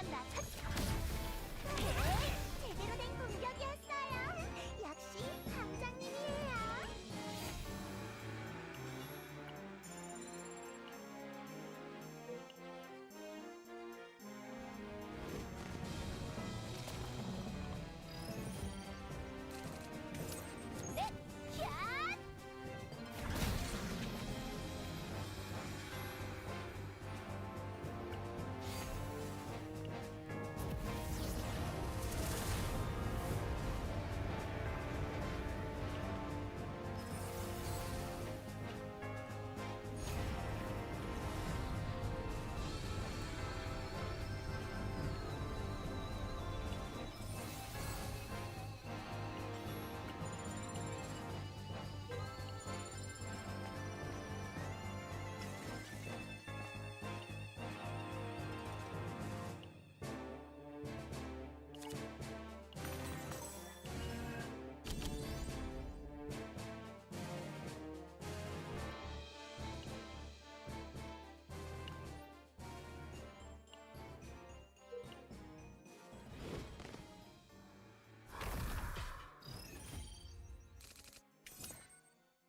부르셨나? 제대로 된 공격이었어요. 역시 방장님이에요. 넷, 샷!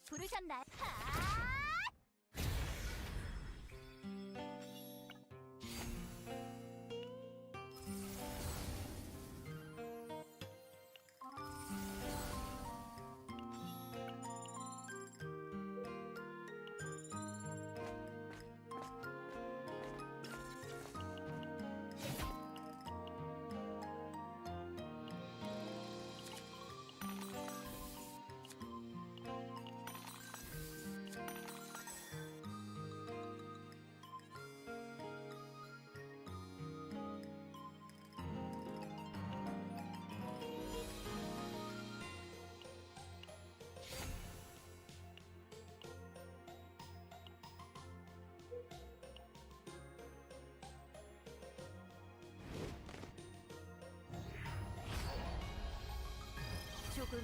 부르셨나요? 조금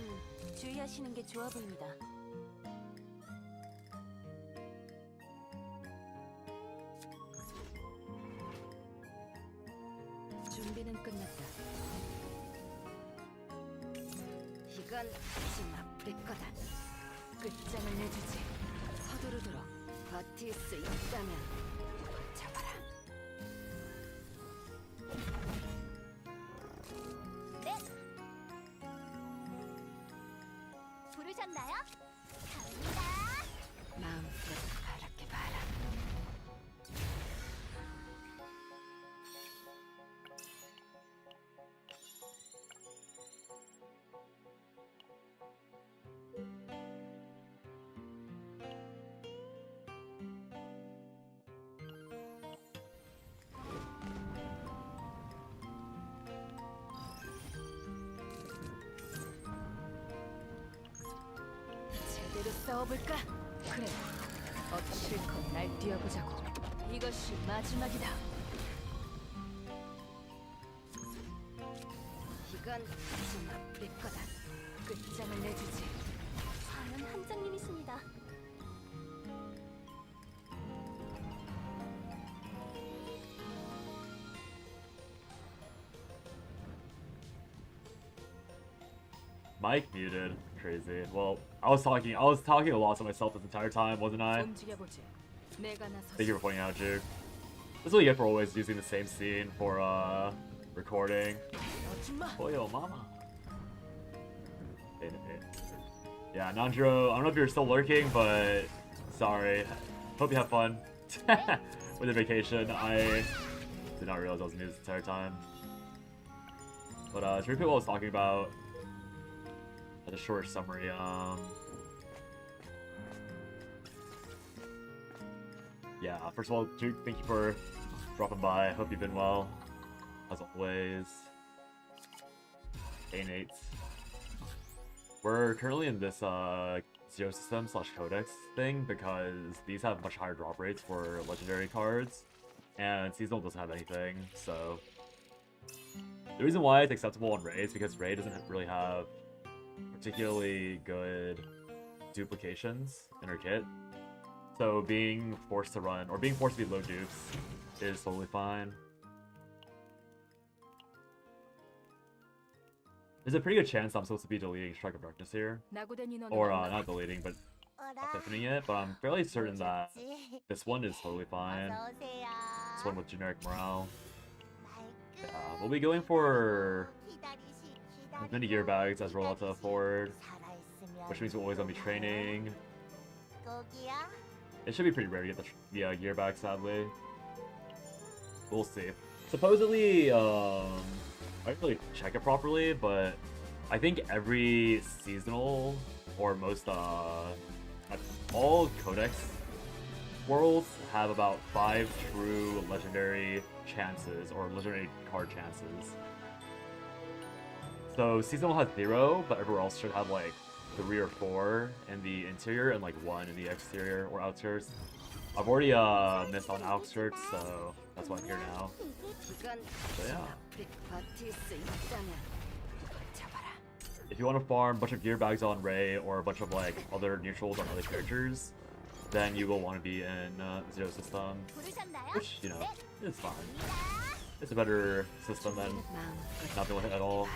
주의하시는 게 좋아 보입니다. 준비는 끝났다. 이건 좀 아플 거다. 끝장을 내주지. 서두르도록 버틸 수 있다면 잡아라. 네. 부르셨나요? 갑니다. 마음껏 바랄게 봐라. 제대로 싸워볼까? 그래, 실컷 날 뛰어보자고. 이것이 마지막이다. 이건 좀 아플 거다. 끝장을 내주지. 과연 함장님이십니다. Mic muted. Crazy. Well, I was talking a lot to myself this entire time, wasn't I? 움직여보지. 내가 나서서. Thank you for pointing out, Juke. This is what you get for always using the same scene for recording. Oh yo, mama. Yeah, Nanjiro, I don't know if you're still lurking, but sorry. Hope you have fun with your vacation. I did not realize I was muted this entire time. But to repeat what I was talking about, a short summary. Yeah, first of all, Duke, thank you for dropping by. Hope you've been well, as always. Nate. We're currently in this Zero System / Codex thing because these have much higher drop rates for legendary cards, and Seasonal doesn't have anything, so... The reason why it's acceptable on Raid is because Raid doesn't really have particularly good duplications in her kit. So being forced to run, or being forced to be low dupes, is totally fine. There's a pretty good chance I'm supposed to be deleting Strike of Darkness here. 낙오된 인원은 Or, 없나? not deleting, but opening it. But I'm fairly certain that this one is totally fine. This one with generic morale. Yeah, we'll be going for as many gear bags as we're allowed to afford, which means we're always gonna be training. It should be pretty rare to get the gear bag, sadly. We'll see. Supposedly, I didn't really check it properly, but I think every seasonal or most all codex worlds have about 5 true legendary chances or legendary card chances. So seasonal has 0, but everywhere else should have like 3 or 4 in the interior and like 1 in the exterior or outskirts. I've already missed on outskirts, so that's why I'm here now. So yeah. If you want to farm a bunch of gear bags on Ray or a bunch of like other neutrals on other characters, then you will want to be in Zero System, which, you know, is fine. It's a better system than not doing it at all,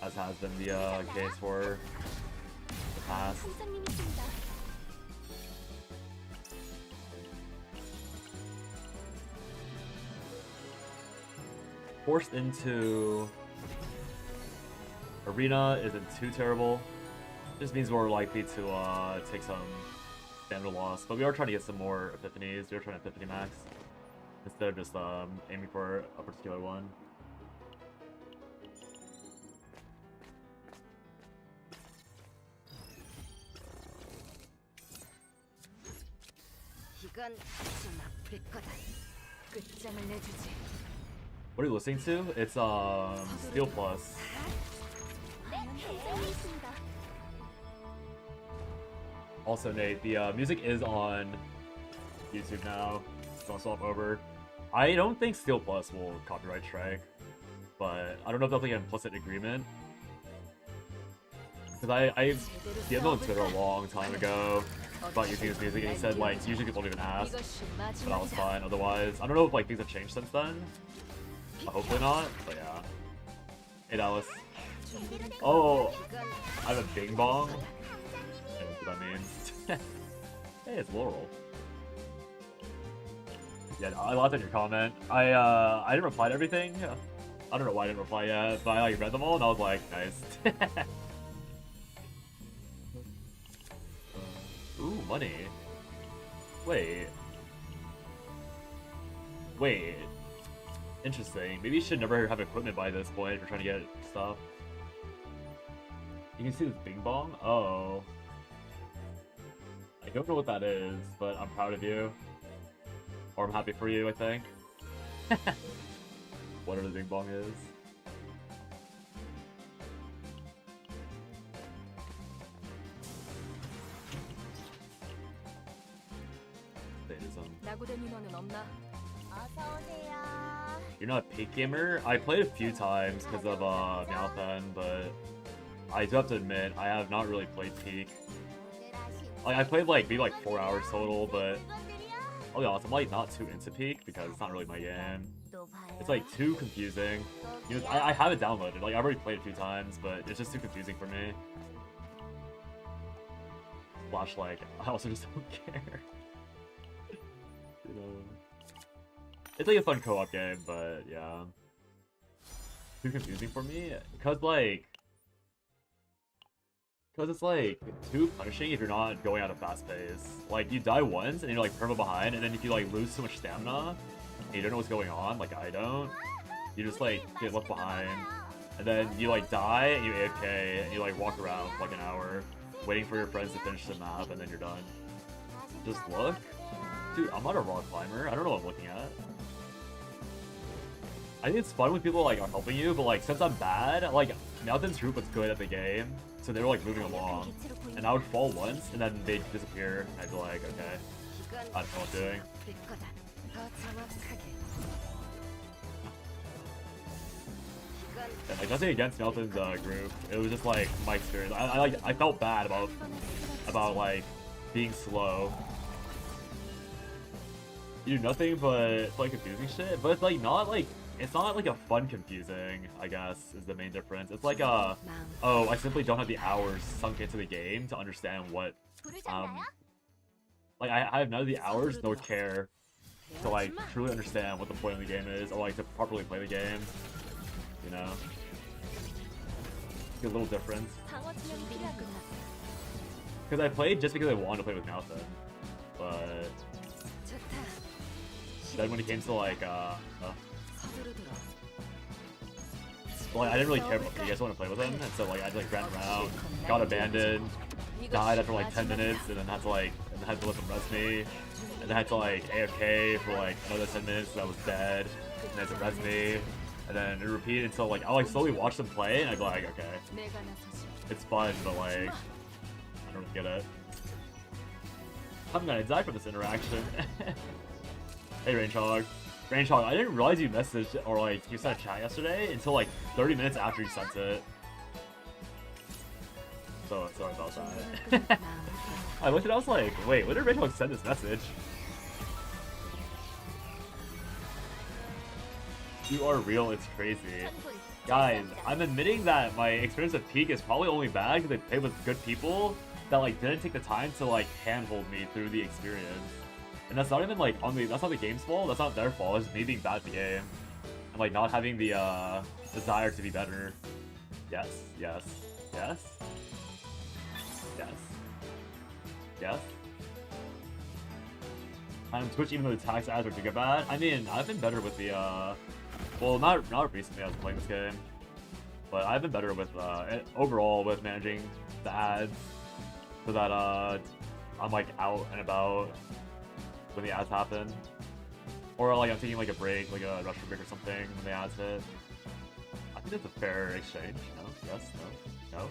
as has been the case for the past. Forced into Arena isn't too terrible. Just means we're likely to take some standard loss, but we are trying to get some more epiphanies. We are trying to epiphany max instead of just aiming for a particular one. What are you listening to? It's Steel Plus. Also, Nate, the music is on YouTube now. It's on Swap Over. I don't think Steel Plus will copyright strike, but I don't know if that's like an implicit agreement. Because I DM'd on Twitter a long time ago about using his music, and he said like usually people don't even ask, but I was fine otherwise. I don't know if like things have changed since then. Hopefully not, but yeah. Hey Dallas. Oh, I have a Bing Bong. I don't know what that means. Hey, it's Laurel. Yeah, no, I laughed at your comment. I didn't reply to everything. I don't know why I didn't reply yet, but I like read them all and I was like, nice. Ooh, money. Wait. Interesting. Maybe you should never have equipment by this point if you're trying to get stuff. You can see this Bing Bong? Oh. I don't know what that is, but I'm proud of you. Or I'm happy for you, I think. Whatever the Bing Bong is. You're not a peak gamer? I played a few times because of Meowpen, but I do have to admit, I have not really played peak. Like, I played like maybe like 4 hours total, but I'll be honest, I'm like not too into peak because it's not really my game. It's like too confusing. You know, I have it downloaded, like I've already played it a few times, but it's just too confusing for me. Slash, like, I also just don't care. You know, it's like a fun co-op game, but yeah, too confusing for me because it's like too punishing if you're not going at a fast pace. Like, you die once and you're like perma behind, and then if you like lose too much stamina and you don't know what's going on, like I don't, you just like get left behind, and then you like die and you AFK and you like walk around for like an hour waiting for your friends to finish the map, and then you're done. Just look. Dude, I'm not a rock climber. I don't know what I'm looking at. I think it's fun when people like are helping you, but like since I'm bad, like Mountain's group was good at the game, so they were like moving along, and I would fall once and then they'd disappear, and I'd be like, okay, I don't know what I'm doing. Yeah, like nothing against Mountain's group. It was just like my experience. I felt bad about like being slow. You do nothing but like confusing shit, but it's like not like it's not like a fun confusing, I guess, is the main difference. It's like a, oh, I simply don't have the hours sunk into the game to understand what, like I have none of the hours nor care to like truly understand what the point of the game is, or like to properly play the game, you know? It's a little difference. Because I played just because I wanted to play with Malthan, but then when it came to like, well, I didn't really care about, I guys want to play with him, and so like I just like ran around, got abandoned, died after like 10 minutes, and then had to like, and had to let them rest me, and then had to like AFK for like another 10 minutes, so I was dead, and then to rest me, and then it repeated until like I'll like slowly watch them play, and I'd be like, okay, it's fun, but like I don't get it. I'm gonna die from this interaction. Hey, Ranchhog. Ranchhog, I didn't realize you messaged or like you sent a chat yesterday until like 30 minutes after you sent it. So sorry about that. I looked at it, I was like, wait, when did Ranchhog send this message? You are real, it's crazy. Guys, I'm admitting that my experience with Peak is probably only bad because I played with good people that like didn't take the time to like handhold me through the experience. And that's not even like on the, that's not the game's fault, that's not their fault, it's me being bad at the game. And like not having the desire to be better. Yes, yes, yes. Yes. Yes. I'm Twitch even though the tax ads are giga bad. I mean, I've been better with the well not recently I was playing this game. But I've been better with overall with managing the ads so that I'm like out and about when the ads happen. Or like I'm taking like a break, like a restroom break or something when the ads hit. I think that's a fair exchange, no? Yes, no, no.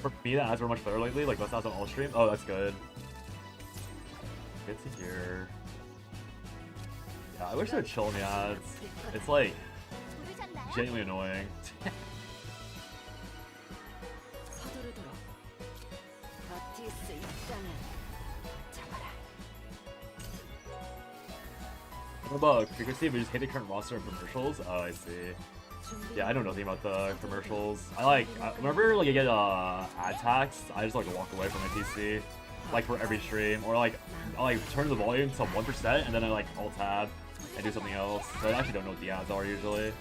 For me, the ads were much better lately, like less ads on all stream. Oh, that's good. Good to hear. Yeah, I wish they would chill in the ads. It's like genuinely annoying. What about frequency? We just hate the current roster of commercials. Oh, I see. Yeah, I know nothing about the commercials. I remember like I get ad tax. I just like walk away from my PC, like for every stream, or like I like turn the volume to 1% and then I like alt tab and do something else. So I actually don't know what the ads are usually.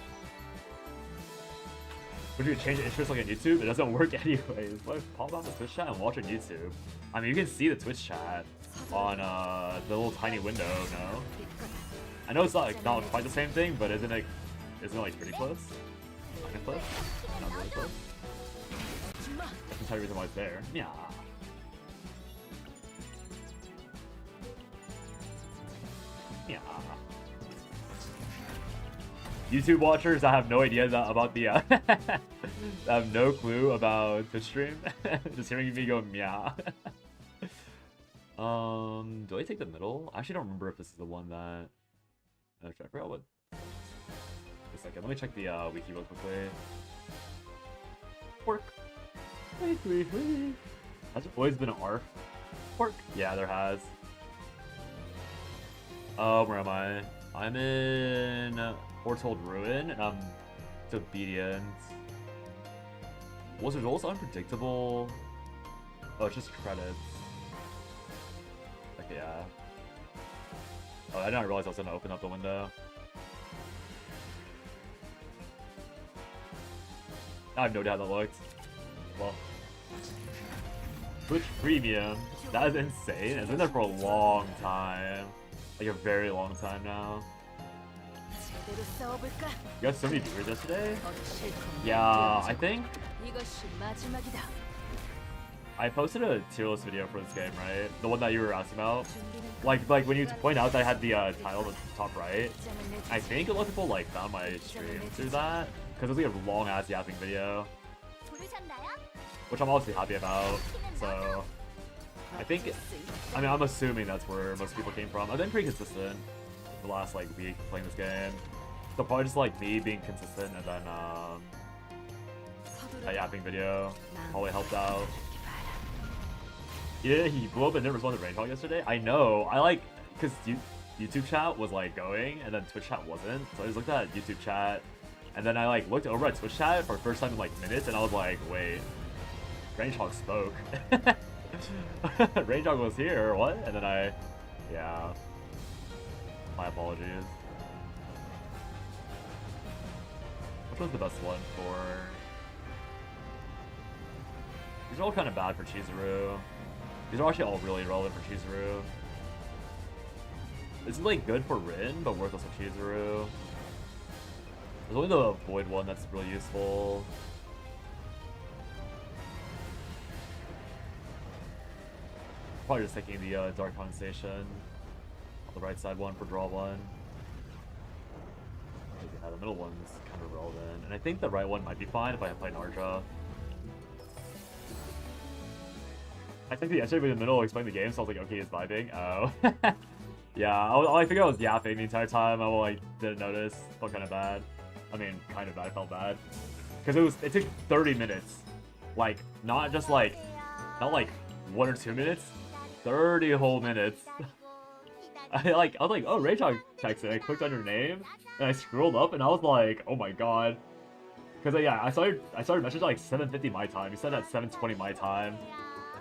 Would you change the interest like on YouTube? It doesn't work anyways. But pop out the Twitch chat and watch on YouTube. I mean, you can see the Twitch chat on the little tiny window. No, I know it's not like not quite the same thing, but isn't it like pretty close? Kind of close? Not really close. I can tell you the reason why it's there. Yeah. Yeah. YouTube watchers, I have no idea about the I have no clue about Twitch stream. Just hearing me go meow. Do I take the middle? I actually don't remember if this is the one that I forgot what. A second, let me check the wiki real quickly. Pork. Has there always been an R? Pork. Yeah, there has. Where am I? I'm in Foretold Ruin, and I'm disobedient. Was the roles unpredictable? Oh, it's just credits. Like, yeah. Oh, I did not realize I was gonna open up the window. I have no doubt that looked. Well. Twitch Premium. That is insane. It's been there for a long time. Like a very long time now. You got so many viewers yesterday? Yeah, I think I posted a tier list video for this game, right? The one that you were asking about. Like when you point out that I had the title at the top right. I think a lot of people like found my stream through that. Because it was like a long ass yapping video. Which I'm obviously happy about. So I think, I mean, I'm assuming that's where most people came from. I've been pretty consistent the last like week playing this game. So probably just like me being consistent and then that yapping video probably helped out. Yeah, he blew up and didn't respond to Range Talk yesterday. I know. I like, because YouTube chat was like going and then Twitch chat wasn't. So I just looked at YouTube chat and then I like looked over at Twitch chat for the first time in like minutes and I was like, wait, Range Talk spoke. Range Talk was here, or what? And then yeah. My apologies. Which was the best one for? These are all kind of bad for Chizuru. These are actually all really relevant for Chizuru. This is like good for Rin, but worthless for Chizuru. There's only the Void one that's really useful. Probably just taking the Dark Condensation on the right side one for draw one. Yeah, the middle one's kind of relevant. And I think the right one might be fine if I play Narja. I think the yesterday in the middle explained the game, so I was like, okay, he's vibing. Oh. Yeah, I figured I was yapping the entire time. I like didn't notice. Felt kind of bad. I mean, kind of bad. I felt bad. Because it took 30 minutes. Like, not just like, not like 1 or 2 minutes. 30 whole minutes. I was like, oh, Raytalk texted. I clicked on your name, and I scrolled up, and I was like, oh my god. Because yeah, I started messaging at like 7:50 my time. You said at 7:20 my time.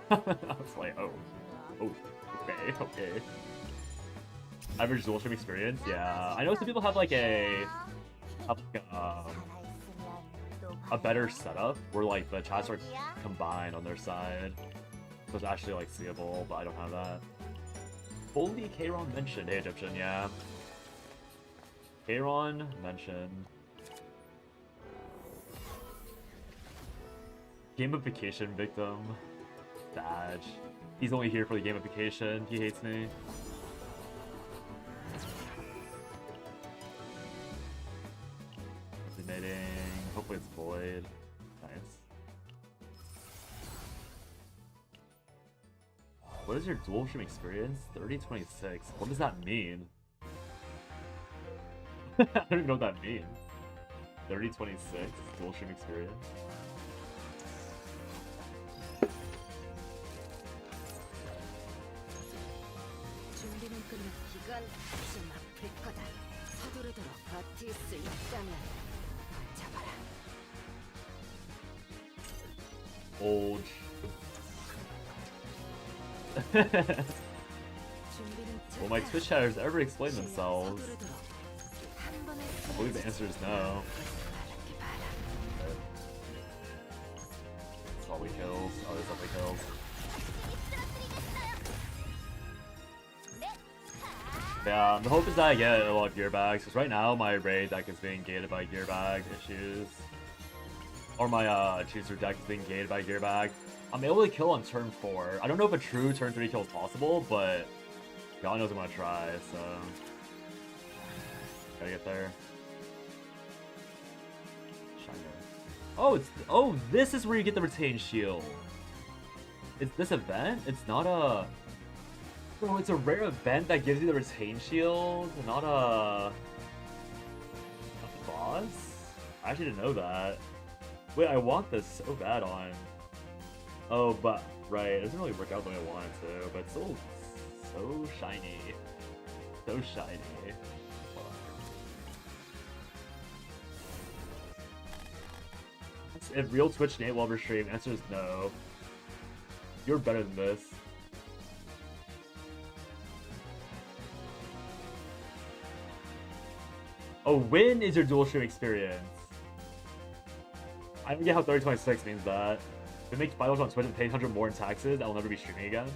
I was like, oh, okay. Average dual stream experience, yeah. I know some people have like a better setup where like the chats are combined on their side, so it's actually like seeable. But I don't have that. Only Kayron mentioned, hey Egyptian, yeah. Kayron mentioned. Gamification victim. Badge. He's only here for the gamification. He hates me. Submitting. Hopefully it's void. Nice. What is your dual stream experience? 3026. What does that mean? I don't even know what that means. 3026 dual stream experience. Old. Will my Twitch chatters ever explain themselves? I believe the answer is no. That's all we kills. Oh, there's definitely kills. Yeah, the hope is that I get a lot of gear bags, because right now my raid deck is being gated by gear bag issues. Or my Chooser deck is being gated by gear bag. I'm able to kill on turn 4. I don't know if a true turn 3 kill is possible, but God knows I'm gonna try, so gotta get there. Shiner. Oh, this is where you get the retained shield. Is this event? It's not a. Oh, it's a rare event that gives you the retained shield, not a boss? I actually didn't know that. Wait, I want this so bad on. Oh, but right, it doesn't really work out the way I want it to, but it's still so shiny. So shiny. If real Twitch Nate will ever stream, answer is no. You're better than this. Oh, when is your dual stream experience? I don't get how 3026 means that. If it makes $5 on Twitch and pays 100 more in taxes, I'll never be streaming again.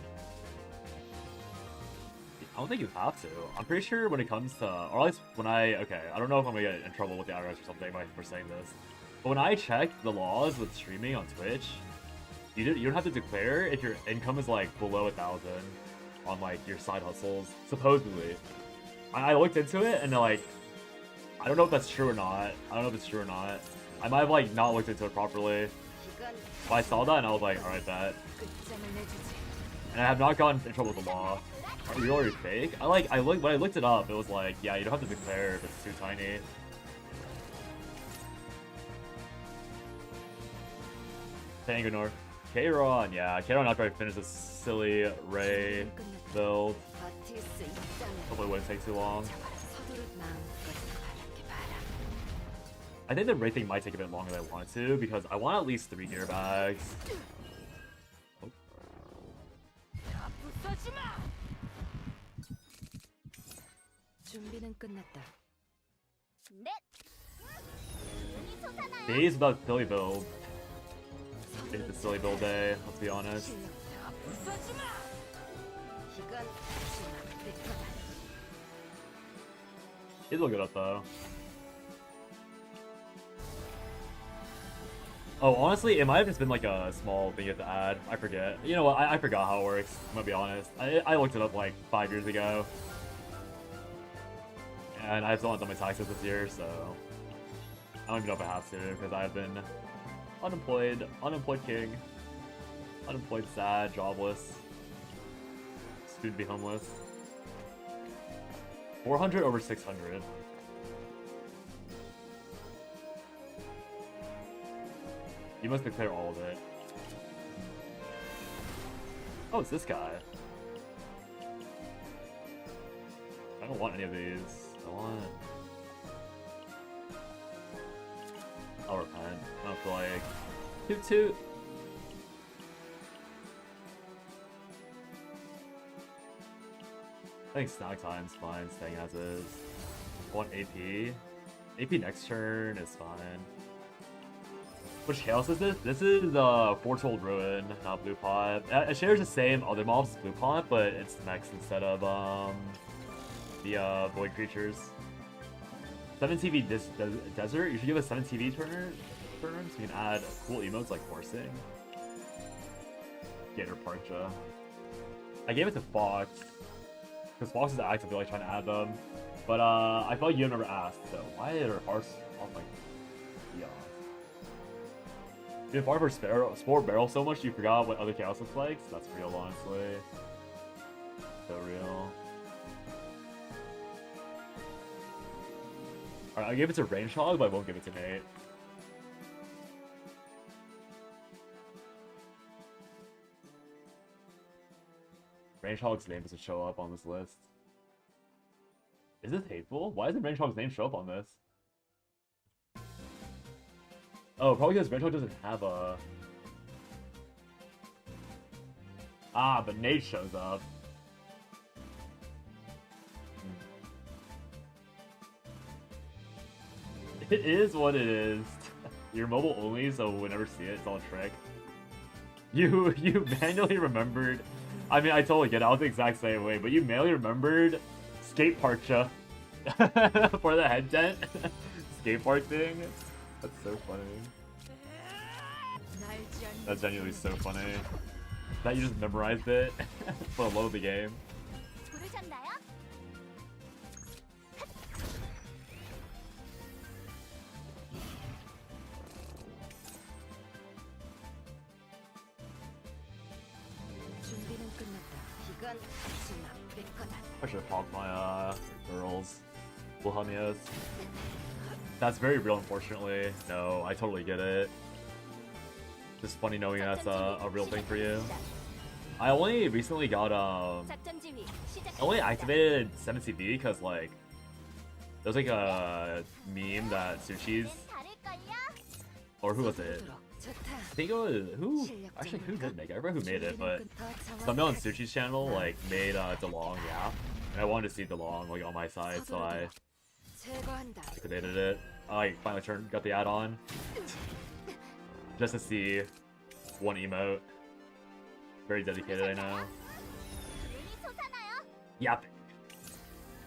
I don't think you have to. I'm pretty sure when it comes to, or at least when okay, I don't know if I'm gonna get in trouble with the IRS or something for saying this, but when I checked the laws with streaming on Twitch, you don't have to declare if your income is like below 1,000 on like your side hustles, supposedly. I looked into it and like, I don't know if that's true or not. I might have like not looked into it properly. But I saw that and I was like, alright, bet. And I have not gotten in trouble with the law. Are you already fake? When I looked it up, it was like, yeah, you don't have to declare if it's too tiny. Tango North. Kayron, yeah. Kayron after I finish this silly Ray build. 버틸 수 있다면 Hopefully it wouldn't take too long. 서두르 마음껏 바랄게 바라. I think the Ray thing might take a bit longer than I want to because I want at least 3 gear bags. 다 부숴지 마. 준비는 끝났다. 넷. 눈이 솟아나요. Days without silly build. It's a silly build day, let's be honest. 다 부숴지 마. 이건 마지막 내 거다. He's looking good up though. Oh, honestly, it might have just been like a small thing you have to add. I forget. You know what? I forgot how it works. I'm gonna be honest. I looked it up like 5 years ago. And I still haven't done my taxes this year, so I don't even know if I have to because I've been unemployed king, unemployed, sad, jobless, soon to be homeless. 400 over 600. You must declare all of it. Oh, it's this guy. I don't want any of these. I want... I'll repent. I don't feel like... Toot toot! I think snack time's fine, staying as is. I want AP. AP next turn is fine. Which chaos is this? This is Foretold Ruin, not Blue Pot. It shares the same other mobs as Blue Pot, but it's mechs instead of the void creatures. 7 TV desert. You should give a 7 TV turn so you can add cool emotes like horsing. Gator Parcha. I gave it to Fox because Fox is actively like trying to add them, but I feel like you never asked. So why are hearts on like yeah? You fought for Sport Barrel so much you forgot what other chaos looks like? So that's real, honestly. So real. Alright, I gave it to Range Hog, but I won't give it to Nate. Range Hog's name doesn't show up on this list. Is this hateful? Why doesn't Range Hog's name show up on this? Oh, probably because Range Hog doesn't have a... Ah, but Nate shows up. It is what it is. You're mobile only, so we'll never see it. It's all a trick. You manually remembered. I mean, I totally get it. I was the exact same way, but you manually remembered Skate Parcha for the head dent. Skate park thing. That's so funny. That's genuinely so funny. That you just memorized it for the love of the game. I should have popped my girls. Wilhelmias. That's very real, unfortunately. No, I totally get it. Just funny knowing that's a real thing for you. I only recently got I only activated 7CV because like there's like a meme that Suchi's, or who was it? I think it was who did make it? I remember who made it, but someone on Suchi's channel like made DeLong Yap, and I wanted to see DeLong like on my side, so I activated it. I finally got the add-on just to see one emote. Very dedicated, I know. Yep.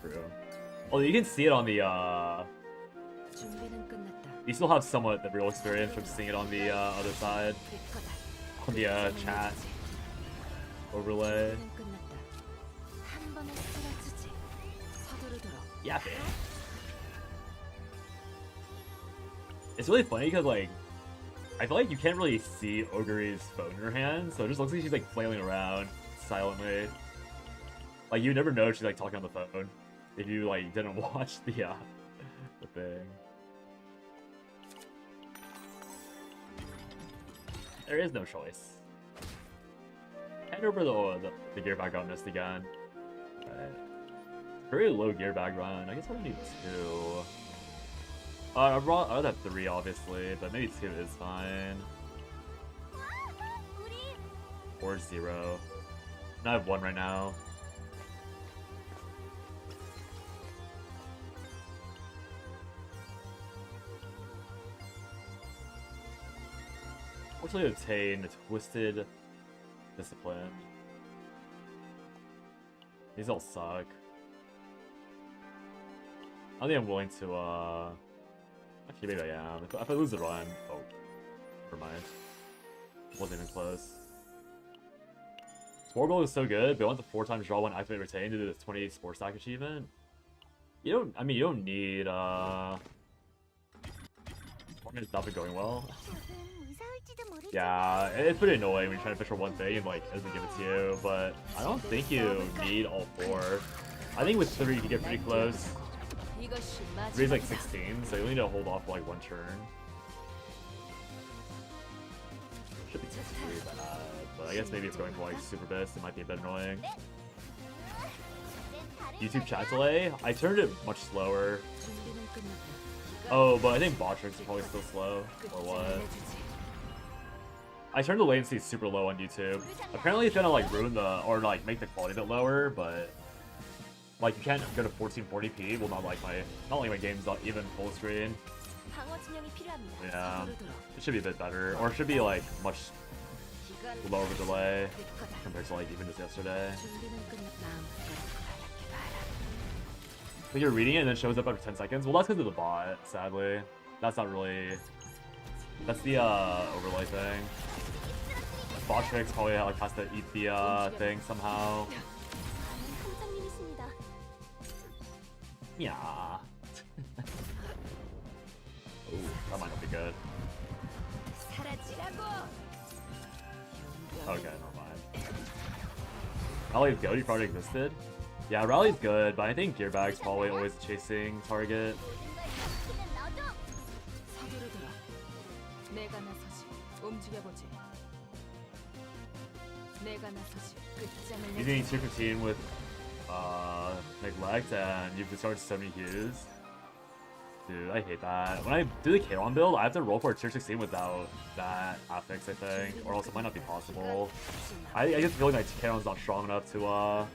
True. Oh, you can see it on the you still have somewhat the real experience from seeing it on the other side. On the chat overlay. Yeah. It's really funny because like I feel like you can't really see Ogre's phone in her hand, so it just looks like she's like flailing around silently. Like you never know she's like talking on the phone if you like didn't watch the thing. There is no choice. Hand over the gear bag got missed again. Right. Very low gear bag run. I guess I would need 2. I would have 3 obviously, but maybe 2 is fine. Or 0. And I have 1 right now. Fortunately, obtain Twisted Discipline. These all suck. I don't think I'm willing to, actually, maybe I am. If I lose the run... Oh. Never mind. Wasn't even close. Spore Goal is so good, but I want the 4 times draw 1 activate retain to do this 20 Spore Stack achievement. You don't... I mean, you don't need, It's not been going well. Yeah, it's pretty annoying when you're trying to fish for one thing and like it doesn't give it to you, but I don't think you need all 4. I think with 3 you can get pretty close. 3 is like 16, so you only need to hold off for like 1 turn. Should be pretty bad, but I guess maybe it's going for like Super Bist, it might be a bit annoying. YouTube chat delay? I turned it much slower. Oh, but I think Botrix is probably still slow, or what? I turned the latency super low on YouTube. Apparently it's gonna like ruin the, or like make the quality a bit lower, but like you can't go to 1440p. Well, not like my game's not even full screen. Yeah, it should be a bit better, or it should be like much lower of a delay compared to like even just yesterday. Like you're reading it and then it shows up after 10 seconds. Well, that's because of the bot, sadly. That's not really... That's the overlay thing. Botrix probably like has to eat the thing somehow. Yeah. Ooh, that might not be good. Okay, never mind. Rally's good, you probably existed. Yeah, Rally's good, but I think Gearbag's probably always chasing target. Using 215 with neglect and you've discarded so many hues. Dude, I hate that. When I do the Kayron build, I have to roll for a tier 16 without that affix, I think, or else it might not be possible. I get the feeling like Kayron's not strong enough to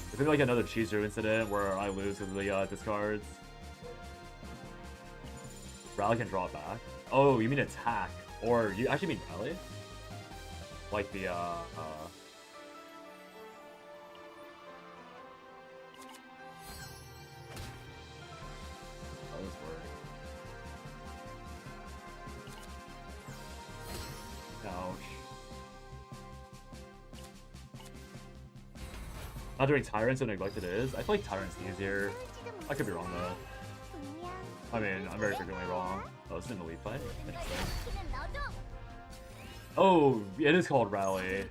it's gonna be like another Cheezer incident where I lose because of the discards. Rally can draw it back. Oh, you mean attack. Or you actually mean rally? Like the How does this work? Ouch. Not doing Tyrants and Neglected is? I feel like Tyrant's easier. I could be wrong though. I mean, I'm very frequently wrong. Oh, this is an elite fight? Interesting. Oh, it is called Rally.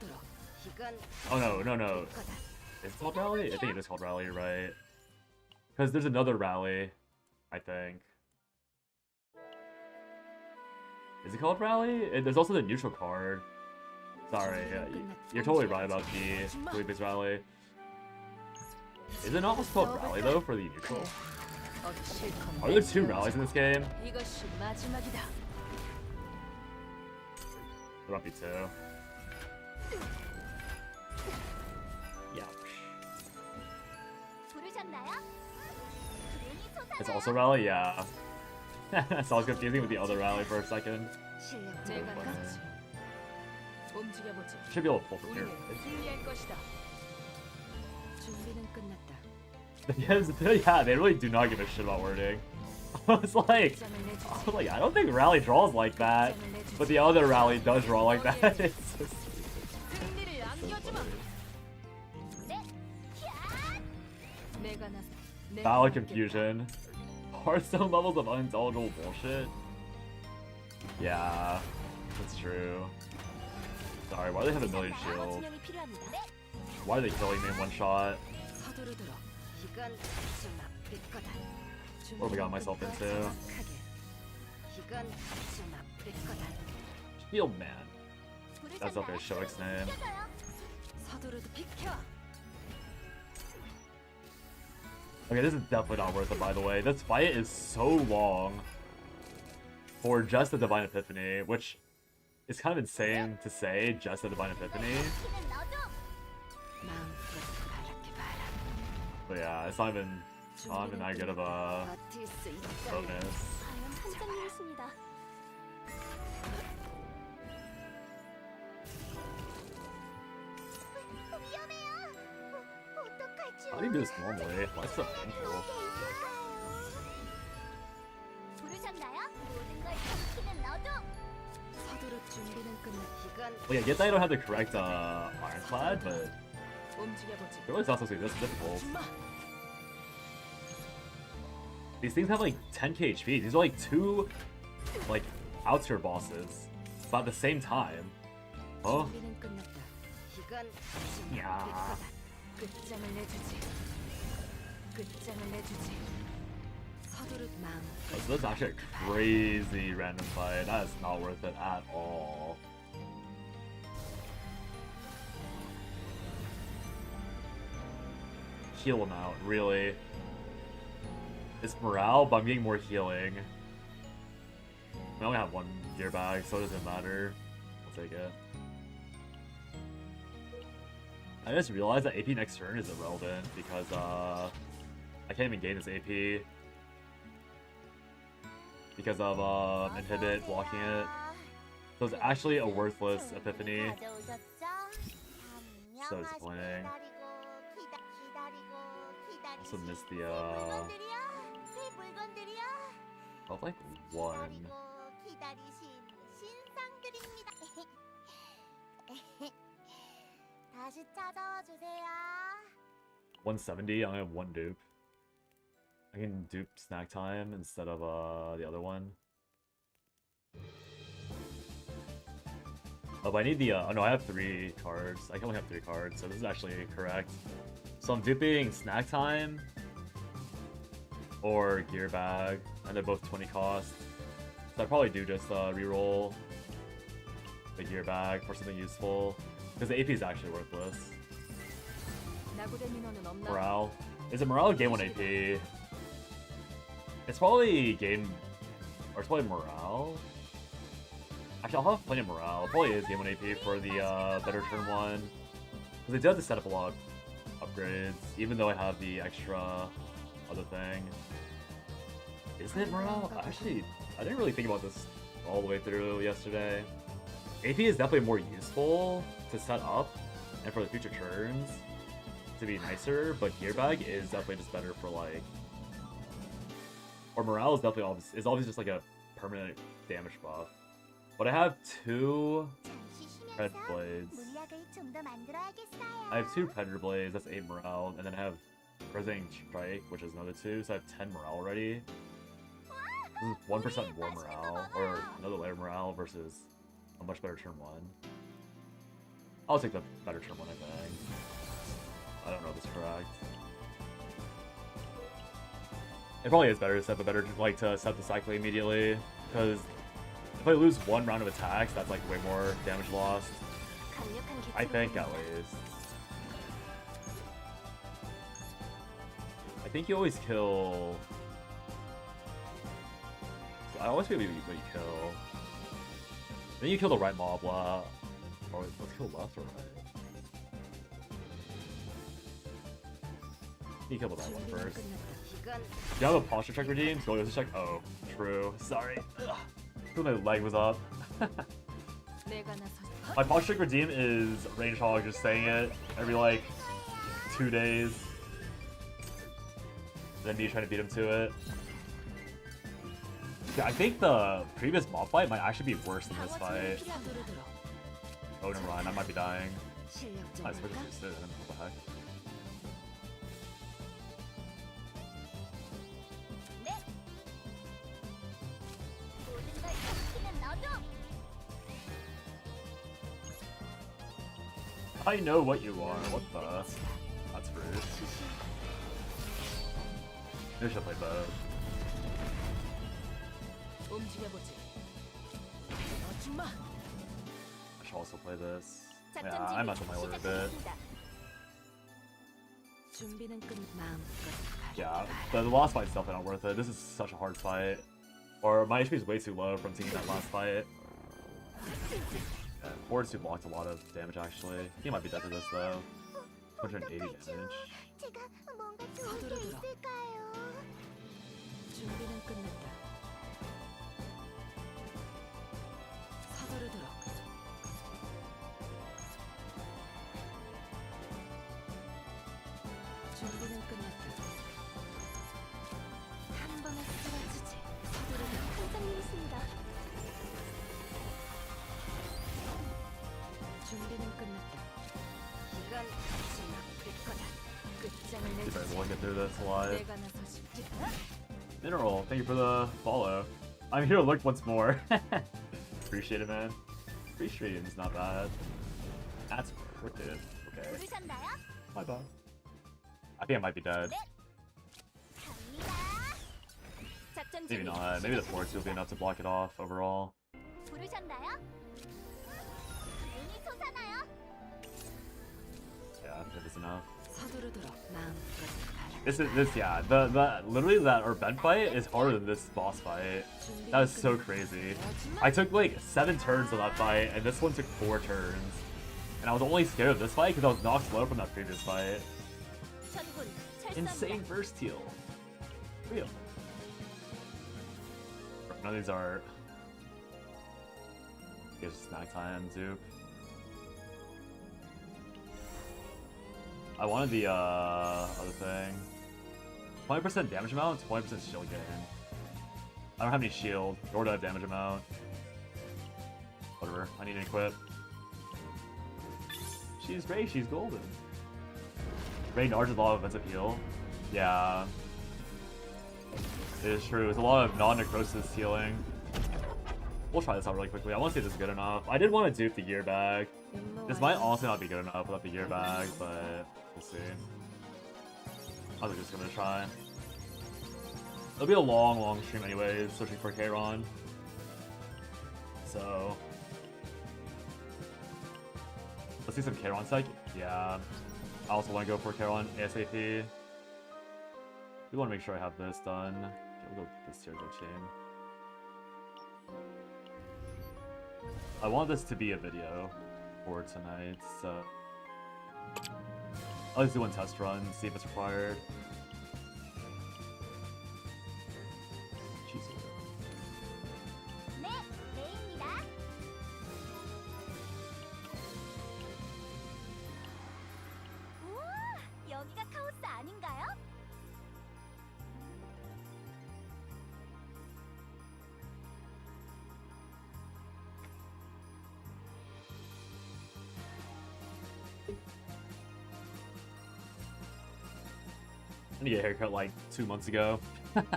Oh no. Is it called Rally? I think it is called Rally, you're right. Because there's another Rally, I think. Is it called Rally? There's also the neutral card. Sorry, yeah, you're totally right about the Felipe's Rally. Is it not what's called Rally though for the neutral? Are there 2 rallies in this game? There might be 2. Yeah. It's also Rally? Yeah. So I was confusing with the other Rally for a second. Should be able to pull from here. Yeah, they really do not give a shit about wording. I was like, I don't think Rally draws like that, but the other Rally does draw like that. It's so Valid confusion. Hearthstone levels of unintelligible bullshit. Yeah, that's true. Sorry, why do they have a million shield? Why are they killing me in one shot? What have I got myself into? Field Man. That's not their Shoek's name. 서두르도 비켜. Okay, this is definitely not worth it, by the way. This fight is so long for just the Divine Epiphany, which is kind of insane to say, just the Divine Epiphany. But yeah, it's not even that good of a bonus. How do you do this normally? Why is it so painful? Well, yeah, get that I don't have the correct Ironclad, but it really is not supposed to be this difficult. These things have like 10k HP. These are like two, like, outer bosses, but at the same time. Oh. Yeah. Oh, so this is actually a crazy random fight. That is not worth it at all. Heal him out, really. It's morale, but I'm getting more healing. I only have one gear bag, so it doesn't matter. I'll take it. I just realized that AP next turn is irrelevant because I can't even gain this AP because of inhibit blocking it. So it's actually a worthless Epiphany. So disappointing. Also missed the felt like one. 170. I only have one dupe. I can dupe snack time instead of the other one. Oh, but I need the oh no, I have 3 cards. I can only have 3 cards, so this is actually correct. So I'm duping snack time or gear bag, and they're both 20 cost. So I probably do just reroll the gear bag for something useful, because the AP is actually worthless. Morale. Is it morale or game 1 AP? It's probably game, or it's probably morale. Actually, I'll have plenty of morale. It probably is game 1 AP for the better turn 1. Because they do have to set up a lot of upgrades, even though I have the extra other thing. Isn't it morale? Actually, I didn't really think about this all the way through yesterday. AP is definitely more useful to set up and for the future turns to be nicer, but gear bag is definitely just better for like, or morale is definitely always just like a permanent damage buff. But I have 2 red blades. I have 2 predator blades, that's 8 morale, and then I have resonating strike, which is another 2, so I have 10 morale already. This is 1% more morale, or another layer of morale versus a much better turn 1. I'll take the better turn 1, I think. I don't know if it's correct. It probably is better to set to set the cycle immediately, because if I lose 1 round of attacks, that's like way more damage lost. I think at least. I think you always kill. I always forget what you kill. Then you kill the right mob, or let's kill left or right. You kill the right one first. Do you have a posture check redeemed? Go to check. Oh, true. Sorry. My leg was up. My posture check redeem is range hog just saying it every like 2 days. Then me trying to beat him to it. Yeah, I think the previous mob fight might actually be worse than this fight. Oh, never mind. I might be dying. I suppose it's it. What the heck? I know what you are. What the? That's rude. Maybe I should play both. should also play this. Yeah, I messed up my order a bit. Yeah, the last fight's definitely not worth it. This is such a hard fight. Or my HP is way too low from taking that last fight. Yeah, Forward 2 blocked a lot of damage actually. He might be dead to this though. 180 damage. See if I will get through this alive. Mineral, thank you for the follow. I'm here to look once more. Appreciate it, man. 3 streams, not bad. That's wicked. Okay. My bad. I think I might be dead. Maybe not. Maybe the force will be enough to block it off overall. Yeah, if it's enough. Yeah, literally that Urban fight is harder than this boss fight. That is so crazy. I took like 7 turns on that fight, and this one took 4 turns. And I was only scared of this fight because I was knocked slow from that previous fight. Insane versatile. Real. None of these are... It's snack time, Zoop. I wanted the other thing. 20% damage amount, 20% shield gain. I don't have any shield, nor do I have damage amount. Whatever, I need an equip. She's great, she's golden. Rain Arch with a lot of offensive heal. Yeah. It is true, it's a lot of non-necrosis healing. We'll try this out really quickly. I want to see if this is good enough. I did want to dupe the gear bag. This might honestly not be good enough without the gear bag, but we'll see. I was just gonna try. It'll be a long stream anyways, searching for Kayron. So let's see some Kayron tech. Yeah. I also want to go for Kayron ASAP. We want to make sure I have this done. Okay, we'll go with this tier chain. I want this to be a video for tonight, so I'll just do one test run, see if it's required. Jesus. I need to get a haircut like 2 months ago. Oops.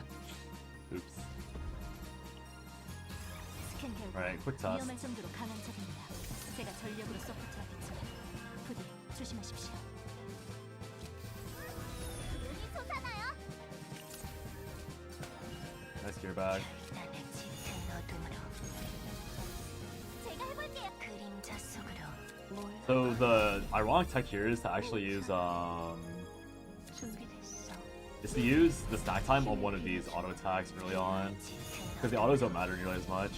Alright, quick test. Nice gear bag. So the ironic tech here is to actually use is to use the stack time on one of these auto attacks early on, because the autos don't matter nearly as much.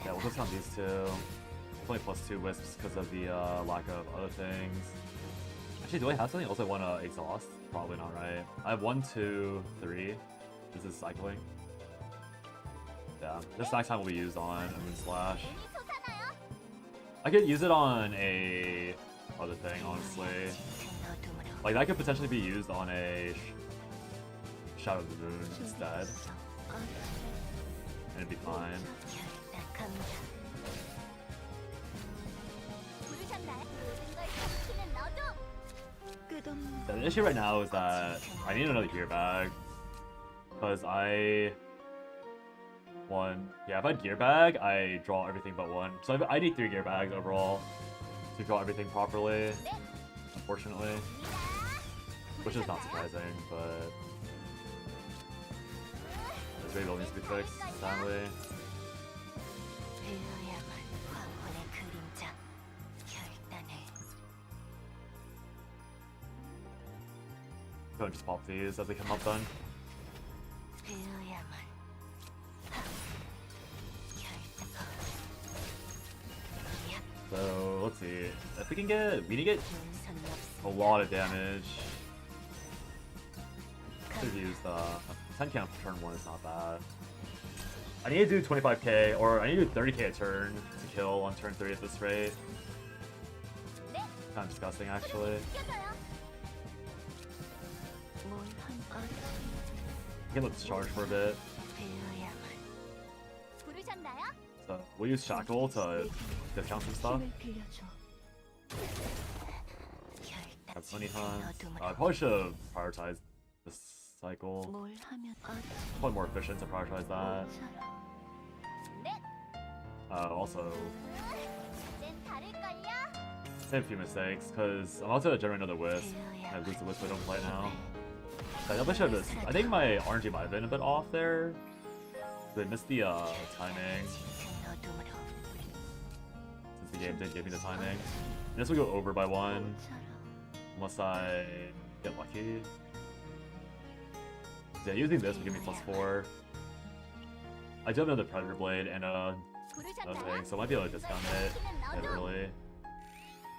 Yeah, we'll just on these two. It's only +2 wisps because of the lack of other things. Actually, do I have something else I want to exhaust? Probably not, right? I have 1, 2, 3. This is cycling. Yeah, this stack time will be used on a Moon Slash. I could use it on a other thing, honestly. Like, that could potentially be used on a Shadow of the Moon instead. And it'd be fine. The issue right now is that I need another gear bag. Because if I had gear bag, I draw everything but one. So I need 3 gear bags overall to draw everything properly, unfortunately. Which is not surprising, but This rebuild needs to be fixed, sadly. 배어야만 황혼의 그림자 결단해. Go and just pop these as they come up then. 배어야만 So let's see. If we need to get 용선이 a 없습니다. lot of damage. Could use the 10 count for turn 1 is not bad. I need to do 25k or I need to do 30k a turn to kill on turn 3 at this rate. Kind of disgusting actually. I can let this charge for a bit. 부르셨나요? So we'll use Shackle to discount some stuff. Have plenty of time. I probably should have prioritized this cycle. 뭘 하면 Probably more efficient to prioritize that. Also, 이젠 다를걸요? made a few mistakes because I'm about to generate another wisp. I lose the wisp I don't play now. I definitely should have just. I think my RNG might have been a bit off there. They missed the timing since the game did give me the timing. This will go over by 1 unless I get lucky. Yeah, using this would give me +4. I do have another Predator Blade and another thing, so I might be able to discount it early.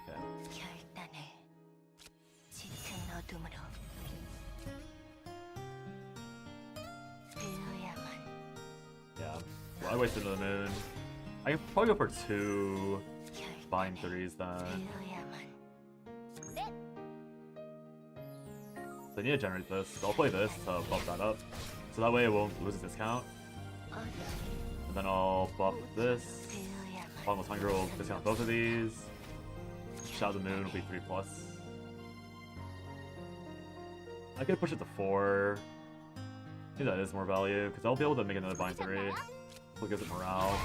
Okay. 결단해. 짙은 어둠으로 배어야만. Yeah. Well, I wasted the moon. I can probably go for 2 Bind 3s then. 배어야만. So I need to generate this. So I'll play this to buff that up. So that way it won't lose its discount. And then I'll buff this. 배어야만. Bottomless Hunger will discount both of these. Shadow of the Moon will be 3+. I could push it to 4. I think that is more value, because I'll be able to make another Bind 3. So it gives it morale.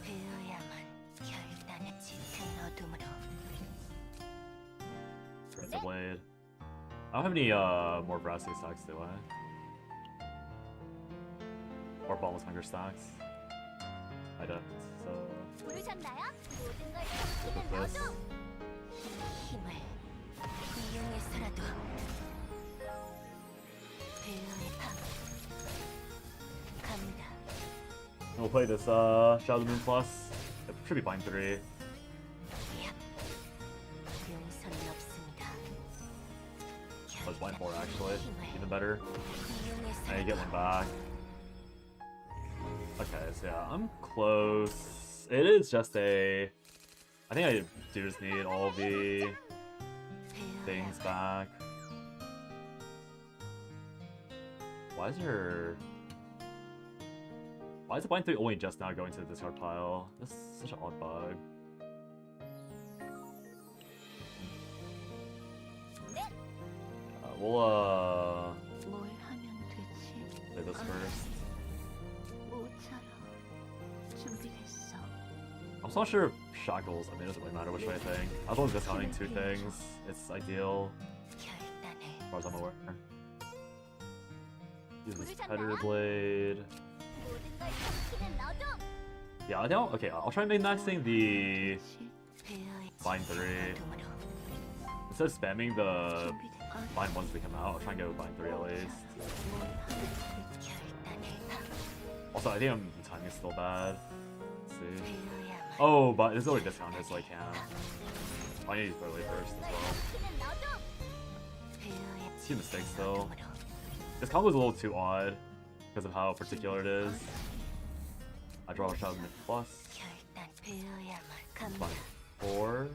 배어야만. 결단해. 짙은 어둠으로 The Blade. I don't have any more Brassy stacks, do I? Or Bottomless Hunger stacks? I don't, so... 부르셨나요? 모든 걸 Look 덮치는 at this. 어둠. 힘을 이용해서라도 배어의 밤 갑니다. We'll play this Shadow of the Moon Plus. It should be Bind 3. 용선이 없습니다. Plus Bind 4 actually. Even better. 이용해서라도 I get one back. Okay, so yeah, I'm close. It is just a... I think I do just need all the things back. Why is there... Why is the Bind 3 only just now going to the discard pile? This is such an odd bug. We'll 뭘 하면 되지? play this first. 모처럼 준비됐어. I'm still not sure if Shackles, I mean, it doesn't really matter which way I think. As long as discounting 2 things, it's ideal, 결단해. as far as I'm aware. Use this Predator Blade. 모든 걸 덮치는 어둠. Yeah, I don't. Okay, I'll try maxing the 배어의 Bind 3. 어둠으로 Instead of spamming the 준비됐어. Bind ones that come out, I'll try and go Bind 3 at least. 뭘 하면 되지? 결단해. Also, I think the timing is still bad. Let's see. 배어야만. Oh, but it's already discounted, so I can't. I need to use Burley first as well. 덮치는 어둠. 배어의 Two mistakes though. 어둠으로 This combo is a little too odd because of how particular it is. I draw a Shadow of the Moon Plus. 결단. 배어야만. Bind 갑니다. 4.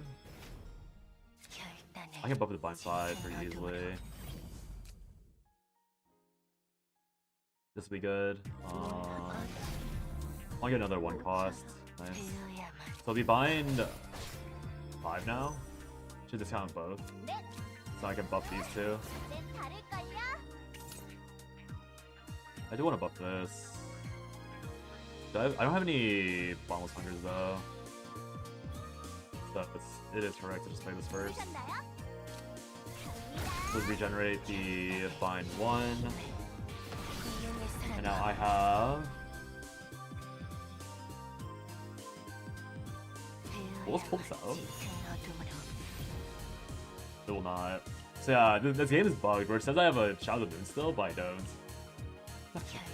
결단해. I can buff the Bind 5 pretty easily. This will be good. I'll get another 1 cost. Nice. 배어야만. So I'll be Bind 5 now. Should discount both. So I can buff these 2. 이젠 다를걸요? I do want to buff this. I don't have any Bottomless Hungers though. So it is correct to just play this first. 부르셨나요? So regenerate the Bind 1. And now I have... Well, let's pull this out. It will not. So yeah, this game is bugged, where it says I have a Shadow of the Moon still, but I don't.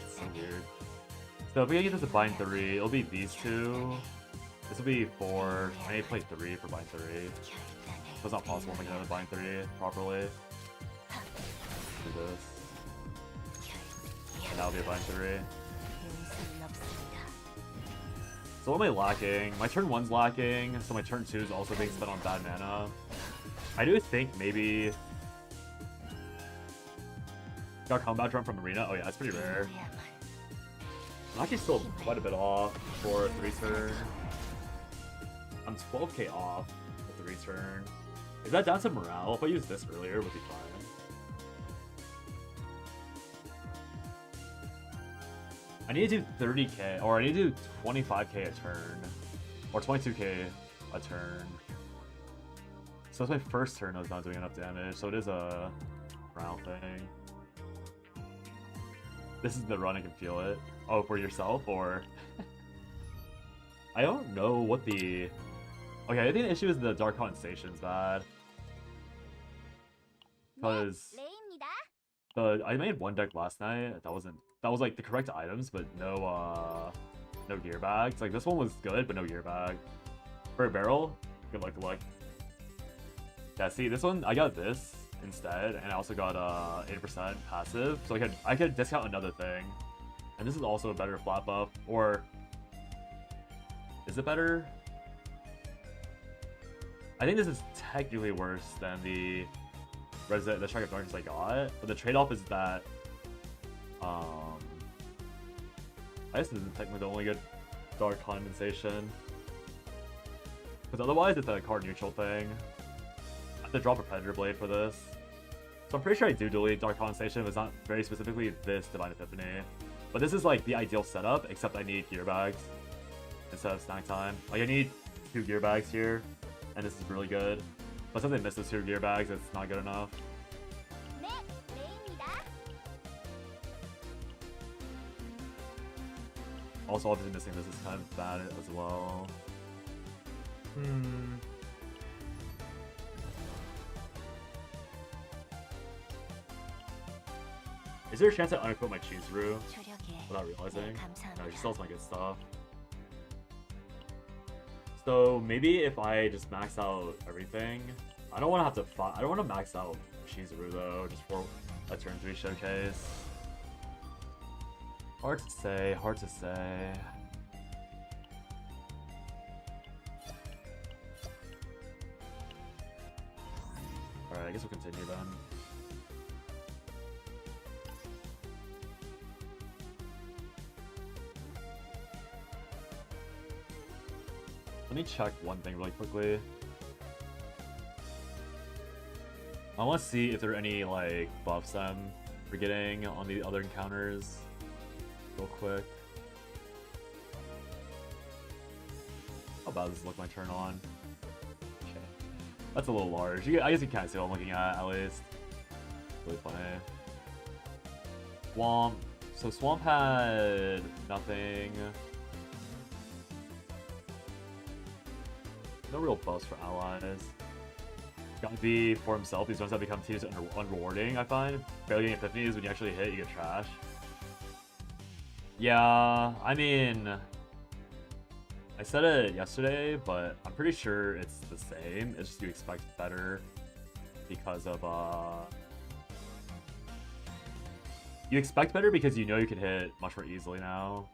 So weird. So if we get this to bind 3, it'll be these two. This will be 4. I need to play 3 for bind 3. So it's not possible to make another bind 3 properly. Do this. And that'll be a bind 3. So what am I lacking? My turn 1's lacking, so my turn 2 is also being spent on bad mana. I do think maybe... Got combat drum from Arena? Oh yeah, that's pretty rare. I'm actually still quite a bit off for a 3-turn. I'm 12k off with the return. Is that down to morale? If I used this earlier, it would be fine. I need to do 30k, or I need to do 25k a turn. Or 22k a turn. So it's my first turn I was not doing enough damage, so it is a round thing. This is the run, I can feel it. Oh, for yourself, or... I don't know what the... Okay, I think the issue is the Dark Condensation's bad. Because... I made one deck last night, that was like the correct items, but no no gear bags. Like this one was good, but no gear bag. For a barrel, good luck, good luck. Yeah, see, this one, I got this instead, and I also got 8% passive, so I could discount another thing. And this is also a better flat buff, or... Is it better? I think this is technically worse than the Strike of Darkness I got, but the trade-off is that I guess this isn't technically the only good Dark Condensation. Because otherwise it's a card neutral thing. I have to drop a Predator Blade for this. So I'm pretty sure I do delete Dark Condensation, but it's not very specifically this Divine Epiphany. But this is like the ideal setup, except I need gear bags instead of snack time. Like I need 2 gear bags here, and this is really good. But since I missed those 2 gear bags, it's not good enough. Also, obviously missing this is kind of bad as well. Is there a chance I unequip my Chizuru without realizing? No, she still has my good stuff. So maybe if I just max out everything, I don't want to have to fight. I don't want to max out Chizuru though, just for a turn 3 showcase. Hard to say, hard to say. Alright, I guess we'll continue then. Let me check one thing really quickly. I want to see if there are any like buffs I'm forgetting on the other encounters real quick. How about this look my turn on? Okay. That's a little large. I guess you can't see what I'm looking at least. Really funny. Swamp. So Swamp had nothing. No real buffs for allies. Gotta be for himself. These ones that become tedious and unrewarding, I find. Barely getting epiphanies when you actually hit, you get trash. Yeah, I mean, I said it yesterday, but I'm pretty sure it's the same. It's just you expect better because of you expect better because you know you can hit much more easily now.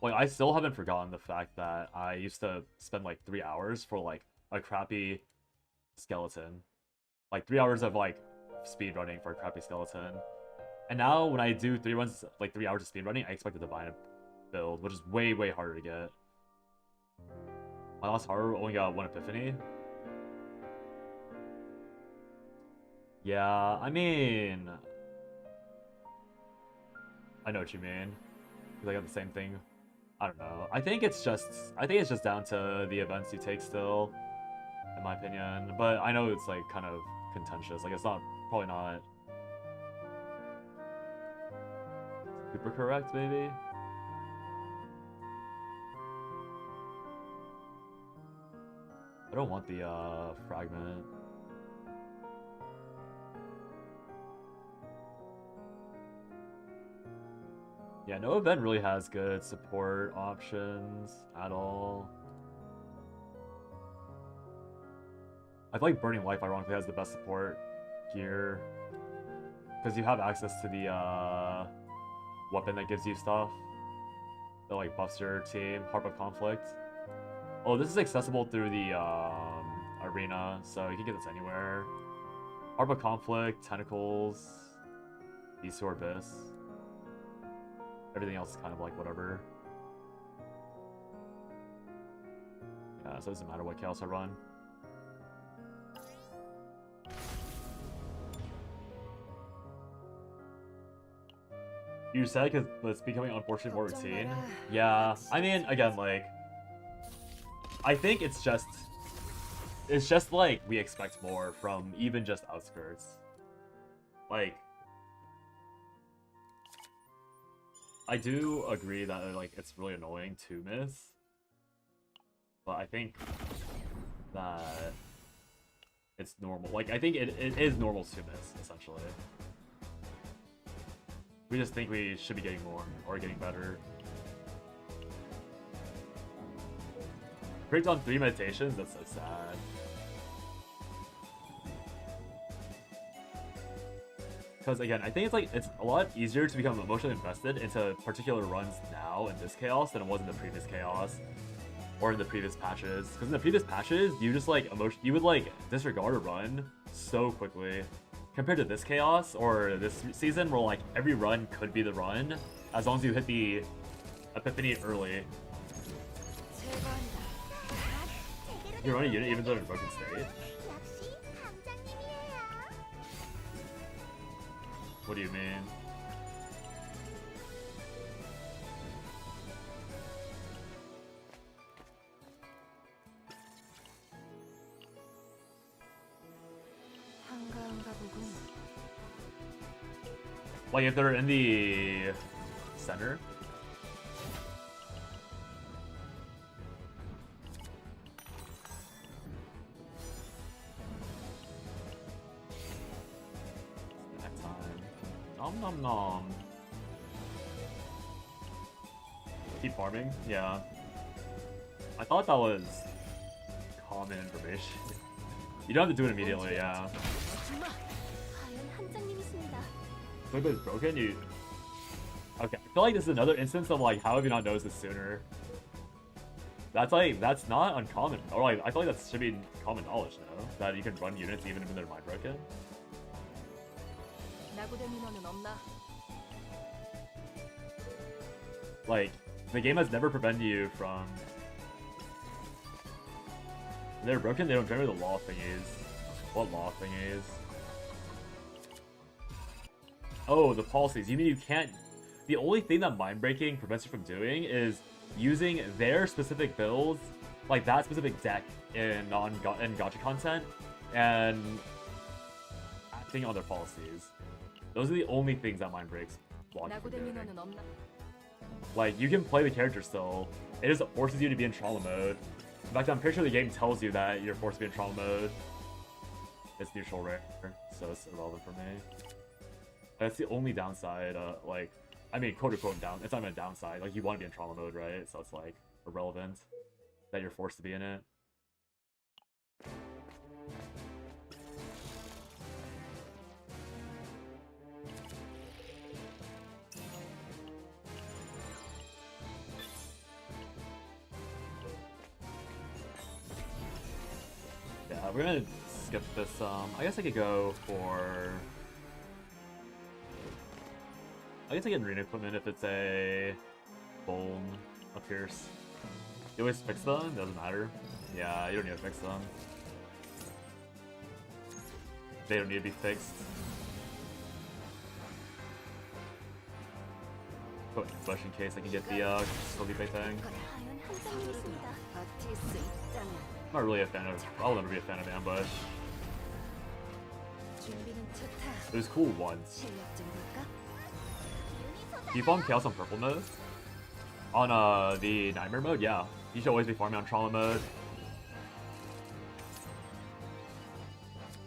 Like, I still haven't forgotten the fact that I used to spend like 3 hours for like a crappy skeleton. Like 3 hours of like speedrunning for a crappy skeleton. And now when I do 3 hours of speedrunning, I expect a Divine build, which is way, way harder to get. My last horror only got 1 epiphany. Yeah, I mean... I know what you mean. Because I got the same thing. I don't know. I think it's just down to the events you take still, in my opinion. But I know it's like kind of contentious. Like it's not probably not Super correct, maybe? I don't want the fragment. Yeah, no event really has good support options at all. I feel like Burning Life ironically has the best support here. Because you have access to the weapon that gives you stuff. That like buffs your team, Harp of Conflict. Oh, this is accessible through the arena, so you can get this anywhere. Harp of Conflict, Tentacles, Beast to Abyss. Everything else is kind of like whatever. Yeah, so it doesn't matter what Chaos I run. You said because it's becoming unfortunately more routine. Yeah, I mean, again, like, I think it's just like we expect more from even just Outskirts. Like, I do agree that like it's really annoying to miss, but I think that it's normal. Like, I think it is normal to miss, essentially. We just think we should be getting more or getting better. Cricked on 3 meditations? That's so sad. Because again, I think it's a lot easier to become emotionally invested into particular runs now in this chaos than it was in the previous chaos or in the previous patches. Because in the previous patches, you just like you would like disregard a run so quickly. Compared to this chaos or this season where like every run could be the run as long as you hit the epiphany early. You run a unit even though they're in a broken state? What do you mean? Like if they're in the center? Snack time. Nom nom nom. Keep farming? Yeah. I thought that was common information. You don't have to do it immediately, yeah. If it's broken, you... Okay, I feel like this is another instance of like, how have you not noticed this sooner? That's like, that's not uncommon. Or like, I feel like that should be common knowledge, no? That you can run units even when they're mind broken. Like, the game has never prevented you from... When they're broken, they don't generate the law thingies. What law thingies? Oh, the policies. You mean you can't... The only thing that mind breaking prevents you from doing is using their specific builds, like that specific deck in gacha content, and acting on their policies. Those are the only things that mind breaks block you from doing. Like, you can play the character still. It just forces you to be in trauma mode. In fact, I'm pretty sure the game tells you that you're forced to be in trauma mode. It's neutral rare, so it's irrelevant for me. That's the only downside, like, I mean, quote-unquote down, it's not even a downside, like, you want to be in trauma mode, right? So it's, like, irrelevant that you're forced to be in it. Yeah, we're gonna skip this, I guess I could go for... I guess I get arena equipment if it's a bone, a pierce. You always fix them? Doesn't matter. Yeah, you don't need to fix them. They don't need to be fixed. Put in bush in case I can get the Kogipe thing. I'm not really a fan of... I'll never be a fan of ambush. It was cool once. Do you farm Chaos on purple mode? On the Nightmare mode? Yeah. You should always be farming on Trauma mode.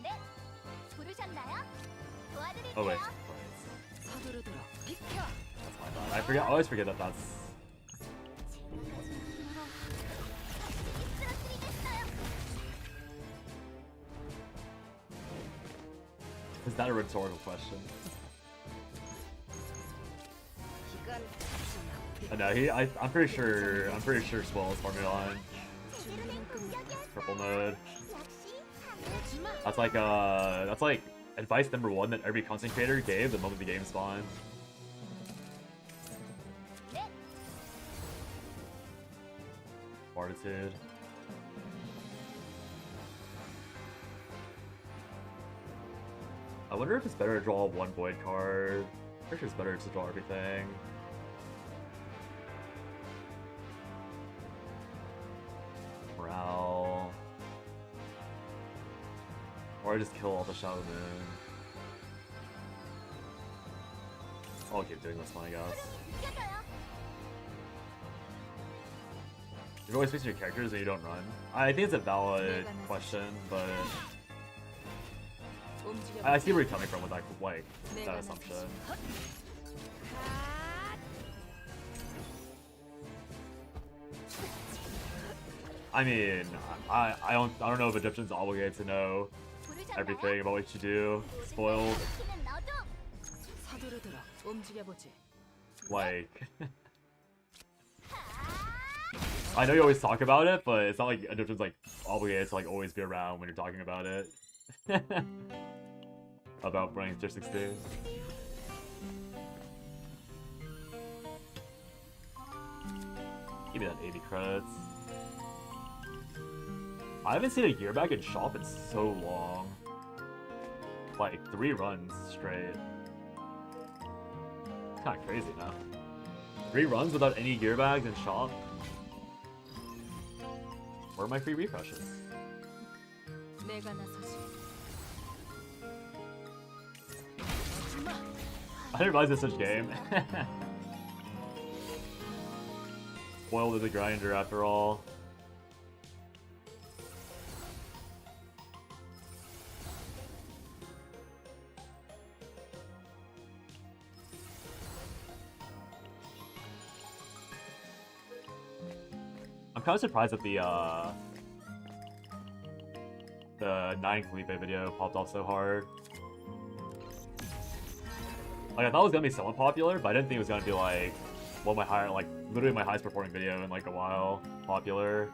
네, 부르셨나요? Oh wait. 도와드릴게요. 서두르도록 비켜. That's my bad. I always forget that that's... Is that a rhetorical question? 이건 No, I'm pretty sure Swell is farming on purple mode. That's like advice number 1 that every content creator gave the moment the game spawned. Fortitude. I wonder if it's better to draw one void card. I'm pretty sure it's better to draw everything. Morale. Or I just kill all the Shadow Moon. I'll keep doing this one, I guess. You're always facing your characters and you don't run. I think it's a valid question, but I see where you're coming from with that, like, that assumption. I mean, I don't know if Egyptians are obligated to know everything about what you do. Spoiled. Like, I know you always talk about it, but it's not like Egyptians like obligated to like always be around when you're talking about it. About running 360. Give me that 80 credits. I haven't seen a gear bag in shop in so long. Like 3 runs straight. It's kind of crazy now. 3 runs without any gear bags in shop. Where are my free refreshes? I didn't realize it's such a game. Spoiled as a grinder after all. I'm kind of surprised that the 9 Felipe video popped off so hard. Like, I thought it was gonna be somewhat popular, but I didn't think it was gonna be like one of my higher, like literally my highest performing video in like a while popular.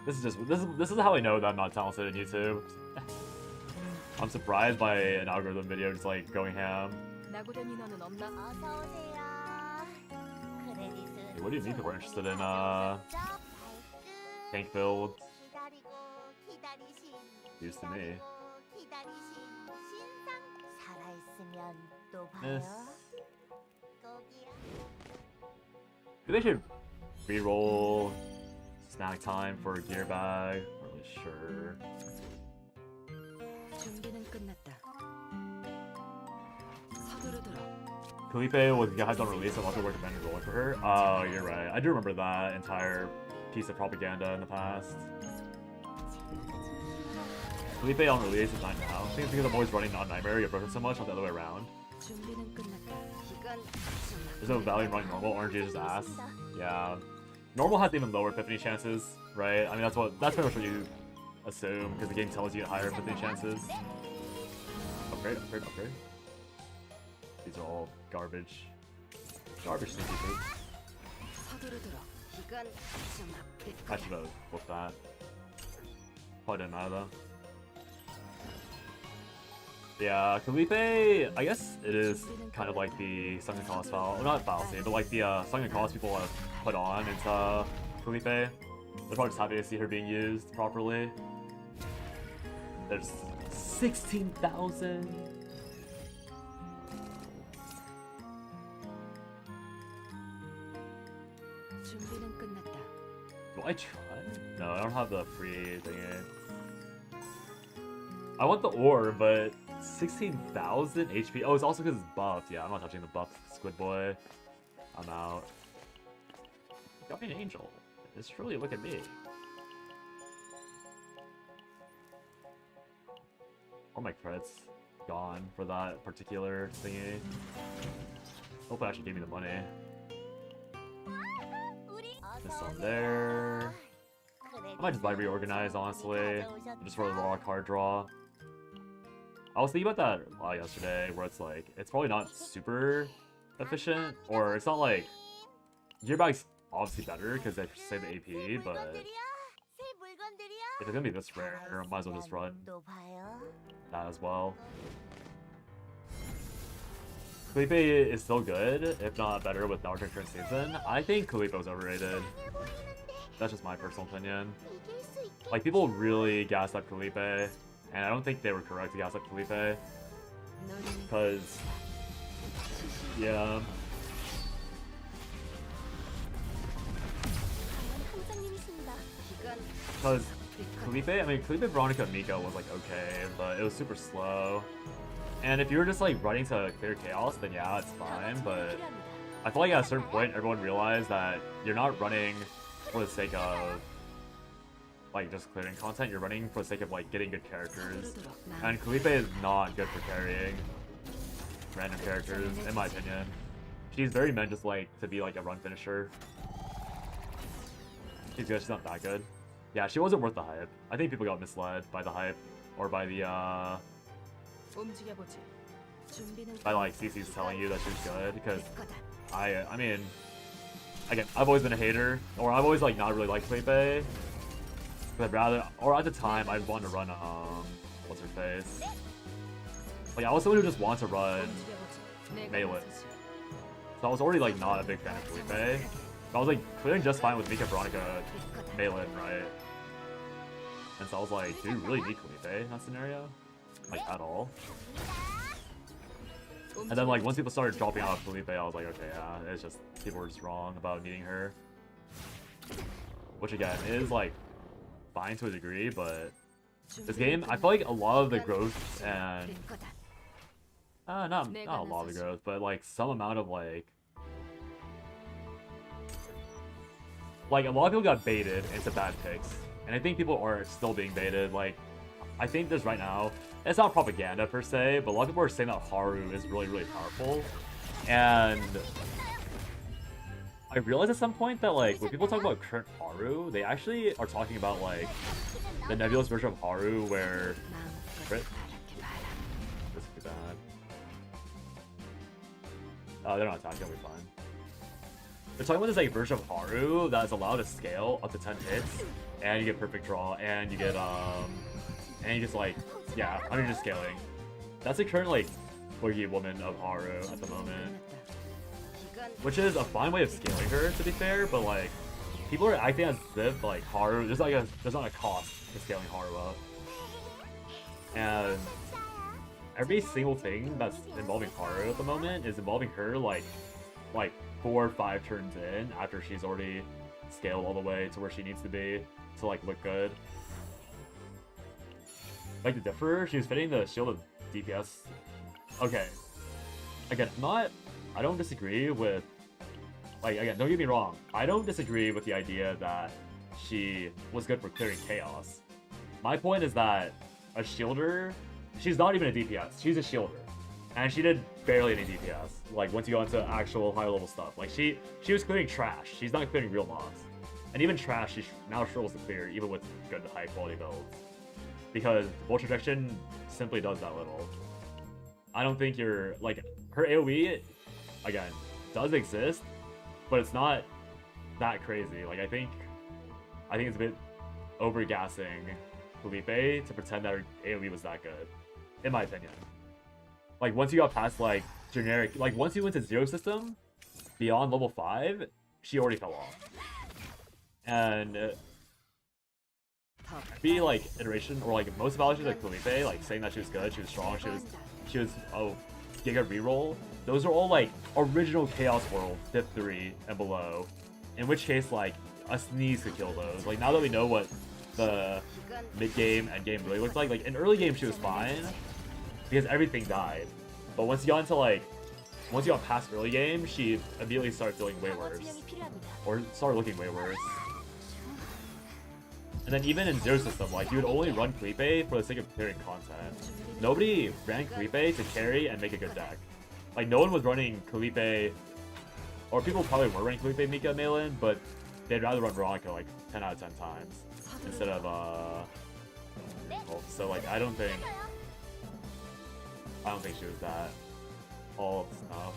This is how I know that I'm not talented in YouTube. I'm surprised by an algorithm video just like going ham. Hey, what do you mean people are interested in tank builds? Used to me. Miss. Maybe they should reroll snack time for a gear bag. Not really sure. Felipe was hyped on release, so lots of work recommended rolling for her. Oh, you're right. I do remember that entire piece of propaganda in the past. Felipe on release is not now. I think it's because I'm always running non-nightmare, you're broken so much, not the other way around. There's no value in running normal, RNG is just ass. Yeah. Normal has even lower epiphany chances, right? I mean, that's pretty much what you assume, because the game tells you higher epiphany chances. Upgrade. These are all garbage. Garbage sneaky food. I should have booked that. Probably didn't matter though. Yeah, Felipe, I guess it is kind of like the sunken cost fallacy, well, not fallacy, but like the sunken cost people have put on into Felipe. They're probably just happy to see her being used properly. There's 16,000. Do I try? No, I don't have the free thing. I want the ore, but 16,000 HP. Oh, it's also because it's buffed. Yeah, I'm not touching the buffed Squid Boy. I'm out. Got me an angel. It's truly look at me. All my credits gone for that particular thingy. Hope it actually gave me the money. This on there. I might just buy Reorganize, honestly. Just for the raw card draw. I was thinking about that yesterday, where it's like, it's probably not super efficient, or it's not like... Gearbag's obviously better, because they save the AP, but... if it's gonna be this rare, I might as well just run that as well. Felipe is still good, if not better, with Naruto current season. I think Kalipo's overrated. That's just my personal opinion. Like, people really gassed up Felipe, and I don't think they were correct to gas up Felipe. Because... yeah... because Felipe, I mean, Felipe, Veronica, Miko was like okay, but it was super slow. And if you were just like running to clear chaos, then yeah, it's fine, but I feel like at a certain point, everyone realized that you're not running for the sake of like just clearing content, you're running for the sake of like getting good characters. And Felipe is not good for carrying random characters, in my opinion. She's very meant just like to be like a run finisher. She's good, she's not that good. Yeah, she wasn't worth the hype. I think people got misled by the hype, or by the by like CC's telling you that she's good, because I mean, again, I've always been a hater, or I've always like not really liked Felipe. But I'd rather, or at the time, I'd want to run what's her face? Like I was someone who just wants to run Melee. So I was already like not a big fan of Felipe. But I was like clearing just fine with Mika, Veronica, Melee, right? And so I was like, do you really need Felipe in that scenario? Like, at all? And then, like, once people started dropping out of Felipe, I was like, okay, yeah, it's just, people were just wrong about needing her. Which, again, is, like, fine to a degree, but this game, I feel like a lot of the growth and... not a lot of the growth, but, like, some amount of, like, a lot of people got baited into bad picks. And I think people are still being baited. Like, I think this right now, it's not propaganda per se, but a lot of people are saying that Haru is really, really powerful. And I realized at some point that, like, when people talk about current Haru, they actually are talking about, like, the nebulous version of Haru where... Crit? This would be bad. They're not attacking, they'll be fine. They're talking about this like version of Haru that is allowed to scale up to 10 hits, and you get perfect draw, and you get and you just like, yeah, I'm just scaling. That's the current like boogie woman of Haru at the moment, which is a fine way of scaling her, to be fair. But like, people are acting as if like Haru, there's not a cost to scaling Haru up, and every single thing that's involving Haru at the moment is involving her like 4 or 5 turns in after she's already scaled all the way to where she needs to be to like look good. Like the differ, she was fitting the shield of DPS. Okay. Again, I don't disagree with, like, again, don't get me wrong, I don't disagree with the idea that she was good for clearing chaos. My point is that a shielder, she's not even a DPS, she's a shielder. And she did barely any DPS, like, once you go into actual high-level stuff. Like, she was clearing trash, she's not clearing real mobs. And even trash, she now struggles to clear, even with good high-quality builds. Because Volt Rejection simply does that little. I don't think you're, like, her AoE, again, does exist, but it's not that crazy. Like, I think it's a bit over-gassing Felipe to pretend that her AoE was that good, in my opinion. Like, once you got past, like, generic... Like, once you went to Zero System, beyond level 5, she already fell off. And... every, like, iteration, or, like, most evaluations like Felipe, like, saying that she was good, she was strong, she was Giga reroll, those are all, like, original Chaos World, Div 3 and below. In which case, like, a sneeze could kill those. Like, now that we know what the mid-game and game really looked like in early game she was fine. because everything died. But once you got past early game, she immediately started feeling way worse. Or started looking way worse. And then even in Zero System, like, you would only run Felipe for the sake of clearing content. Nobody ran Felipe to carry and make a good deck. Like, no one was running Felipe, or people probably were running Felipe, Mika, Malin, but they'd rather run Veronica like 10 out of 10 times instead of so like I don't think she was that all of the stuff.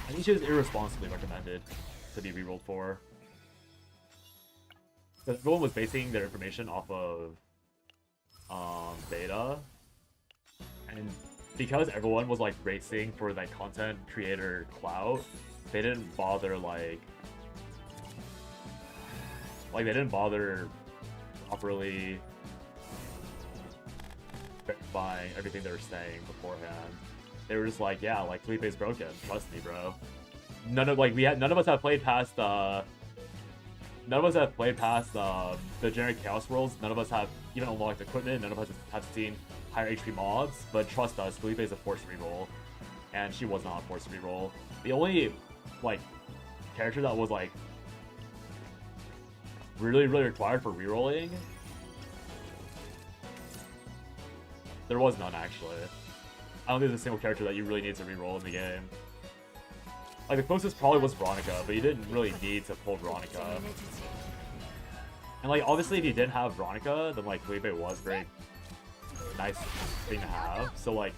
I think she was irresponsibly recommended to be rerolled for. Because everyone was basing their information off of beta, and because everyone was like racing for that content creator clout, they didn't bother like they didn't bother properly verifying everything they were saying beforehand. They were just like, yeah, like Felipe's broken, trust me, bro. None of us have played past the generic Chaos Worlds. None of us have even unlocked equipment. None of us have seen higher HP mobs. But trust us, Felipe is a forced reroll, and she was not a forced reroll. The only like character that was like really required for rerolling, there was none actually. I don't think there's a single character that you really need to reroll in the game. Like, the closest probably was Veronica, but you didn't really need to pull Veronica. And, like, obviously if you didn't have Veronica, then, like, Felipe was a very nice thing to have. So, like,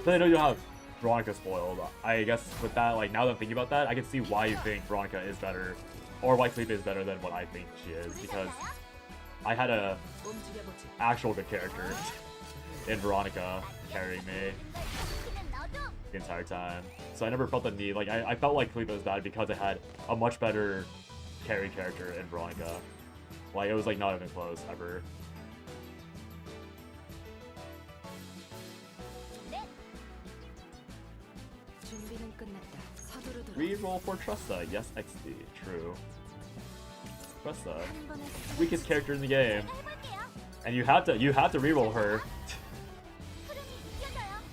so I know you don't have Veronica spoiled. I guess with that, like, now that I'm thinking about that, I can see why you think Veronica is better, or why Felipe is better than what I think she is, because I had a actual good character in Veronica carrying me the entire time. So I never felt the need, like, I felt like Felipe was bad because I had a much better carry character in Veronica. Like, it was, like, not even close, ever. Reroll for Trusta, yes XD, true. Trusta, weakest character in the game. And you have to reroll her.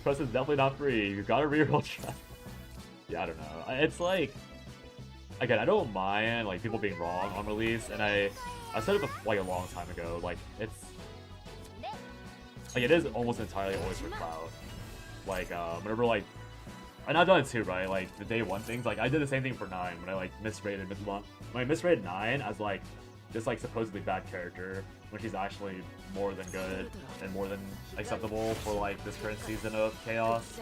Trusta's definitely not free, you gotta reroll Trusta. Yeah, I don't know. It's like, again, I don't mind like people being wrong on release, and I said it like a long time ago. Like it's like it is almost entirely always for clout. Like whenever like, and I've done it too, right? Like the day one things. Like I did the same thing for 9 when I like misrated when I misrated 9 as like this like supposedly bad character when she's actually more than good and more than acceptable for like this current season of Chaos.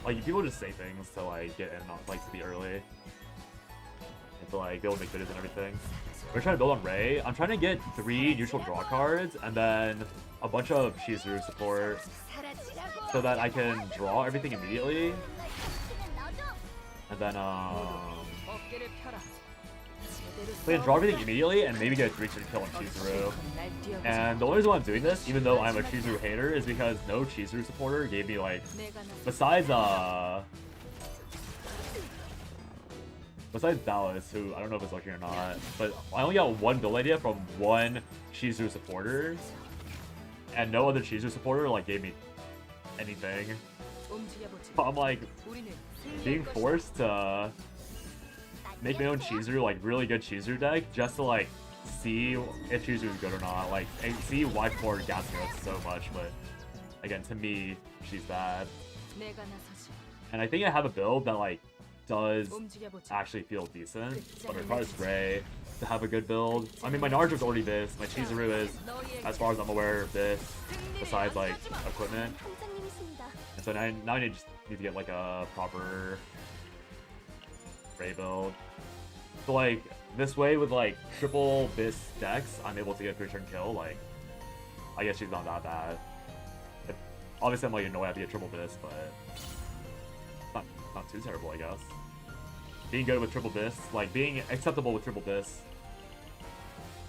Like, people just say things to, like, get in, like, to be early. And to, like, be able to make videos and everything. We're trying to build on Ray. I'm trying to get 3 neutral draw cards, and then a bunch of Shizuru support, so that I can draw everything immediately. And then, we can draw everything immediately, and maybe get a 3-turn kill on Chizuru. And the only reason why I'm doing this, even though I'm a Chizuru hater, is because no Chizuru supporter gave me, like, besides Dallas, who I don't know if it's looking or not, but I only got one build idea from one Chizuru supporter, and no other Chizuru supporter, like, gave me anything. So I'm, like, being forced to make my own Chizuru, like really good Chizuru deck, just to like see if Chizuru is good or not, like and see why people are gassing us so much. But again, to me, she's bad. And I think I have a build that like does actually feel decent, but it requires Ray to have a good build. I mean, my Naruto's already this, my Chizuru is, as far as I'm aware, this, besides like equipment. And so now I need to get like a proper Ray build. So like this way with like triple Bis decks, I'm able to get a 3-turn kill. Like I guess she's not that bad. Obviously I'm like I have to get triple Bis, but not too terrible, I guess. Being good with triple Bis, like being acceptable with triple Bis,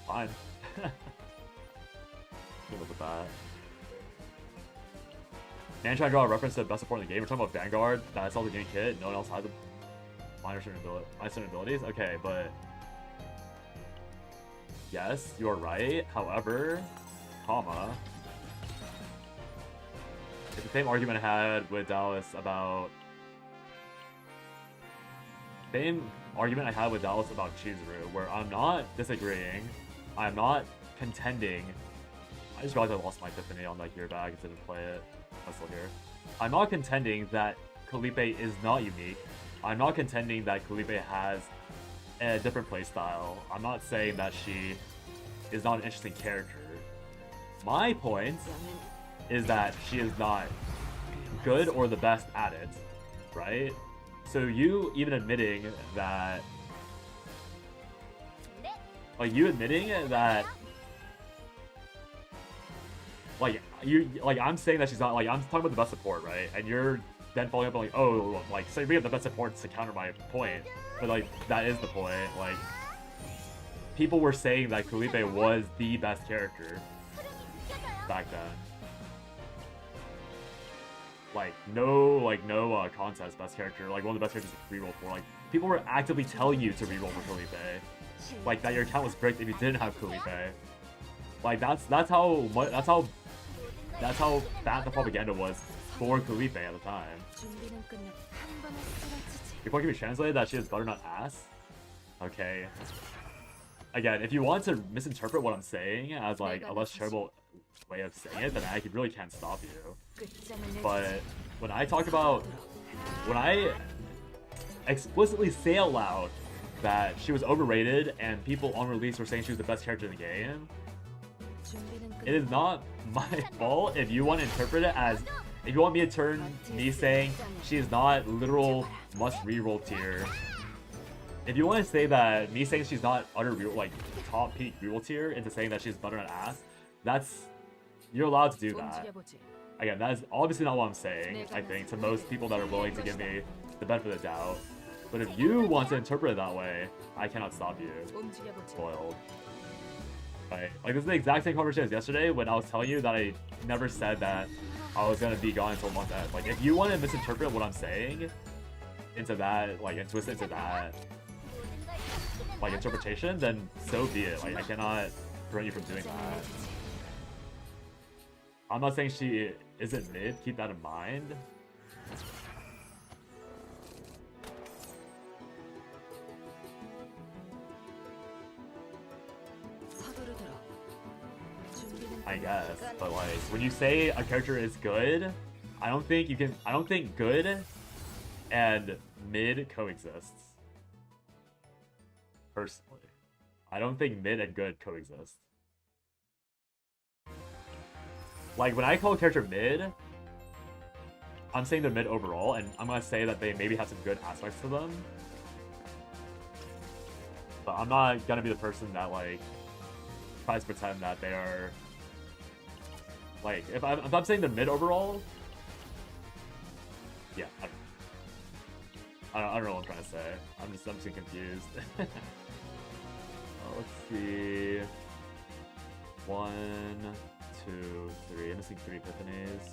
fine. Deal with that. Man trying to draw a reference to the best support in the game. We're talking about Vanguard. That's all the game kit. No one else has it. Minor certain abilities. Okay, but Yes, you are right. However, comma. It's the same argument I had with Dallas about... Same argument I had with Dallas about Chizuru, where I'm not disagreeing. I'm not contending. I just realized I lost my epiphany on that gear bag and didn't play it. I'm still here. I'm not contending that Kalipe is not unique. I'm not contending that Kalipe has a different playstyle. I'm not saying that she is not an interesting character. My point is that she is not good or the best at it, right? So you even admitting that, like you admitting that, like I'm saying that she's not, like I'm talking about the best support, right? And you're then following up on like, oh, like so we have the best supports to counter my point, but like that is the point. Like people were saying that Kalipe was the best character back then. Like no contest best character, like one of the best characters to reroll for. Like people were actively telling you to reroll for Kalipe, like that your account was bricked if you didn't have Kalipe. Like that's how bad the propaganda was for Kalipe at the time. Your point can be translated that she is butternut ass. Okay. Again, if you want to misinterpret what I'm saying as like a less terrible way of saying it, then I really can't stop you. But when I talk about, when I explicitly say out loud that she was overrated and people on release were saying she was the best character in the game, it is not my fault if you want to interpret it as, if you want me to turn me saying she is not literal must reroll tier. If you want to say that me saying she's not utter like top peak reroll tier into saying that she's butternut ass, you're allowed to do that. Again, that is obviously not what I'm saying, I think, to most people that are willing to give me the benefit of the doubt. But if you want to interpret it that way, I cannot stop you. Spoiled. Right. Like, this is the exact same conversation as yesterday when I was telling you that I never said that I was gonna be gone until month end. Like, if you want to misinterpret what I'm saying into that, like, and twist it into that, like, interpretation, then so be it. Like, I cannot prevent you from doing that. I'm not saying she isn't mid, keep that in mind. I guess, but like, when you say a character is good, I don't think good and mid coexists. Personally. I don't think mid and good coexist. Like, when I call a character mid, I'm saying they're mid overall, and I'm gonna say that they maybe have some good aspects to them. But I'm not gonna be the person that, like, tries to pretend that they are... Like, if I'm saying they're mid overall... Yeah, I don't know what I'm trying to say. I'm just getting confused. Let's see... 1, 2, 3. I'm missing 3 epiphanies.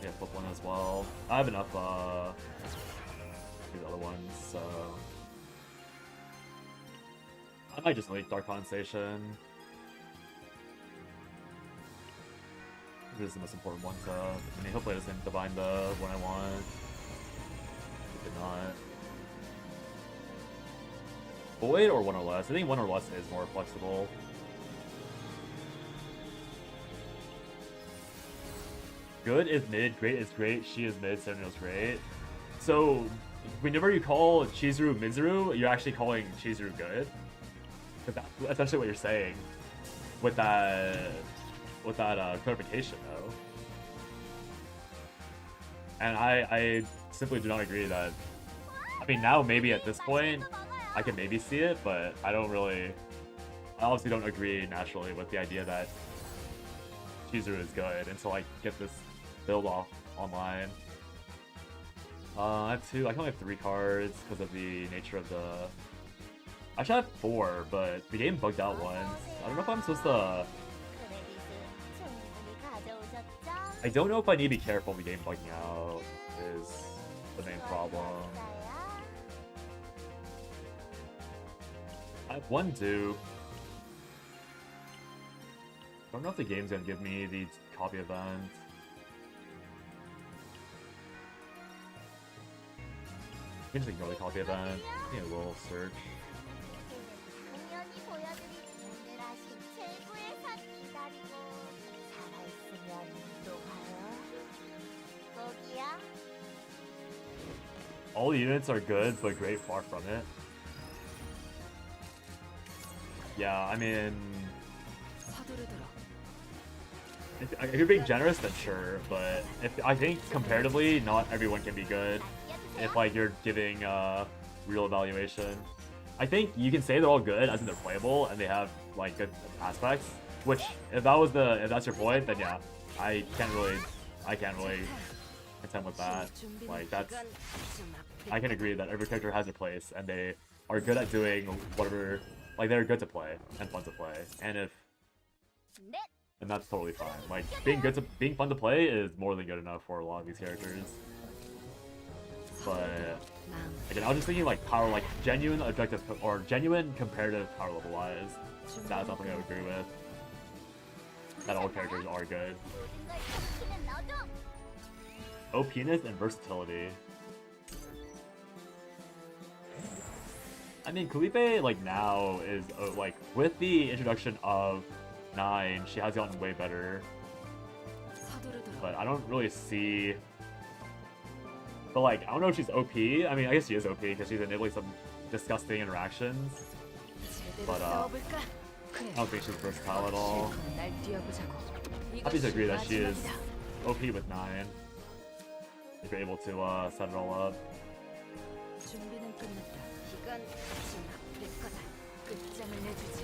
Yeah, flip 1 as well. I have enough, these other ones, so... I might just leak Dark Condensation. This is the most important one, so... I mean, hopefully it doesn't divine the one I want. If it not... Void or 1 or less? I think 1 or less is more flexible. Good is mid, great is great, she is mid, Senrinel's great. So, whenever you call Chizuru Mizuru, you're actually calling Chizuru good. That's essentially what you're saying with that clarification, though. And I simply do not agree that... I mean, now maybe at this point, I can maybe see it, but I obviously don't agree naturally with the idea that Chizuru is good until I get this build off online. I have 2. I can only have 3 cards because of the nature of the... I should have 4, but the game bugged out once. I don't know if I'm supposed to... I don't know if I need to be careful of the game bugging out is the main problem. I have 1 Duke. don't know if the game's gonna give me the copy event. You can just ignore the copy event. Yeah, we'll search. 공연히 보여드릴 오늘 하신 최고의 산 기다리고 살아있으면 또 봐요. 거기야? All the units are good, but great far from it. Yeah, I mean, if you're being generous, then sure. But I think comparatively, not everyone can be good. If like you're giving real evaluation, I think you can say they're all good as in they're playable and they have like good aspects. Which, if that's your point, then yeah, I can't really contend with that. Like I can agree that every character has their place and they are good at doing whatever. Like they're good to play and fun to play, and that's totally fine. Like being fun to play is more than good enough for a lot of these characters. But again, I was just thinking like power, like genuine objective or genuine comparative power level wise. That's something I would agree with. That all characters are good. OPness and versatility. I mean, Kalipe, like, now is, like, with the introduction of 9, she has gotten way better. But I don't really see... But, like, I don't know if she's OP. I mean, I guess she is OP because she's enabling some disgusting interactions. But, I don't think she's versatile at all. Happy to agree that she is OP with 9. If you're able to set it all up. 이건 지나칠 거다. 끝장을 내주지.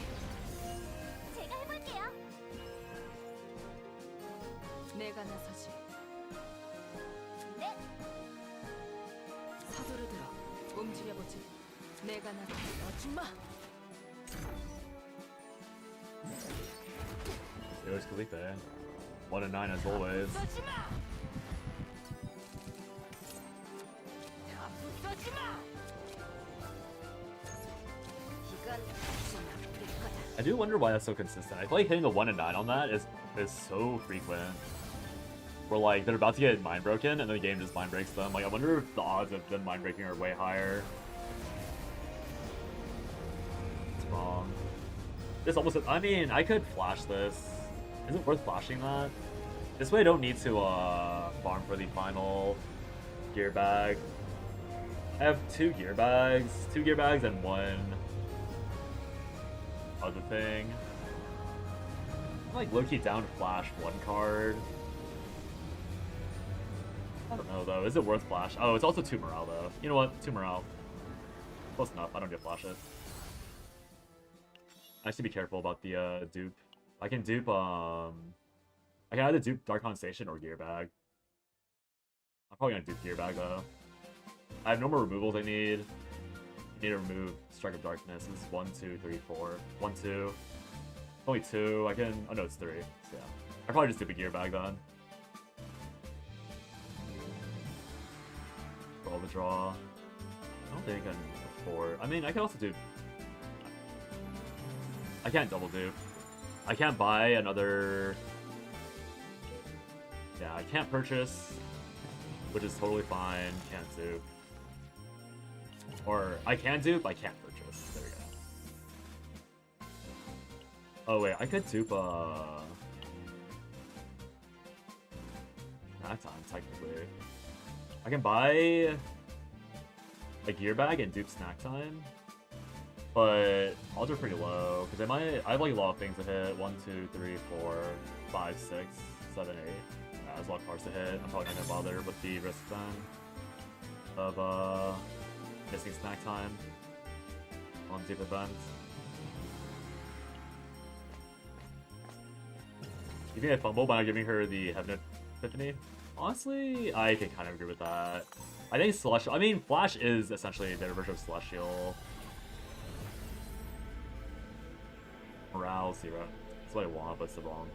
제가 해볼게요. 내가 나서지. 네. 서두르들어. 움직여보지. 내가 나서 아줌마. Here's Kalipe. 1 and 9 as always. I do wonder why that's so consistent. I feel like hitting the 1 and 9 on that is so frequent. Where like they're about to get mind broken and then the game just mind breaks them. Like I wonder if the odds of them mind breaking are way higher. It's wrong. This almost, I mean, I could flash this. Is it worth flashing that? This way I don't need to farm for the final gear bag. I have 2 gear bags and 1 other thing. I'm like low-key down to flash 1 card. I don't know though, is it worth flash? Oh, it's also 2 morale though. You know what, 2 morale. Close enough, I don't need to flash it. I should be careful about the dupe. I can dupe, I can either dupe Dark Condensation or Gear Bag. I'm probably gonna dupe Gear Bag though. I have no more removals I need. I need to remove Strike of Darkness. This is 1, 2, 3, 4. 1, 2. Only 2. I can. Oh no, it's 3. So yeah. I probably just dupe a Gear Bag then. For all the draw. I don't think I can afford. I mean, I can also dupe. I can't double dupe. I can't buy another. Yeah, I can't purchase, which is totally fine. Can't dupe. Or I can dupe, I can't purchase. There we go. Oh wait, I could dupe that time technically. I can buy a gear bag and dupe snack time, but odds are pretty low because I have like a lot of things to hit. 1, 2, 3, 4, 5, 6, 7, 8. Yeah, there's a lot of cards to hit. I'm probably not gonna bother with the risk then of missing snack time on deep events. You think I fumble by not giving her the Heaven Epiphany? Honestly, I can kind of agree with that. I think Celestial, I mean, Flash is essentially their version of Celestial. Morale 0. That's what I want, but it's the wrong.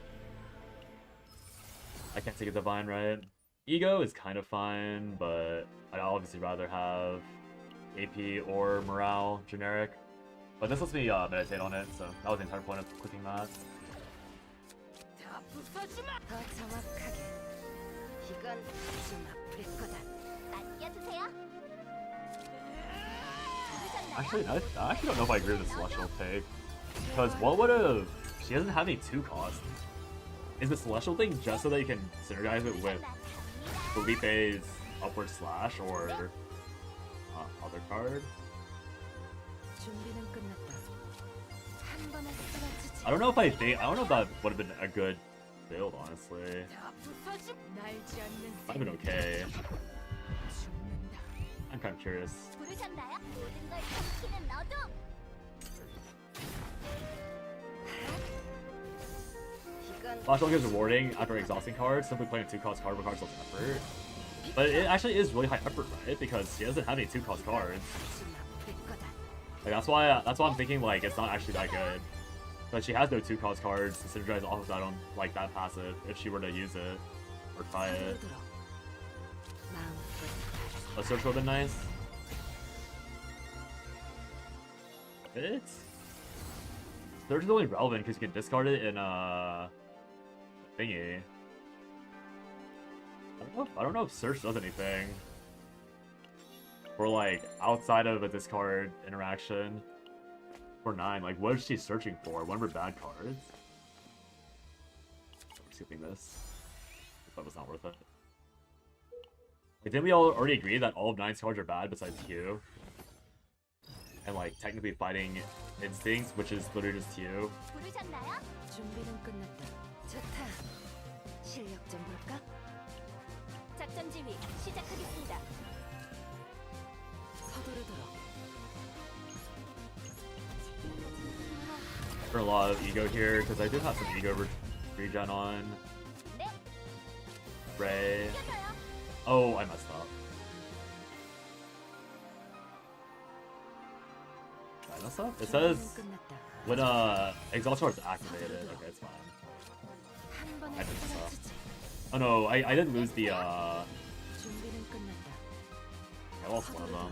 I can't take a Divine, right? Ego is kind of fine, but I'd obviously rather have AP or Morale generic. But this lets me meditate on it, so that was the entire point of clicking that. 부숴주마. 더 정확하게. 이건 좀 아플 거다. 맡겨주세요. Actually, I actually don't know if I agree with the Celestial take. Because what would have... She doesn't have any 2 cost. Is the Celestial thing just so that you can synergize it with Felipe's Upward Slash or other card? 준비는 끝났다. 한 번에 쓰러지지. I don't know if that would have been a good build, honestly. 다 부숴주. 날지 않는 I've been okay. 죽는다. I'm kind of curious. 부르셨나요? 모든 걸 삼키는 너도. 이건 Flashball is rewarding after exhausting cards. Simply playing a 2-cost card requires less effort. But it actually is really high effort, right? Because she doesn't have any 2-cost cards. 좀 아플 거다. Like that's why I'm thinking like it's not actually that good. But she has no 2-cost cards to synergize off of that on like that passive if she were to use it or try it. 서두르도록. 마음껏 A search would have been nice. It's Search is only relevant because you can discard it in thingy. I don't know if Search does anything. Or like outside of a discard interaction. For 9, like what is she searching for? One of her bad cards? I'm skipping this. That was not worth it. Like, didn't we all already agree that all of 9's cards are bad besides Q? And like technically fighting instincts, which is literally just Q. 부르셨나요? 준비는 끝났다. 좋다. 실력 좀 볼까? 작전 지휘 시작하겠습니다. 서두르도록. For a lot of ego here, because I did have some ego regen on 네, Ray. 이겨줘요. Oh, I messed up. Did I mess up? It says 준비는 끝났다. when exhaust card is activated. Okay, it's fine. 한 번에 I did mess up. 쓰러지지. Oh no, I did lose the 준비는 끝났다. I lost one of them.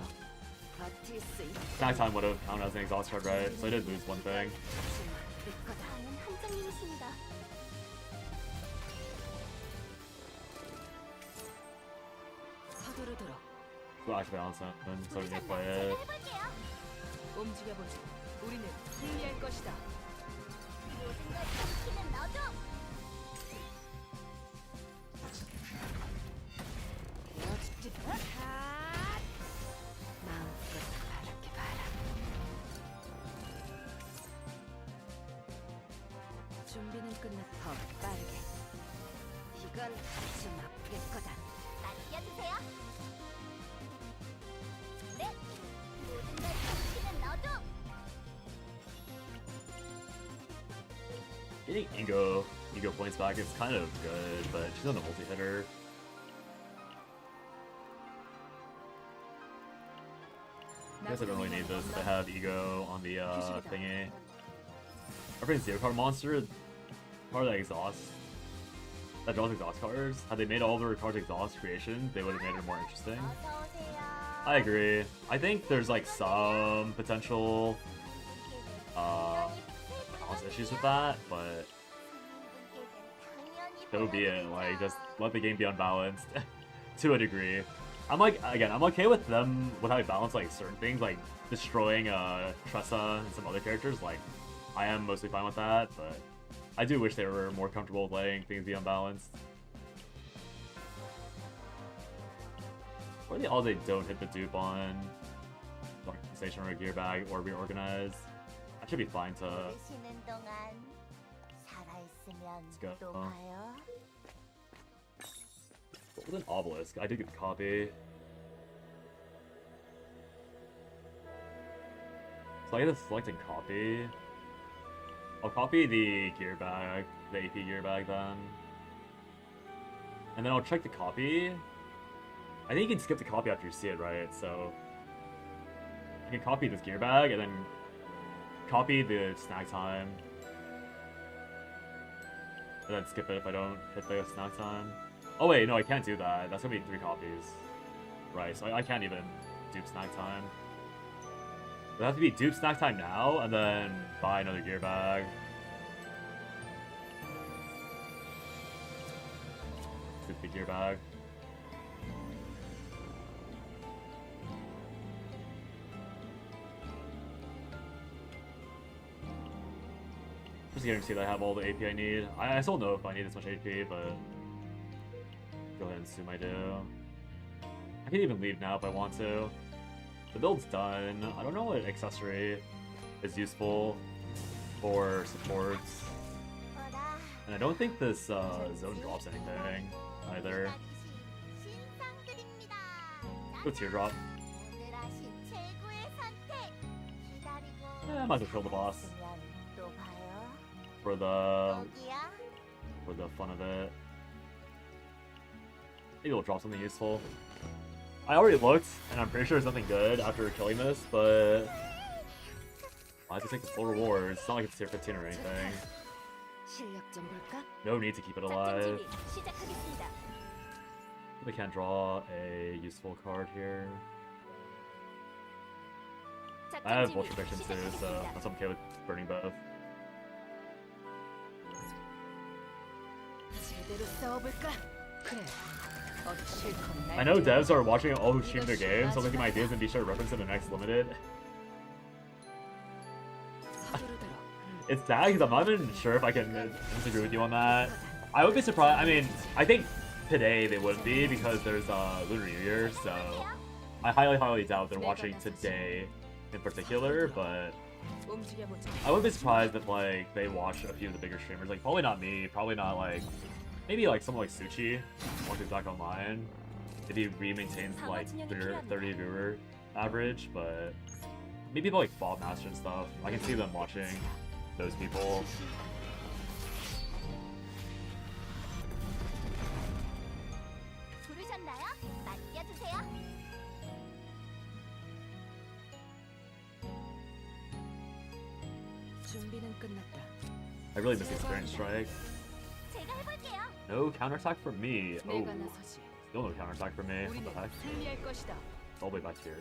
버틸 수 있다. Snack time would have counted as an exhaust card, right? So I did lose one thing. 좀 아플 거다. 나는 한장님이십니다. 서두르도록. Flash balance and so we can 부르셨나요? play 제가 it. 해볼게요. 움직여보자. 우리는 승리할 것이다. 모든 걸 삼키는 너도. 되어주지. 마음껏 바랄게 봐라. 준비는 끝났다. 더 빠르게. 이건 좀 아플 거다. 맡겨주세요. 네, 모든 걸 삼키는 너도. Getting ego points back is kind of good, but she's not a multi-hitter. I guess I don't really need this if I have ego on the thingy. I bring zero card monster, part of that exhaust. That draws exhaust cards. Had they made all their cards exhaust creations, they would have made it more interesting. 어서 오세요. I agree. I think there's like some potential balance issues with that, but so be it. Like, just let the game be unbalanced to a degree. I'm like, again, I'm okay with them with how they balance like certain things, like destroying Tressa and some other characters. Like, I am mostly fine with that, but I do wish they were more comfortable with letting things be unbalanced. Or the odds they don't hit the dupe on Station or Gear Bag or Reorganize. I should be fine to. 쉬는 동안 살아있으면 go. 또 봐요. Golden Obelisk. I did get the copy. So I get to select and copy. I'll copy the gear bag, the AP gear bag then. And then I'll check the copy. I think you can skip the copy after you see it, right? So I can copy this gear bag and then copy the snack time. And then skip it if I don't hit the snack time. Oh wait, no, I can't do that. That's gonna be 3 copies. Right, so I can't even dupe snack time. It have to be dupe snack time now, and then buy another gear bag. Big gear bag. Just guarantee that I have all the AP I need. I still know if I need this much AP, but go ahead and assume I do. I can even leave now if I want to. The build's done. I don't know what accessory is useful for supports. And I don't think this zone drops anything either. Go teardrop. I might as well kill the boss. For the fun of it. Maybe we'll drop something useful. I already looked, and I'm pretty sure there's nothing good after killing this, but I have to take the full rewards. It's not like it's tier 15 or anything. No need to keep it alive. We can't draw a useful card here. I have Vulture Fiction too, so I'm okay with burning both. I know devs are watching all who stream their games, so looking at my ideas and be sure to reference in the next limited. It's sad because I'm not even sure if I can disagree with you on that. I would be surprised. I mean, I think today they wouldn't be because there's Lunar New Year, so I highly doubt they're watching today in particular, but I would be surprised if like they watch a few of the bigger streamers. Like probably not me, probably not like maybe like someone like Suchi once he's back online. If he maintains like 30 viewer average, but maybe like Bob Master and stuff. I can see them watching those people. I really miss Experience Strike. No counterattack for me. Oh, still no counterattack for me. What the heck? All the way back here.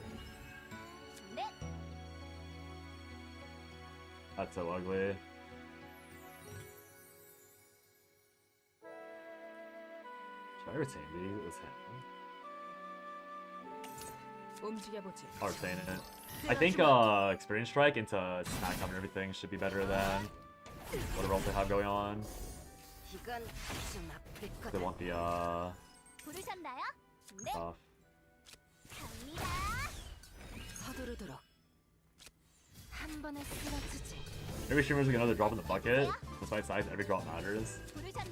That's so ugly. Should I retain this hand? I'll retain it. I think Experience Strike into Snack Time and everything should be better than whatever else they have going on. They want the stuff. Every streamer's like another drop in the bucket. Despite size, every drop matters.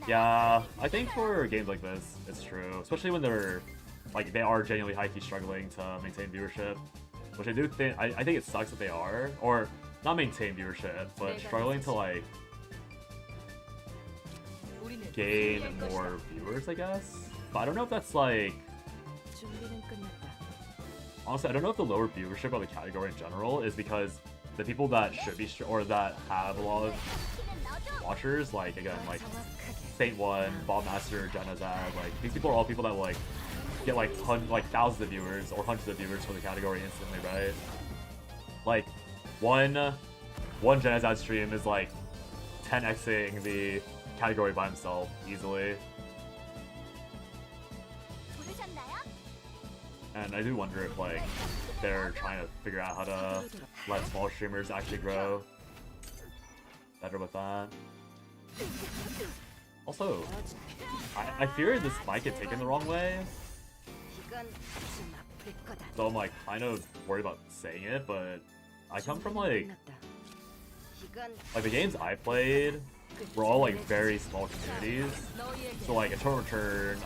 Yeah, I think for games like this, it's true. Especially when they're like they are genuinely high-key struggling to maintain viewership. Which I do think I think it sucks that they are. Or not maintain viewership, but struggling to like gain more viewers, I guess. But I don't know if that's like honestly, I don't know if the lower viewership of the category in general is because the people that should be or that have a lot of watchers, like again, like Saint One, Bob Master, Genazad, like these people are all people that will like get like thousands of viewers or hundreds of viewers for the category instantly, right? Like one Genazad stream is like 10xing the category by himself easily. And I do wonder if like they're trying to figure out how to let small streamers actually grow better with that. Also, I fear this might get taken the wrong way. So I'm like kind of worried about saying it, but I come from like the games I played were all like very small communities. So like Eternal Return,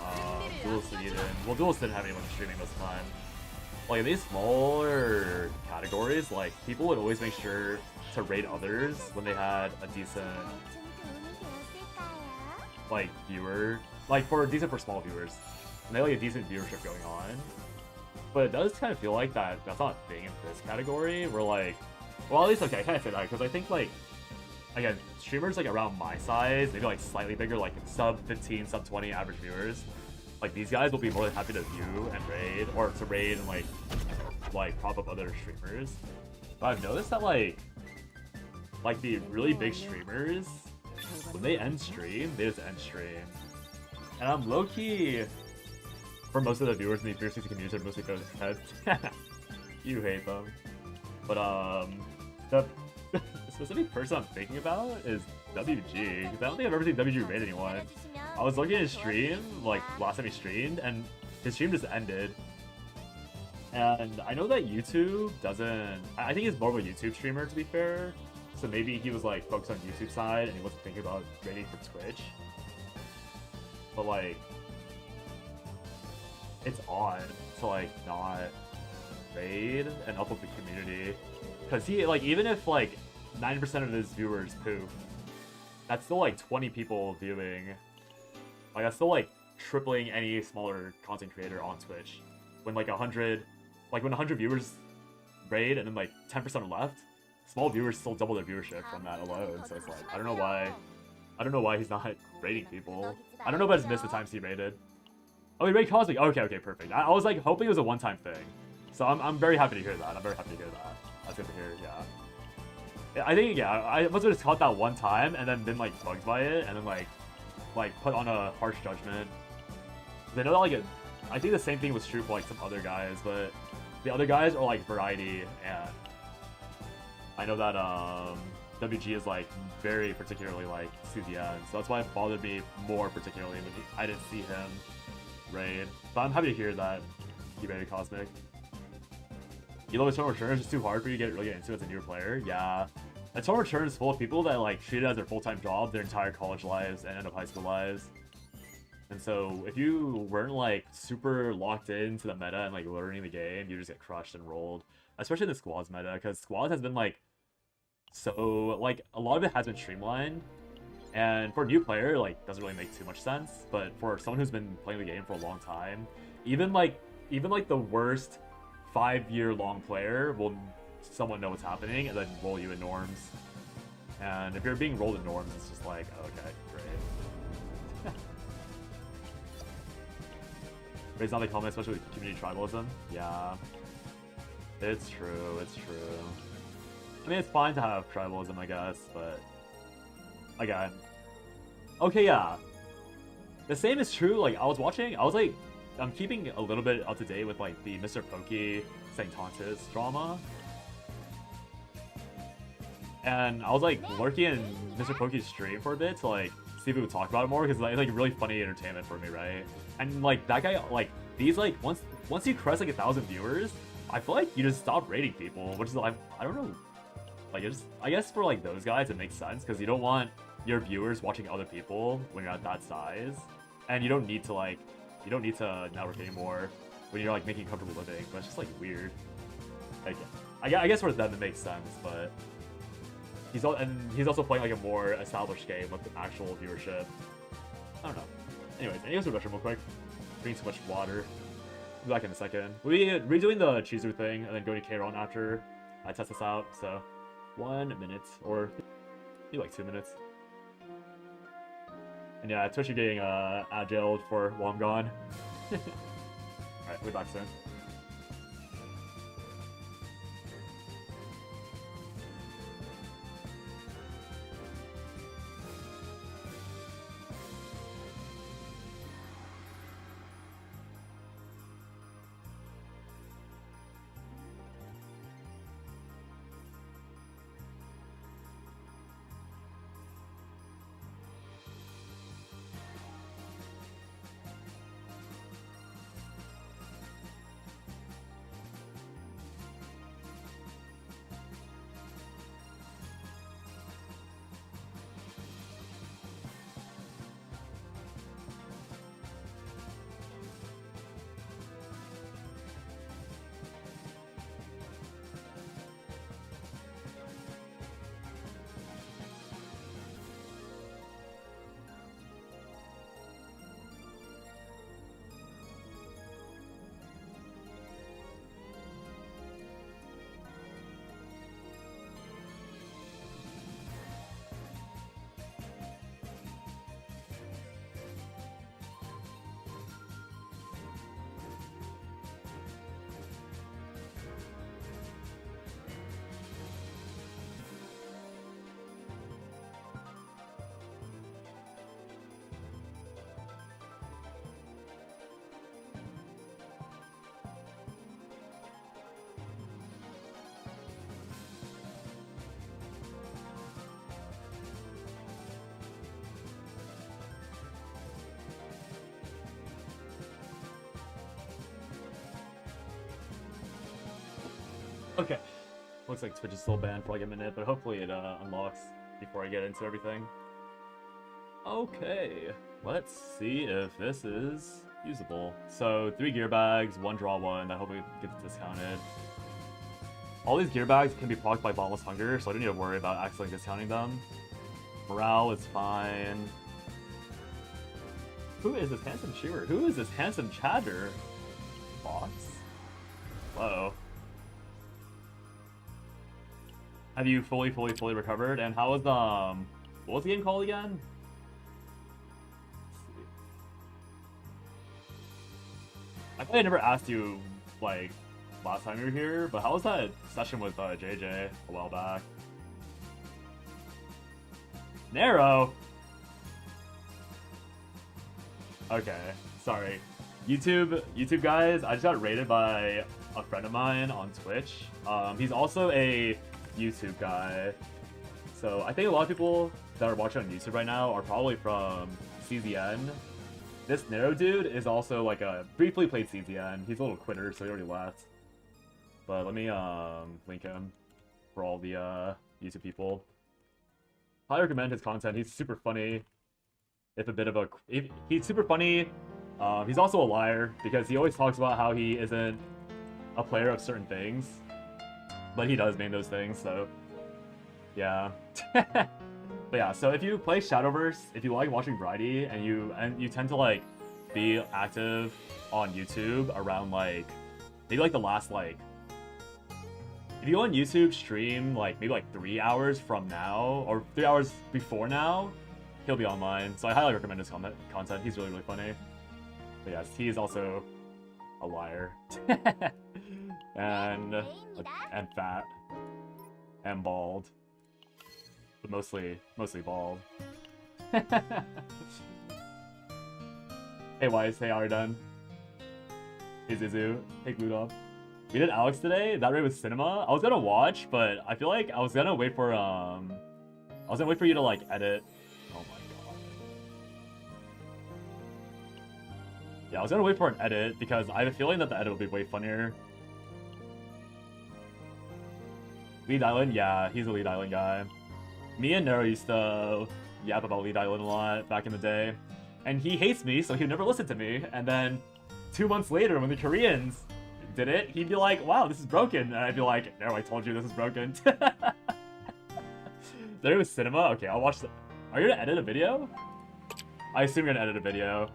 Duelist Eden. Well, Duelist didn't have anyone streaming this time. Like in these smaller categories, like people would always make sure to rate others when they had a decent like viewer, like for small viewers, and they had like a decent viewership going on. But it does kind of feel like that's not a thing in this category. We're like, well, at least okay, I kind of say that because I think like again, streamers like around my size, maybe like slightly bigger, like sub 15, sub 20 average viewers. Like these guys will be more than happy to view and raid, or to raid and like prop up other streamers. But I've noticed that like the really big streamers, when they end stream, they just end stream. And I'm low-key, for most of the viewers in the Beer 60 community, are mostly ghost heads. You hate them. But, the specific person I'm thinking about is WG. 'Cause I don't think I've ever seen WG raid anyone. I was looking at his stream, like, last time he streamed, and his stream just ended. And I know that YouTube doesn't... I think he's more of a YouTube streamer, to be fair. So maybe he was, like, focused on YouTube side, and he wasn't thinking about raiding for Twitch. But, like... It's odd to, like, not raid and upload the community. Because he, like, even if, like, 90% of his viewers poop, that's still, like, 20 people viewing. Like, that's still, like, tripling any smaller content creator on Twitch. When, like, 100... Like, when 100 viewers raid and then, like, 10% are left, small viewers still double their viewership from that alone. So it's like, I don't know why he's not raiding people. I don't know about his miss the times he raided. Oh, he raided Cosmic. Okay, perfect. I was, like, hoping it was a one-time thing. So I'm very happy to hear that. That's good to hear, yeah. I think, yeah, I must have just caught that one time and then been, like, bugged by it and then, like put on a harsh judgment. They know that, like, I think the same thing was true for, like, some other guys, but the other guys are, like, variety, and I know that, WG is, like, very particularly, like, CZN, so that's why it bothered me more particularly when I didn't see him raid. But I'm happy to hear that he raided Cosmic. You love Eternal Return, it's just too hard for you to really get into as a newer player? Yeah. Eternal Return is full of people that, like, treat it as their full-time job their entire college lives and end up high school lives. And so, if you weren't, like, super locked into the meta and, like, learning the game, you just get crushed and rolled. Especially in the Squads meta, because Squads has been, like, so, like, a lot of it has been streamlined. And for a new player, like, doesn't really make too much sense. But for someone who's been playing the game for a long time, even the worst 5-year-long player will somewhat know what's happening and then roll you in norms. And if you're being rolled in norms, it's just like, okay, great. Raise not the comment, especially with community tribalism. Yeah. It's true. I mean, it's fine to have tribalism, I guess, but... Again. Okay, yeah. The same is true, like, I'm keeping a little bit up to date with, like, the Mr. Pokey Sanctantis drama. And I was, like, lurking in Mr. Pokey's stream for a bit to, like, see if we would talk about it more, because it's, like, really funny entertainment for me, right? And, like, that guy, like, these, like, once you crest, like, 1,000 viewers, I feel like you just stop rating people, which is, like, I don't know. Like, I guess for, like, those guys, it makes sense, because you don't want your viewers watching other people when you're at that size. And you don't need to network anymore when you're, like, making a comfortable living, but it's just, like, weird. Like, I guess for them it makes sense, but... He's also playing, like, a more established game with actual viewership. I don't know. Anyways, any other question real quick? Drinking too much water. Be back in a second. We'll be redoing the Chizu thing and then going to Kayron after I test this out, so 1 minute, or maybe like 2 minutes. And yeah, Twitch, you're getting agiled for while I'm gone. Alright, we'll be back soon. Okay. Looks like Twitch is still banned for like a minute, but hopefully it unlocks before I get into everything. Okay, let's see if this is usable. So 3 gear bags, 1 draw 1, that hopefully gets discounted. All these gear bags can be procced by Bottomless Hunger, so I don't need to worry about accidentally discounting them. Morale is fine. Who is this handsome cheerer? Who is this handsome chatter? Box? Hello. Have you fully recovered? And how was what was the game called again? I thought I never asked you like last time you were here, but how was that session with JJ a while back? Narrow. Okay, sorry. YouTube guys, I just got raided by a friend of mine on Twitch. He's also a YouTube guy. So I think a lot of people that are watching on YouTube right now are probably from CZN. This Narrow dude is also like a briefly played CZN. He's a little quitter, so he already left. But let me link him for all the YouTube people. Highly recommend his content. He's super funny. He's super funny. He's also a liar because he always talks about how he isn't a player of certain things, but he does main those things. So yeah. But yeah, so if you play Shadowverse, if you like watching variety and you tend to like be active on YouTube around like maybe like the last like if you go on YouTube stream like maybe like 3 hours from now or 3 hours before now, he'll be online. So I highly recommend his content. He's really funny. But yes, he is also a liar. and fat and bald. But mostly bald. Hey Wise, hey Arden. Hey Zizu, hey Gludop. We did Alex today. That raid was cinema. I was gonna watch, but I feel like I was gonna wait for you to like edit. Oh my god. Yeah, I was gonna wait for an edit because I have a feeling that the edit will be way funnier. Lead Island, yeah, he's a Lead Island guy. Me and Nero used to yap about Lead Island a lot back in the day. And he hates me, so he'd never listen to me. And then 2 months later, when the Koreans did it, he'd be like, wow, this is broken. And I'd be like, Nero, I told you this is broken. There it was cinema? Okay, I'll watch the... Are you gonna edit a video? I assume you're gonna edit a video.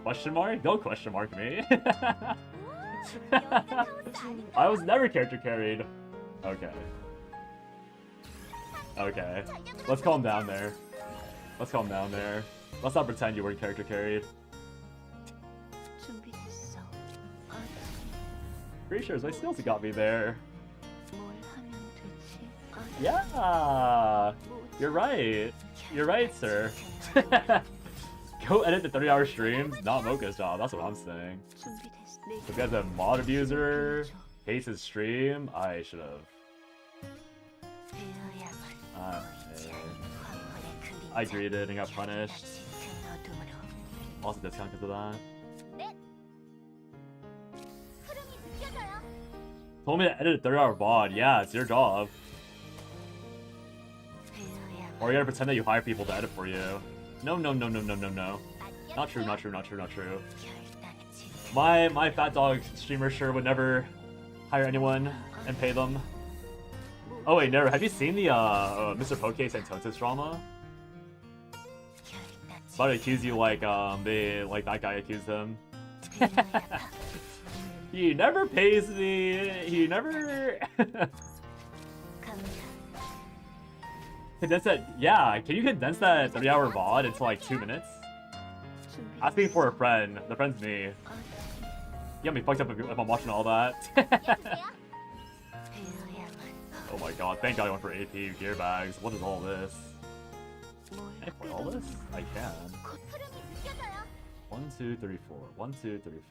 Question mark? Don't question mark me. I was never character carried. Okay. Okay. Let's calm down there. Let's calm down there. Let's not pretend you weren't character carried. Pretty sure my skills got me there. Yeah! You're right. You're right, sir. Go edit the 30-hour streams, not Mocha's job. That's what I'm saying. This guy's a mod abuser. Hates his stream. I should have. I greeted and got punished. Also discount because of that. Told me to edit a 30-hour VOD. Yeah, it's your job. Or you gotta pretend that you hire people to edit for you. No. Not true. My fat dog streamer sure would never hire anyone and pay them. Oh wait, never. Have you seen the Mr. Poke Santosis drama? About to accuse you like that guy accused him. He never pays me. He never. Condense that. Yeah, can you condense that 30-hour VOD into like 2 minutes? Asking for a friend. The friend's me. You got me fucked up if I'm watching all that. Oh my god, thank god I went for AP gear bags. What is all this? Can I play all this? I can. 1, 2, 3, 4. 1, 2, 3, 4.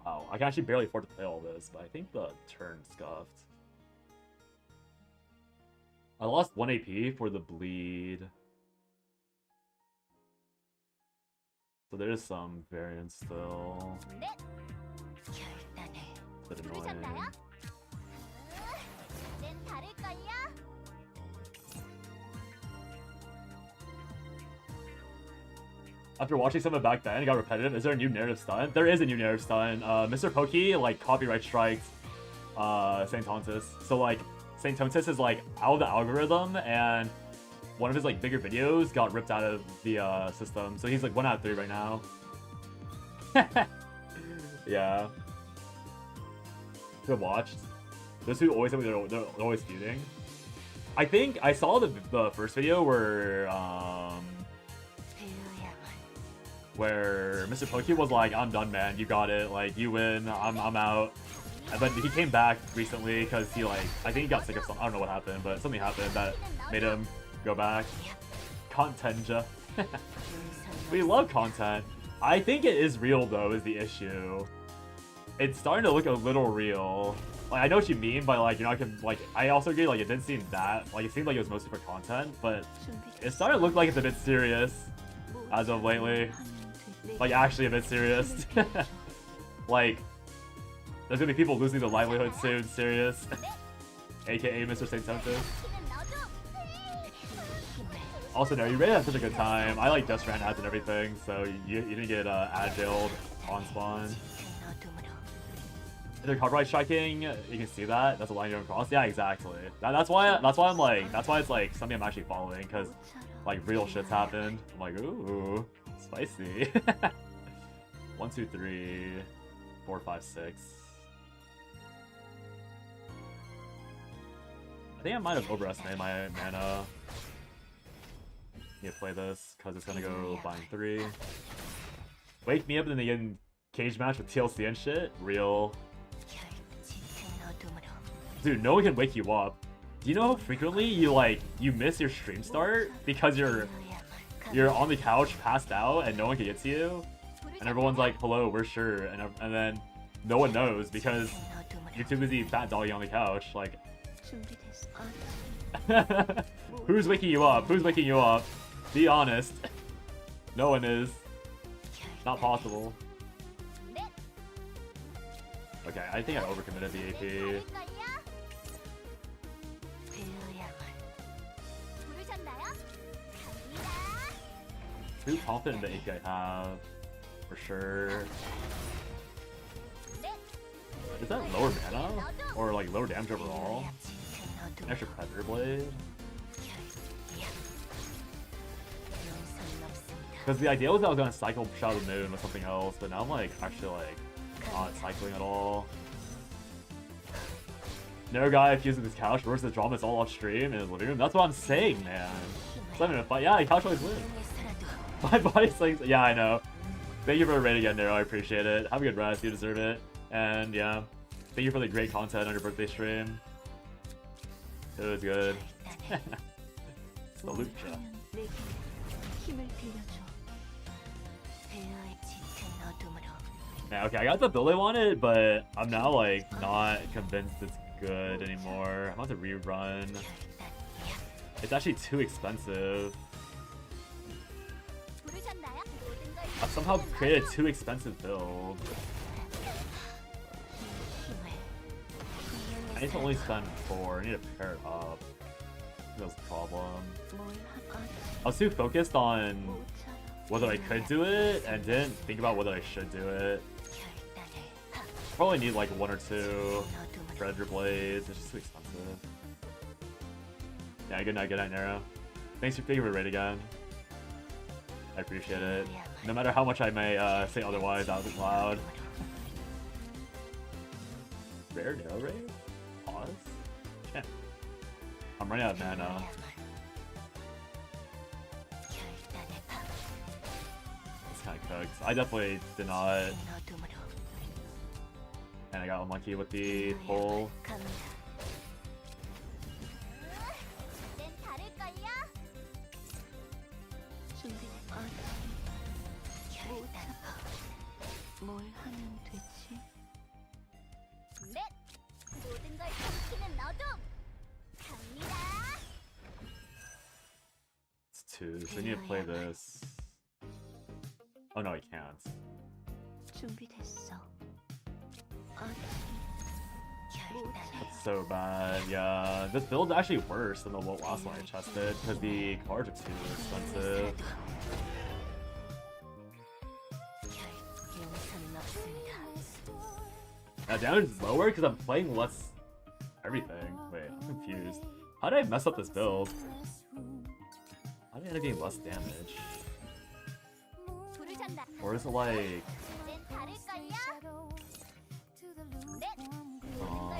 Wow, I can actually barely afford to play all this, but I think the turn scuffed. I lost 1 AP for the bleed. So there's some variance still. Bit annoying. After watching some of it back then, it got repetitive. Is there a new narrative stunt? There is a new narrative stunt. Mr. Pokey, like, copyright strikes Saint Tontus. So, like, Saint Tontus is, like, out of the algorithm, and one of his, like, bigger videos got ripped out of the system. So he's, like, 1 out of 3 right now. Yeah. Who have watched? Those who always tell me they're always feuding. I think I saw the first video where Mr. Pokey was like, "I'm done, man. You got it. Like, you win. I'm out." But he came back recently because he, like, I think he got sick of something. I don't know what happened, but something happened that made him go back. Contenja. We love content. I think it is real though, is the issue. It's starting to look a little real. Like, I know what you mean by, like, you're not gonna, like, I also agree, like, it didn't seem that, like, it seemed like it was mostly for content, but it's starting to look like it's a bit serious as of lately. Like, actually a bit serious. Like, there's gonna be people losing their livelihood soon, serious. AKA Mr. Saint Tontus. Also, no, you really had such a good time. I, like, just ran ads and everything, so you didn't get ad jailed on spawn. If they're copyright striking, you can see that. That's a line you're across. Yeah, exactly. That's why I'm like, that's why it's like something I'm actually following, because like real shit's happened. I'm like, ooh, spicy. 1, 2, 3, 4, 5, 6. I think I might have overestimated my mana. Need to play this because it's gonna go buying 3. Wake me up and then get in cage match with TLC and shit. Real. Dude, no one can wake you up. Do you know how frequently you miss your stream start because you're on the couch passed out and no one can get to you, and everyone's like, "Hello, we're sure," and then no one knows because you're too busy fat dogging on the couch. Like, who's waking you up? Who's waking you up? Be honest. No one is. Not possible. Okay, I think I overcommitted the AP. Too confident in the AP I have, for sure. Is that lower mana? Or like lower damage overall? An extra Predator Blade? Because the idea was that I was going to cycle Shadow of the Moon with something else, but now I'm like actually like not cycling at all. No guy fusing this couch versus the drama is all off stream in his living room. That's what I'm saying, man. It's not even a fight. Yeah, the couch always wins. My body's like, yeah, I know. Thank you for the raid again, Nero. I appreciate it. Have a good rest. You deserve it. And yeah, thank you for the great content on your birthday stream. It was good. Salute ya. Yeah, okay, I got the build I wanted, but I'm now like not convinced it's good anymore. I'm about to rerun. It's actually too expensive. I've somehow created a too expensive build. I need to only spend 4. I need to pair it up. That's the problem. I was too focused on whether I could do it and didn't think about whether I should do it. Probably need like 1 or 2 Predator Blades. It's just too expensive. Yeah, good night, Nero. Thanks for being my raid again. I appreciate it. No matter how much I may say otherwise out loud. Rare Nero raid? Pause? Yeah. I'm running out of mana. It's kind of cooked. I definitely did not. And I got unlucky with the pull. It's 2, so I need to play this. Oh no, I can't. That's so bad, yeah. This build's actually worse than the last one I tested, because the cards are too expensive. Now damage is lower because I'm playing less everything. Wait, I'm confused. How did I mess up this build? How did I end up getting less damage? Or is it like... Oh.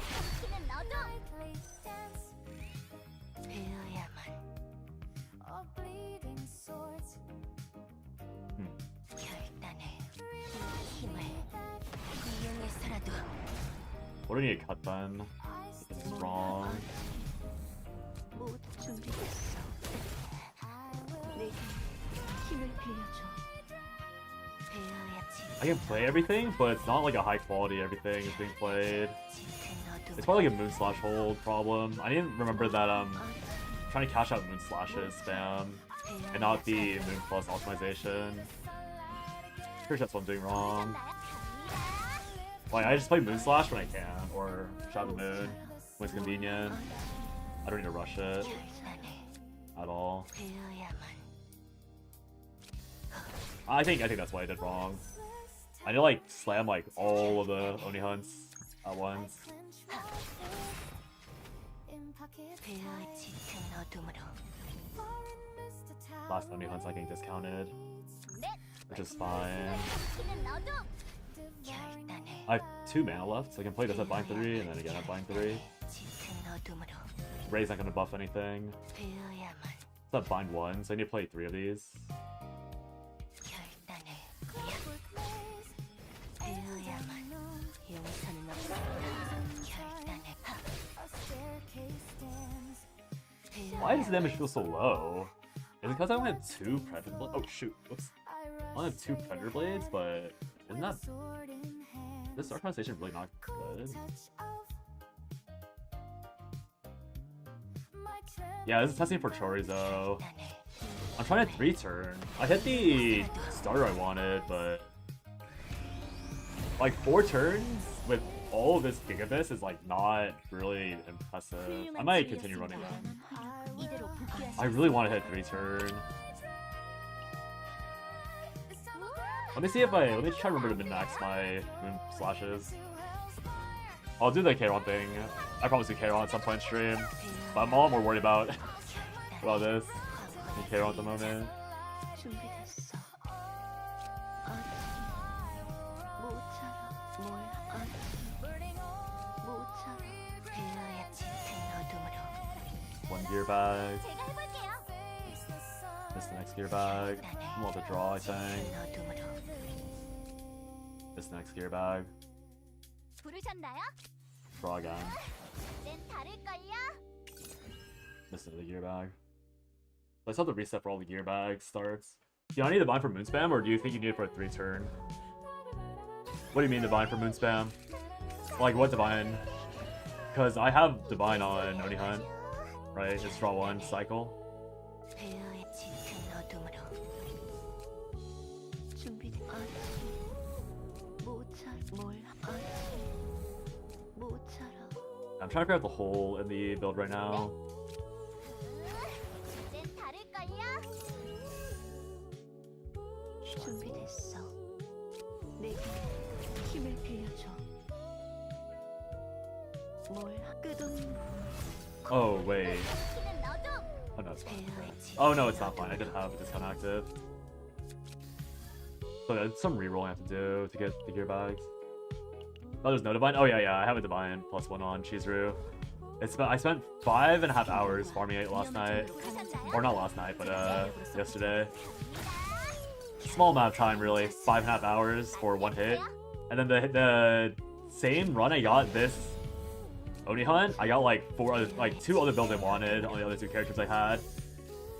What do we need to cut then? This is wrong. I can play everything, but it's not like a high quality everything is being played. It's probably like a Moon Slash hold problem. I didn't remember that trying to cash out Moon Slashes spam and not the Moon Plus optimization. Pretty sure that's what I'm doing wrong. Like, I just play Moon Slash when I can, or Shot the Moon when it's convenient. I don't need to rush it at all. I think that's what I did wrong. I need to like slam like all of the Oni hunts at once. Last Oni hunt's not getting discounted, which is fine. I have 2 mana left, so I can play this at bind 3 and then again at bind 3. Ray's not gonna buff anything. It's at bind 1, so I need to play 3 of these. Why does the damage feel so low? Is it because I only have 2 Predator Blades? Oh shoot, whoops. I only have 2 Predator Blades, but isn't that... This optimization really not good? Yeah, this is testing for Chorizo. I'm trying to 3-turn. I hit the starter I wanted, but... Like 4 turns with all of this Gigabus is like not really impressive. I might continue running them. I really want to hit 3-turn. Let me see if let me try to remember to min-max my Moon Slashes. I'll do the Kayron thing. I promise do Kayron at some point in stream. But I'm a lot more worried about this than Kayron at the moment. One gear bag. This the next gear bag. I'm about to draw, I think. This next gear bag. Draw again. This is the gear bag. So I still have to reset for all the gear bag starts. Do I need to bind for Moon Spam, or do you think you need it for a 3-turn? What do you mean divine for Moon Spam? Like what divine? Because I have divine on Oni Hunt, right? Just draw 1 cycle. I'm trying to figure out the hole in the build right now. Oh wait. Oh no, it's fine. Oh no, it's not fine. I didn't have a discount active. So there's some rerolling I have to do to get the gear bags. Oh, there's no divine? Oh yeah, I have a divine +1 on Chizuru. I spent 5.5 hours farming it last night. Or not last night, but yesterday. Small amount of time really, 5.5 hours for 1 hit. And then the same run I got this Oni Hunt, I got like 2 other builds I wanted on the other 2 characters I had.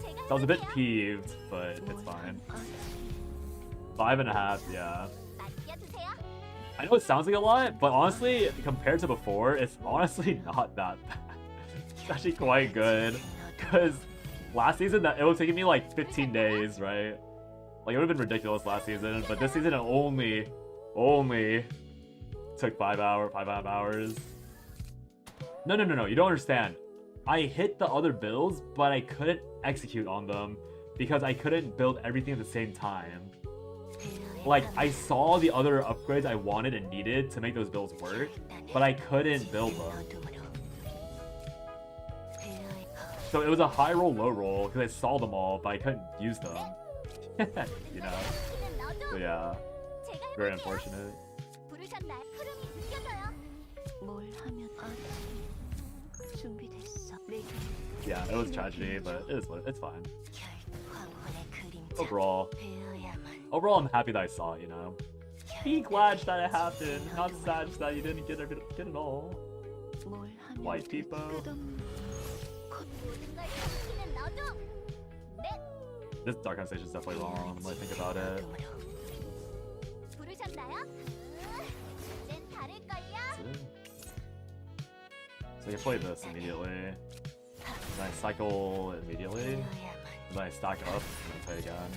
So I was a bit peeved, but it's fine. 5.5, yeah. I know it sounds like a lot, but honestly, compared to before, it's honestly not that bad. It's actually quite good. Because last season, it was taking me like 15 days, right? Like, it would have been ridiculous last season, but this season it only took 5.5 hours. No, you don't understand. I hit the other builds, but I couldn't execute on them because I couldn't build everything at the same time. like, I saw the other upgrades I wanted and needed to make those builds work, but I couldn't build them. So it was a high roll, low roll, because I saw them all, but I couldn't use them. You know? So yeah, very unfortunate. 부르셨나요? 흐름이 느껴져요. 뭘 하면 준비됐어. Yeah, it was tragedy, but it's fine. 황혼의 그림자. Overall, I'm happy that I saw it, you know? Be glad that it happened, not sad that you didn't get it all. 뭘 하면 White people. 모든 걸 지키는 너도. 넷. This Dark Stage is definitely wrong when I think about it. 부르셨나요? 이젠 다를걸요? So I can play this immediately. Then I cycle immediately. And then I stack up and then play again.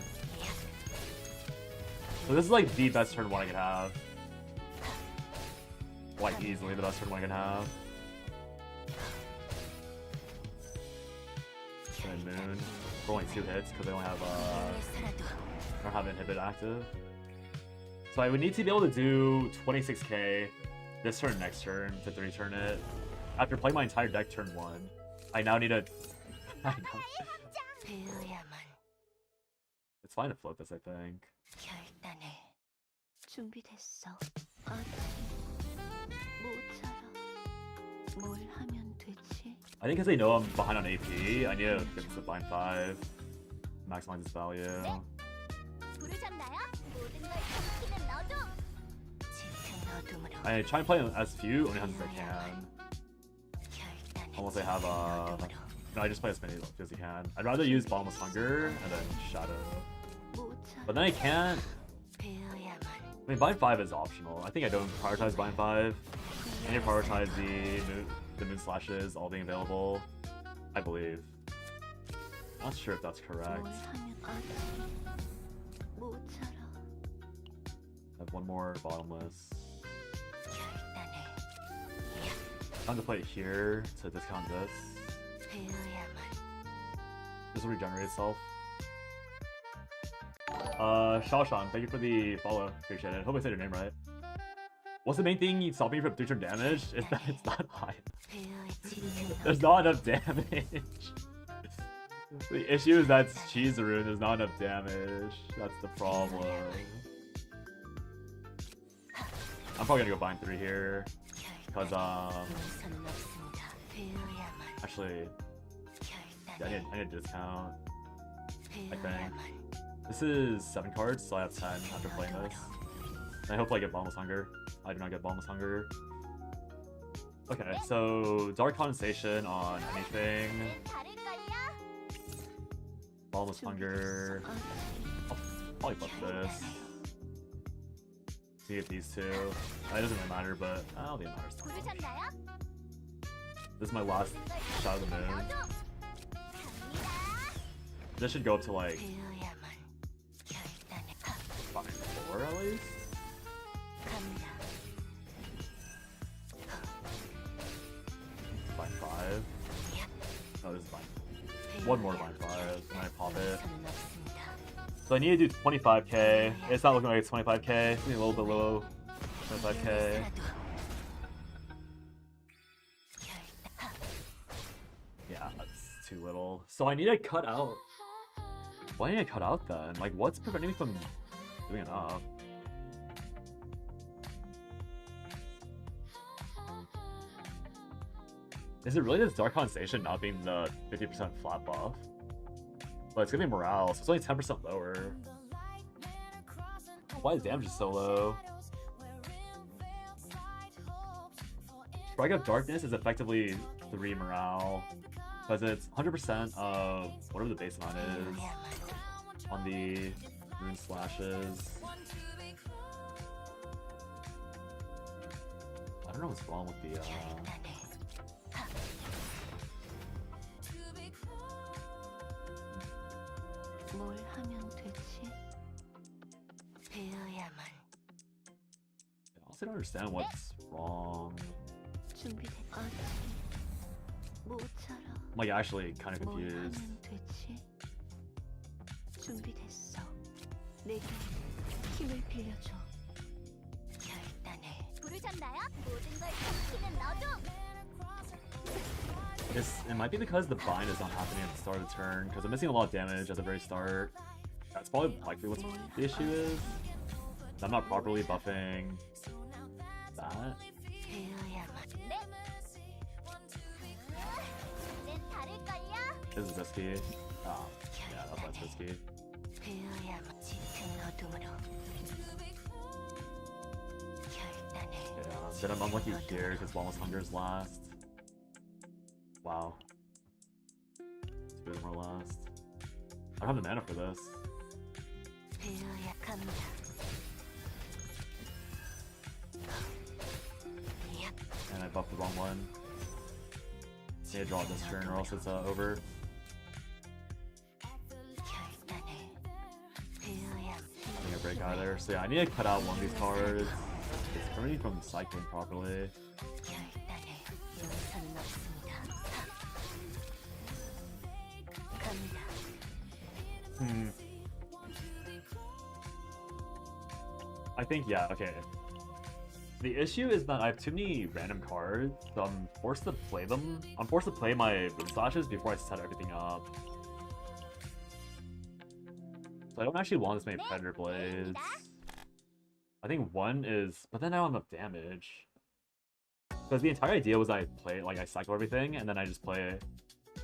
So this is like the best turn one I can have. Like easily the best turn one I can have. And Moon for only 2 hits because I only have I don't have Inhibit active. So I would need to be able to do 26k this turn, next turn to 3-turn it. After playing my entire deck turn 1, I now need to. It's fine to flip this, I think. 결단해. 준비됐어. 모처럼 뭘 하면 되지? I think because they know I'm behind on AP, I need to get this to bind 5, maximize its value. 부르셨나요? 모든 걸 지키는 너도. 짙은 어둠으로. I try and play as few only hands as I can. Almost I have no, I just play as many as I can. I'd rather use Bottomless Hunger and then Shadow. But then I can't. I mean, Bind 5 is optional. I think I don't prioritize Bind 5. I need to prioritize the Moon Slashes all being available. I believe. Not sure if that's correct. I have one more Bottomless. I'm gonna play it here to discount this. This will regenerate itself. Shaoshan, thank you for the follow. Appreciate it. Hope I said your name right. What's the main thing stopping you from 3-turn damage? Is that it's not high. There's not enough damage. The issue is that Chizuru, there's not enough damage. That's the problem. I'm probably gonna go bind 3 here. Because, actually, yeah, I need a discount, I think. This is 7 cards, so I have 10 after playing this. And I hope I get Bottomless Hunger. I do not get Bottomless Hunger. Okay, so Dark Condensation on anything. Bottomless Hunger. I'll probably flip this. To get these two. It doesn't really matter, but I don't think it matters too much. This is my last shot of the moon. This should go up to like 4 at least. Bind 5. No, this is bind. One more bind 5, and I pop it. So I need to do 25k. It's not looking like it's 25k. It's a little bit low. 25k. Yeah, that's too little. So I need to cut out. Why did I cut out then? Like, what's preventing me from doing enough? Is it really this Dark Condensation not being the 50% flat buff? But it's gonna be morale, so it's only 10% lower. Why is damage so low? Strike of Darkness is effectively 3 morale, because it's 100% of whatever the base amount is on the Moon Slashes. I don't know what's wrong with the 뭘 하면 되지? I also don't understand what's wrong. I'm like actually kind of confused. 힘을 빌려줘. 결단해. 부르셨나요? 모든 걸 삼키는 너도. It might be because the bind is not happening at the start of the turn, because I'm missing a lot of damage at the very start. That's probably likely what the issue is. I'm not properly buffing that. 네. 이젠 다를걸요? This is risky. Yeah, that's risky. 되어야만 짙은 어둠으로. 결단해. Yeah, then I'm unlucky here because Wellness Hunger's last. Wow. 2 of them are last. I don't have the mana for this. 되어야 갑니다. And I buffed the wrong one. Need to draw it this turn or else it's over. 결단해. 되어야 I need a break out of there. So yeah, I need to cut out one of these cards. It's preventing from cycling properly. 결단해. 용서는 없습니다. 갑니다. I think, yeah, okay. The issue is that I have too many random cards, so I'm forced to play them. I'm forced to play my Boom Slashes before I set everything up. So I don't actually want this many Predator Blades. I think one is, but then I don't have enough damage. Because the entire idea was I play, like I cycle everything, and then I just play,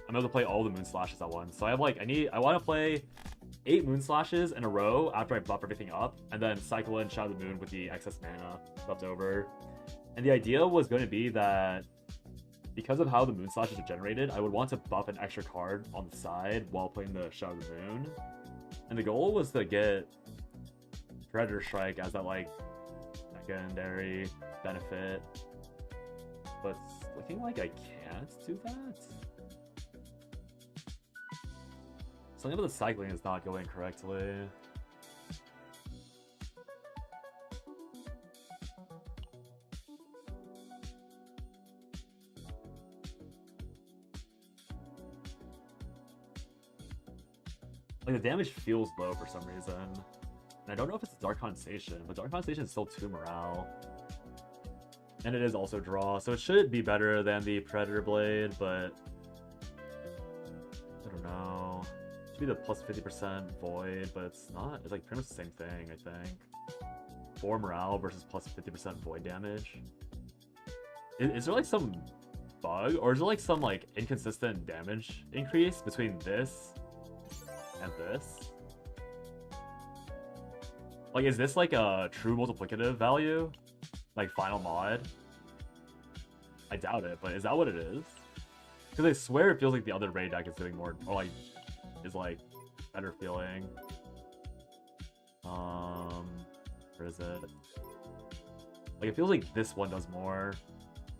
I'm able to play all the Moon Slashes at once. So I have like, I want to play 8 Moon Slashes in a row after I buff everything up, and then cycle in Shadow of the Moon with the excess mana left over. And the idea was going to be that because of how the Moon Slashes are generated, I would want to buff an extra card on the side while playing the Shadow of the Moon. And the goal was to get Predator Strike as that like secondary benefit. But it's looking like I can't do that. Something about the cycling is not going correctly. Like, the damage feels low for some reason. And I don't know if it's Dark Condensation, but Dark Condensation is still 2 morale. And it is also draw, so it should be better than the Predator Blade, but I don't know. It should be the plus 50% Void, but it's not. It's like pretty much the same thing, I think. 4 morale versus plus 50% Void damage. Is there like some bug, or is there like some like inconsistent damage increase between this and this? Like, is this like a true multiplicative value? Like final mod? I doubt it, but is that what it is? Because I swear it feels like the other raid deck is doing more, or like, is like better feeling. Where is it? Like, it feels like this one does more.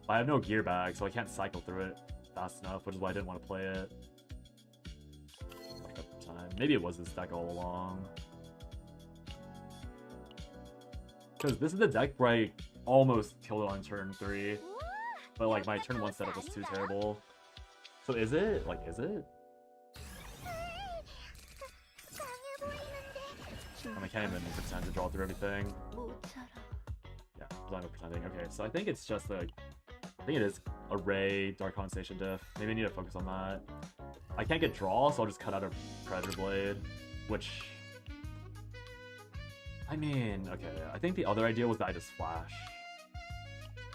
But I have no gear bag, so I can't cycle through it fast enough, which is why I didn't want to play it. Maybe it was this deck all along. Because this is the deck where I almost killed it on turn 3. But like my turn 1 setup was too terrible. So is it? Like, is it? I can't even pretend to draw through everything. Yeah, I'm not pretending. Okay, so I think it's just like, I think it is Array, Dark Condensation diff. Maybe I need to focus on that. I can't get draw, so I'll just cut out a Predator Blade, which, I mean, okay, I think the other idea was that I just flash.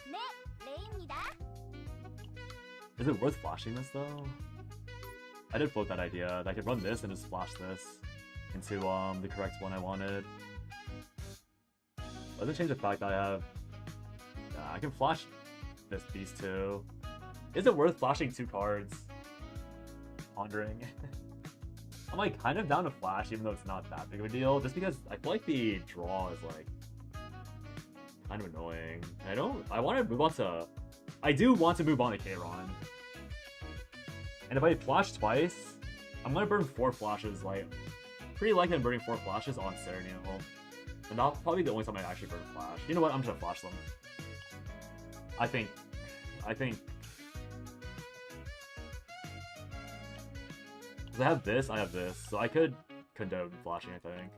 네, 레이입니다. Is it worth flashing this though? I did float that idea, that I could run this and just flash this into the correct one I wanted. Doesn't change the fact that I have, I can flash these two. Is it worth flashing 2 cards? Pondering. I'm like kind of down to flash, even though it's not that big of a deal, just because I feel like the draw is like kind of annoying. I want to move on to, I do want to move on to Kayron. And if I flash twice, I'm gonna burn 4 flashes, like pretty likely I'm burning 4 flashes on Serenil. And that's probably the only time I actually burn flash. You know what, I'm just gonna flash them. I think I have this, so I could condone flashing, I think.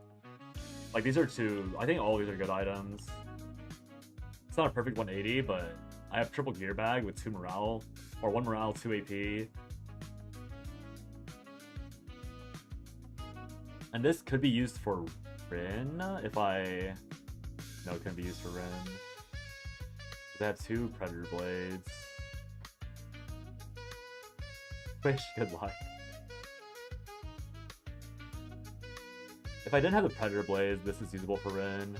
Like these are two, I think all these are good items. It's not a perfect 180, but I have triple gear bag with 2 morale, or 1 morale, 2 AP. And this could be used for Rin if I... No, it couldn't be used for Rin. They have 2 Predator Blades. Wish good luck. If I didn't have the Predator Blades, this is usable for Rin.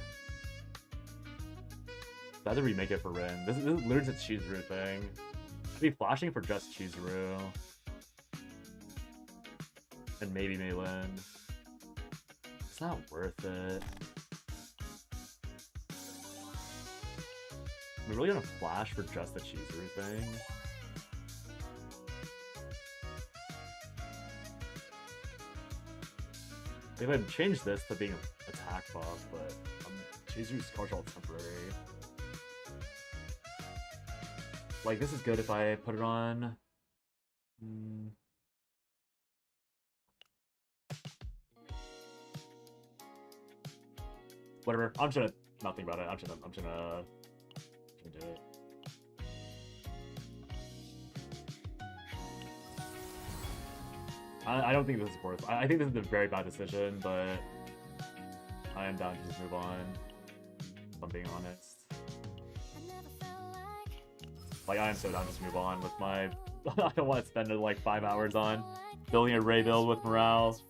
I had to remake it for Rin. This is literally a Chizuru thing. I'd be flashing for just Chizuru. And maybe Meilin. It's not worth it. I'm really gonna flash for just the Chizuru thing. If I change this to being an attack buff, but Chizuru's cards are all temporary. Like, this is good if I put it on. Whatever. I'm just gonna not think about it. I'm just gonna do it. I don't think this is worth. I think this is a very bad decision, but I am down to just move on. If I'm being honest. Like, I am so down to just move on with my... I don't want to spend like 5 hours on building a Ray build with morale.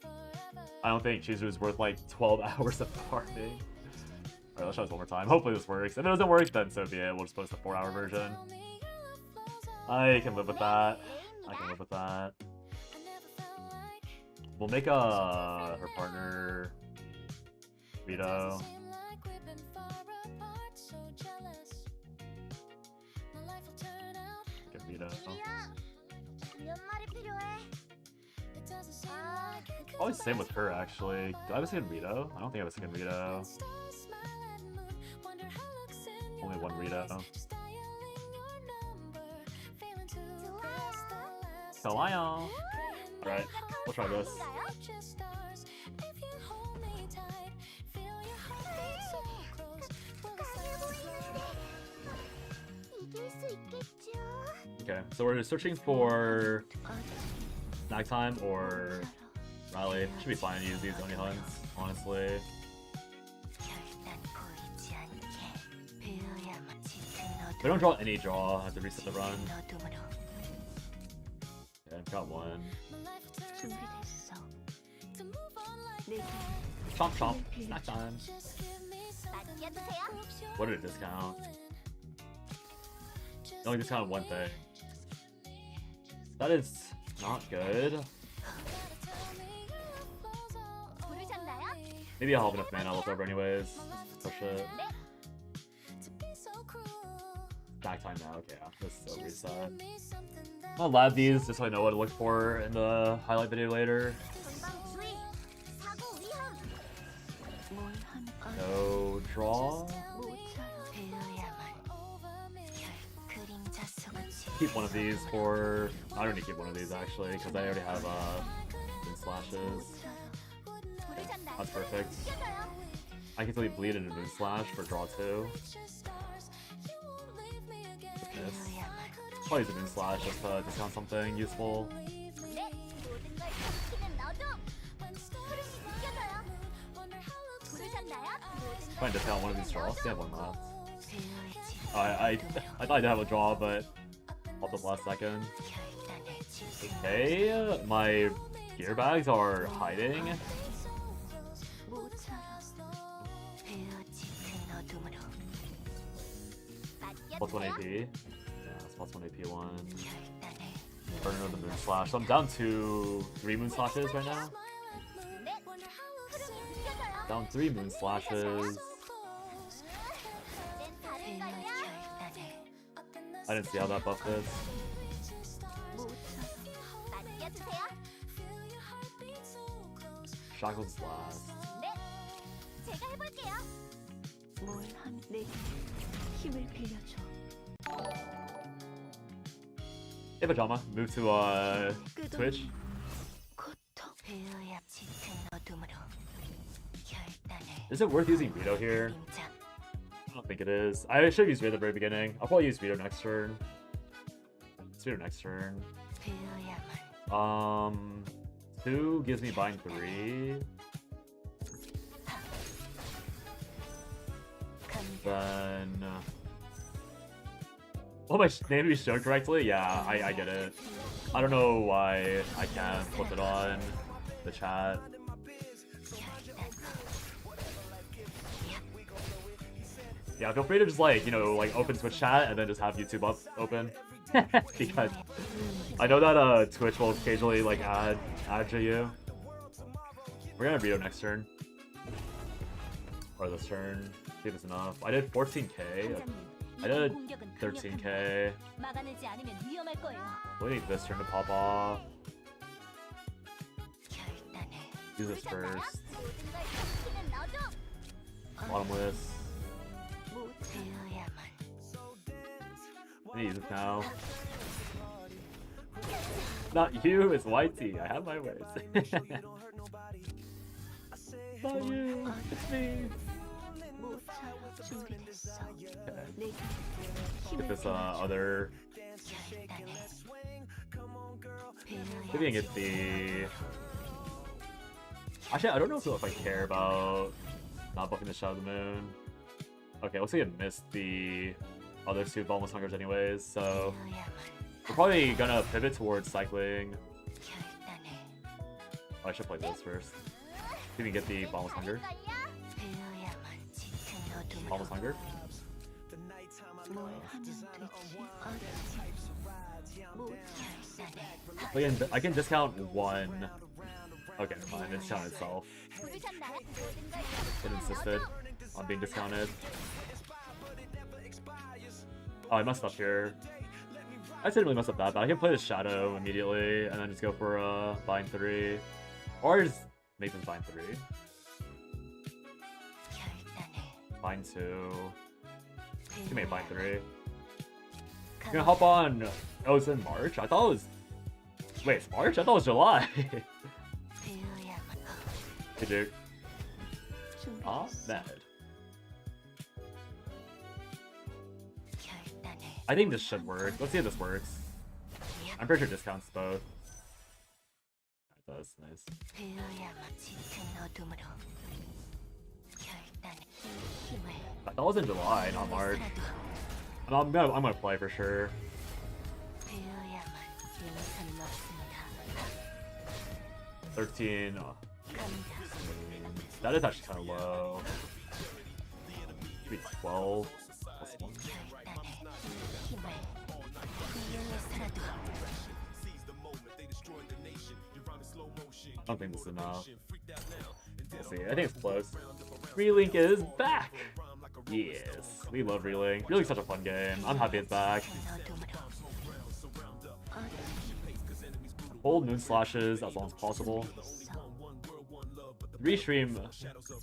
I don't think Chizu is worth like 12 hours of farming. Alright, let's try this one more time. Hopefully this works. If it doesn't work, then so be it. We'll just post a 4-hour version. I can live with that. I can live with that. We'll make her partner Vito. Get Vito. Always same with her actually. Do I have a second Rito? I don't think I have a second Rito. Only one Rito. Kawaii! Alright, we'll try this. Okay, so we're searching for nighttime or rally. Should be fine to use these Oni hunts, honestly. We don't draw any draw, I have to reset the run. Okay, I've got one. Chomp chomp, snack time. What did it discount? It only discounted one thing. That is not good. Maybe I'll have enough mana left over anyways. Push it. Back time now, okay, this is a reset. I'll lab these just so I know what to look for in the highlight video later. No draw. Keep one of these for... I don't need to keep one of these actually, because I already have Moon Slashes. That's perfect. I can totally bleed into Moon Slash for draw 2. Probably use a Moon Slash just to discount something useful. Try and discount one of these draws. They have one left. I thought I did have a draw, but popped up last second. Okay, my gear bags are hiding. Plus 1 AP. Yeah, it's plus 1 AP one. Burn another Moon Slash. So I'm down to 3 Moon Slashes right now. Down 3 Moon Slashes. I didn't see how that buffed is. Shackles last. Hey Pajama, move to Twitch. Is it worth using Veto here? I don't think it is. I should use Veto at the very beginning. I'll probably use Veto next turn. Let's Veto next turn. 2 gives me bind 3. Then... oh, my name to be shown correctly? Yeah, I get it. I don't know why I can't flip it on the chat. Yeah, feel free to just like, you know, like open Twitch chat and then just have YouTube up open. Because I know that Twitch will occasionally like add to you. We're gonna Veto next turn. Or this turn. See if it's enough. I did 14k. I did 13k. We need this turn to pop off. Do this first. Bottomless. I need to use this now. Not you, it's YT. I have my ways. Not you, it's me. Okay. Get this other. Maybe I can get the. Actually, I don't know if I care about not buffing the Shadow of the Moon. Okay, looks like I missed the other 2 Bottomless Hungers anyways, so we're probably gonna pivot towards cycling. Oh, I should play this first. See if we can get the Bottomless Hunger. Bottomless Hunger. I can discount 1. Okay, never mind. It's discounted itself. It insisted on being discounted. Oh, I messed up here. I didn't really mess up that bad. I can play the Shadow immediately and then just go for bind 3. Or just make this bind 3. Bind 2. You can make bind 3. You're gonna hop on. Oh, it's in March? I thought it was. Wait, it's March? I thought it was July. Hey, dude. Ah, mad. I think this should work. Let's see if this works. I'm pretty sure discounts both. It does, nice. That was in July, not March. I'm gonna play for sure. 13. Oh. That is actually kind of low. Should be 12 plus 1. I don't think this is enough. We'll see. I think it's close. Relink is back! Yes, we love Relink. Relink's such a fun game. I'm happy it's back. Hold moon slashes as long as possible. Restream.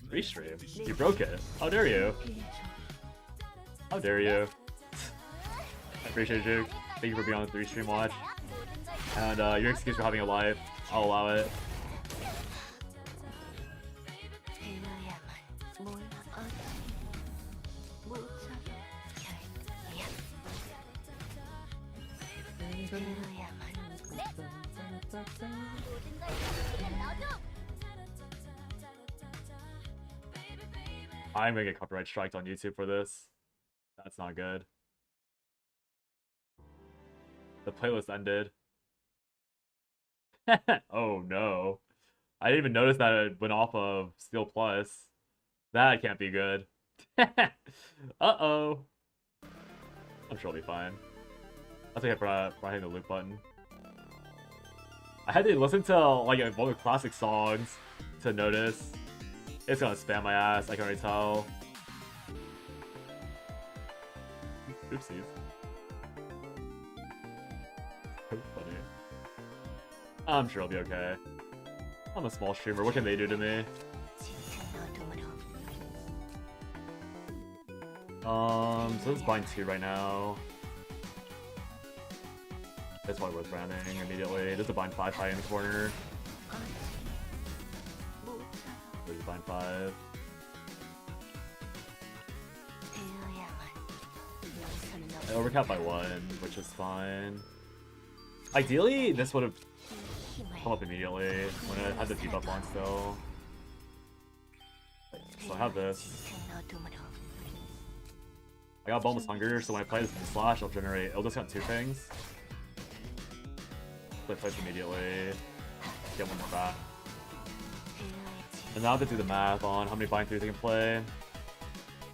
Restream? You broke it. How dare you? How dare you? I appreciate you. Thank you for being on the restream watch. And your excuse for having a life, I'll allow it. I'm gonna get copyright striked on YouTube for this. That's not good. The playlist ended. Oh no. I didn't even notice that it went off of Steel Plus. That can't be good. Uh-oh. I'm sure it'll be fine. That's okay for hitting the loop button. I had to listen to like one of the classic songs to notice. It's gonna spam my ass, I can already tell. Oopsies. So funny. I'm sure I'll be okay. I'm a small streamer, what can they do to me? So this is bind 2 right now. That's why worth ramming immediately. There's a bind 5 high in the corner. There's a bind 5. I overcapped by 1, which is fine. Ideally, this would have come up immediately when I had the debuff on still. So I have this. I got Boneless Hunger, so when I play this Slash, it'll discount 2 things. So I play this immediately, get 1 more back. And now I have to do the math on how many bind 3s I can play.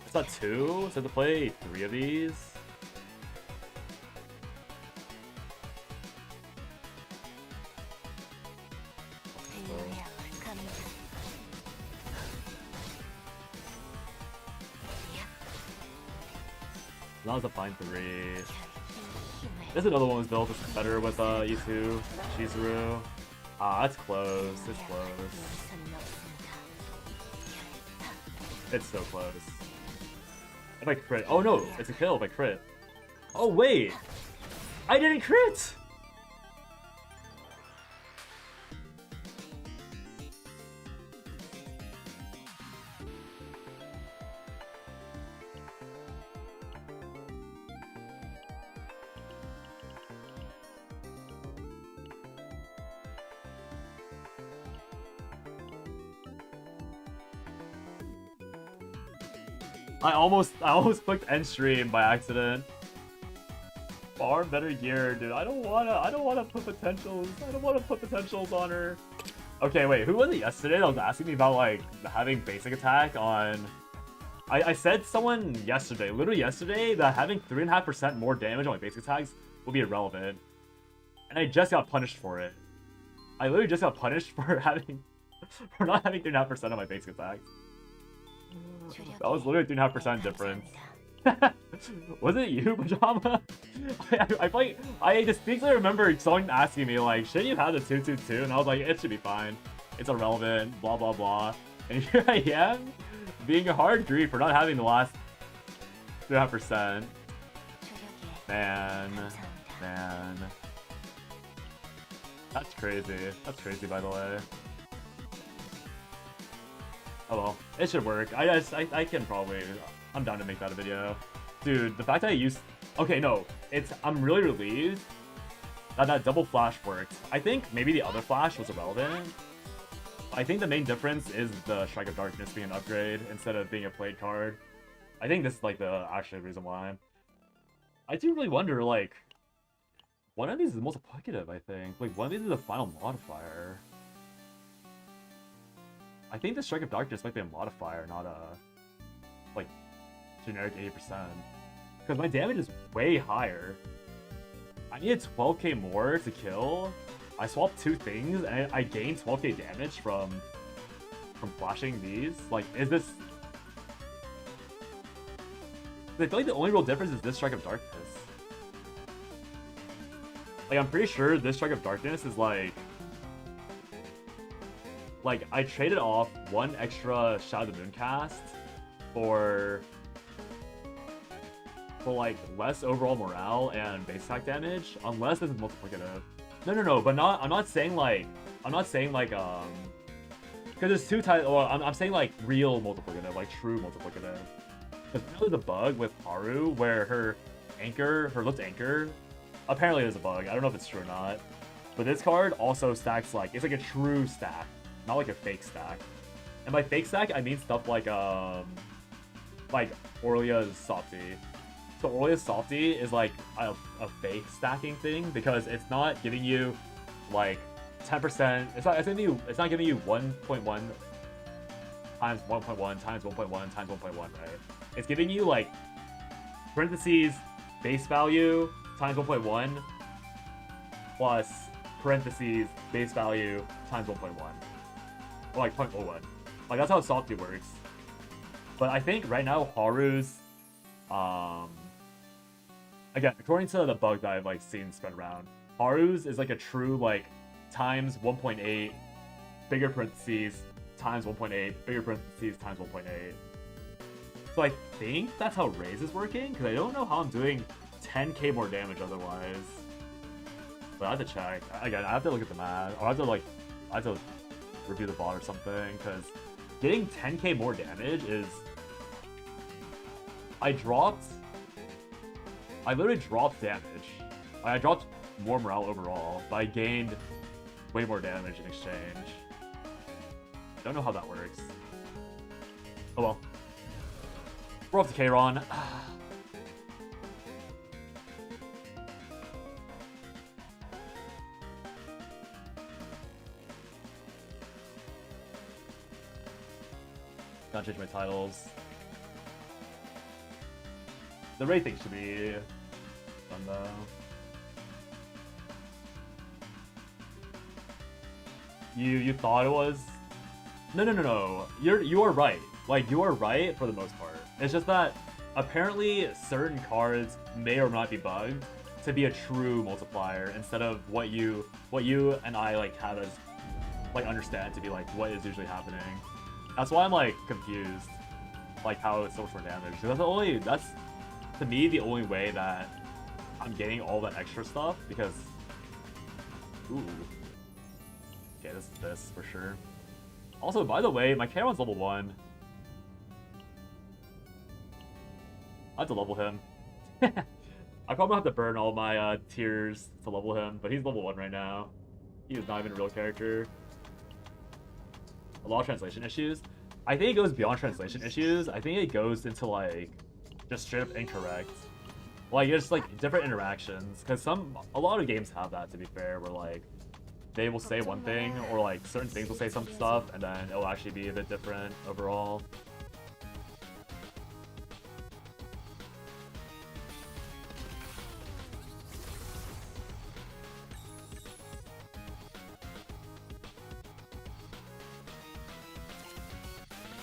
It's not 2, so I have to play 3 of these. Now it's a bind 3. This is another one was built better with E2, Chizuru. Ah, that's close. It's close. It's so close. If I crit. Oh no, it's a kill if I crit. Oh wait! I didn't crit! I almost clicked end stream by accident. Far better gear, dude. I don't wanna put potentials. I don't wanna put potentials on her. Okay, wait, who was it yesterday that was asking me about like having basic attack on? I said someone yesterday, literally yesterday, that having 3.5% more damage on my basic attacks will be irrelevant. And I just got punished for it. I literally just got punished for not having 3.5% on my basic attacks. That was literally 3.5% difference. Was it you, Pajama? I distinctly remember someone asking me like, should you have the 222? And I was like, it should be fine. It's irrelevant, blah blah blah. And here I am, being a hard grief for not having the last 3.5%. Man. That's crazy. That's crazy, by the way. Oh well, it should work. I can probably, I'm down to make that a video. Dude, the fact that I used, okay, no, I'm really relieved that that double flash worked. I think maybe the other flash was irrelevant. I think the main difference is the Strike of Darkness being an upgrade instead of being a played card. I think this is like the actual reason why. I do really wonder, like, one of these is multiplicative, I think. Like, one of these is a final modifier. I think the Strike of Darkness might be a modifier, not a, like, generic 80%. Because my damage is way higher. I needed 12k more to kill. I swapped 2 things, and I gained 12k damage from flashing these. Like, is this... I feel like the only real difference is this Strike of Darkness. Like, I'm pretty sure this Strike of Darkness is like, I traded off 1 extra Shadow of the Moon cast for like less overall morale and base attack damage, unless this is multiplicative. No, but I'm not saying like, because there's 2 types. Well, I'm saying like real multiplicative, like true multiplicative. Because there's a bug with Haru where her lift anchor. Apparently there's a bug. I don't know if it's true or not. But this card also stacks like, it's like a true stack, not like a fake stack. And by fake stack, I mean stuff like Orlia's Softy. So Orlia's Softy is like a fake stacking thing because it's not giving you like 10%. It's not giving you 1.1 times 1.1 times 1.1 times 1.1, right? It's giving you like parentheses base value times 1.1 plus parentheses base value times 1.1. Or like 0.01. Like that's how Softy works. But I think right now Haru's again, according to the bug that I've like seen spread around, Haru's is like a true like times 1.8 bigger parentheses times 1.8 bigger parentheses times 1.8. So I think that's how Raise is working, because I don't know how I'm doing 10k more damage otherwise. But I have to check. Again, I have to look at the math. Or I have to review the bot or something, because getting 10k more damage is... I dropped I literally dropped damage. I dropped more morale overall, but I gained way more damage in exchange. Don't know how that works. Oh well. We're off to Kayron. Gotta change my titles. The raid thing should be done though. You thought it was? No. You are right. Like, you are right for the most part. It's just that apparently certain cards may or may not be bugged to be a true multiplier instead of what you and I like have as like understand to be like what is usually happening. That's why I'm like confused, like how it's so much more damage. That's to me the only way that I'm getting all that extra stuff because ooh. Okay, this for sure. Also, by the way, my Kayron's level 1. I have to level him. I probably have to burn all my tiers to level him, but he's level 1 right now. He is not even a real character. A lot of translation issues. I think it goes beyond translation issues. I think it goes into like just straight up incorrect. Like just like different interactions, because a lot of games have that, to be fair, where like they will say one thing, or like certain things will say some stuff, and then it'll actually be a bit different overall.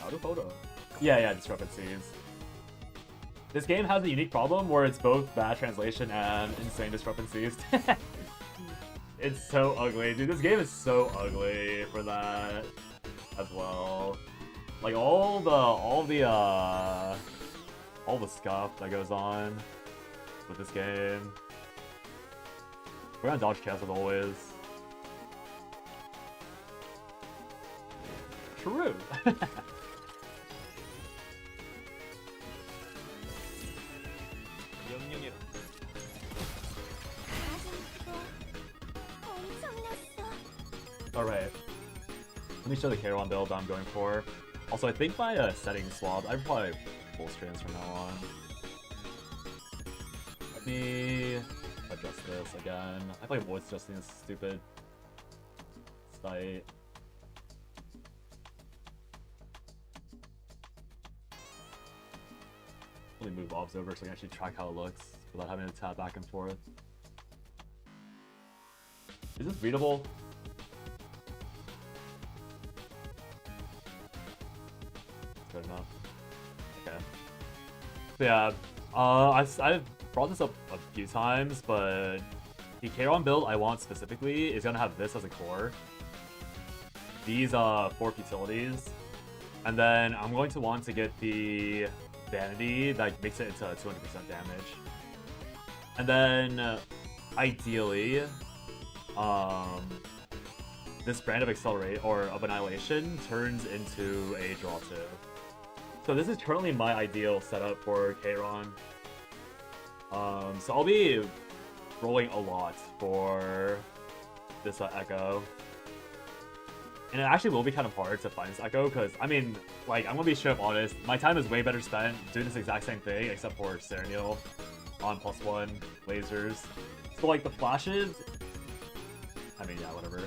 Out of photo. Yeah, discrepancies. This game has a unique problem where it's both bad translation and insane discrepancies. It's so ugly, dude. This game is so ugly for that as well. Like all the scuff that goes on with this game. We're gonna dodge chaos as always. True. Alright. Let me show the Kayron build I'm going for. Also, I think my settings swapped. I'm probably full screens from now on. Let me adjust this again. I feel like voice adjusting is stupid. Site. Let me move obs over so I can actually track how it looks without having to tap back and forth. Is this readable? Good enough. Okay. So yeah, I've brought this up a few times, but the Kayron build I want specifically is gonna have this as a core. These 4 futilities, and then I'm going to want to get the vanity that makes it into 200% damage, and then ideally, this brand of accelerate or of annihilation turns into a draw 2. So this is currently my ideal setup for Kayron. So I'll be rolling a lot for this Echo. And it actually will be kind of hard to find this Echo, because, I mean, like, I'm gonna be straight up honest, my time is way better spent doing this exact same thing, except for Serenil on +1 lasers. So, like, the flashes, I mean, yeah, whatever.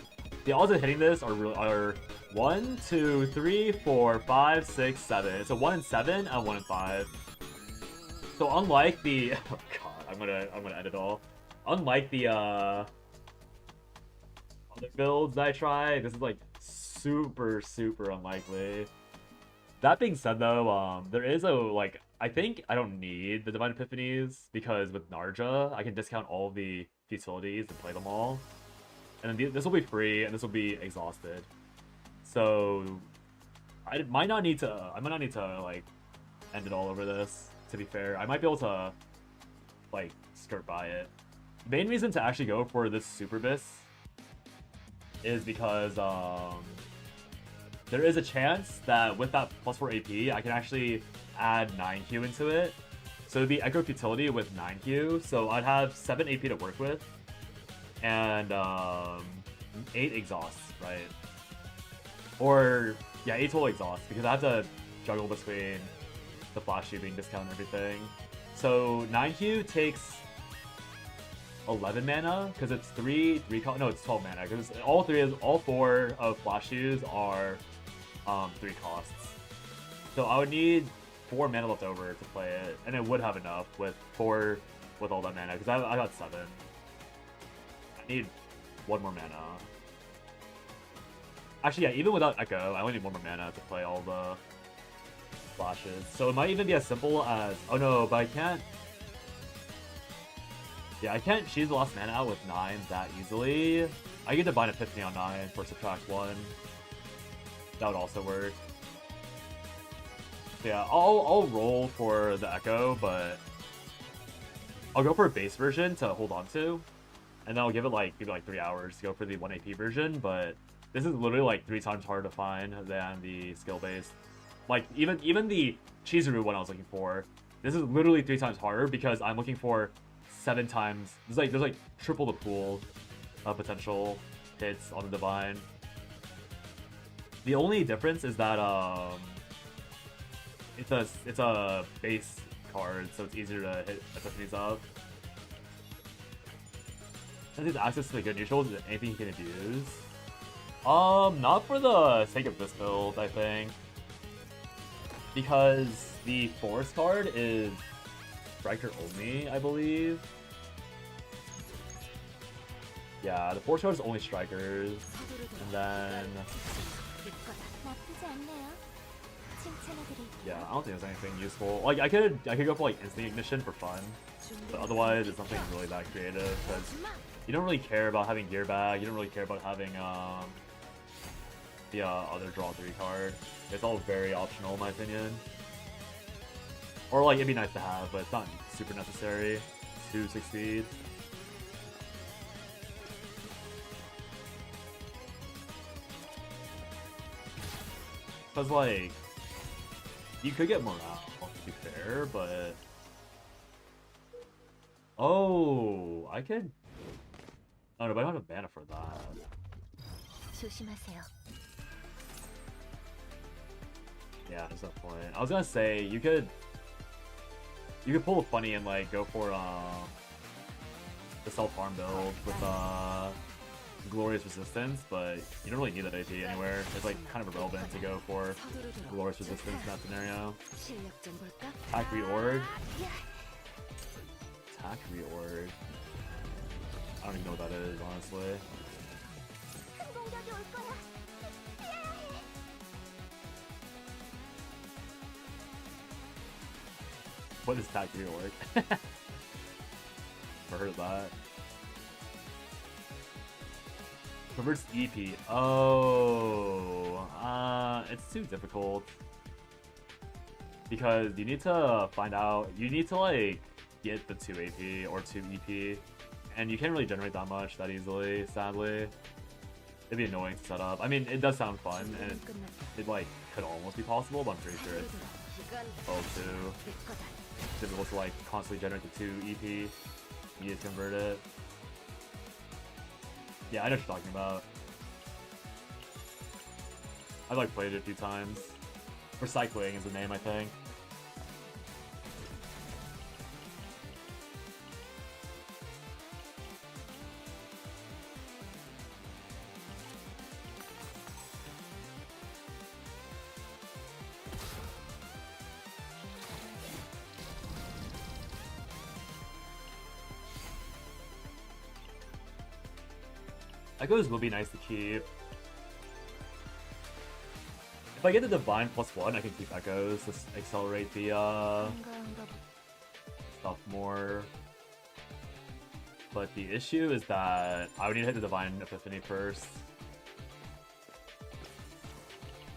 The odds of hitting this are 1, 2, 3, 4, 5, 6, 7. It's a 1 in 7 and 1 in 5. So unlike the oh god, I'm gonna edit all. Unlike the other builds that I try, this is like super unlikely. That being said though, there is I think I don't need the Divine Epiphanies, because with Narja I can discount all the futilities and play them all. And then this will be free, and this will be exhausted. So I might not need to like end it all over this. To be fair, I might be able to like skirt by it. The main reason to actually go for this Super Bis is because there is a chance that with that +4 AP, I can actually add 9Q into it, So it'd be Echo Futility with 9Q, so I'd have 7 AP to work with, and 8 exhausts, right? Or, yeah, 8 total exhausts, because I have to juggle between the flash shooting discount and everything. So 9Q takes 11 mana, because it's 3 no, it's 12 mana, because all 4 of flash shoes are 3 costs. So I would need 4 mana left over to play it, and it would have enough with all that mana, because I got 7. I need 1 more mana. Actually, yeah, even without Echo, I only need 1 more mana to play all the flashes. So it might even be as simple as, oh no, but I can't. Yeah, I can't choose the last mana out with 9 that easily. I get Divine Epiphany on 9 for subtract 1. That would also work. So yeah, I'll roll for the Echo, but I'll go for a base version to hold on to, and then I'll give it maybe 3 hours to go for the 1 AP version. But this is literally like 3 times harder to find than the skill based. Like even the Chizuru one I was looking for, this is literally 3 times harder because I'm looking for 7 times. There's like triple the pool of potential hits on the Divine. The only difference is that it's a base card, so it's easier to hit Epiphanies up. And his access to the good neutrals is anything he can abuse. Not for the sake of this build, I think. Because the Force card is Striker only, I believe. Yeah, the Force card is only Strikers. And then... 나쁘지 않네요. 칭찬해드릴게요. yeah, I don't think there's anything useful. Like, I could go for, Instant Ignition for fun. But otherwise, it's nothing really that creative, because you don't really care about having Gear Bag, you don't really care about having, the other draw 3 card. It's all very optional in my opinion. Or it'd be nice to have, but it's not super necessary to succeed. Because you could get morale, to be fair, but... Oh, I could... Oh no, but I don't have mana for that. 조심하세요. Yeah, there's no point. I was gonna say you could pull a funny and go for the self farm build with Glorious Resistance, but you don't really need that AP anywhere. It's kind of irrelevant to go for Glorious Resistance in that scenario. 실력 좀 볼까? Attack reorg. Attack reorg. I don't even know what that is, honestly. 큰 공격이 올 거야. 피해야 해. What is attack reorg? Never heard of that. Converts EP. Oh, it's too difficult because you need to find out. You need to get the 2 AP or 2 EP, and you can't really generate that much that easily. Sadly, it'd be annoying to set up. I mean, it does sound fun, and it could almost be possible, but I'm pretty sure it's too difficult to constantly generate the 2 EP. You need to convert it. Yeah, I know what you're talking about. I've played it a few times. Recycling is the name, I think. Echoes will be nice to keep. If I get the Divine +1, I can keep Echoes to accelerate the stuff more. But the issue is that I would need to hit the Divine Epiphany first.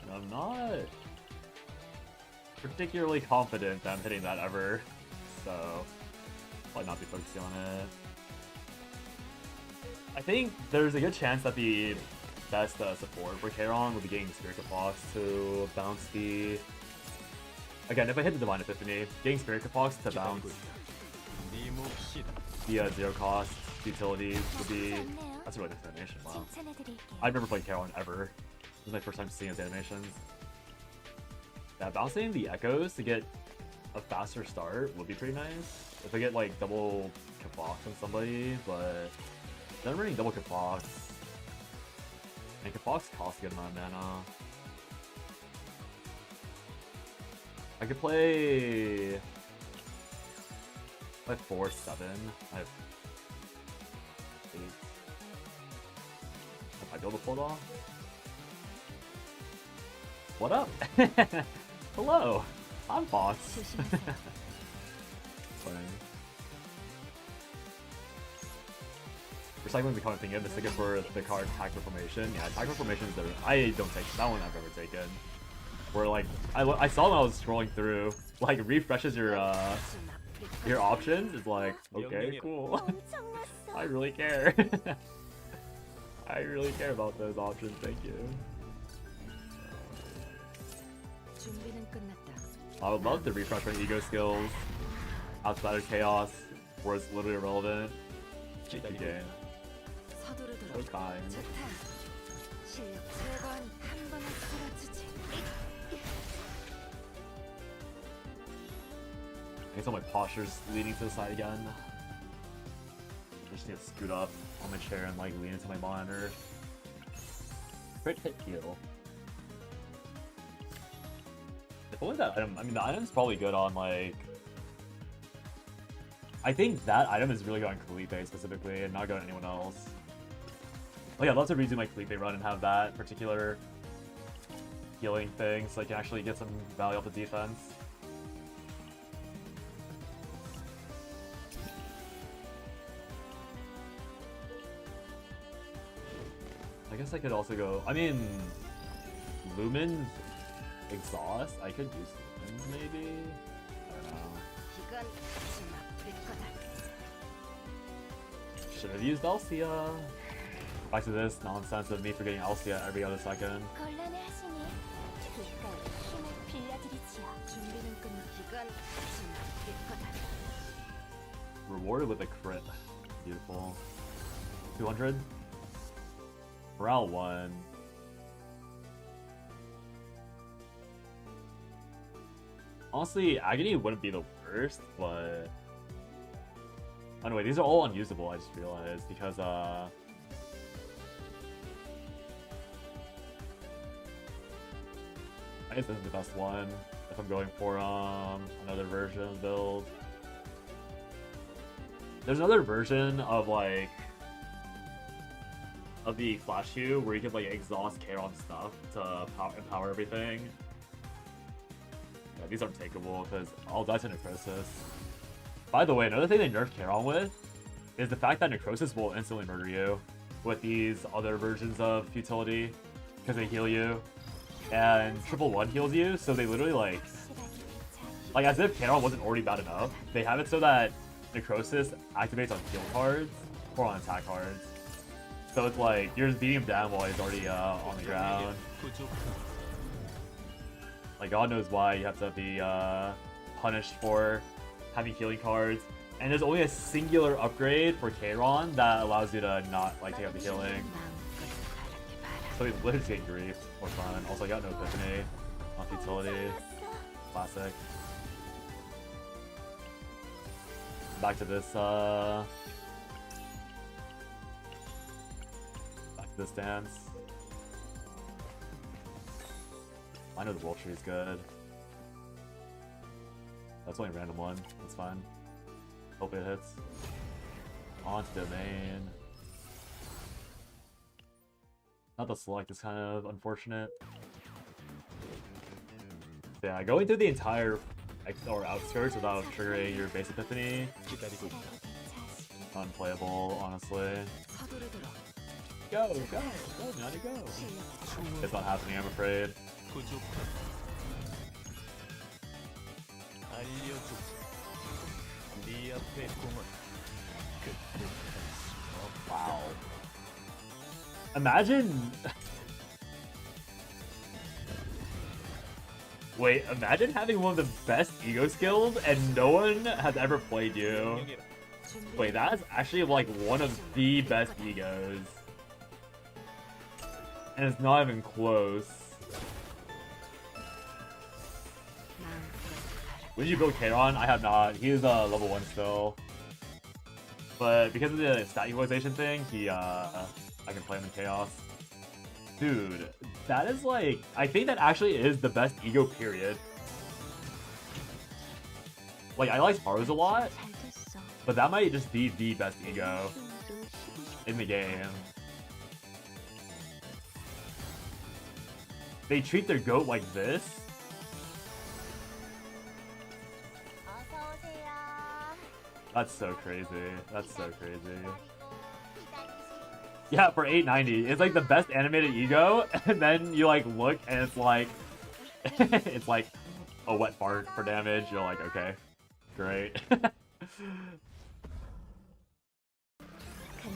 And I'm not particularly confident that I'm hitting that ever, so I'll not be focusing on it. I think there's a good chance that the best support for Kayron will be getting Spirit Box to bounce the Again, if I hit the Divine Epiphany, getting Spirit Capox to bounce via 0 cost utilities would be... That's a really nice animation, wow. I've never played Kayron ever. This is my first time seeing his animations. Yeah, bouncing the Echoes to get a faster start would be pretty nice. If I get like double Capox on somebody, but then running double Capox. And Capox costs a good amount of mana. I could play like 4-7. I have 8. If I be able to pull it off. What up? Hello, I'm Fox. Recycling the card thing in, mistaken for the card Tactical Formation. Yeah, Tactical Formation is I don't take that one. I've never taken. Where like I saw when I was scrolling through, like refreshes your options. It's like, okay, cool. I really care. I really care about those options. Thank you. I would love to refresh my ego skills outside of chaos, where it's literally irrelevant. Thank you, game. So kind. I guess all my posture's leaning to the side again. I just need to scoot up on my chair and like lean into my monitor. Crit hit heal. If only that item, I mean the item's probably good on like... I think that item is really good on Kalipe specifically and not good on anyone else. Like I'd love to redo my Kalipe run and have that particular healing thing so I can actually get some value off the defense. I guess I could also go, I mean, Lumen Exhaust? I could use Lumens maybe? I don't know. Should have used Alcia. Back to this nonsense of me forgetting Alcia every other second. Rewarded with a crit. Beautiful. 200? Morale 1. Honestly, Agony wouldn't be the worst, but... Anyway, these are all unusable, I just realized, because, I guess this is the best one, if I'm going for, another version build. There's another version of, like... of the Flash Hue, where you can, like, exhaust Kayron stuff to empower everything. Yeah, these aren't takeable, because I'll die to Necrosis. By the way, another thing they nerfed Kayron with is the fact that Necrosis will instantly murder you with these other versions of Futility, because they heal you. And 111 heals you, so they literally, like as if Kayron wasn't already bad enough, they have it so that Necrosis activates on heal cards or on attack cards. So it's like, you're just beating him down while he's already on the ground. Like, God knows why you have to be punished for having healing cards. And there's only a singular upgrade for Kayron that allows you to not, like, take out the healing. So he's literally getting grief for fun. Also, I got no Epiphany on Futility. Classic. Back to this, this dance. I know the Wolf Tree is good. That's only a random one. That's fine. Hope it hits. On to domain. Not the select is kind of unfortunate. Yeah, going through the entire or outskirts without triggering your base Epiphany, unplayable, honestly. Go, Nani, go! It's not happening, I'm afraid. Wow. Imagine... Wait, imagine having one of the best ego skills and no one has ever played you. Wait, that is actually like one of the best egos. And it's not even close. When did you build Kayron? I have not. He is level 1 still. But because of the stat equalization thing, I can play him in Chaos. Dude, that is like... I think that actually is the best ego, period. Like, I like Haru's a lot, but that might just be the best ego in the game. They treat their goat like this? That's so crazy. That's so crazy. Yeah, for 890, it's like the best animated ego, and then you like look and it's like it's like a wet fart for damage. You're like, okay, great.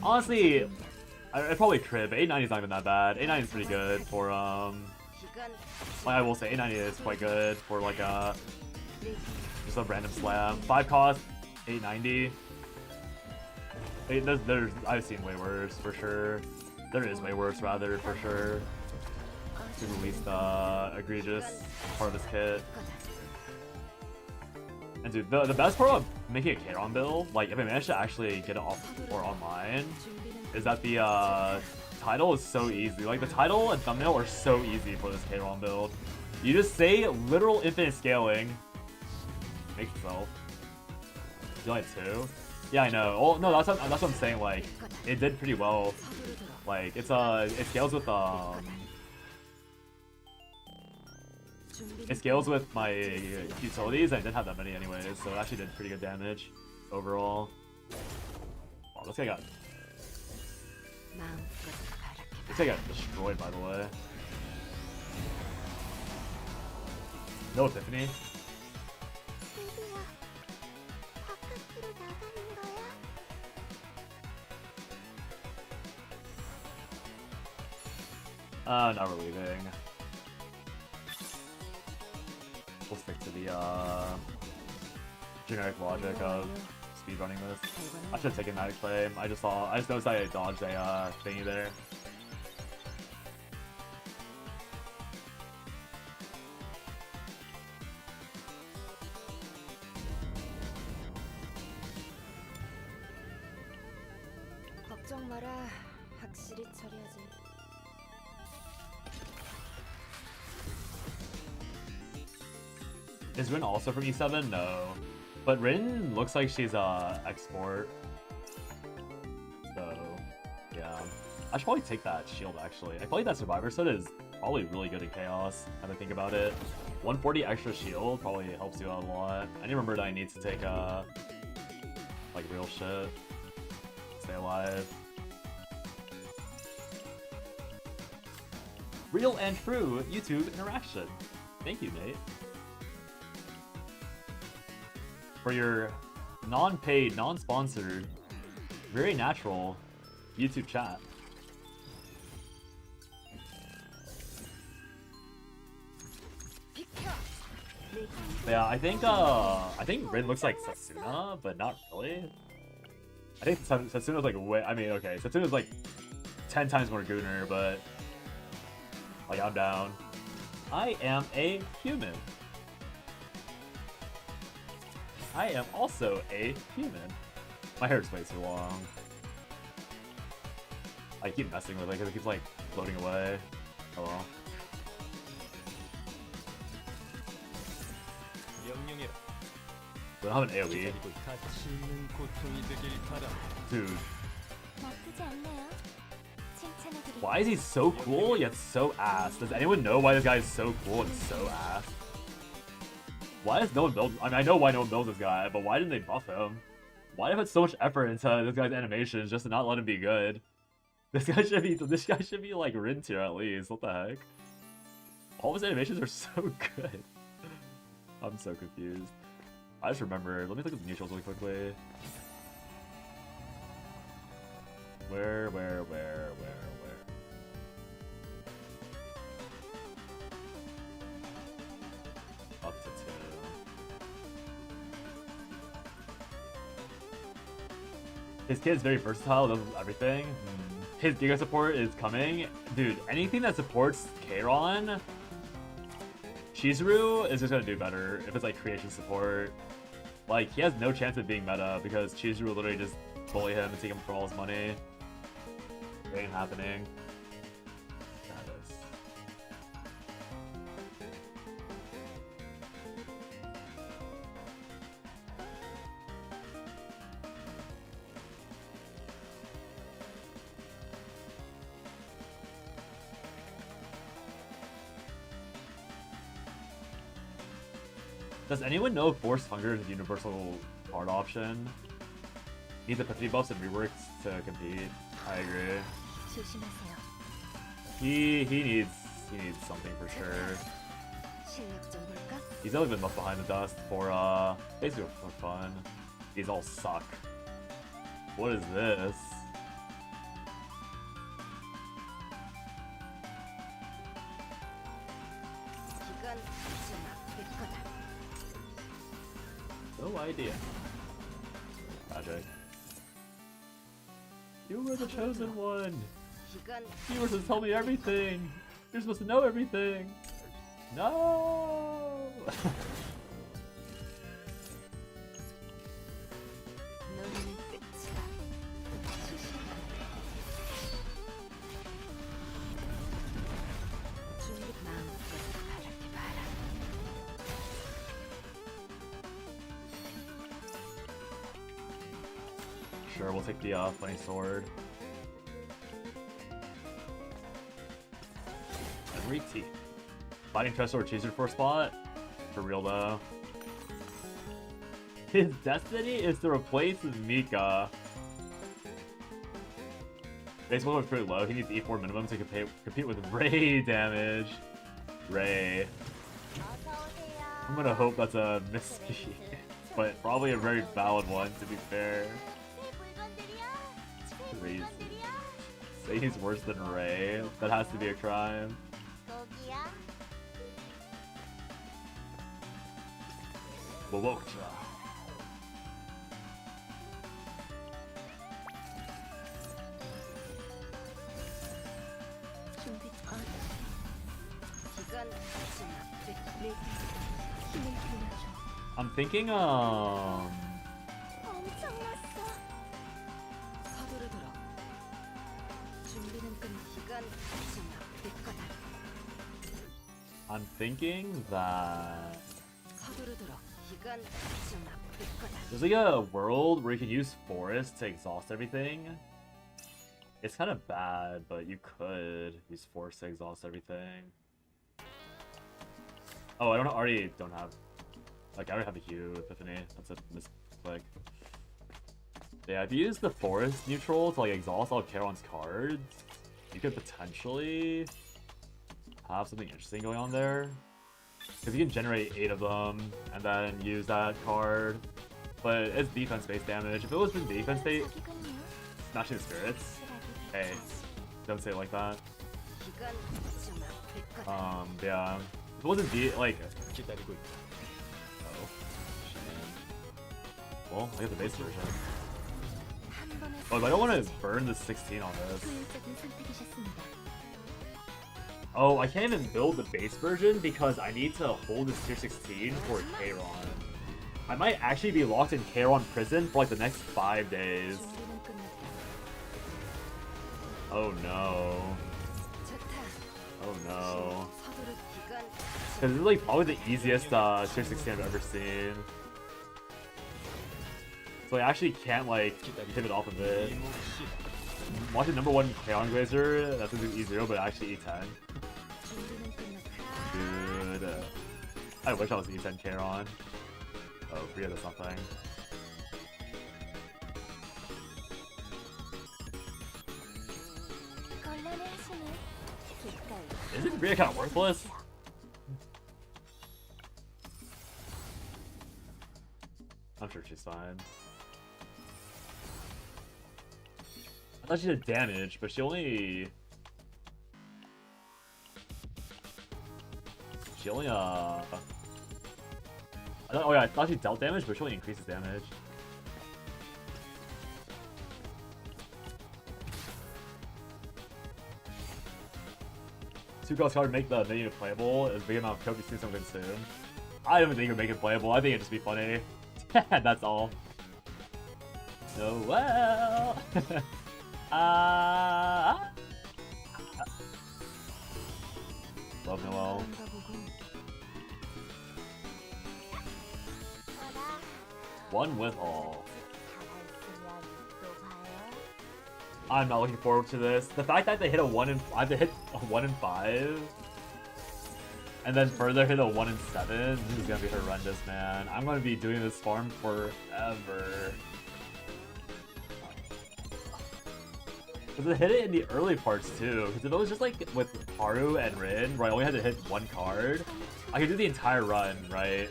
Honestly, I'd probably crib. 890 is not even that bad. 890 is pretty good for like, I will say 890 is quite good for like just a random slam. 5 cost, 890. There's I've seen way worse for sure. There is way worse rather for sure. To the least egregious part of this kit. And dude, the best part of making a Kayron build, like if I manage to actually get it off or online, is that the title is so easy. Like the title and thumbnail are so easy for this Kayron build. You just say literal infinite scaling. Make yourself. You like 2? Yeah, I know. Oh no, that's what I'm saying. Like, it did pretty well. Like, it scales with it scales with my utilities. I didn't have that many anyways, so it actually did pretty good damage overall. Wow, this guy got destroyed, by the way. No epiphany. Not we're leaving. We'll stick to the generic logic of speedrunning this. I should have taken Magic Flame. I just noticed I dodged a thingy there. 걱정 마라. 확실히 처리하지. Is Rin also from E7? No. But Rin looks like she's export. So, yeah. I should probably take that shield, actually. I feel like that Survivor set is probably really good in Chaos, now that I think about it. 140 extra shield probably helps you out a lot. I need to remember that I need to take, like, real shit. Stay alive. Real and true YouTube interaction. Thank you, Nate. For your non-paid, non-sponsored, very natural YouTube chat. Yeah, I think Rin looks like Setsuna, but not really. I think Setsuna's like way. I mean, okay, Setsuna's like 10 times more Gooner, but like I'm down. I am a human. I am also a human. My hair's way too long. I keep messing with it because it keeps like floating away. Oh well. We don't have an AoE. Dude. Why is he so cool yet so ass? Does anyone know why this guy is so cool and so ass? Why does no one build? I mean, I know why no one builds this guy, but why didn't they buff him? Why did they put so much effort into this guy's animations just to not let him be good? This guy should be like Rin tier at least. What the heck? All of his animations are so good. I'm so confused. I just remember. Let me look at the neutrals really quickly. Where? His kid is very versatile, does everything. His Giga support is coming. Dude, anything that supports Kayron, Chizuru is just gonna do better if it's like creation support. Like, he has no chance of being meta because Chizuru will literally just bully him and take him for all his money. It ain't happening. That is. Does anyone know if Force Hunger is a universal card option? Needs affinity buffs and reworks to compete. I agree. 조심하세요. He needs something for sure. 실력 좀 볼까? He's only been left behind the dust for basically for fun. These all suck. What is this? 이건 마지막 내 거다. No idea. Magic. You were the chosen one. 이건 You were supposed to tell me everything. You're supposed to know everything. No. 너는 끝이다. 준비 마음껏 바라게 봐라. Sure, we'll take the flaming sword. And reteeth. Fighting Tresor or Chaser for a spot? For real though. His destiny is to replace Mika. Base level is pretty low. He needs E4 minimum to compete with Ray damage. Ray. I'm gonna hope that's a misspeak, but probably a very valid one to be fair. Crazy. Say he's worse than Ray. That has to be a crime. Wowocha. 준비 완료. 이건 마지막 내 힘을 빌려줘. I'm thinking 엄청났어. 서두르도록. 준비는 끝. 이건 마지막 내 거다. I'm thinking that 서두르도록. 이건 마지막 내 거다. there's like a world where you can use forest to exhaust everything. It's kind of bad, but you could use forest to exhaust everything. Oh, I already don't have. Like, I already have a Hue Epiphany. That's a misclick. Yeah, if you use the forest neutral to like exhaust all of Kayron's cards, you could potentially have something interesting going on there. Because you can generate 8 of them and then use that card. But it's defense-based damage. If it was in defense-based, smashing the spirits. Hey, don't say it like that. 이건 마지막 내 거다. Yeah. If it wasn't like. Oh. Well, I get the base version. 한 번에 Oh, but I don't want to burn the 16 on this. 효율적인 선택이셨습니다. Oh, I can't even build the base version because I need to hold this tier 16 for Kayron. I might actually be locked in Kayron prison for like the next 5 days. 준비는 끝났다. Oh no. 좋다. Oh no. 서두르. 이건 This is like probably the easiest tier 16 I've ever seen. So I actually can't like pivot off of it. Watching #1 Kayron Glazer, that's gonna do E0, but actually E10. 준비는 끝났다. Good. I wish I was E10 Kayron. Oh, Bria does nothing. 곤란의 힘을 기꺼이. Isn't Bria kind of worthless? I'm sure she's fine. I thought she did damage, but she only... oh yeah, I thought she dealt damage, but she only increases damage. 2-cost card make the menu playable? Is big amount of code soon something soon? I don't think it would make it playable. I think it'd just be funny. That's all. Noel. Love Noel. One with all. I'm not looking forward to this. The fact that they hit a 1 in, I have to hit a 1 in 5, and then further hit a 1 in 7. This is gonna be horrendous, man. I'm gonna be doing this farm forever. Because it hit it in the early parts too. Because if it was just like with Haru and Rin, where I only had to hit one card, I could do the entire run, right?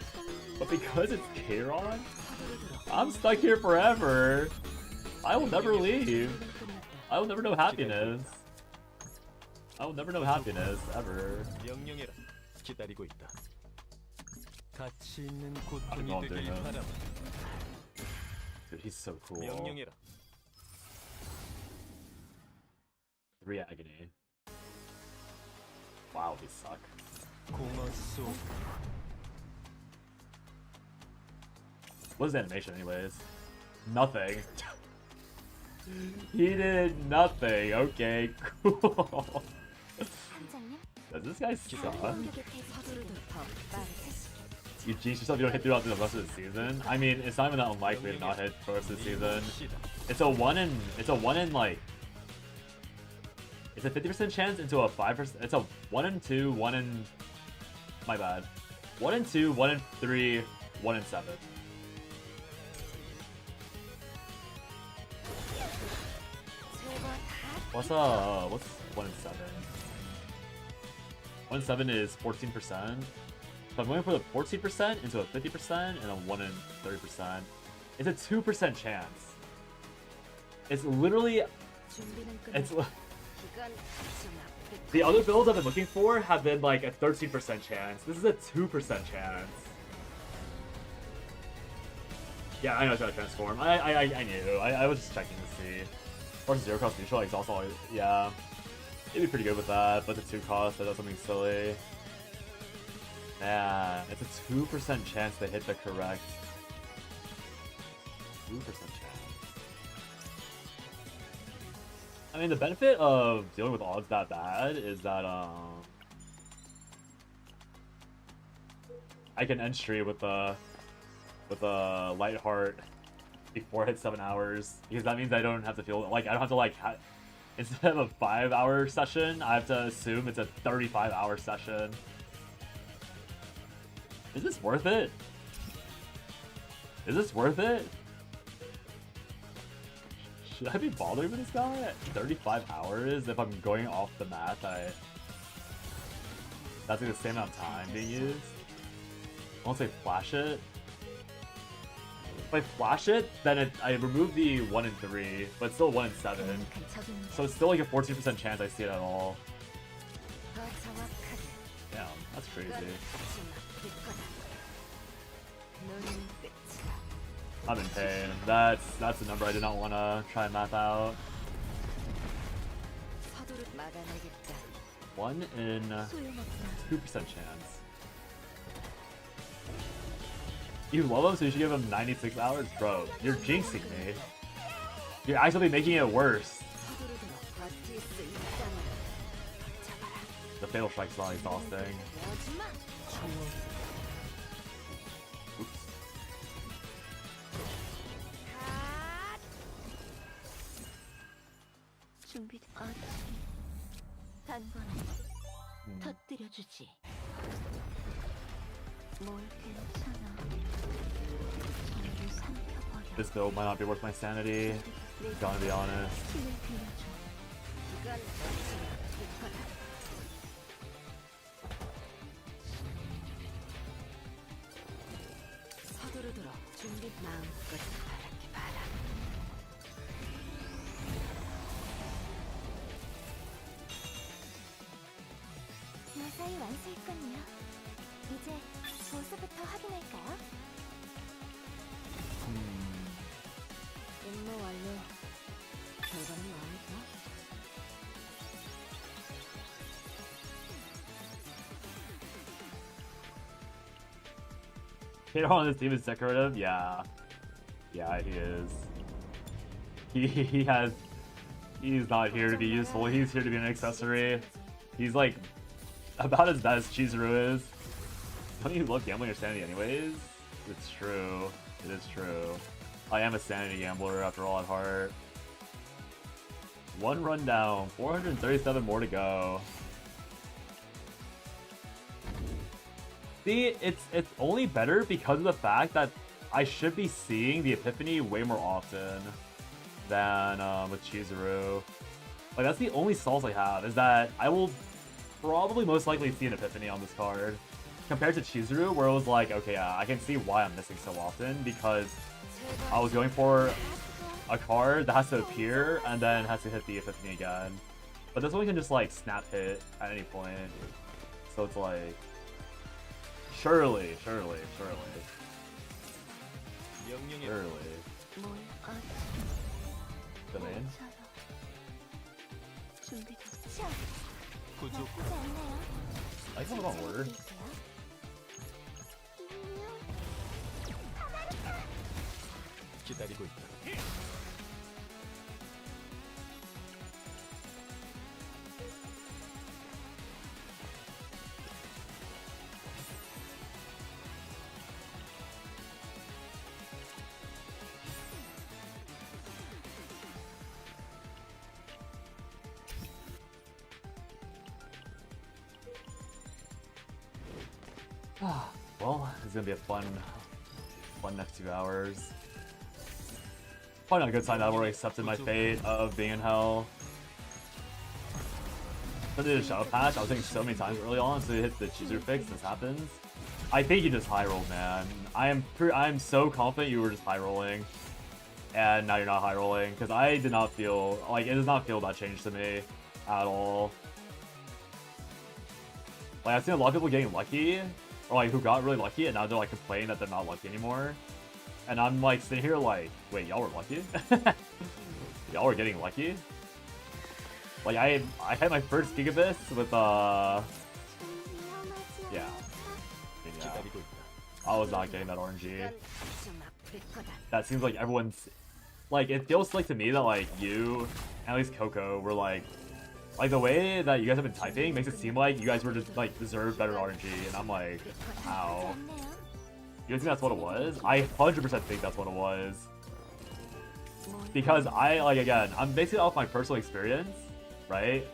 But because it's Kayron, I'm stuck here forever. I will never leave. I will never know happiness. I will never know happiness, ever. I don't know what I'm doing though. Dude, he's so cool. 3 agony. Wow, these suck. What is the animation anyways? Nothing. He did nothing. Okay, cool. Does this guy suck? You jinx yourself, you don't hit throughout the rest of the season. I mean, it's not even that unlikely to not hit for the rest of the season. It's a 1 in like, it's a 50% chance into a 5%. It's a 1 in 2, 1 in, my bad. 1 in 2, 1 in 3, 1 in 7. What's 1 in 7? 1 in 7 is 14%. So I'm going for the 14% into a 50% and a 1 in 30%. It's a 2% chance. It's literally, it's the other builds I've been looking for have been like a 13% chance. This is a 2% chance. Yeah, I know it's gonna transform. I knew. I was just checking to see. Or 0-cost neutral exhaust all. Yeah, it'd be pretty good with that. But the 2-cost, that does something silly. Man, it's a 2% chance to hit the correct. 2% chance. I mean, the benefit of dealing with odds that bad is that I can end stream with a light heart before I hit 7 hours, because that means I don't have to feel like I don't have to like instead of a 5-hour session, I have to assume it's a 35-hour session. Is this worth it? Is this worth it? Should I be bothering with this guy at 35 hours if I'm going off the math? That's like the same amount of time being used. Once I flash it. If I flash it, then I remove the 1 in 3, but it's still 1 in 7. So it's still like a 14% chance I see it at all. Damn, that's crazy. I'm in pain. That's the number I did not want to try and math out. 1 in 2% chance. You love him, so you should give him 96 hours? Bro, you're jinxing me. You're actually making it worse. The Fatal Strike's not exhausting. Oops. This build might not be worth my sanity, gotta be honest. 무사히 완수했군요. 이제 보스부터 확인할까요? 임무 완료. 결과는 나올까? Kayron on this team is decorative? Yeah. Yeah, he is. He has... He's not here to be useful, he's here to be an accessory. He's like, about as bad as Chizuru is. Don't you love gambling or sanity anyways? It's true. It is true. I am a sanity gambler after all at heart. One run down, 437 more to go. See, it's only better because of the fact that I should be seeing the Epiphany way more often than with Chizuru. Like, that's the only solace I have, is that I will probably most likely see an Epiphany on this card. Compared to Chizuru, where it was like, okay, I can see why I'm missing so often, because I was going for a card that has to appear and then has to hit the Epiphany again. But this one can just like snap hit at any point. So it's like, surely. The main? I think I'm on order. 기다리고 있다. Well, it's gonna be a fun next 2 hours. Probably not a good sign that I've already accepted my fate of being in hell. I did a shadow patch. I was thinking so many times early on, so you hit the Chizuru fix. This happens. I think you just high rolled, man. I am so confident you were just high rolling, and now you're not high rolling, because I did not feel like it does not feel that change to me at all. Like, I've seen a lot of people getting lucky, or like who got really lucky, and now they're like complaining that they're not lucky anymore. And I'm like sitting here like, wait, y'all were lucky? Y'all were getting lucky? Like I had my first Gigabits with yeah. I was not getting that RNG. That seems like everyone's like, it feels like to me that like you, at least Coco, were like the way that you guys have been typing makes it seem like you guys were just like deserved better RNG, and I'm like, how? You guys think that's what it was? I 100% think that's what it was. Because I, like, again, I'm basing it off my personal experience, right?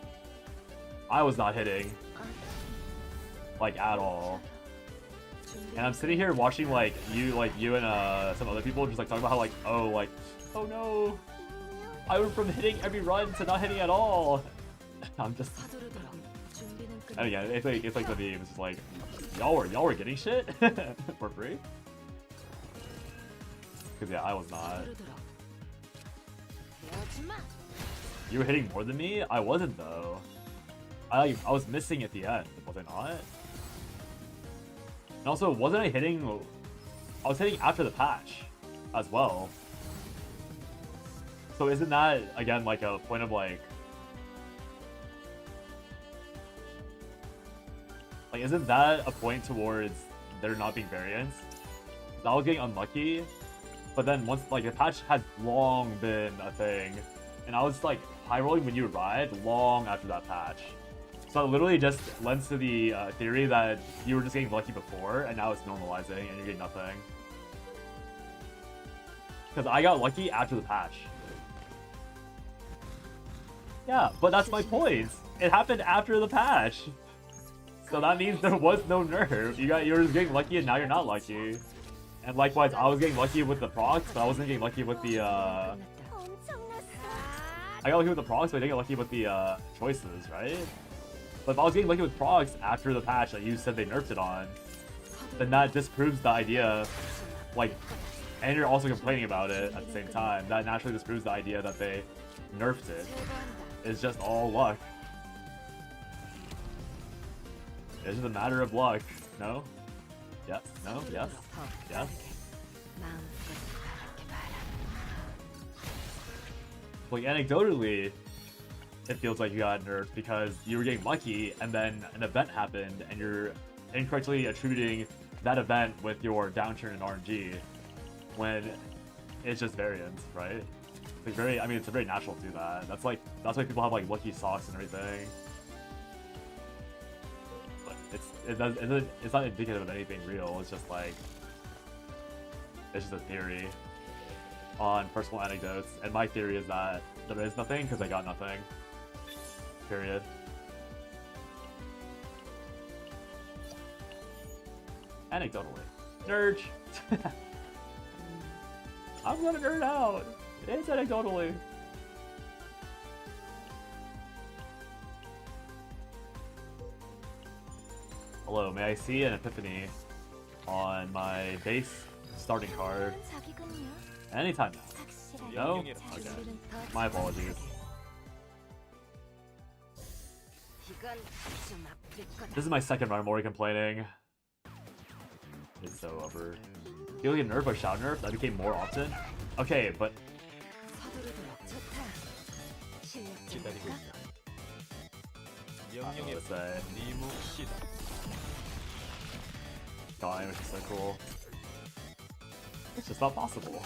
I was not hitting, like, at all. And I'm sitting here watching, like, you and some other people just, like, talking about how, like, oh no, I went from hitting every run to not hitting at all. I'm just, and again, it's like the meme. It's just like, y'all were getting shit for free. Cause yeah, I was not. You were hitting more than me? I wasn't though. I was missing at the end, was I not? And also, wasn't I hitting? I was hitting after the patch, as well. So isn't that again like a point of like? Like, isn't that a point towards there not being variance? I was getting unlucky, but then once, like, the patch had long been a thing, and I was, like, high rolling when you arrived long after that patch. So it literally just lends to the theory that you were just getting lucky before, and now it's normalizing, and you're getting nothing. Because I got lucky after the patch. Yeah, but that's my point. It happened after the patch. So that means there was no nerf. You were just getting lucky and now you're not lucky. And likewise, I was getting lucky with the procs, but I wasn't getting lucky with the I got lucky with the procs, but I didn't get lucky with the choices, right? But if I was getting lucky with procs after the patch that you said they nerfed it on, then that disproves the idea, like, and you're also complaining about it at the same time. That naturally disproves the idea that they nerfed it. It's just all luck. It's just a matter of luck. No? Yes? No? Yes? Yes? Like, anecdotally, it feels like you got nerfed because you were getting lucky and then an event happened and you're incorrectly attributing that event with your downturn in RNG when it's just variance, right? It's like very, I mean, it's very natural to do that. That's why people have like lucky socks and everything. But it's not indicative of anything real. It's just like, it's just a theory on personal anecdotes. And my theory is that there is nothing because I got nothing. Period. Anecdotally. Nerd! I'm gonna nerd out! It is anecdotally. Hello, may I see an epiphany on my base starting card? Anytime now. No? Okay. My apologies. This is my second run, I'm already complaining. It's so over. People get nerfed by Shout Nerf? That became more often? Okay, but... let's say... Dying, which is so cool. It's just not possible.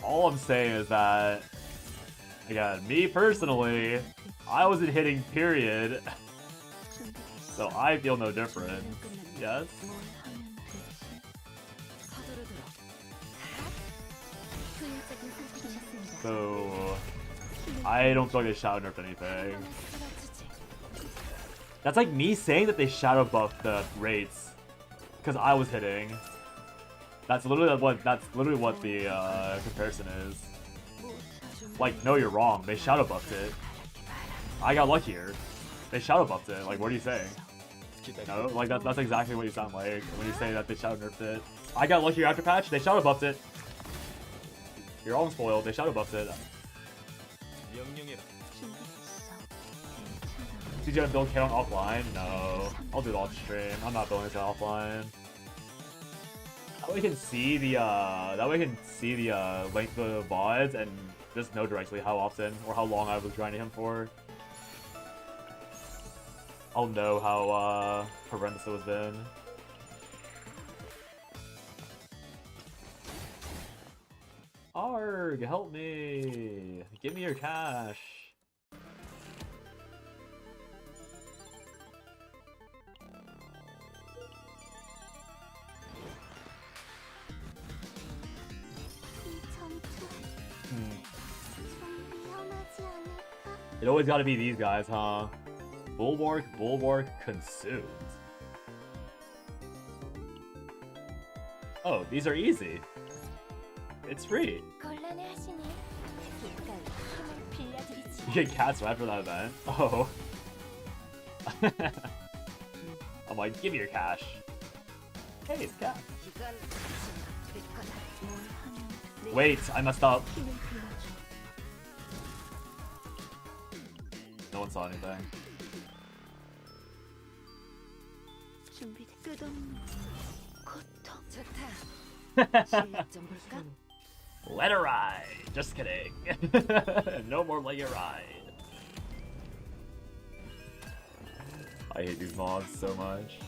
All I'm saying is that... Again, me personally, I wasn't hitting period. So I feel no difference. Yes? So I don't feel like they shadow nerfed anything. That's like me saying that they shadow buffed the rates because I was hitting. That's literally what the comparison is. Like, no, you're wrong. They shadow buffed it. I got luckier. They shadow buffed it. Like, what are you saying? No, like that's exactly what you sound like when you say that they shadow nerfed it. I got luckier after patch. They shadow buffed it. You're all spoiled. They shadow buffed it. Did you build Kayron offline? No. I'll do it off stream. I'm not building it offline. That way we can see the length of the VODs and just know directly how often or how long I was grinding him for. I'll know how horrendous it was then. Arg, help me! Give me your cash! It always gotta be these guys, huh? Bulwark, consumed. Oh, these are easy. It's free. You get cats right for that event. Oh. I'm like, give me your cash. Hey, it's cat. Wait, I messed up. No one saw anything. Let her ride. Just kidding. No more let you ride. I hate these mobs so much.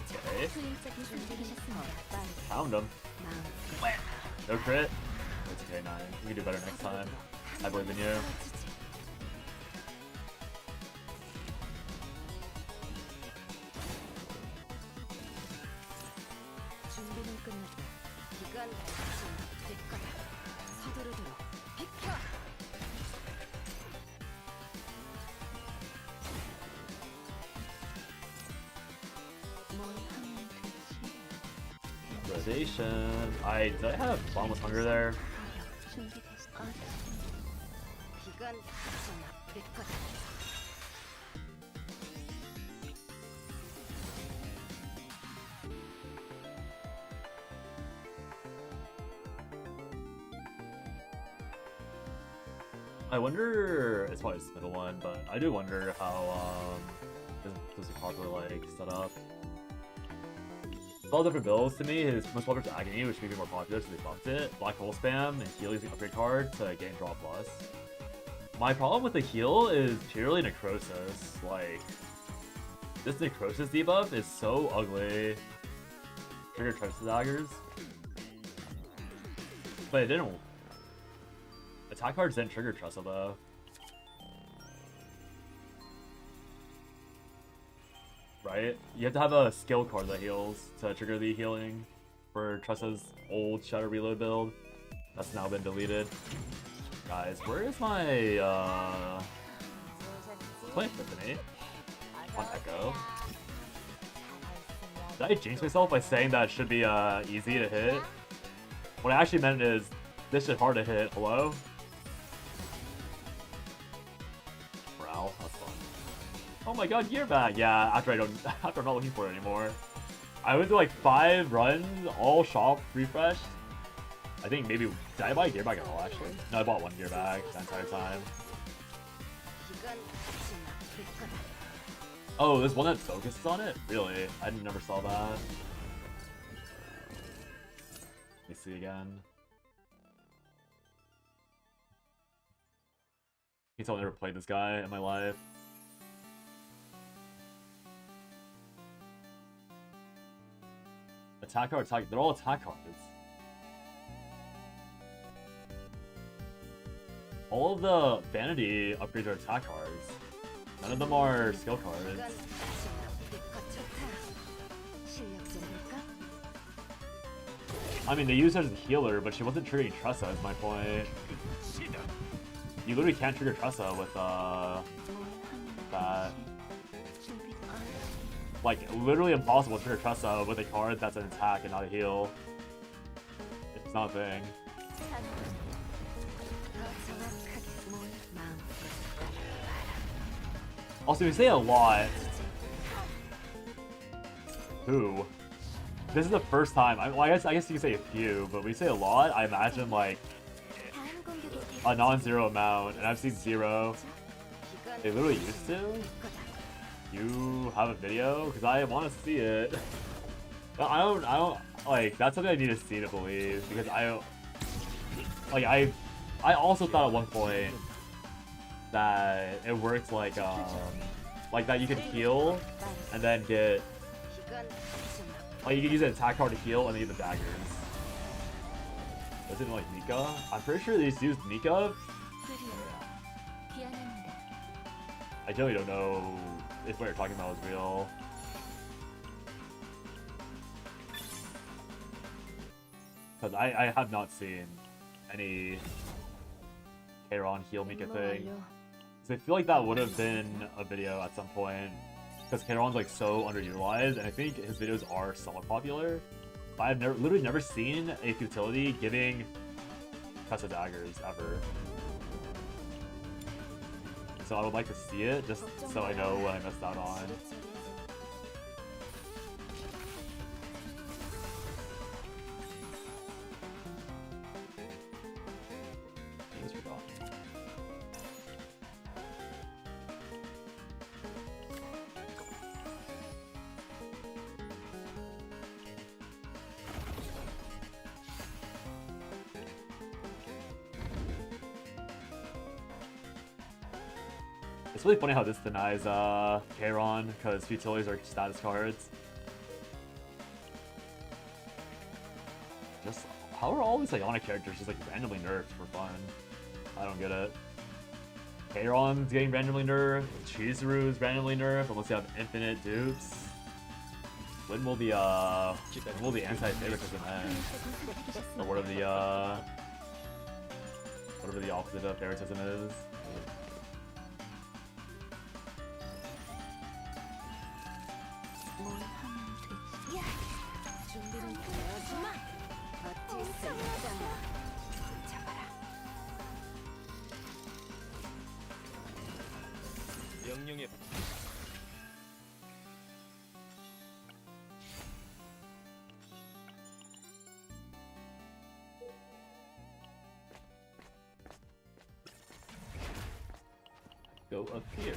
Okay. Found him. No crit. It's okay, 9. You can do better next time. I believe in you. Did I have Bottomless Hunger there? I wonder, it's probably just the middle one, but I do wonder how this is proper like set up. All different builds to me. His most popular is Agony, which made me more popular, so they buffed it. Black Hole Spam and Heal using upgrade card to gain draw plus. My problem with the heal is purely necrosis. Like, this necrosis debuff is so ugly. Trigger Trust daggers. But it didn't. Attack cards didn't trigger Tressa though. Right? You have to have a skill card that heals to trigger the healing for Tressa's old Shadow Reload build. That's now been deleted. Guys, where is my Plant Epiphany? On Echo. Did I jinx myself by saying that it should be easy to hit? What I actually meant is this is hard to hit. Hello? Morale, that's fun. Oh my god, gear back! Yeah, after I'm not looking for it anymore. I went through like 5 runs, all shop refreshed. I think maybe did I buy a gear bag at all actually? No, I bought 1 gear bag the entire time. Oh, there's one that focuses on it? Really? I never saw that. Let me see again. You can tell I never played this guy in my life. Attack card, attack. They're all attack cards. All of the vanity upgrades are attack cards. None of them are skill cards. I mean, they use her as a healer, but she wasn't triggering Tressa, is my point. You literally can't trigger Tressa with, that. Like, literally impossible to trigger Tressa with a card that's an attack and not a heal. It's not a thing. Also, you say a lot. Who? This is the first time. Well, I guess you can say a few, but we say a lot. I imagine like a non-zero amount, and I've seen 0. They literally used to. You have a video? Because I want to see it. I don't like. That's something I need to see to believe, because I also thought at one point that it worked like that you could heal and then get like you could use an attack card to heal and then get the daggers. Was it like Nika? I'm pretty sure they just used Nika. I generally don't know if what you're talking about is real. Because I have not seen any Kayron heal Mika thing. So I feel like that would have been a video at some point. Because Kayron's like so underutilized, and I think his videos are somewhat popular. But I've literally never seen a futility giving Tessa daggers ever. So I would like to see it, just so I know what I missed out on. Games forgotten. It's really funny how this denies Kayron, because futilities are status cards. Just how are all these Ionic characters just like randomly nerfed for fun? I don't get it. Kayron's getting randomly nerfed, Chizuru's randomly nerfed, unless you have infinite dupes. When will the anti-favoritism end? Or whatever the opposite of favoritism is. Go up here.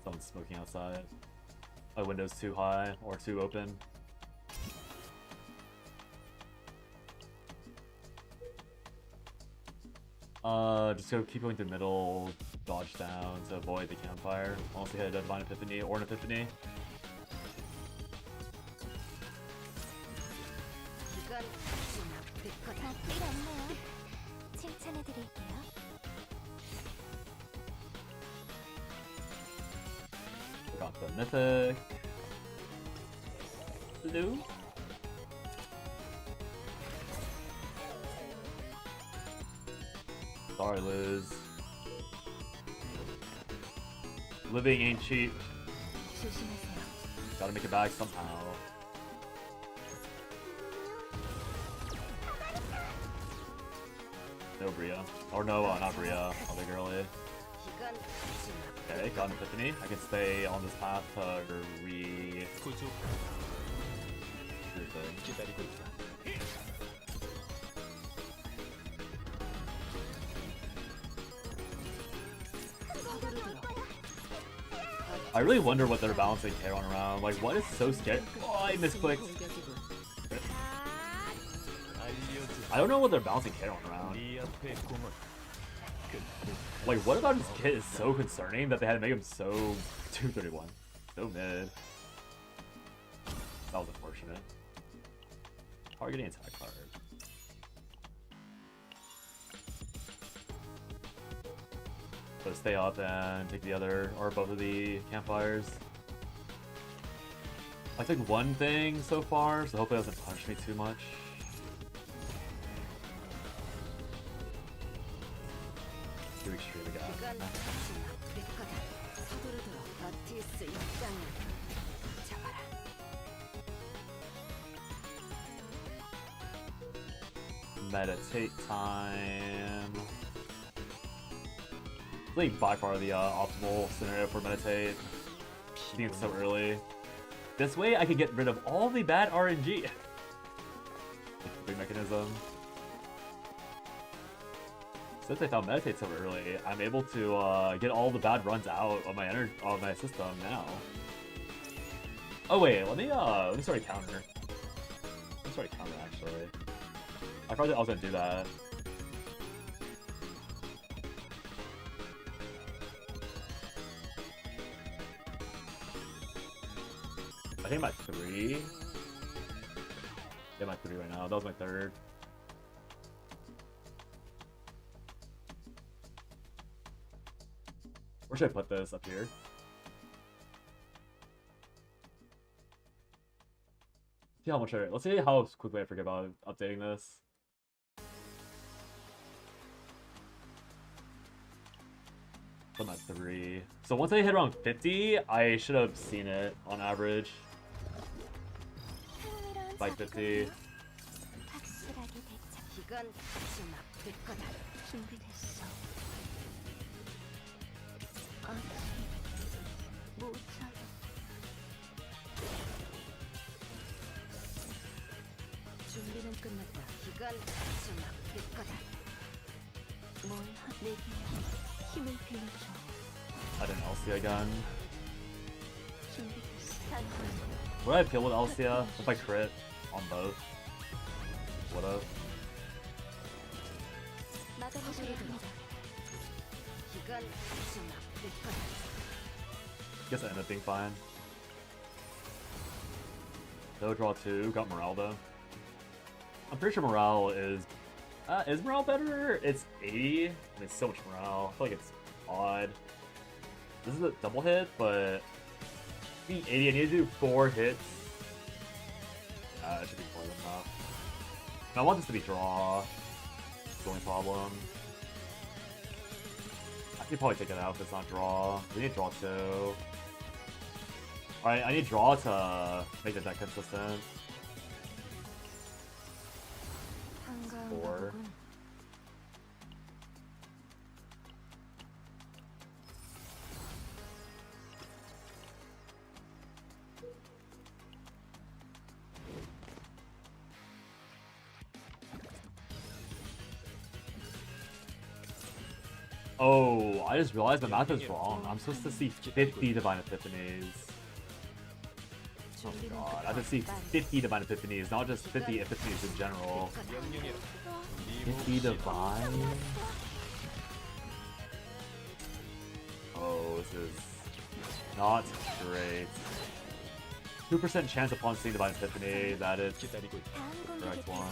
Someone's smoking outside. My window's too high or too open. Just go keep going through middle, dodge down to avoid the campfire. Also hit a Divine Epiphany or an Epiphany. 이건 지나칠 거다. 나쁘지 않네요. 칭찬해드릴게요. Got the mythic. Blue. Sorry, Liz. Living ain't cheap. 조심하세요. Gotta make it back somehow. No Bria. Or no, not Bria. Other girlie. 이건 지나칠 Okay, got an Epiphany. I can stay on this path to re... 구조 do thing. 기다리고 있다. I really wonder what they're balancing Kayron around. Like, what is so scary? Oh, I misclicked. 공격이군. I don't know what they're bouncing Kayron around. 네 앞에 공은 Like, what about his kit is so concerning that they had to make him so 231? So mid. That was unfortunate. Targeting attack card. So stay up and take the other, or both of the campfires. I took one thing so far, so hopefully it doesn't punish me too much. Too extreme again. 이건 지나칠 거다. 서두르도록 버틸 수 있다면 잡아라. Meditate time. I think by far the optimal scenario for meditate. Being so early. This way I can get rid of all the bad RNG. Big mechanism. Since I found meditate so early, I'm able to get all the bad runs out of my system now. Oh wait, let me start a counter. Let me start a counter actually. I probably was gonna do that. I think I'm at 3. Yeah, I'm at 3 right now. That was my 3rd. Where should I put this? Up here? See how much let's see how quickly I forget about updating this. I'm at 3. So once I hit around 50, I should have seen it on average. By 50. 확실하게 대처. 이건 지나칠 거다. 준비됐어. 아직 못 참아. 준비는 끝났다. 이건 지나칠 거다. 내게 힘을 빌려줘. I didn't Elsia again. 준비됐어. Would I have killed with Elsia if I crit on both? Would've. 막아보셔야 합니다. 이건 지나칠 거다. Guess I ended up being fine. No draw 2, got morale though. I'm pretty sure morale is morale better? It's 80. I mean, so much morale. I feel like it's odd. This is a double hit, but being 80, I need to do 4 hits. It should be more than enough. And I want this to be draw. That's the only problem. I could probably take it out if it's not draw. We need draw 2. Alright, I need draw to make the deck consistent. 한가한가 4. 보군. Oh, I just realized my math is wrong. I'm supposed to see 50 Divine Epiphanies. Oh god, I have to see 50 Divine Epiphanies, not just 50 Epiphanies in general. 50 Divine? Oh, this is not great. 2% chance upon seeing Divine Epiphany. That is the correct one.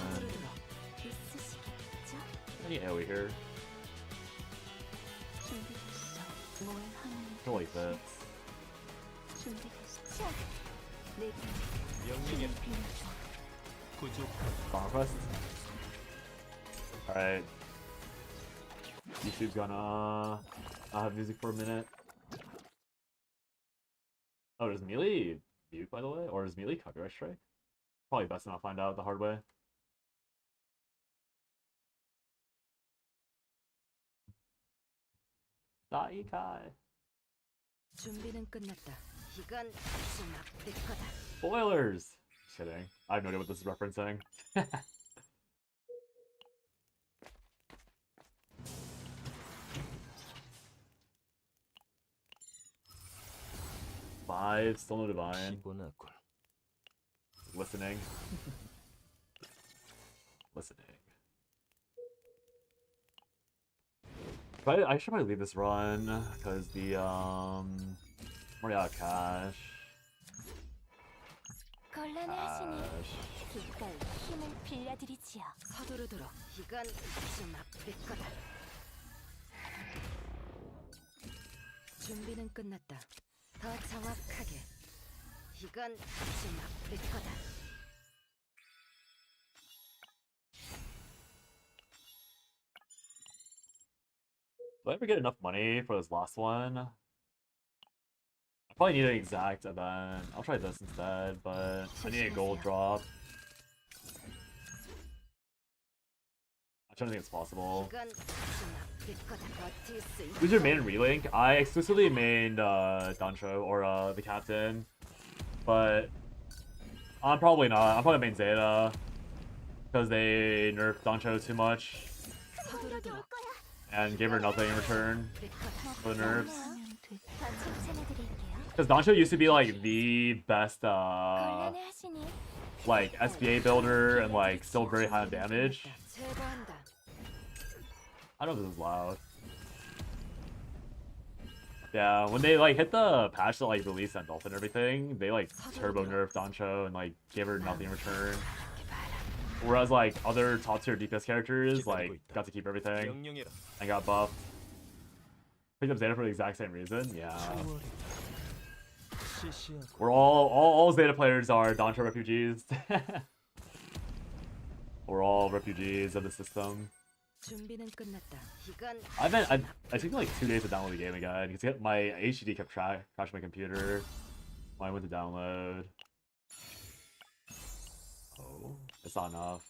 Any AoE here? Totally fits. Conquest. Alright. YouTube's gonna not have music for a minute. Oh, does Melee mute, by the way? Or is Melee copyright strike? Probably best not find out the hard way. Daikai. 준비는 끝났다. 이건 마지막 내 거다. Spoilers! Just kidding. I have no idea what this is referencing. 5, still no divine. Listening. Listening. But I should probably leave this run, because the, already out of cash. 깃발 힘을 빌려드리지요. 서두르도록. 이건 마지막 내 거다. 준비는 끝났다. 더 정확하게. 이건 마지막 내 거다. Do I ever get enough money for this last one? I probably need an exact event. I'll try this instead, but I need a gold drop. I don't think it's possible. Who's your main relink? I exclusively mained Dancho or the captain, but I'm probably not. I'm probably main Zeta because they nerfed Dancho too much and gave her nothing in return for the nerfs. Because Dancho used to be like the best like SBA builder and like still very high on damage. I don't know if this is loud. Yeah, when they like hit the patch that like released that Dolphin and everything, they like turbo nerfed Dancho and like gave her nothing in return. Whereas like other top tier DPS characters like got to keep everything and got buffed. Picked up Zeta for the exact same reason. Yeah. We're all Zeta players are Dancho refugees. We're all refugees of the system. I took like 2 days to download the game again because my HDD kept crashing my computer when I went to download. Oh, it's not enough.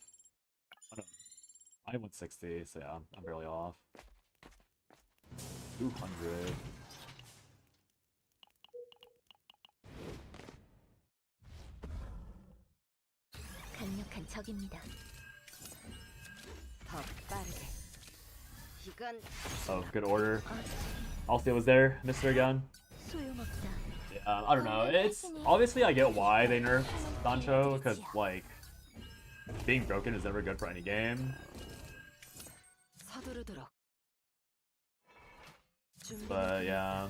Oh, no. I went 60, so yeah, I'm barely off. 200. 강력한 적입니다. Oh, good order. Also, was there, Mr. Gun? Yeah, I don't know. It's obviously I get why they nerfed Dancho because like being broken is never good for any game. But yeah,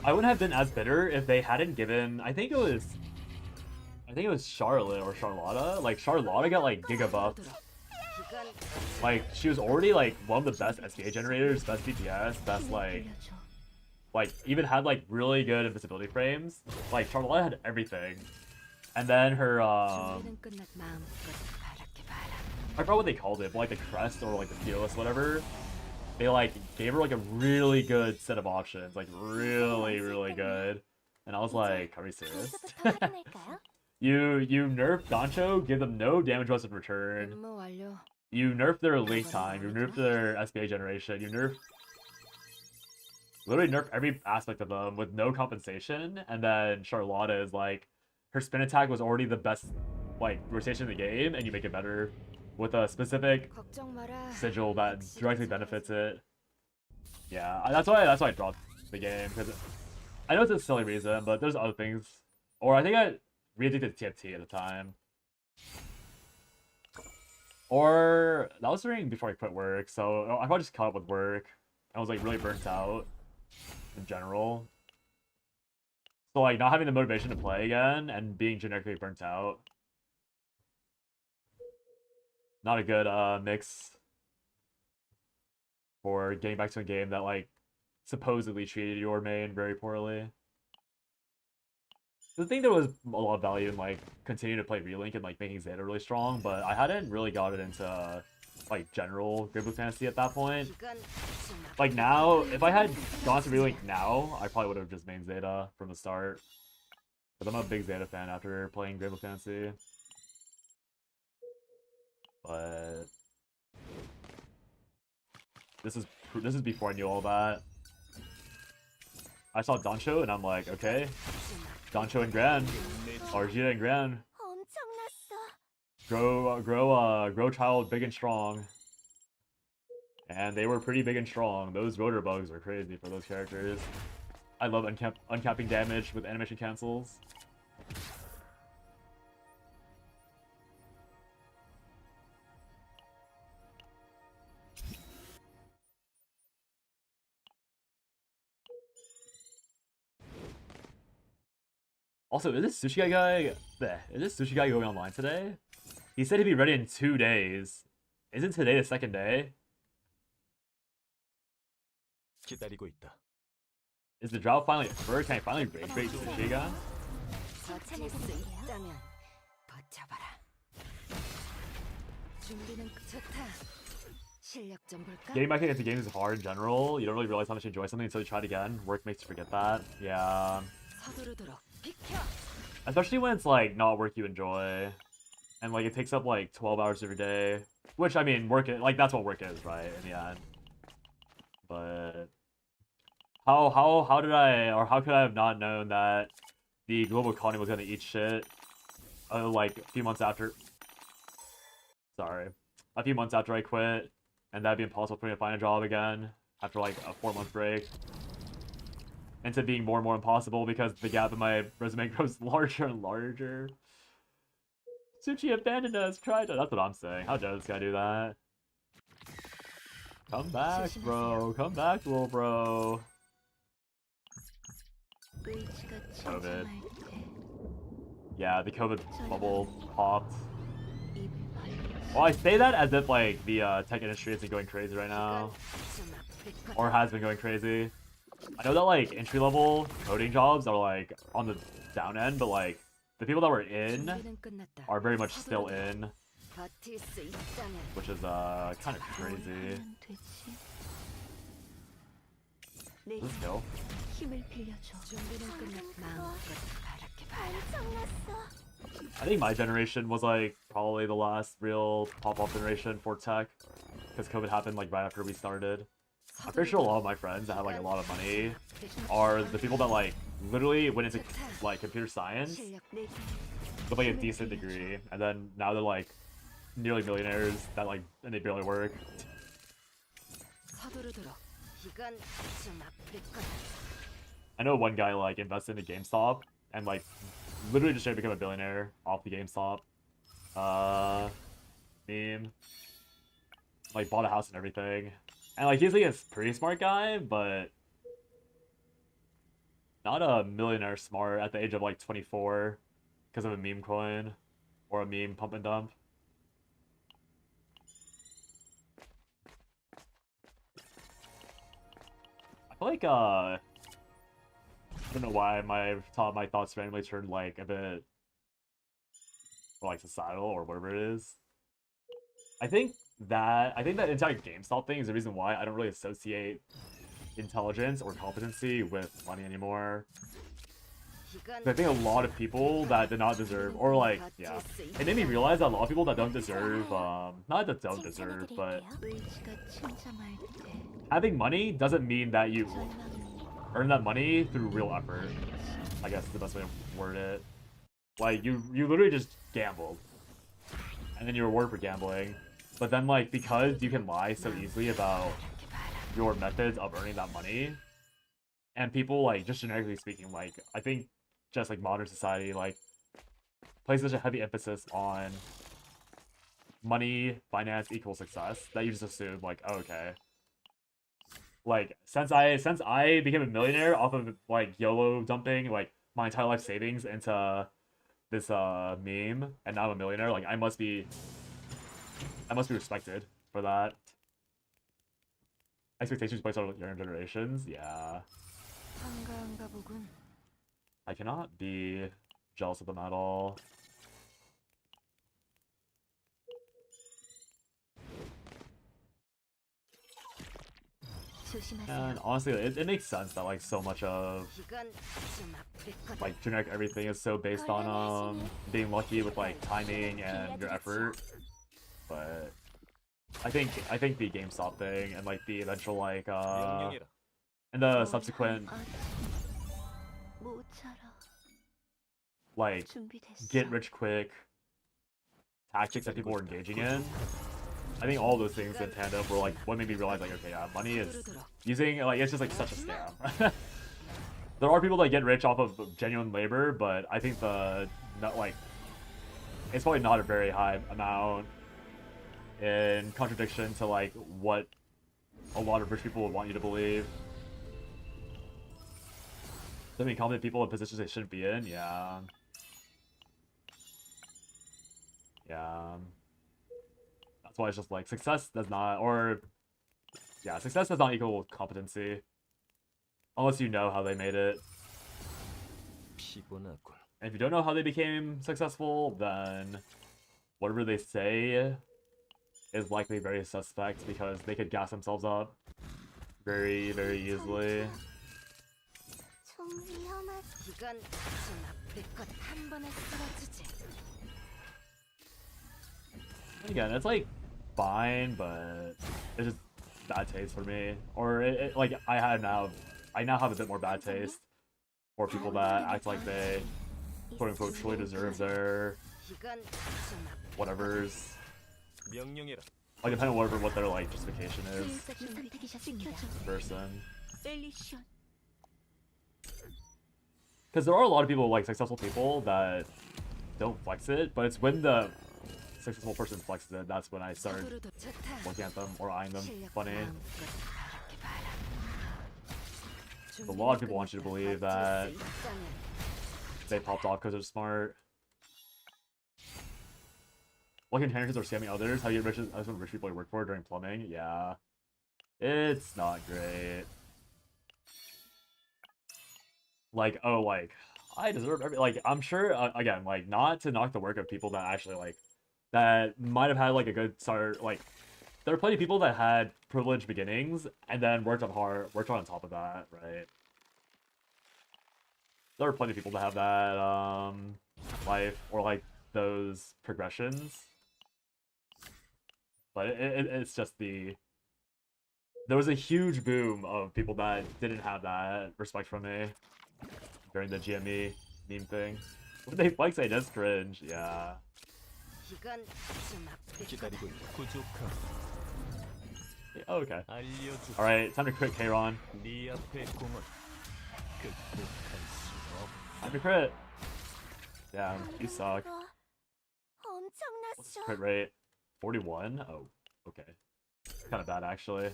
I wouldn't have been as bitter if they hadn't given. I think it was Charlotte or Charlotta. Like Charlotta got like giga buffed. Like she was already like one of the best SBA generators, best DPS, best like even had like really good invisibility frames. Like Charlotta had everything, and then her I forgot what they called it, but like the crest or like the fearless, whatever. They like gave her like a really good set of options, like really good. And I was like, are we serious? You nerf Dancho, give them no damage was in return. You nerf their link time, you nerf their SBA generation, you literally nerf every aspect of them with no compensation, and then Charlotta is like, her spin attack was already the best like rotation in the game, and you make it better with a specific sigil that directly benefits it. Yeah, that's why I dropped the game, because I know it's a silly reason, but there's other things. Or I think I re-addicted to TFT at the time. Or that was during before I quit work, so I probably just caught up with work. I was like really burnt out in general. So like not having the motivation to play again and being generically burnt out. Not a good mix for getting back to a game that like supposedly treated your main very poorly. The thing there was a lot of value in like continuing to play Relink and like making Zeta really strong, but I hadn't really got it into like general Good Book Fantasy at that point. Like now, if I had gone to Relink now, I probably would have just main Zeta from the start. Because I'm a big Zeta fan after playing Great Book Fantasy. But this is before I knew all that. I saw Dancho and I'm like, okay, Dancho and Gran, Argia and Gran, grow child big and strong. And they were pretty big and strong. Those rotor bugs are crazy for those characters. I love uncapping damage with animation cancels. Also, is this sushi guy going online today? He said he'd be ready in 2 days. Isn't today the second day? 기다리고 있다. Is the drought finally over? Can I finally rage bait sushi guy? 버틸 수 있다면 버텨봐라. 준비는 좋다. 실력 좀 볼까? Getting back into games is hard in general. You don't really realize how much you enjoy something until you try it again. Work makes you forget that. Yeah. 서두르도록 비켜. Especially when it's like not work you enjoy. And like it takes up like 12 hours of your day. Which I mean like that's what work is, right? In the end. But how did I, or how could I have not known that the global economy was gonna eat shit like a few months after I quit, and that'd be impossible for me to find a job again after like a 4-month break, into being more and more impossible because the gap in my resume grows larger and larger. Sushi abandoned us, tried to, that's what I'm saying. How dare this guy do that? Come back, bro. Come back, little bro. COVID. Yeah, the COVID bubble popped. Well, I say that as if like the tech industry isn't going crazy right now, or has been going crazy. I know that like entry-level coding jobs are like on the down end, but like the people that were in are very much still in, which is kind of crazy. Let's go. I think my generation was like probably the last real pop-off generation for tech, because COVID happened like right after we started. I'm pretty sure a lot of my friends that have like a lot of money are the people that like literally went into like computer science with like a decent degree, and then now they're like nearly millionaires that like, and they barely work. I know one guy like invested into GameStop and like literally just tried to become a billionaire off the GameStop meme. Like bought a house and everything. And like he's like a pretty smart guy, but not a millionaire smart at the age of like 24 because of a meme coin or a meme pump and dump. I feel like I don't know why my thoughts randomly turned like a bit like societal or whatever it is. I think that entire GameStop thing is the reason why I don't really associate intelligence or competency with money anymore. I think a lot of people that did not deserve, or like, yeah, it made me realize that a lot of people that don't deserve, not that don't deserve, but having money doesn't mean that you earn that money through real effort. I guess is the best way to word it. Like, you literally just gambled, and then you reward for gambling. But then, like, because you can lie so easily about your methods of earning that money, and people, like, just generically speaking, like, I think just, like, modern society, like, places such a heavy emphasis on money, finance equals success, that you just assume, like, oh, okay, like since I became a millionaire off of like YOLO dumping like my entire life savings into this meme, and now I'm a millionaire, like I must be respected for that. Expectations placed on younger generations, yeah. 한가한가 보군. I cannot be jealous of them at all. And honestly, it makes sense that like so much of 이건 좀 아플 거다. like generic everything is so based on being lucky with like timing and your effort. But I think the GameStop thing and like the eventual like 명령해라. and the subsequent like get rich quick tactics that people were engaging in, I think all those things in tandem were like what made me realize like, okay, yeah, money is using like it's just like such a scam. There are people that get rich off of genuine labor, but I think not like it's probably not a very high amount, in contradiction to like what a lot of rich people would want you to believe. I mean, competent people in positions they shouldn't be in, yeah. Yeah. That's why it's just like success does not, or yeah, success does not equal competency. Unless you know how they made it. 피곤하군. And if you don't know how they became successful, then whatever they say is likely very suspect because they could gas themselves up very, very easily. 좀 위험한. 이건 좀 아플 거다. 한 번에 쓰러지지. Again, it's like fine, but it's just bad taste for me. Or like I now have a bit more bad taste for people that act like they quote unquote truly deserve their 이건 좀 아플 whatever's, 명령해라. like depending on what their like justification is person. Because there are a lot of people, like successful people, that don't flex it, but it's when the successful person flexes it, that's when I start 서두르도 좋다. looking at them or eyeing them 실력 funny. 마음껏 바라게 봐라. A lot of people want you to believe that 버틸 수 있다면 they popped off because they're smart. Like inheritors are scamming others. How you get rich? That's what rich people work for during plumbing. Yeah, it's not great. Like, oh, like I deserve every. Like, I'm sure. Again, like, not to knock the work of people that actually like that might have had like a good start. Like, there are plenty of people that had privileged beginnings and then worked on top of that, right? There are plenty of people that have that life or like those progressions. But it's just there was a huge boom of people that didn't have that respect from me during the GME meme thing. When they flex it, that's cringe, yeah. 이건 좀 아플 거다. 기다리고 있다. 부족함. Yeah, okay. 알려주. Alright, time to crit Kayron. 네 앞에 공은 극복할 수 없. Time to crit. Yeah, you suck. What's the 엄청났어. crit rate? 41? Oh, okay. Kind of bad, actually.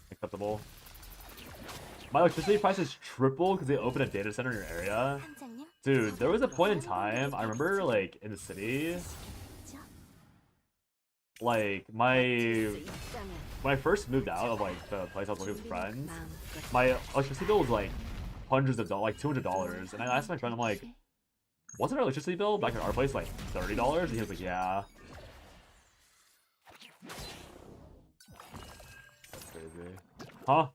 Acceptable. My electricity prices triple because they opened a data center in your area. 함장님. Dude, there was a point in time, I remember, like, in the city, like, when I first moved out of, like, the place I was living with friends, my electricity bill was, like, hundreds of dollars, like, $200, and I asked my friend, I'm like, wasn't our electricity bill back at our place, like, $30? And he was like, yeah. That's crazy. Huh?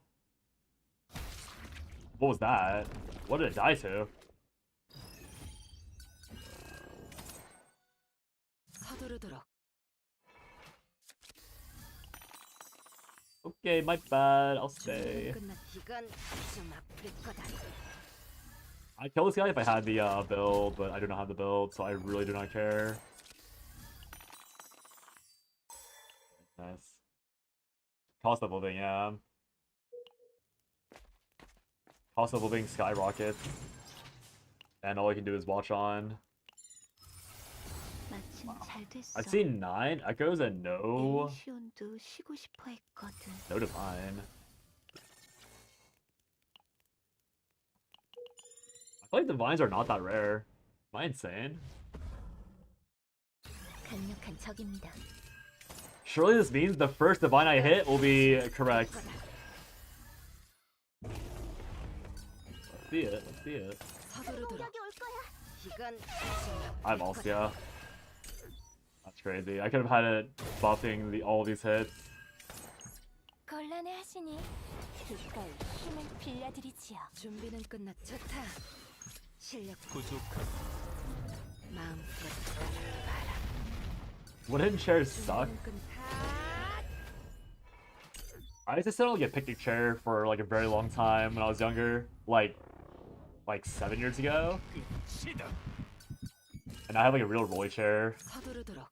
What was that? What did it die to? 서두르도록. Okay, my bad. I'll stay. 끝났. 이건 좀 아플 거다. I'd kill this guy if I had the build, but I do not have the build, so I really do not care. Nice. Cost of living, yeah. Cost of living skyrockets. And all I can do is watch on. 마침 잘 됐어. I've seen 9 echoes and no 시온도 쉬고 싶어 했거든. divine. feel like divines are not that rare. Am I insane? 강력한 적입니다. Surely this means the first divine I hit will be correct. Let's see it. Let's see it. 서두르도록. 공격이 올 거야. 이건 마지막 I'm 불 거다. Alcia. That's crazy. I could have had it buffing all these hits. 곤란해하시니 기꺼이 힘을 빌려드리지요. 준비는 끝났. 좋다. 실력 부족한 마음껏 Wooden chairs suck. 준비는 끝. I used to sit on like a picnic chair for like a very long time when I was younger, like 7 years ago. And I have like a real rolly chair. 서두르도록.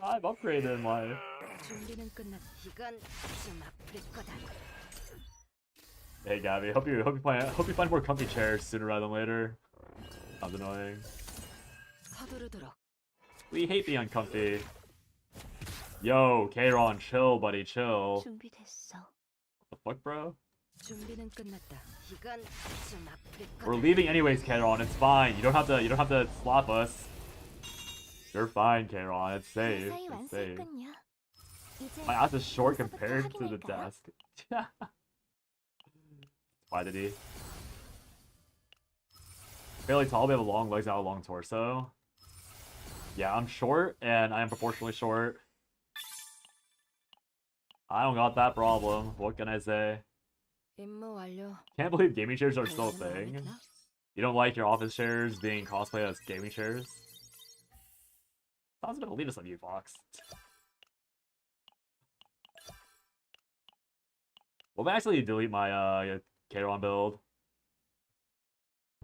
I've upgraded in life. 준비는 끝났. 이건 좀 아플 거다. Hey Gabby, hope you find more comfy chairs sooner rather than later. Sounds annoying. 서두르도록. We hate being uncomfy. Yo, Kayron, chill, buddy, chill. 준비됐어. What the fuck, bro? 준비는 끝났다. 이건 좀 아플 거다. We're leaving anyways, Kayron. It's fine. You don't have to slap us. You're fine, Kayron. It's safe. 무사히 It's safe. 완수했군요. 이제 My ass is short compared 여기서부터 to the 확인할까요? desk. Why did he? Fairly tall, we have long legs, not a long torso. Yeah, I'm short, and I am proportionally short. I don't got that problem. What can I say? 임무 완료. Can't believe gaming chairs are still a 달라는 thing. 마음이 드나? You don't like your office chairs being cosplayed as gaming chairs? Sounds a bit elitist of you, Fox. Well, I actually delete my Kayron build.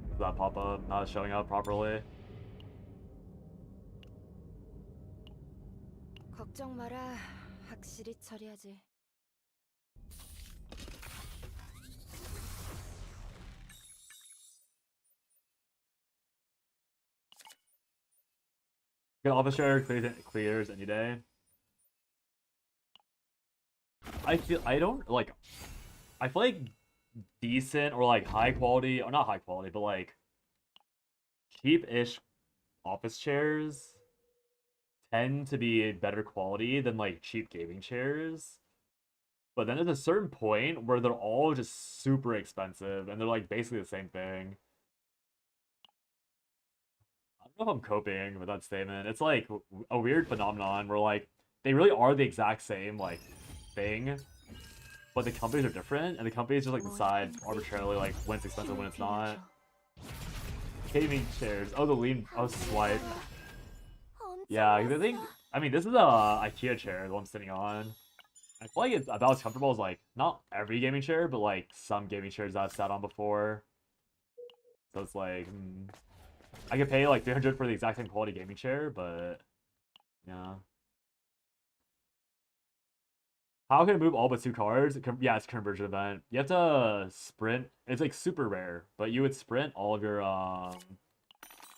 Does that pop up? Not showing up properly. 걱정 마라. 확실히 처리하지. Good office chair clears any day. I feel like decent or like high quality, or not high quality, but like cheap-ish office chairs tend to be better quality than like cheap gaming chairs. But then there's a certain point where they're all just super expensive and they're like basically the same thing. I don't know if I'm coping with that statement. It's like a weird phenomenon where like they really are the exact same like thing, but the companies are different, and the companies just like decide arbitrarily like when it's expensive, when it's not. Gaming chairs. Oh, the lean. Oh, swipe. Yeah, I think. I mean, this is a IKEA chair, the one I'm sitting on. I feel like it's about as comfortable as like not every gaming chair, but like some gaming chairs that I've sat on before. So it's like I could pay like 300 for the exact same quality gaming chair, but yeah. How can it move all but 2 cards? Yeah, it's a conversion event. You have to sprint. It's like super rare, but you would sprint all of your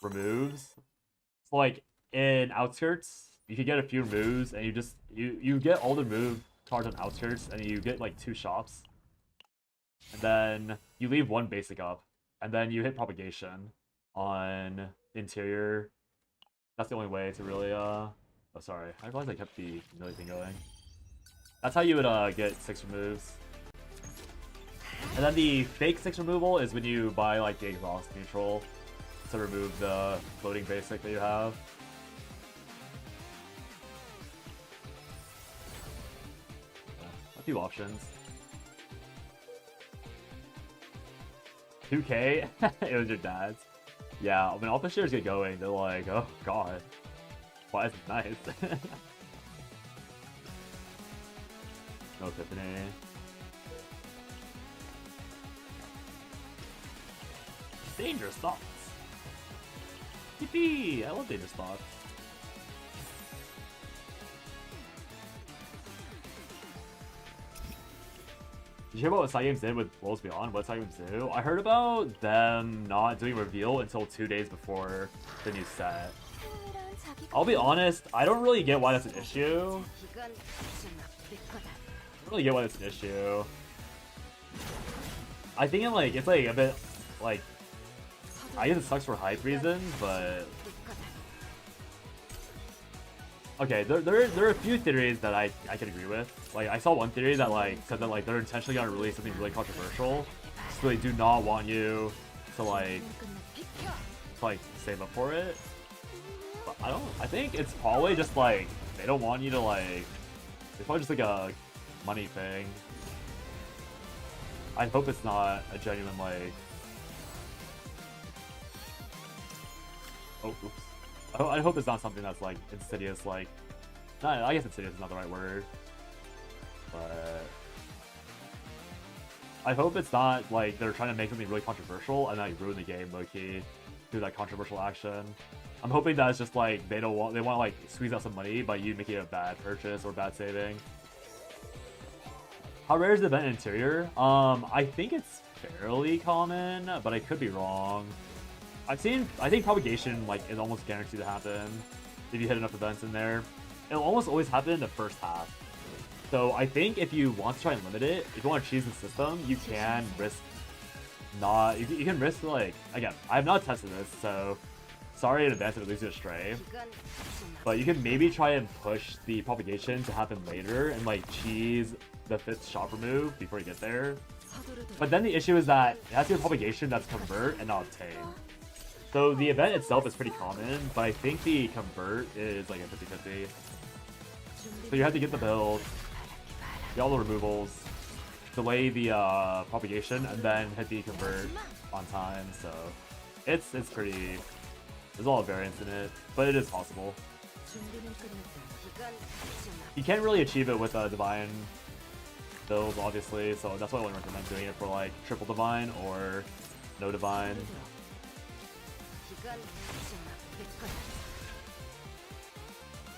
removes. So like in Outskirts, you could get a few removes, and you get all the move cards on Outskirts, and you get like 2 shops. And then you leave 1 basic up, and then you hit Propagation on Interior. That's the only way to really oh sorry, I realized I kept the millie thing going. That's how you would get 6 removes. And then the fake 6 removal is when you buy like the exhaust neutral to remove the floating basic that you have. Yeah, a few options. 2K? It was your dad's. Yeah, when office shares get going, they're like, oh god, why is it nice? No Tiffany. Dangerous thoughts. Yippee! I love dangerous thoughts. Did you hear about what Side Games did with Worlds Beyond? What Side Games do? I heard about them not doing reveal until 2 days before the new set. I'll be honest, I don't really get why that's an issue. 이건 좀 아플 거다. I don't really get why that's an issue. I think it's like a bit like I guess it sucks for hype reasons, but okay, there are a few theories that I can agree with. Like, I saw one theory that like said that like they're intentionally gonna release something really controversial, so they do not want you to like save up for it. But I think it's probably just like they don't want you to like. It's probably just like a money thing. I hope it's not a genuine like. Oh, oops. I hope it's not something that's like insidious, like. No, I guess insidious is not the right word. But I hope it's not like they're trying to make something really controversial and like ruin the game low-key through that controversial action. I'm hoping that it's just like they want to like squeeze out some money by you making a bad purchase or bad saving. How rare is the event interior? I think it's fairly common, but I could be wrong. I think propagation like is almost guaranteed to happen if you hit enough events in there. It'll almost always happen in the first half. So I think if you want to try and limit it, if you want to cheese the system, you can risk not. You can risk like again. I have not tested this, so sorry in advance if it leads you astray. But you can maybe try and push the propagation to happen later and like cheese the 5th shop remove before you get there. But then the issue is that it has to be a propagation that's convert and not obtain. So the event itself is pretty common, but I think the convert is like a 50-50. So you have to get the build, get all the removals, delay the propagation, and then hit the convert on time. So it's pretty. There's a lot of variance in it, but it is possible. You can't really achieve it with a divine build, obviously. So that's why I wouldn't recommend doing it for like triple divine or no divine.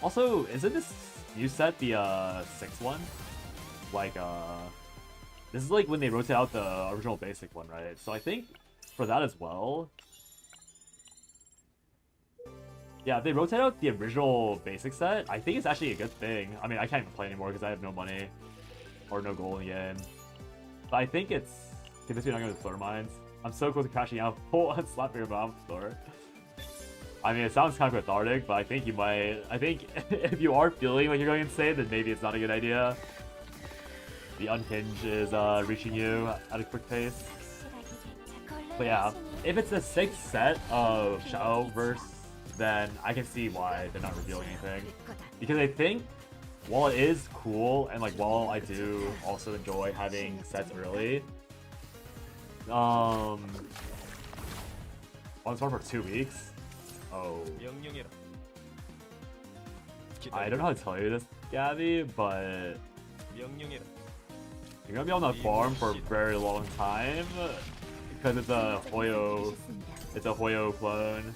Also, isn't this new set the 6th one? Like this is like when they rotate out the original basic one, right? So I think for that as well. Yeah, if they rotate out the original basic set, I think it's actually a good thing. I mean, I can't even play anymore because I have no money or no gold in the game. But I think it's. Okay, this week I'm going to Fleur Mines. I'm so close to crashing out. Pull and slap your mouth door. I mean, it sounds kind of cathartic, but I think you might. I think if you are feeling like you're going insane, then maybe it's not a good idea. The unhinge is reaching you at a quick pace. But yeah, if it's a 6th set of Shadowverse, then I can see why they're not revealing anything. Because I think while it is cool and like while I do also enjoy having sets early, on store for 2 weeks. Oh, I don't know how to tell you this, Gabby, but you're gonna be on that farm for a very long time because it's a Hoyo clone,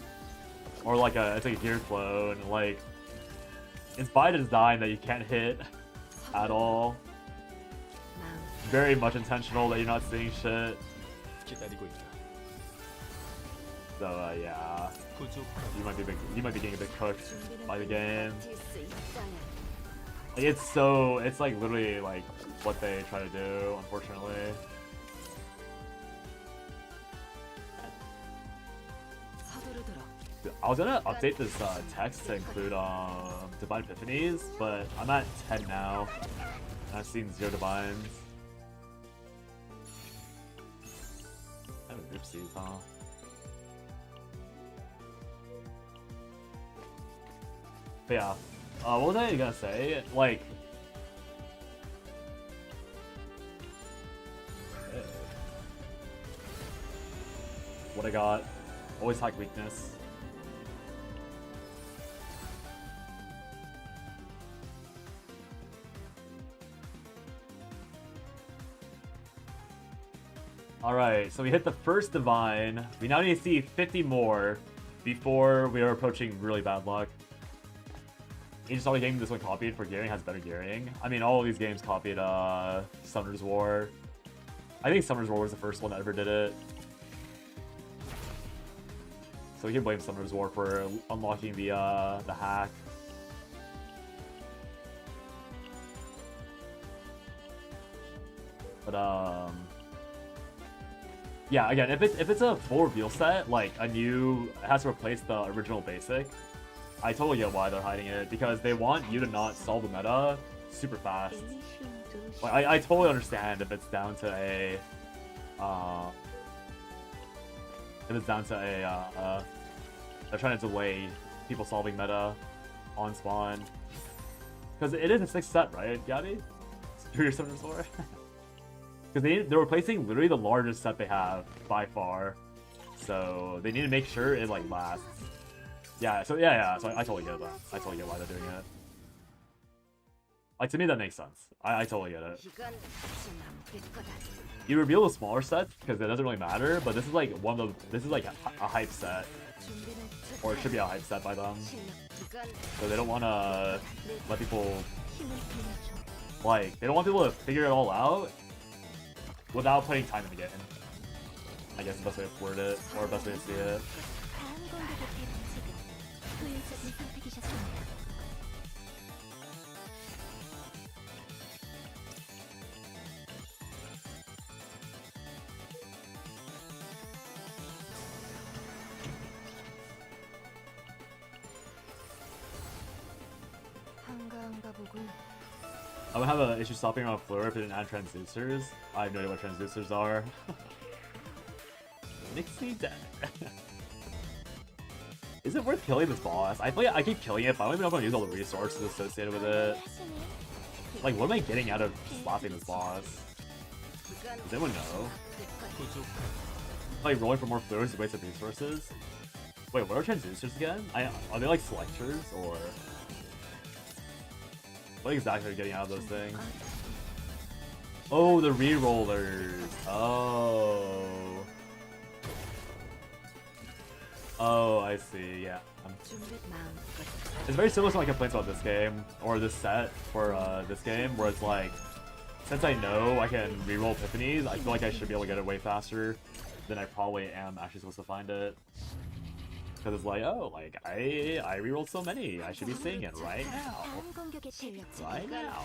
or like it's like a gear clone. Like it's by design that you can't hit at all. Very much intentional that you're not seeing shit. So yeah, you might be getting a bit cooked by the game. Like it's like literally like what they try to do, unfortunately. I was gonna update this text to include Divine Epiphanies, but I'm at 10 now. And I've seen 0 divines. Kind of oopsies, huh? But yeah, what was I gonna say? Like, what I got? Always hack weakness. Alright, so we hit the first divine. We now need to see 50 more before we are approaching really bad luck. Each solid game this one copied for gearing has better gearing. I mean, all of these games copied Summoner's War. I think Summoner's War was the first one that ever did it. So we can blame Summoner's War for unlocking the hack. But Yeah, again, if it's a full reveal set, like a new, it has to replace the original basic. I totally get why they're hiding it, because they want you to not solve the meta super fast. Like, I totally understand if it's down to a, they're trying to delay people solving meta on spawn. Because it is a 6th set, right, Gabby? Superior 74? Because they're replacing literally the largest set they have by far. So they need to make sure it like lasts. Yeah, so yeah, so I totally get that. I totally get why they're doing it. Like, to me that makes sense. I totally get it. 이건 다시 아플 거다. You reveal the smaller sets because it doesn't really matter, but this is like this is like a hype set. 준비는 Or it should be a hype set by them. 이건 So they don't want to let people, like, they don't want people to figure it all out without putting time in the game. I guess the best way to word it, or best way to see it. 다음 공격의 방식은 효율적인 선택이셨습니다. 한가한가 보군. I would have an issue stopping on floor if it didn't add transducers. I have no idea what transducers are. Makes me dead. Is it worth killing this boss? I feel like I keep killing it, but I don't even know if I'm gonna use all the resources associated with it. Like, what am I getting out of slapping this boss? Does anyone know? Like, rolling for more floors is a waste of resources? Wait, what are transducers again? Are they like selectors, or... What exactly are you getting out of those things? Oh, the re-rollers. Oh. Oh, I see, yeah. It's very similar to my complaints about this game, or this set for this game, where it's like, since I know I can re-roll epiphanies, I feel like I should be able to get it way faster than I probably am actually supposed to find it. Because it's like, oh, like, I re-rolled so many, I should be seeing it right now. 다음 공격의 대비 Right now.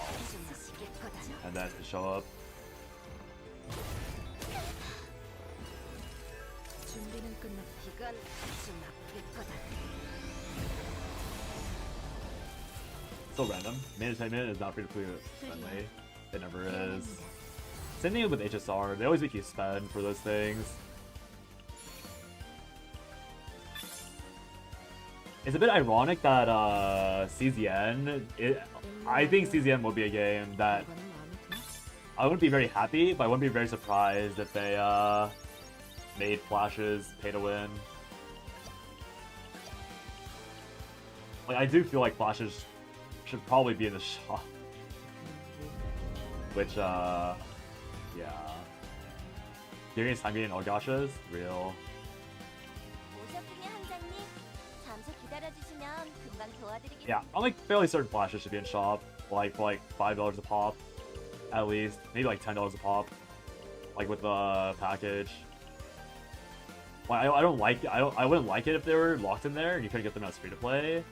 And then to show up. 준비는 끝났. 이건 다시 아플 거다. So random. Management is not free to play friendly. It never is. Same thing with HSR. They always make you spend for those things. It's a bit ironic that CZN. I think CZN will be a game that 이거는 마음에 드나? I wouldn't be very happy, but I wouldn't be very surprised if they made flashes pay to win. Like, I do feel like flashes should probably be in the shop. Which yeah. Giving time getting all gachas? Real. 오셨군요, 함장님. 잠시 기다려주시면 금방 도와드리겠습니다. Yeah, I'm like fairly certain flashes should be in shop. Like for like $5 a pop. At least. Maybe like $10 a pop. Like with the package. Like, I wouldn't like it if they were locked in there and you couldn't get them as free to play.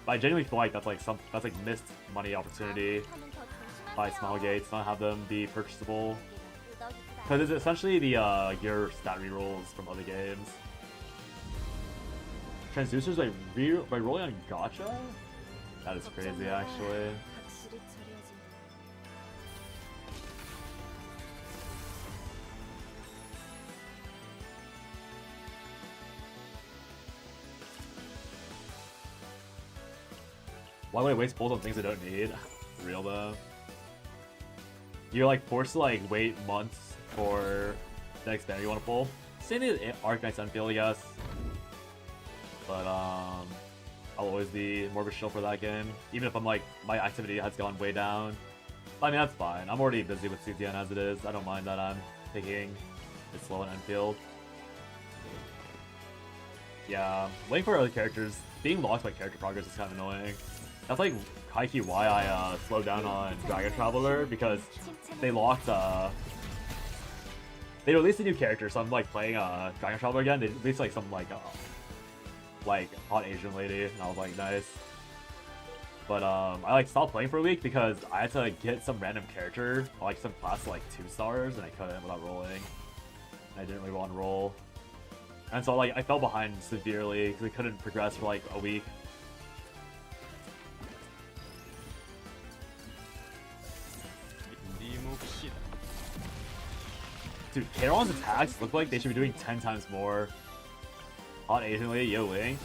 But I genuinely feel like that's like missed money opportunity by Smilegate to not have them be purchasable. Because it's essentially the gear stat rerolls from other games. Transducers by rolling on gacha? That is crazy, actually. 확실히 처리하지. Why would I waste pulls on things I don't need? Real though. You're like forced to like wait months for the next banner you want to pull. Same thing with Arcanite Sunfield, I guess. But I'll always be more of a shill for that game. Even if I'm like, my activity has gone way down. I mean, that's fine. I'm already busy with CTN as it is. I don't mind that I'm taking it slow on Enfield. Yeah, waiting for other characters. Being locked by character progress is kind of annoying. That's like high-key why I slowed down on Dragon Traveler, because they locked they released a new character, so I'm like playing Dragon Traveler again. They released like some like hot Asian lady, and I was like, nice. But I like stopped playing for a week because I had to get some random character, like some class like 2 stars, and I couldn't without rolling. I didn't really want to roll. And so like I fell behind severely because I couldn't progress for like a week. Dude, Kayron's attacks look like they should be doing 10 times more. Hot Asian lady, yo Link.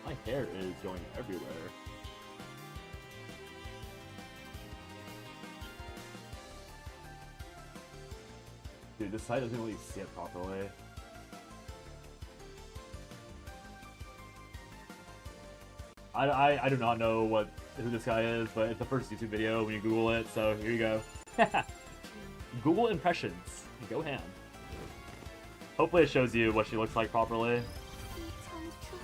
My hair is going everywhere. Dude, this side doesn't really see it properly. I do not know who this guy is, but it's the first YouTube video when you Google it, so here you go. Google impressions. Go ham. Hopefully it shows you what she looks like properly. 이 전투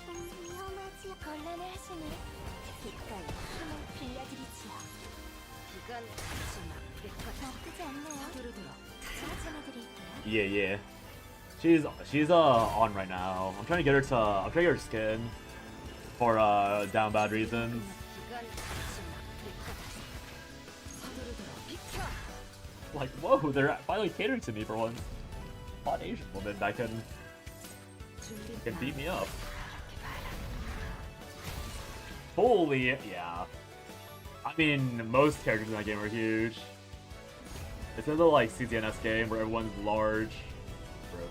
좀 위험하지. 곤란해하시네. 기꺼이 힘을 빌려드리지요. 이건 마지막 우리 거다. 나쁘지 않네요. 서두르도록. 찾아드릴게요. Yeah. She's on right now. I'm trying to get her skin for down bad reasons. 이건 마지막 우리 거다. 서두르도록 비켜. Like, whoa, they're finally catering to me for once. Hot Asian woman that can beat me up. Holy, yeah. I mean, most characters in that game are huge. It's another like CZNS game where everyone's large. Bro.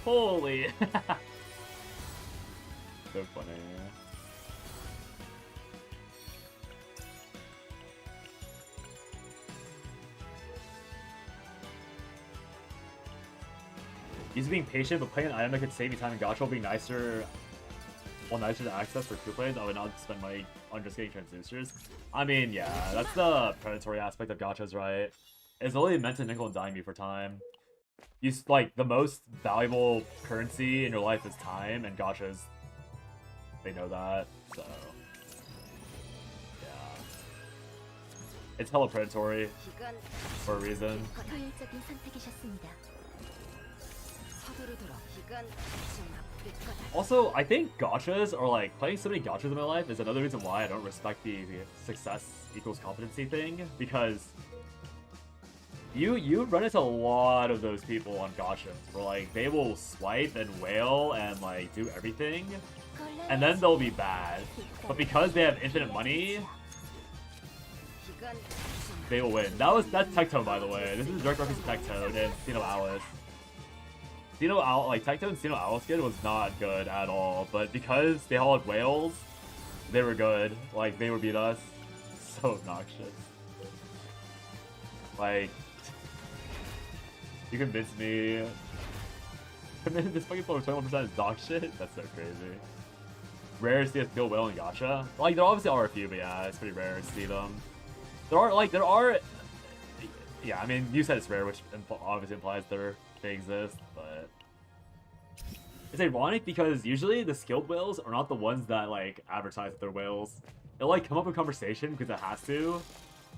Holy! So funny. He's being patient, but playing an item that could save you time in gacha will be nicer. Well, nicer to access for true plays. I would not spend money on just getting transducers. I mean, yeah, that's the predatory aspect of gachas, right? It's only meant to nickel and dime you for time. Like, the most valuable currency in your life is time, and gachas, they know that, so... Yeah. It's hella predatory for a reason. 효율적인 선택이셨습니다. 서두르도록. 이건 마지막 우리 거다. Also, I think gachas, or like, playing so many gachas in my life is another reason why I don't respect the success equals competency thing, because you run into a lot of those people on gachas, where like, they will swipe and wail and like, do everything, and then they'll be bad. But because they have infinite money, 이건 they will win. That's Tectone, by the way. This is direct reference to Tectone and Sino Alice. Tectone and Sino Alice skin was not good at all, but because they all had whales, they were good. Like, they would beat us. So obnoxious. Like, you convinced me. This fucking floor 21% is dog shit? That's so crazy. Rare to see a skill whale in gacha. Like, there obviously are a few, but yeah, it's pretty rare to see them. There are... Yeah, I mean, you said it's rare, which obviously implies they exist, but... It's ironic because usually the skilled whales are not the ones that, like, advertise that they're whales. It'll, like, come up in conversation because it has to.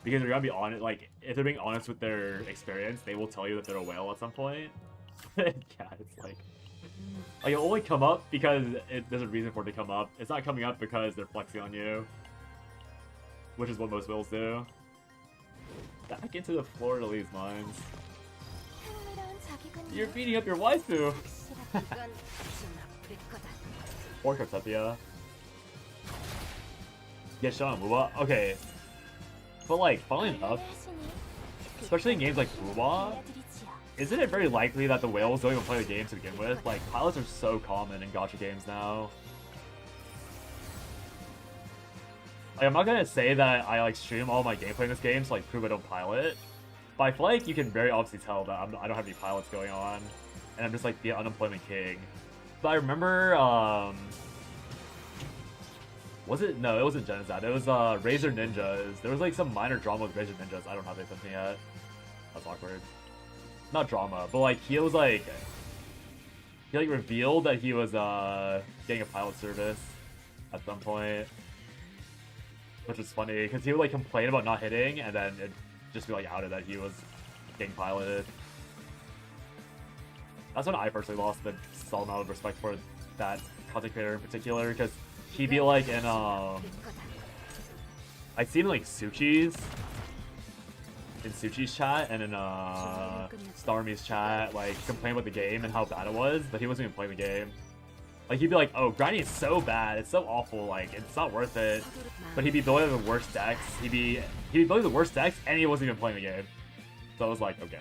Because they're gonna be honest, like, if they're being honest with their experience, they will tell you that they're a whale at some point. Yeah, it's like... Like, it'll only come up because there's a reason for it to come up. It's not coming up because they're flexing on you. Which is what most whales do. Back into the Florida Lee's mines. You're beating up your waifu! 이건 마지막 우리 거다. Or Kartepia. Yeah, Sean, Wuwa. Okay. But like, funnily enough, especially in games like Wuwa, isn't it very likely that the whales don't even play the game to begin with? Like, pilots are so common in gacha games now. Like, I'm not gonna say that I like stream all my gameplay in this game to like prove I don't pilot, but I feel like you can very obviously tell that I don't have any pilots going on, and I'm just like the unemployment king. But I remember, was it? No, it wasn't Genocide. It was Razor Ninjas. There was like some minor drama with Razor Ninjas. I don't have anything yet. That's awkward. Not drama, but like he was like, he like revealed that he was getting a pilot service at some point. Which was funny, because he would like complain about not hitting, and then it'd just be like outed that he was getting piloted. That's when I personally lost the solid amount of respect for that content creator in particular, because he'd be like in I'd seen like Suchi's chat and in Starmie's chat like complain about the game and how bad it was, but he wasn't even playing the game. Like he'd be like, "Oh, grinding is so bad, it's so awful, like it's not worth it." But he'd be building the worst decks. He'd be building the worst decks, and he wasn't even playing the game. So I was like, okay.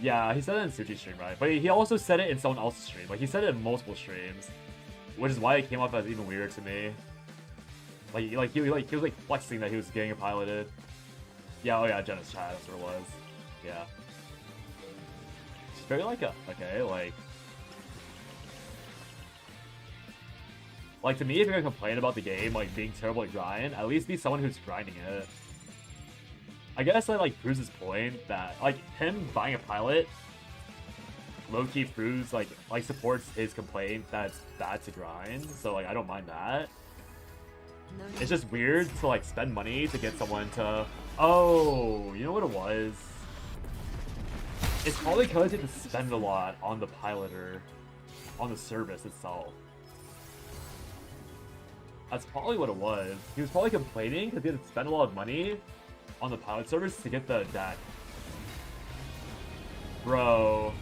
Yeah, he said it in Suchi's stream, right? But he also said it in someone else's stream. Like he said it in multiple streams, which is why it came off as even weirder to me. He was like flexing that he was getting piloted. Yeah, oh yeah, Jenna's chat, that's what it was. Yeah. She's very like okay, like to me, if you're gonna complain about the game like being terrible at grind, at least be someone who's grinding it. I guess that like proves his point that like him buying a pilot low-key proves like supports his complaint that it's bad to grind, so like I don't mind that. It's just weird to like spend money to get someone to, oh, you know what it was? It's probably because you have to spend a lot on the piloter, on the service itself. That's probably what it was. He was probably complaining because he had to spend a lot of money on the pilot service to get the deck. Bro.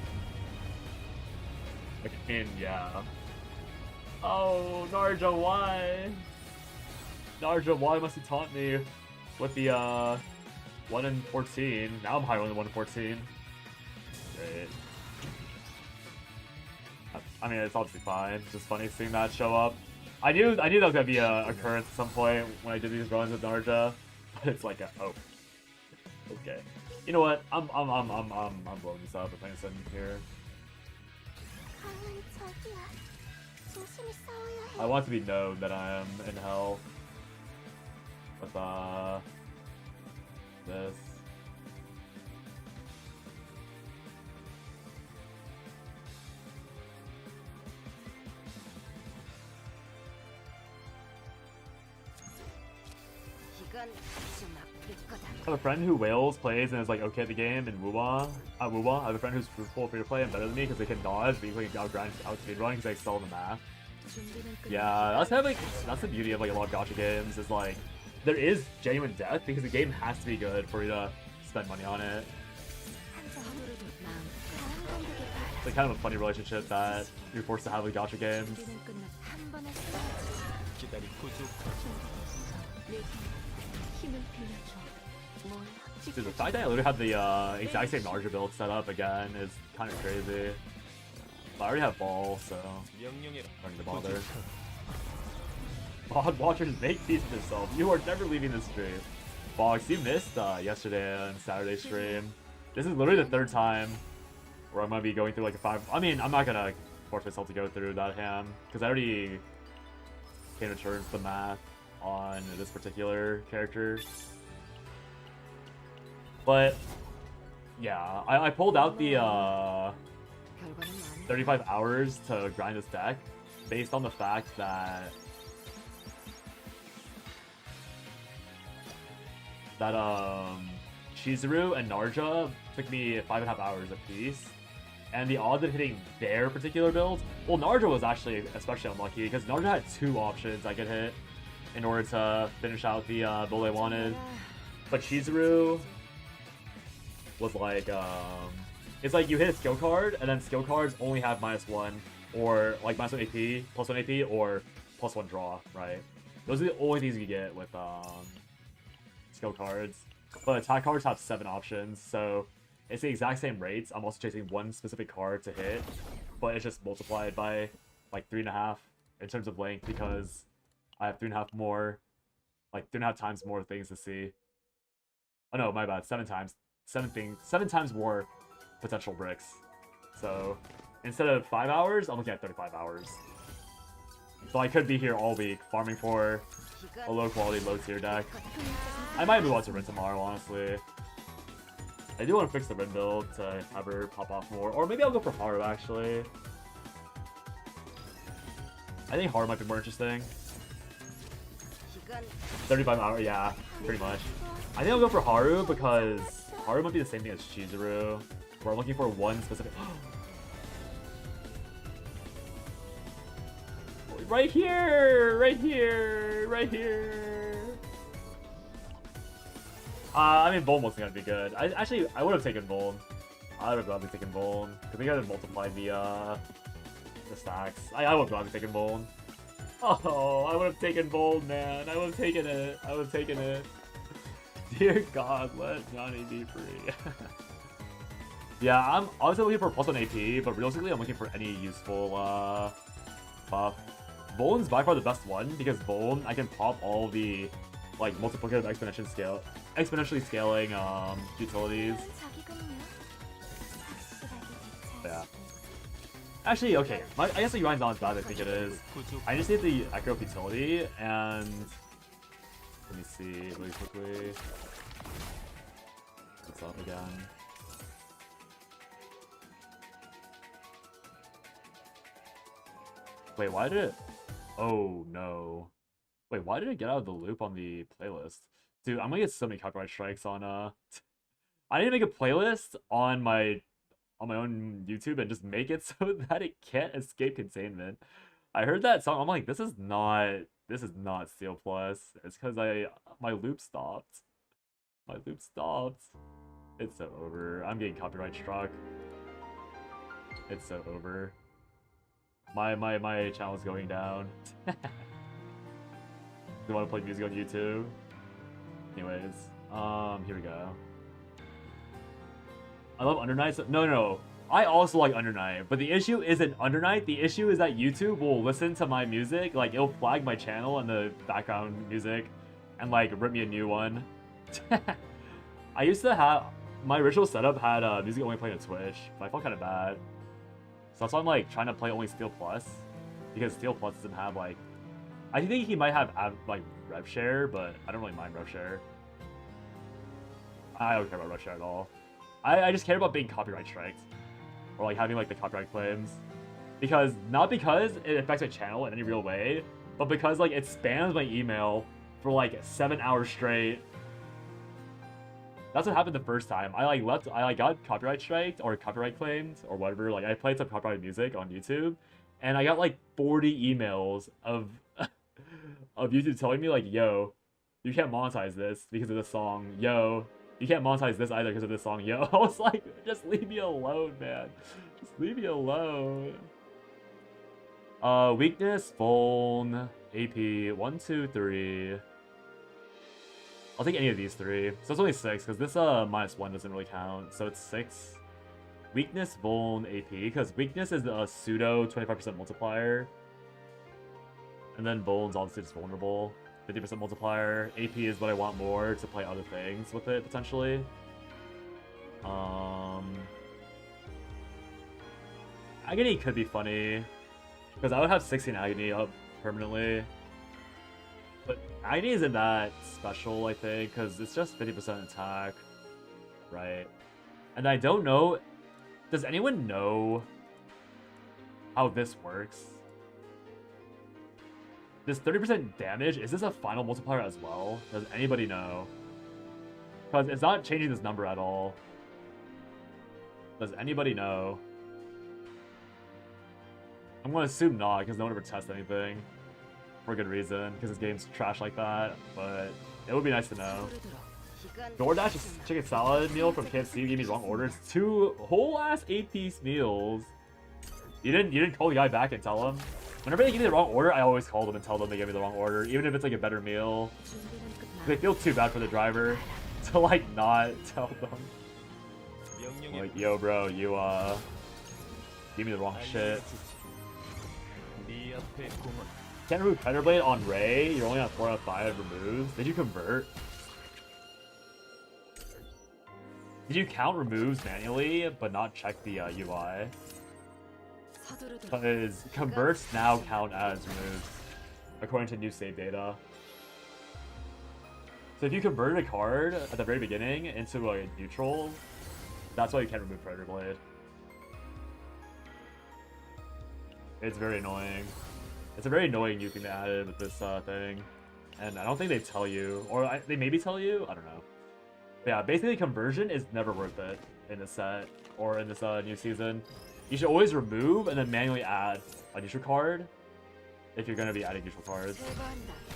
I mean, yeah. Oh, Narja, why? Narja, why must you taunt me with the 1 in 14? Now I'm higher than 1 in 14. Great. I mean, it's obviously fine. It's just funny seeing that show up. I knew that was gonna be a occurrence at some point when I did these runs with Narja, but it's like oh, okay. You know what? I'm blowing this up if I send here. I want to be known that I am in hell. With this. I have a friend who whales plays and is like okay at the game in Wuwa. I have a friend who's full free to play and better than me because they can dodge, but he can out speedrun because they excel in the math. Yeah, that's kind of like that's the beauty of like a lot of gacha games is like there is genuine depth because the game has to be good for you to spend money on it. It's like kind of a funny relationship that you're forced to have with gacha games. Dude, the fact that I literally have the exact same Narja build set up again is kind of crazy. But I already have ball, so I'm not gonna bother. Bod watchers, make peace with yourself. You are never leaving this stream. Box, you missed yesterday and Saturday stream. This is literally the 3rd time where I'm gonna be going through like a 5. I mean, I'm not gonna force myself to go through that ham because I already came to terms with the math on this particular character. But yeah, I pulled out the 35 hours to grind this deck based on the fact that Chizuru and Narja took me 5.5 hours apiece, and the odds of hitting their particular build, well, Narja was actually especially unlucky because Narja had 2 options I could hit in order to finish out the build I wanted, but Chizuru was like it's like you hit a skill card and then skill cards only have -1 or like -1 AP, +1 AP, or +1 draw, right? Those are the only things you get with skill cards. But attack cards have 7 options, so it's the exact same rates. I'm also chasing 1 specific card to hit, but it's just multiplied by like 3.5 in terms of length because I have 3.5 more, like 3.5 times more things to see. Oh no, my bad, 7 times. 7 times more potential bricks. So instead of 5 hours, I'm looking at 35 hours. So I could be here all week farming for a low quality, low tier deck. I might move on to Rin tomorrow, honestly. I do want to fix the Rin build to have her pop off more. Or maybe I'll go for Haru, actually. I think Haru might be more interesting. 35 hours, yeah, pretty much. I think I'll go for Haru because Haru might be the same thing as Chizuru. We're looking for one specific. Right here! Right here! Right here! I mean, Voln wasn't gonna be good. I would have taken Voln. I would have gladly taken Voln. Because they gotta multiply the stacks. I would have gladly taken Voln. Oh, I would have taken Voln, man. I would have taken it. I would have taken it. Dear God, let Johnny be free. Yeah, I'm obviously looking for +1 AP, but realistically, I'm looking for any useful buff. Voln's by far the best one because Voln, I can pop all the like multiplicative exponentially scaling utilities. Yeah. Actually, okay. I guess the UI's not as bad as I think it is. I just need the Echo utility and let me see really quickly. What's up again? Wait, why did it? Oh no. Wait, why did it get out of the loop on the playlist? Dude, I'm gonna get so many copyright strikes on I need to make a playlist on my own YouTube and just make it so that it can't escape containment. I heard that song, I'm like, this is not Steel Plus. It's because my loop stopped. My loop stopped. It's so over. I'm getting copyright struck. It's so over. My channel's going down. Do you want to play music on YouTube? Anyways, here we go. I love Undernight. No. I also like Undernight, but the issue isn't Undernight. The issue is that YouTube will listen to my music, like it'll flag my channel and the background music, and like rip me a new one. I used to have my original setup had music only playing on Twitch, but I felt kind of bad. So that's why I'm like trying to play only Steel Plus, because Steel Plus doesn't have like. I think he might have like rev share, but I don't really mind rev share. I don't care about rev share at all. I just care about being copyright striked, or like having like the copyright claims, not because it affects my channel in any real way, but because like it spams my email for like 7 hours straight. That's what happened the first time. I got copyright striked or copyright claimed or whatever. Like I played some copyrighted music on YouTube, and I got like 40 emails of of YouTube telling me like, yo, you can't monetize this because of the song. Yo, you can't monetize this either because of this song. Yo, I was like, just leave me alone, man. Just leave me alone. Weakness, Voln, AP, 1, 2, 3. I'll take any of these three. So it's only 6, because this -1 doesn't really count. So it's 6. Weakness, Voln, AP, because weakness is a pseudo 25% multiplier. And then Voln's obviously just vulnerable. 50% multiplier. AP is what I want more to play other things with it, potentially. Agony could be funny, because I would have 16 Agony up permanently. But Agony isn't that special, I think, because it's just 50% attack, right? And I don't know, does anyone know how this works? This 30% damage, is this a final multiplier as well? Does anybody know? Because it's not changing this number at all. Does anybody know? I'm going to assume not, because no one ever tests anything. For a good reason, because this game's trash like that, but it would be nice to know. DoorDash's chicken salad meal from KFC gave me the wrong order. It's 2 whole-ass 8-piece meals. You didn't call the guy back and tell him? Whenever they give me the wrong order, I always call them and tell them they gave me the wrong order, even if it's like a better meal. They feel too bad for the driver to like not tell them. Like, yo bro, you give me the wrong shit. Can't remove Predator Blade on Ray. You're only on 4 out of 5 removes. Did you convert? Did you count removes manually, but not check the UI? Because converts now count as removes, according to new save data. So if you converted a card at the very beginning into a neutral, that's why you can't remove Predator Blade. It's very annoying. It's a very annoying new thing they added with this thing. And I don't think they tell you. Or they maybe tell you? I don't know. But yeah, basically conversion is never worth it in this set or in this new season. You should always remove and then manually add a neutral card if you're gonna be adding neutral cards,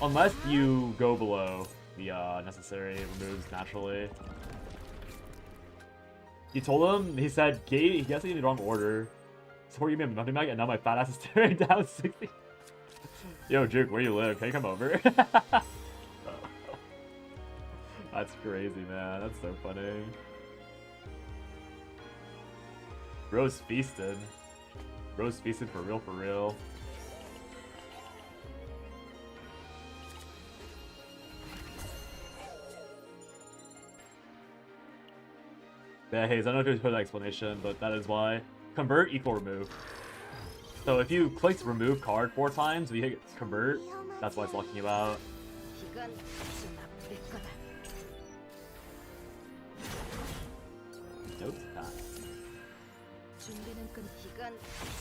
unless you go below the necessary removes naturally. You told him, he said, he guessed it in the wrong order. Support you made nothing back, and now my fat ass is staring down 60. Yo, Juke, where you live? Can you come over? That's crazy, man. That's so funny. Rose feasted. Rose feasted for real, for real. Yeah, Hayes, I don't know if you put an explanation, but that is why. Convert equal remove. So if you click remove card 4 times, when you hit convert, that's why it's locking you out. 이건 좀 아플 거다. Nope. Nah. 준비는 끝. 이건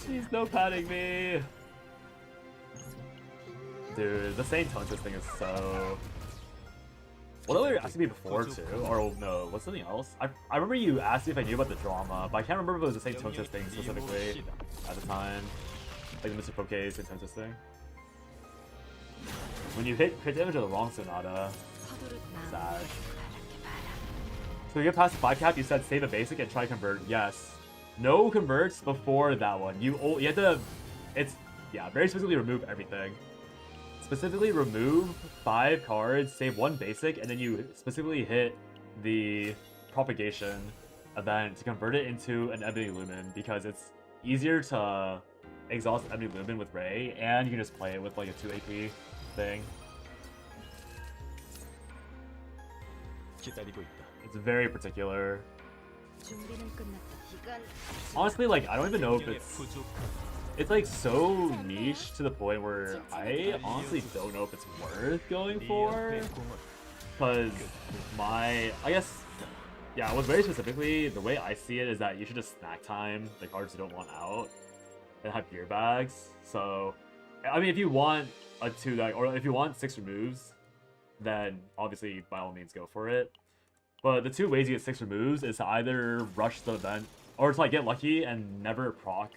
He's no patting me. Dude, the same tone twist thing is so. What were you asking me before too? Or no, what's something else? I remember you asked me if I knew about the drama, but I can't remember if it was the same tone twist thing specifically at the time. Like the Mr. Poke's same tone twist thing. When you hit crit damage of the wrong Sonata, sad. So you get past 5 cap, you said save a basic and try convert. Yes. No converts before that one. You have to, it's, yeah, very specifically remove everything. Specifically remove 5 cards, save 1 basic, and then you specifically hit the propagation event to convert it into an Ebony Lumen, because it's easier to exhaust Ebony Lumen with Ray, and you can just play it with like a 2 AP thing. It's very particular. 준비는 끝났다. 이건 Honestly, like, I don't even know if it's like so niche to the point where I honestly don't know if it's worth going for. Because I guess, yeah, with very specifically, the way I see it is that you should just snack time the cards you don't want out and have gear bags. So, I mean, if you want a 2 deck, or if you want 6 removes, then obviously by all means go for it. But the 2 ways you get 6 removes is to either rush the event, or to like get lucky and never proc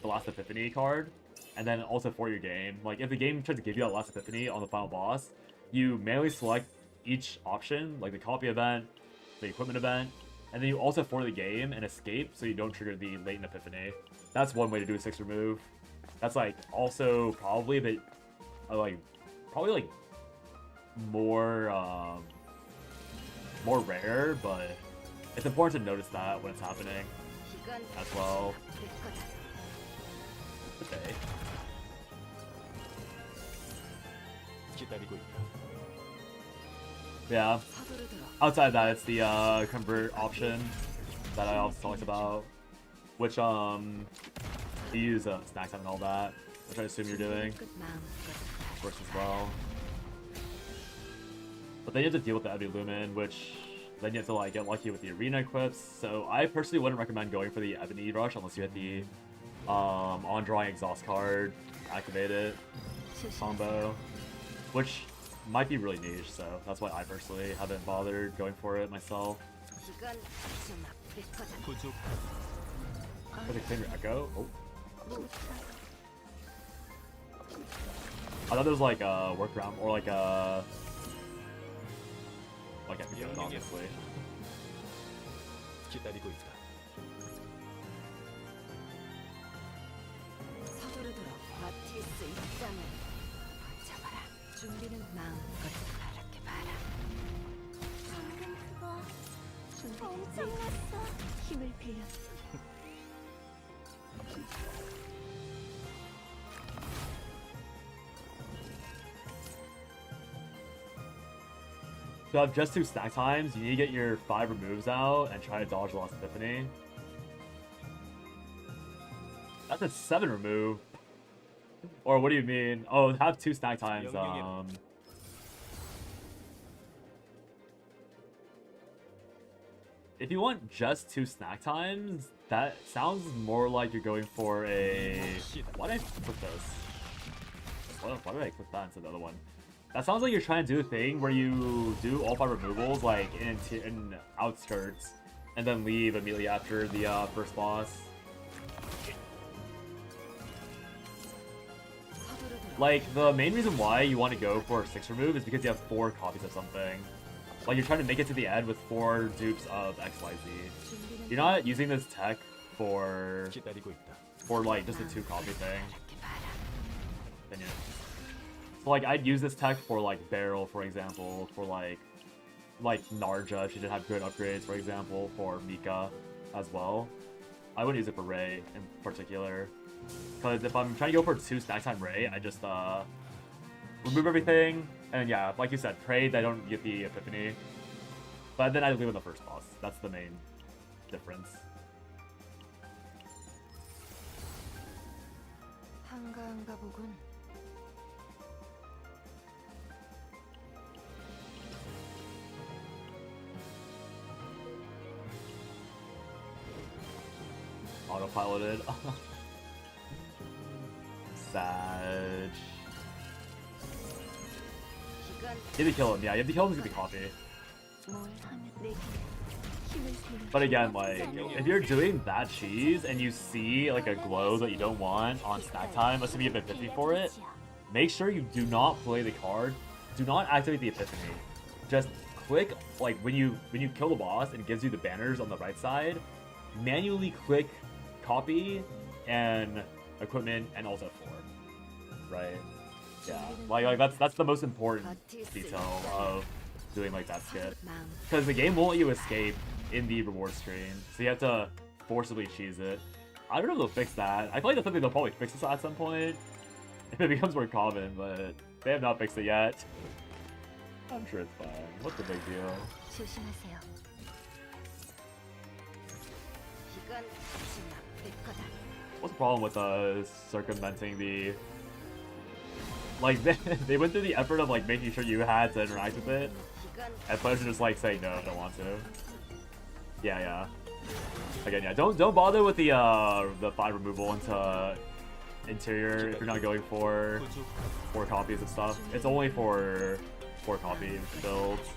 the last Epiphany card, and then also for your game. Like if the game tries to give you that last Epiphany on the final boss, you manually select each option, like the copy event, the equipment event, and then you also for the game and escape so you don't trigger the latent Epiphany. That's one way to do a 6 remove. That's like also probably a bit probably like more more rare, but it's important to notice that when it's happening 이건 as well. 아플 거다. Okay. Yeah. 서두르도록. Outside of that, it's the convert option that I also talked about, which you use snack time and all that, which I assume you're doing, 끝 마음껏. of course, as well. But then you have to deal with the Ebony Lumen, which then you have to like get lucky with the arena equips. So I personally wouldn't recommend going for the Ebony Rush unless you hit the on drawing exhaust card, activate it combo, which might be really niche. So that's why I personally haven't bothered going for it myself. 이건 좀 아플 거다. Okay, claim your echo. Oh. I thought there was like a workaround or like a echo, obviously. 서두르도록 버틸 수 있다면 버텨봐라. 준비는 마음껏 바라봐라. 방금 그거 엄청났어. 힘을 빌렸어. To have just 2 stack times, you need to get your 5 removes out and try to dodge the last Epiphany. That's a 7 remove. Or what do you mean? Oh, have 2 stack times. If you want just 2 snack times, that sounds more like you're going for a. Why did I click this? Why did I click that instead of the other one? That sounds like you're trying to do a thing where you do all 5 removals like in outskirts, and then leave immediately after the first boss. Like, the main reason why you want to go for 6 remove is because you have 4 copies of something. Like, you're trying to make it to the end with 4 dupes of XYZ. You're not using this tech for like just a 2 copy thing. Opinion. So like I'd use this tech for like Barrel, for example, for like Narja if she did have good upgrades, for example, for Mika as well. I wouldn't use it for Ray in particular. Because if I'm trying to go for 2 snack time Ray, I just remove everything, and yeah, like you said, pray that I don't get the Epiphany. But then I leave on the first boss. That's the main difference. 한가한가 보군. Autopiloted. Sag. You have to kill him, yeah, you have to kill him to get the copy. But again, like, if you're doing that cheese and you see like a glow that you don't want on snack time, assuming you have Epiphany for it, make sure you do not play the card. Do not activate the Epiphany. Just click, like, when you kill the boss and it gives you the banners on the right side, manually click copy and equipment and also F4. Right? Yeah. Like that's the most important detail of doing like that skip. Because the game won't let you escape in the reward screen. So you have to forcibly cheese it. I don't know if they'll fix that. I feel like that's something they'll probably fix this at some point. If it becomes more common, but they have not fixed it yet. I'm sure it's fine. What's the big deal? 조심하세요. 이건 지나칠 거다. What's the problem with circumventing the... Like, they went through the effort of like making sure you had to interact with it, and players are just like saying no, I don't want to. Yeah. Again, yeah, don't bother with the 5 removal into interior if you're not going for 4 copies of stuff. It's only for 4 copy builds.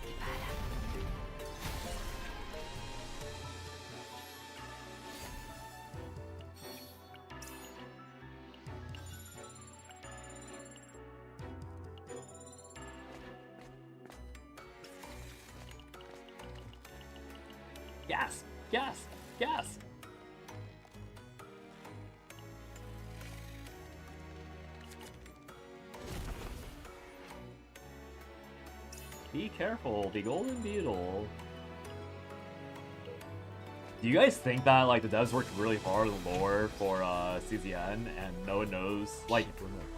Gas! Be careful, the golden beetle. Do you guys think that like the devs worked really hard on the lore for CZN and no one knows? Like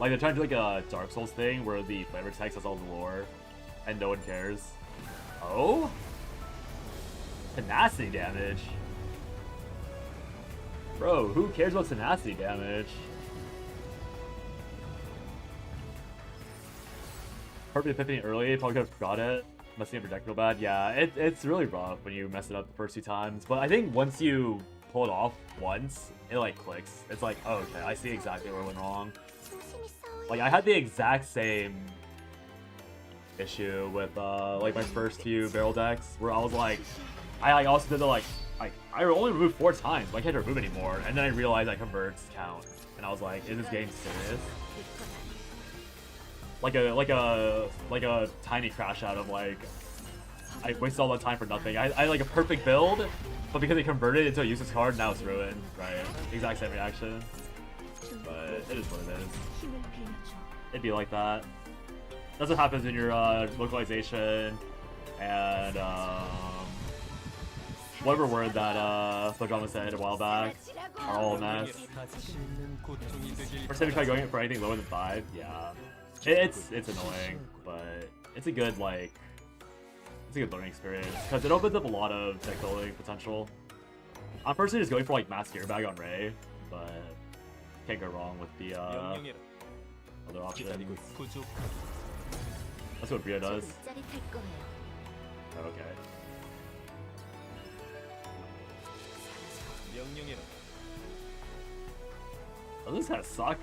they're trying to do like a Dark Souls thing where the flavor text has all the lore and no one cares. Oh? Tenacity damage? Bro, who cares about tenacity damage? Perfect Epiphany early, probably could have forgot it. Messing up projectile bad. Yeah, it's really rough when you mess it up the first 2 times. But I think once you pull it off once, it like clicks. It's like, oh, okay, I see exactly where I went wrong. Like I had the exact same issue with like my first few barrel decks where I was like, I also did the like I only removed 4 times, but I can't remove anymore. And then I realized I converts count, and I was like, is this game serious? Like a tiny crash out of like I wasted all that time for nothing. I had like a perfect build, but because it converted into a useless card, now it's ruined. Right? Exact same reaction. But it is what it is. It'd be like that. That's what happens in your localization and whatever word that Spudrama said a while back are all a mess. First time you try going for anything lower than 5, yeah. It's annoying, but it's a good like it's a good learning experience because it opens up a lot of deck building potential. I'm personally just going for like mass gear bag on Ray, but can't go wrong with the other options. That's what Bria does. Oh, okay. Oh, this kind of suck.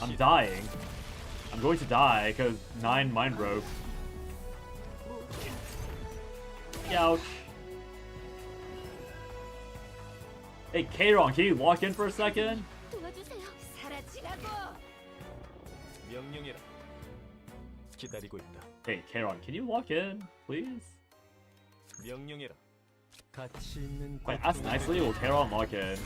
I'm dying. I'm going to die because 9 mind broke. Ouch. Hey, Kayron, can you walk in for a second? 도와주세요. 사라지라고. 명령해라. 기다리고 있다. Hey, Kayron, can you walk in, please? 명령해라. 가치 있는 Wait, ask nicely, will Kayron walk in?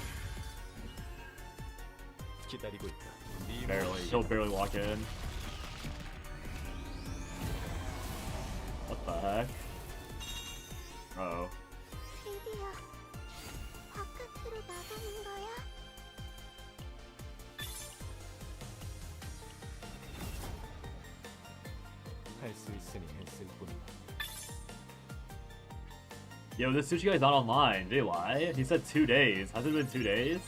기다리고 있다. 네 Barely. 몫이다. He'll barely walk in. What the heck? Uh-oh. 드디어 바깥으로 나가는 거야? 할 수 있으니 했을 뿐이다. Yo, this sushi guy's not online. Did he lie? He said 2 days. Has it been 2 days?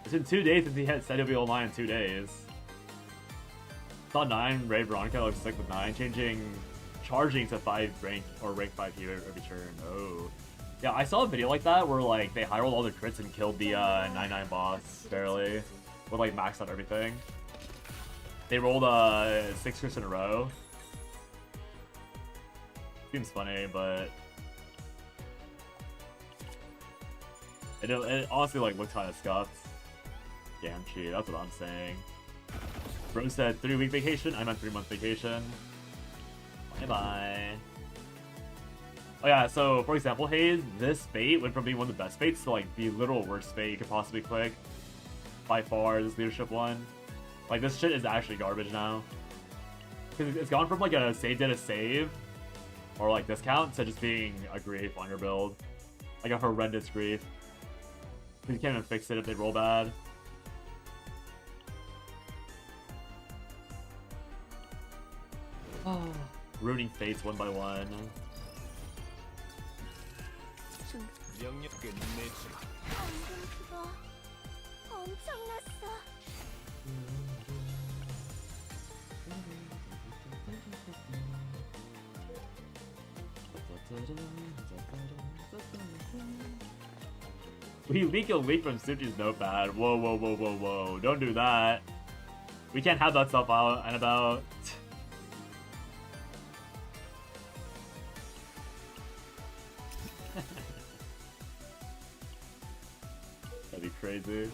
It's been 2 days since he had said he'll be online in 2 days. Saw 9 Ray Veronica looks sick with 9, charging to 5 rank or rank 5 here every turn. Oh. Yeah, I saw a video like that where like they high rolled all the crits and killed the 9-9 boss barely. With like maxed out everything. They rolled 6 crits in a row. Seems funny, but it honestly like looked kind of scuffed. Gamchi, that's what I'm saying. Bro said 3-week vacation. I meant 3-month vacation. Bye bye. Oh yeah, so for example, Hayes, this fate went from being one of the best fates to like the literal worst fate you could possibly click. By far, this leadership one. Like this shit is actually garbage now. Because it's gone from like a save data save or like discount to just being a grief on your build. Like a horrendous grief. Because you can't even fix it if they roll bad. Ruining fates one by one. 명령 끝내주마. 방금 그거 엄청났어. We leak a leak from Suchi's notepad. Whoa, whoa, whoa, whoa, whoa. Don't do that. We can't have that stuff out and about. That'd be crazy.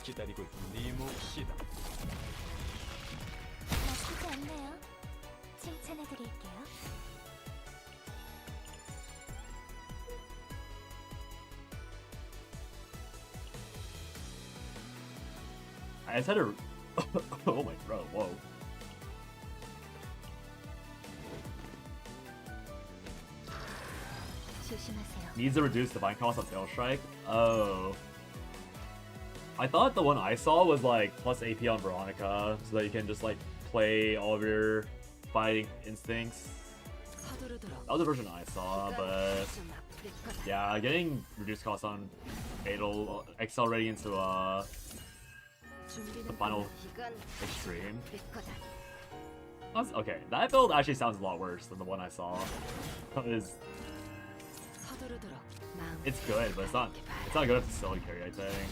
기다리고 있다. 네 몫이다. 나쁘지 않네요. 칭찬해드릴게요. I said it. Oh my bro, whoa. 조심하세요. Needs to reduce divine cost on Tail Strike? Oh. I thought the one I saw was like plus AP on Veronica, so that you can just like play all of your fighting instincts. That was the version I saw, but yeah, getting reduced cost on Fatal, accelerating into the final extreme. Okay, that build actually sounds a lot worse than the one I saw. It's good, but it's not good at facility carry, I think.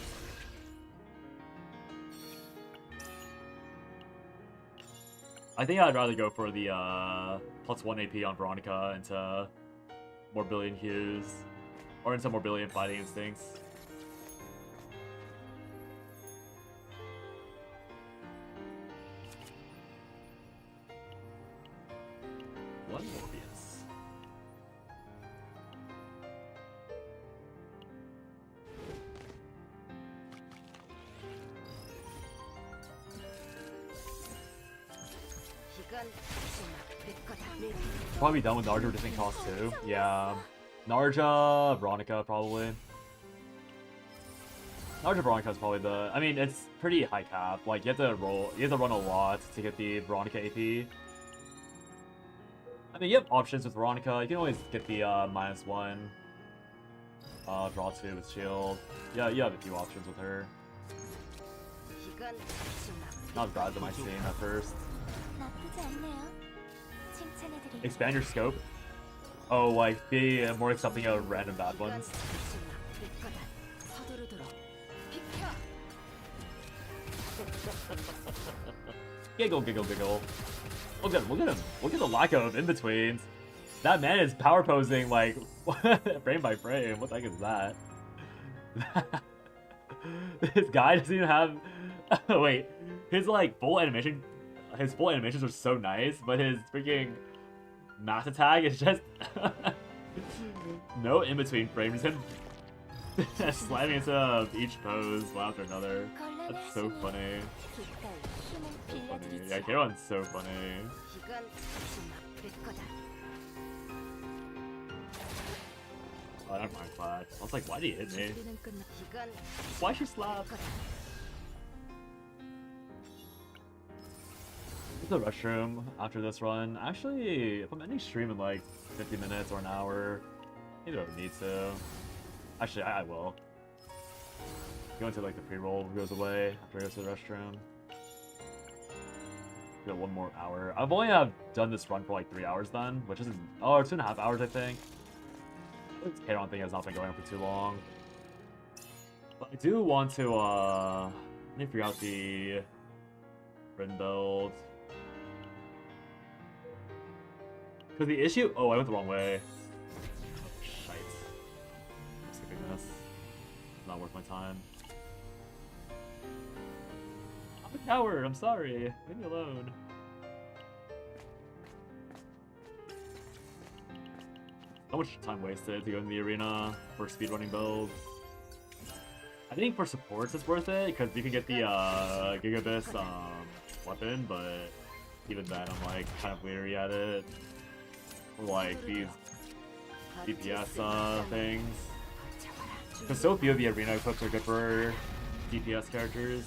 I think I'd rather go for the plus 1 AP on Veronica into Morbillion Hues, or into Morbillion Fighting Instincts. One Morbius. Probably done with Narja reducing cost too. Yeah. Narja, Veronica probably. Narja Veronica is probably the. I mean, it's pretty high cap. Like you have to run a lot to get the Veronica AP. I mean, you have options with Veronica. You can always get the -1. Draw 2 with shield. Yeah, you have a few options with her. Not as bad as I might seem at first. 나쁘지 않네요. 칭찬해드릴게요. Expand your scope. Oh, like be more accepting of random bad 이건 ones. 잠시 막힐 거다. 서두르도록 비켜. Giggle, giggle, giggle. Look at him, look at him. Look at the lack of in-betweens. That man is power posing like frame by frame. What the heck is that? This guy doesn't even have wait. His like full animation his full animations are so nice, but his freaking max attack is just no in-between frames. Him slamming into each pose one after another. That's so funny. 기꺼이 힘을 Funny. 빌려드리죠. Yeah, Kayron's so funny. 이건 잠시 막힐 거다. Oh, never mind, Flash. I was like, why did he hit me? 준비는 끝나. 이건 Why she slap? 거다. The restroom after this run. Actually, if I'm ending stream in like 50 minutes or an hour, maybe I don't need to. Actually, I will. Going to like the pre-roll goes away after I go to the restroom. Got 1 more hour. I've only done this run for like 3 hours then, which isn't. Oh, 2.5 hours I think. This Kayron thing has not been going on for too long. But I do want to let me figure out the Rin build. Because the issue... Oh, I went the wrong way. Oh, shite. I'm skipping this. Not worth my time. I'm a coward, I'm sorry. Leave me alone. So much time wasted to go in the arena for speedrunning builds. I think for supports it's worth it, because you can get the Gigabis weapon, but even then I'm like kind of leery at it. Like these DPS things. Because so few of the arena equips are good for DPS characters.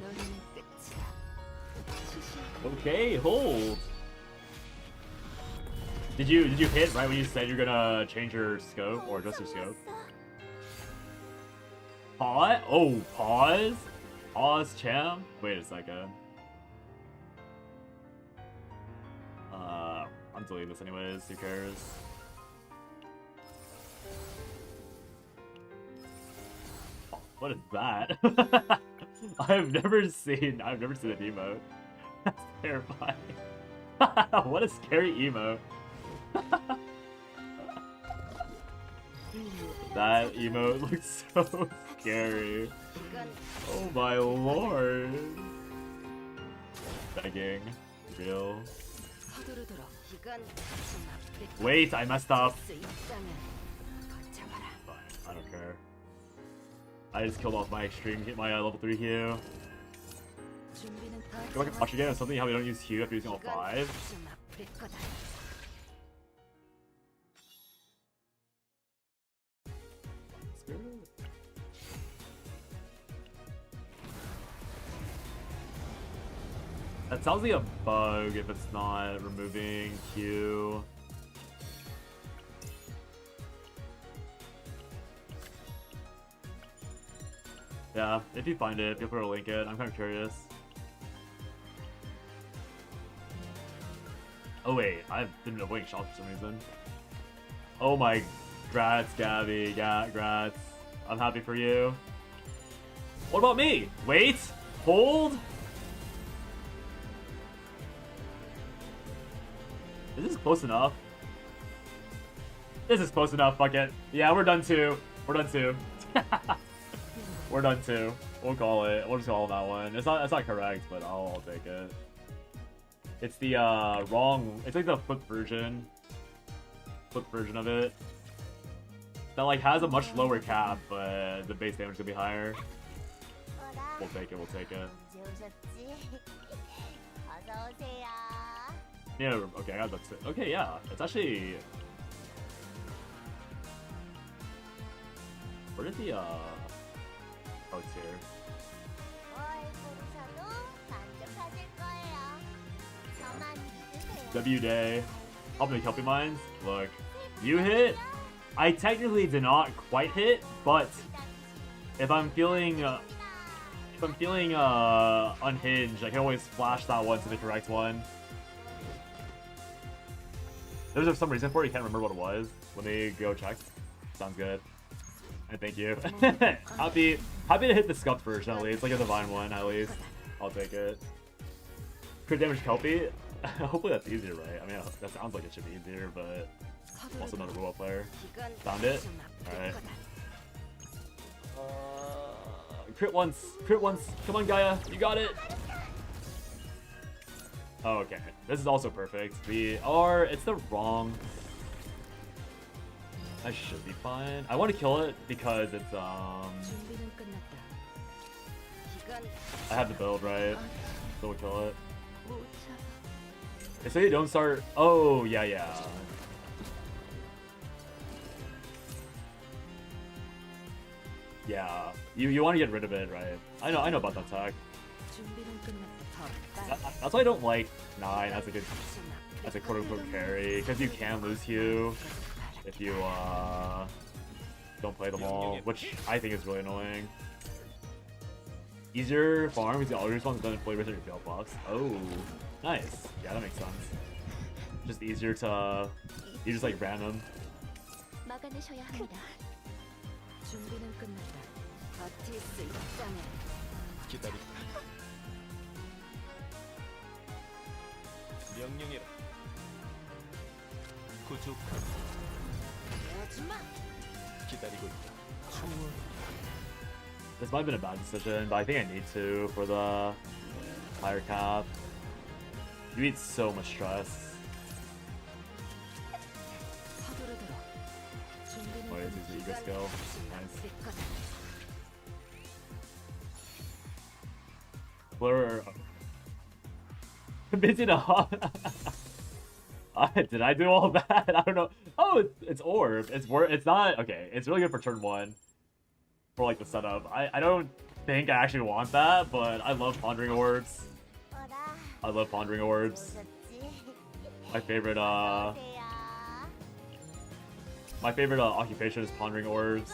너는 끝이야. Okay, hold. Did you hit right when you said you're gonna change your scope or adjust your scope? Pause? Oh, pause? Pause, champ? Wait a second. I'm deleting this anyways, who cares? Oh, what is that? I've never seen that emote. That's terrifying. What a scary emote. That emote looks so scary. 이건 Oh my lord. Begging. Real. 서두르도록. 이건 잠시 막힐 거다. Wait, I messed up. 수 있다면 거쳐봐라. Fine, I don't care. I just killed off my extreme hit, my level 3 Q. 준비는 더 Go back and watch again or something how we don't use Q after using all 5. 잠시 막힐 거다. That sounds like a bug if it's not removing Q. Yeah, if you find it, feel free to link it. I'm kind of curious. Oh wait, I've been avoiding shots for some reason. Oh my, grats, Gabby, grats. I'm happy for you. What about me? Wait, hold. Is this close enough? This is close enough, fuck it. Yeah, we're done too. We're done too. We're done too. We'll call it. We'll just call that one. It's not correct, but I'll take it. It's the wrong. It's like the flipped version of it. That like has a much lower cap, but the base damage is gonna be higher. 어라, We'll take it. We'll take it. 언제 오셨지? 어서 오세요. Yeah. Okay. I got that. Okay. Yeah. It's actually. Where did the Oh, it's here. 뭘 고르셔도 만족하실 거예요. 저만 믿으세요. W day. How many Kelpie mines? Look, you hit. I technically did not quite hit, but if I'm feeling unhinged, I can always flash that one to the correct one. There's some reason for it. You can't remember what it was. Let me go check. Sounds good. And thank you. happy to hit the scuffed version at least, like a divine one at least. I'll take it. Crit damage Kelpie. Hopefully that's easier, right? I mean, that sounds like it should be easier, but I'm also not a robot player. Found it. All right. Crit once. Crit once. Come on, Gaia. You got it. Oh, okay. This is also perfect. It's the wrong. I should be fine. I want to kill it because it's I have the build, right? So we'll kill it. They say you don't start. Oh yeah. Yeah. You want to get rid of it, right? I know about that tech. That's why I don't like 9 as a quote-unquote carry, because you can lose Hugh if you don't play them all, which I think is really annoying. Easier farm because the auto respawn doesn't fully reset your fail buffs. Oh, nice. Yeah, that makes sense. Just easier to you just like random. 막아내셔야 합니다. 준비는 끝났다. 버틸 수 있다면 기다리다. 명령해라. 부족한 오지마. 기다리고 있다. 초월. This might have been a bad decision, but I think I need to for the higher cap. You eat so much stress. 서두르도록. 준비는 Wait, is the ego skill? Nice. Blur. Busy enough. Did I do all that? I don't know. Oh, it's orb. It's not okay. It's really good for turn 1. For like the setup. I don't think I actually want that, but I love pondering orbs. I love pondering orbs. My favorite occupation is pondering orbs.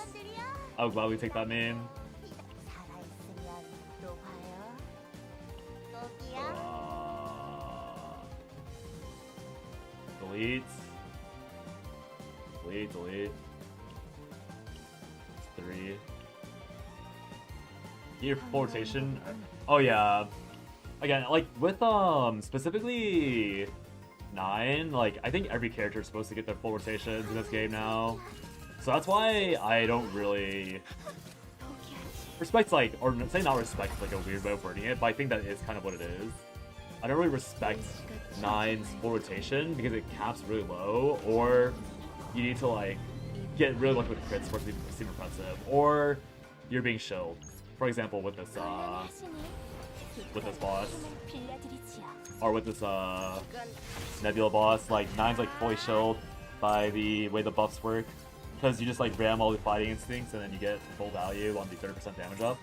I would gladly take that main. Delete. Delete. 3. Gear full rotation. Oh yeah. Again, like with specifically 9, like I think every character is supposed to get their full rotations in this game now. So that's why I don't really respect, like, or say not respect like a weird way of wording it, but I think that is kind of what it is. I don't really respect 9's full rotation because it caps really low, or you need to like get really lucky with crits for it to seem impressive, or you're being shilled. For example, with this boss, or with this Nebula boss, like 9's like fully shilled by the way the buffs work, because you just like ram all the fighting instincts and then you get full value on the 30% damage up,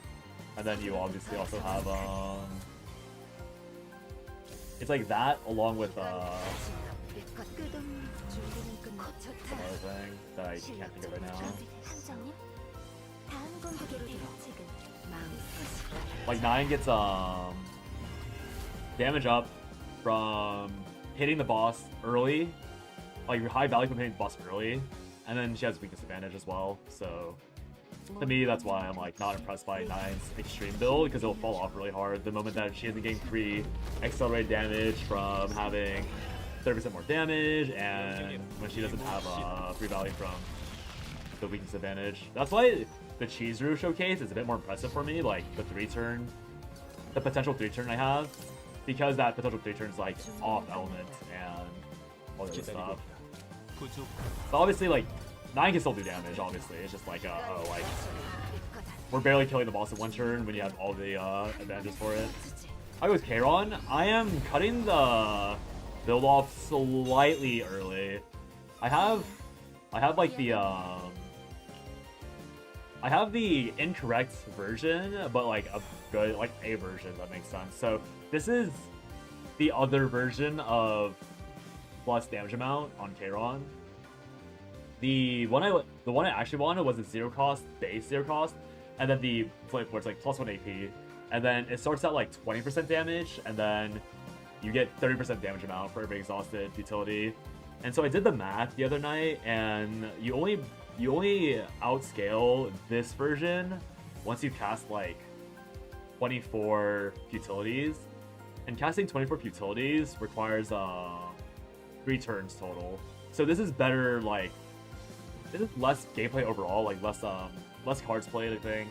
and then you obviously also have it's like that along with another thing that I can't think of right now. Like 9 gets damage up from hitting the boss early, like your high value from hitting the boss early, and then she has weakness advantage as well. So to me, that's why I'm like not impressed by 9's extreme build, because it'll fall off really hard the moment that she isn't getting free accelerated damage from having 30% more damage, and when she doesn't have free value from the weakness advantage. That's why the Chizuru showcase is a bit more impressive for me, like the potential 3-turn I have, because that potential 3-turn is like off element and all that stuff. But obviously, like 9 can still do damage. Obviously, it's just like like we're barely killing the boss in 1 turn when you have all the advantages for it. I go with Kayron. I am cutting the build off slightly early. I have like the I have the incorrect version, but like a good, like a version that makes sense. So this is the other version of plus damage amount on Kayron. The one I actually wanted was a 0 cost, base 0 cost, and then the flip where it's like plus 1 AP, and then it starts at like 20% damage, and then you get 30% damage amount for every exhausted utility. And so I did the math the other night, and you only outscale this version once you cast like 24 futilities, and casting 24 futilities requires 3 turns total. So this is better, like this is less gameplay overall, like less cards played, I think.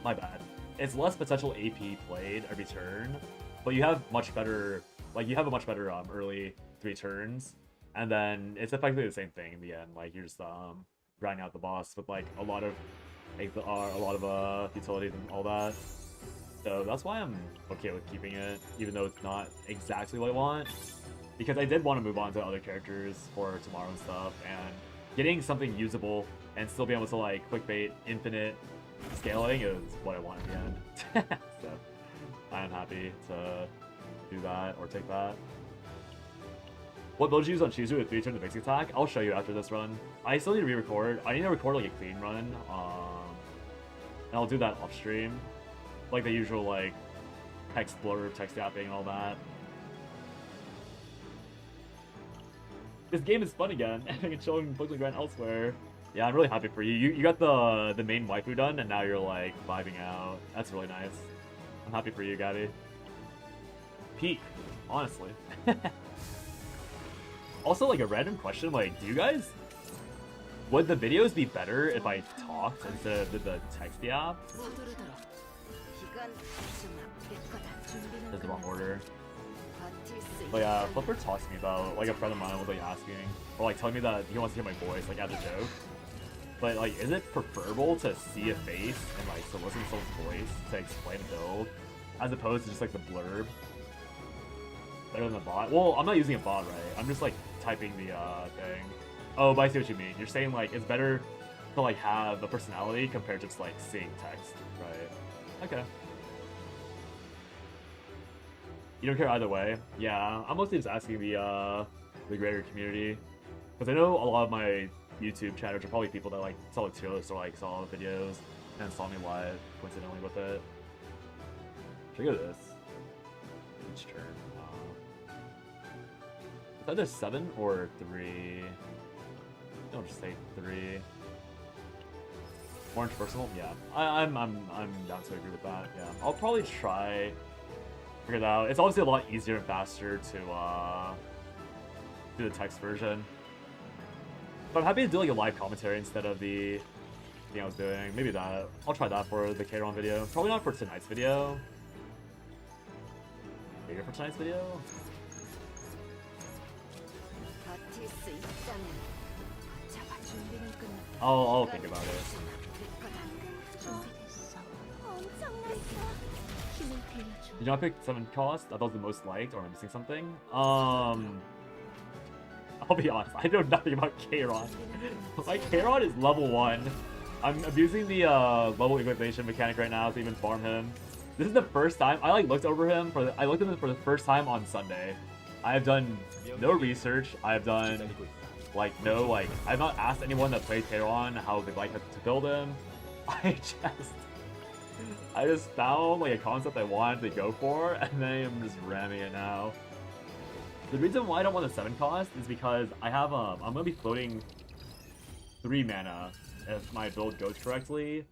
My bad. It's less potential AP played every turn, but you have much better, like you have a much better early 3 turns, and then it's effectively the same thing in the end. Like you're just grinding out the boss with like a lot of utilities and all that. So that's why I'm okay with keeping it, even though it's not exactly what I want. Because I did want to move on to other characters for tomorrow and stuff, and getting something usable and still being able to like clickbait infinite scaling is what I want in the end. So I am happy to do that or take that. What build you use on Chizu with 3 turns of basic attack? I'll show you after this run. I still need to re-record. I need to record like a clean run, and I'll do that off stream, like the usual like text blurb, text yapping, and all that. This game is fun again, and I can show him Pokemon Grind elsewhere. Yeah, I'm really happy for you. You got the main waifu done, and now you're like vibing out. That's really nice. I'm happy for you, Gabby. Peak, honestly. Also, like a random question, like, do you guys, would the videos be better if I talked instead of did the text app? That's the wrong order. But yeah, Flipper talks to me about, like a friend of mine was like asking, or like telling me that he wants to hear my voice, like as a joke. But like, is it preferable to see a face and like to listen to someone's voice to explain a build, as opposed to just like the blurb? Better than the bot? Well, I'm not using a bot, right? I'm just like typing the thing. Oh, but I see what you mean. You're saying like it's better to like have a personality compared to just like seeing text, right? Okay. You don't care either way? Yeah, I'm mostly just asking the greater community, because I know a lot of my YouTube chatters are probably people that like saw the tier list or like saw the videos and saw me live coincidentally with it. Should I go to this? Each turn. It's either 7 or 3. Don't just say 3. Orange personal? Yeah. I'm down to agree with that. Yeah. I'll probably try figure it out. It's obviously a lot easier and faster to do the text version. But I'm happy to do like a live commentary instead of the thing I was doing. Maybe that. I'll try that for the Kayron video. Probably not for tonight's video. Maybe for tonight's video? I'll think about it. Did you not pick 7 cost? I thought it was the most liked, or am I missing something? I'll be honest, I know nothing about Kayron. My Kayron is level 1. I'm abusing the level equalization mechanic right now to even farm him. This is the first time I like looked over him I looked at him for the first time on Sunday. I have done no research. I have done I've not asked anyone that played Kayron how they like to build him. I just found like a concept I wanted to go for, and then I'm just ramming it now. The reason why I don't want the 7 cost is because I have I'm gonna be floating 3 mana if my build goes correctly.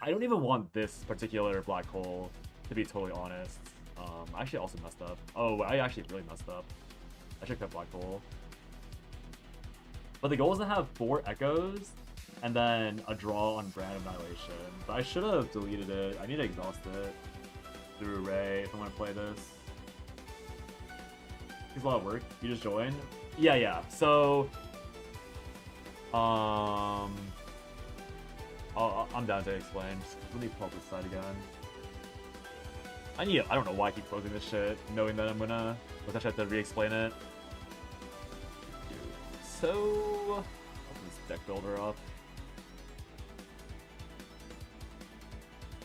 I don't even want this particular black hole, to be totally honest. I actually also messed up. Oh, I actually really messed up. I should cut black hole. But the goal is to have 4 echoes and then a draw on Brand Annihilation. But I should have deleted it. I need to exhaust it through Ray if I want to play this. It's a lot of work. You just joined? Yeah. So, I'm down to explain. Just let me pull up this side again. I don't know why I keep closing this shit, knowing that I'm gonna potentially have to re-explain it. So, open this deck builder up.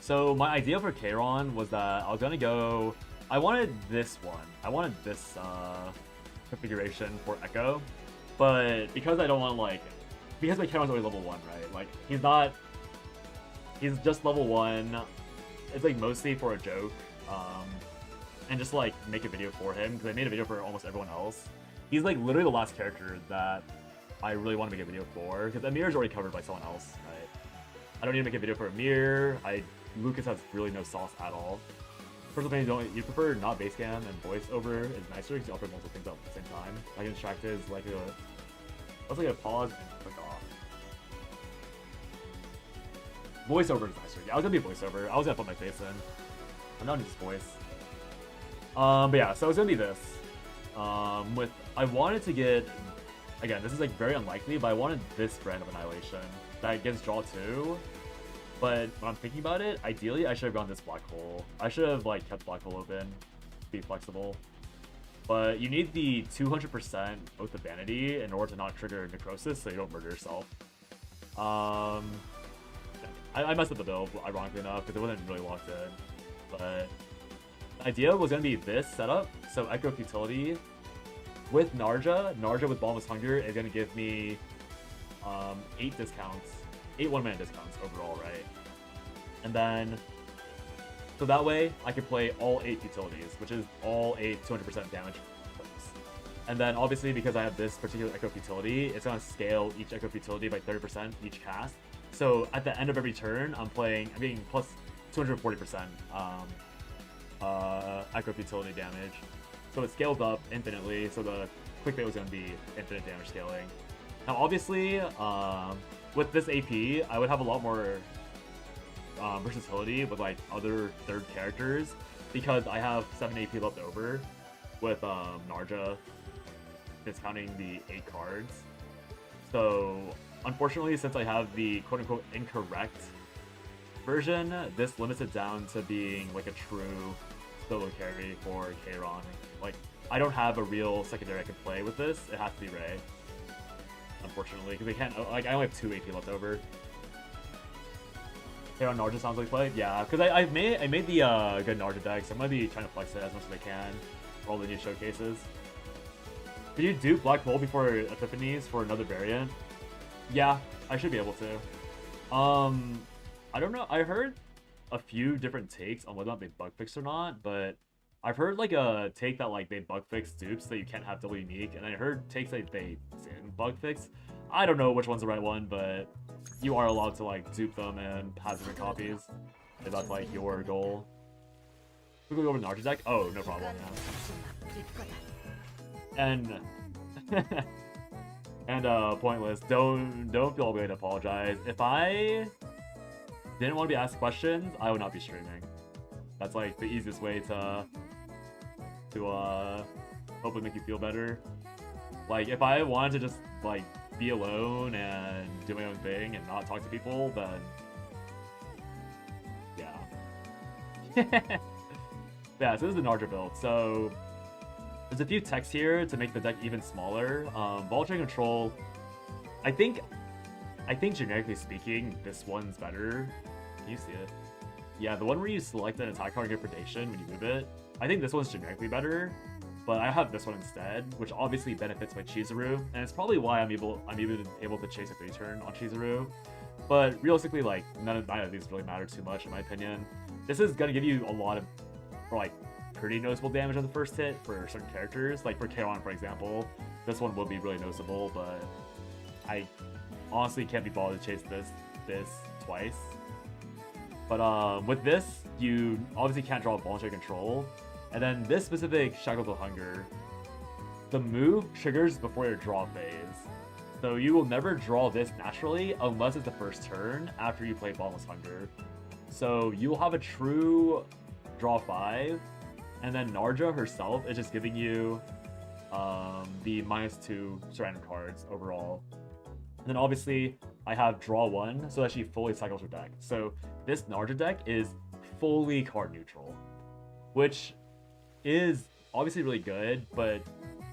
So my idea for Kayron was that I was gonna go I wanted this one. I wanted this configuration for Echo, but because I don't want like, because my Kayron's only level 1, right? Like he's just level 1. It's like mostly for a joke, and just like make a video for him because I made a video for almost everyone else. He's like literally the last character that I really want to make a video for because Amir is already covered by someone else, right? I don't need to make a video for Amir. Lucas has really no sauce at all. Personal opinion, you prefer not base cam and voiceover is nicer because you offer multiple things at the same time. Like distracted is like let's like a pause and click off. Voiceover is nicer. Yeah, I was gonna be voiceover. I was gonna put my face in. I'm not just voice. But yeah, so it's gonna be this. I wanted to get, again, this is like very unlikely, but I wanted this brand of Annihilation that gets draw 2. But when I'm thinking about it, ideally I should have gone this black hole. I should have like kept black hole open, be flexible. But you need the 200% Oath of Vanity in order to not trigger necrosis, so you don't murder yourself. I messed up the build, ironically enough, because it wasn't really locked in. But the idea was going to be this setup, so Echo Futility with Narja. Narja with Bottomless Hunger is going to give me 8 discounts. 8 one-man discounts overall, right? And then, so that way I can play all 8 futilities, which is all 8 200% damage plays. And then obviously because I have this particular Echo Futility, it's going to scale each Echo Futility by 30% each cast. So at the end of every turn, I'm getting plus 240% Echo Futility damage. So it scales up infinitely, so the quick bait was going to be infinite damage scaling. Now obviously, with this AP, I would have a lot more versatility with like other third characters because I have 7 AP left over with Narja discounting the 8 cards. So unfortunately, since I have the quote-unquote incorrect version, this limits it down to being like a true solo carry for Kayron. Like, I don't have a real secondary I can play with this. It has to be Ray. Unfortunately, because they can't, like, I only have 2 AP left over. Kayron Narja sounds like play? Yeah, because I made the good Narja deck, so I'm going to be trying to flex it as much as I can for all the new showcases. Did you do Black Hole before Epiphanies for another variant? Yeah, I should be able to. I don't know, I heard a few different takes on whether or not they bug fixed or not, but I've heard like a take that like they bug fixed dupes so you can't have double unique, and I heard takes that they didn't bug fix. I don't know which one's the right one, but you are allowed to like dupe them and have different copies if that's like your goal. We can go over the Narja deck? Oh, no problem, yeah. And pointless. Don't feel obligated to apologize. If I didn't want to be asked questions, I would not be streaming. That's like the easiest way to hopefully make you feel better. Like if I wanted to just like be alone and do my own thing and not talk to people, then yeah. Yeah, so this is the Narja build. So there's a few texts here to make the deck even smaller. Vulture Control, I think generically speaking, this one's better. Can you see it? Yeah, the one where you select an attack card and get predation when you move it. I think this one's generically better, but I have this one instead, which obviously benefits my Chizuru, and it's probably why I'm even able to chase a 3-turn on Chizuru. But realistically, like none of these really matter too much in my opinion. This is gonna give you a lot of, or like pretty noticeable damage on the first hit for certain characters. Like for Kayron, for example, this one will be really noticeable, but I honestly can't be bothered to chase this twice. But with this, you obviously can't draw Voluntary Control. And then this specific Shackled with Hunger, the move triggers before your draw phase. So you will never draw this naturally unless it's the first turn after you play Bottomless Hunger. So you'll have a true draw 5, and then Narja herself is just giving you the -2 surrender cards overall. And then obviously I have draw 1 so that she fully cycles her deck. So this Narja deck is fully card neutral, which is obviously really good, but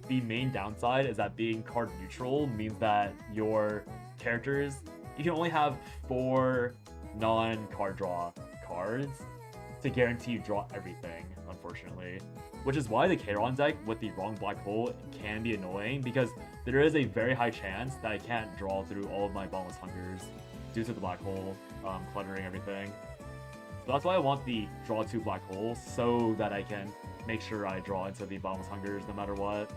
the main downside is that being card neutral means that your characters, you can only have 4 non-card draw cards to guarantee you draw everything, unfortunately. unfortunately. Which is why the Kayron deck with the wrong black hole can be annoying, because there is a very high chance that I can't draw through all of my Boundless Hungers due to the black hole cluttering everything. So that's why I want the draw 2 black holes, so that I can make sure I draw into the Boundless Hungers no matter what.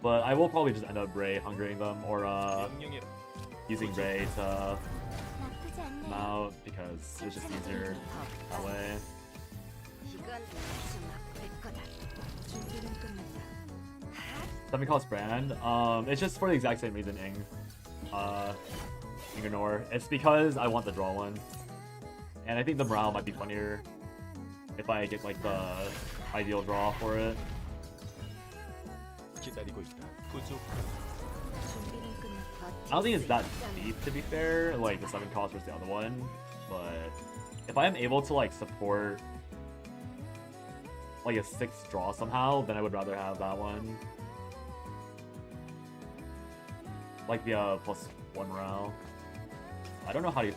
But I will probably just end up Ray hungering them, or 명령이라. using Ray to 나쁘지 않네요. mount, because it's just easier that way. 이건 다시 맛볼 거다. 준비는 끝났다. Semi-cost brand. It's just for the exact same reason, Inganor. It's because I want the draw one. And I think the morale might be funnier if I get like the ideal draw for it. 기다리고 있다. 부족. 준비는 끝났다. I don't think it's that deep, to be fair, like the 7 cost versus the other one. But if I am able to like support like a 6 draw somehow, then I would rather have that one. Like the +1 morale. I don't know how to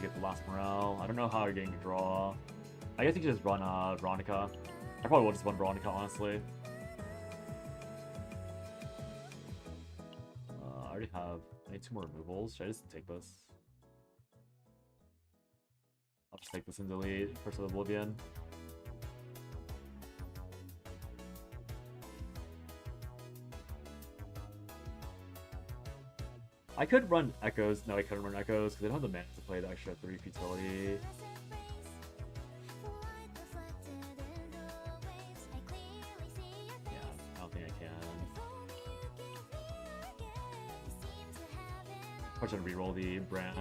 get the last morale. I don't know how you're getting a draw. I guess you could just run Veronica. I probably will just run Veronica, honestly. I already have. I need 2 more removals. Should I just take this? I'll just take this and delete Curse of Oblivion. I could run Echoes. No, I couldn't run Echoes because I don't have the mana to play the extra 3 futility. Yeah, I don't think I can. I'm just gonna reroll the brand.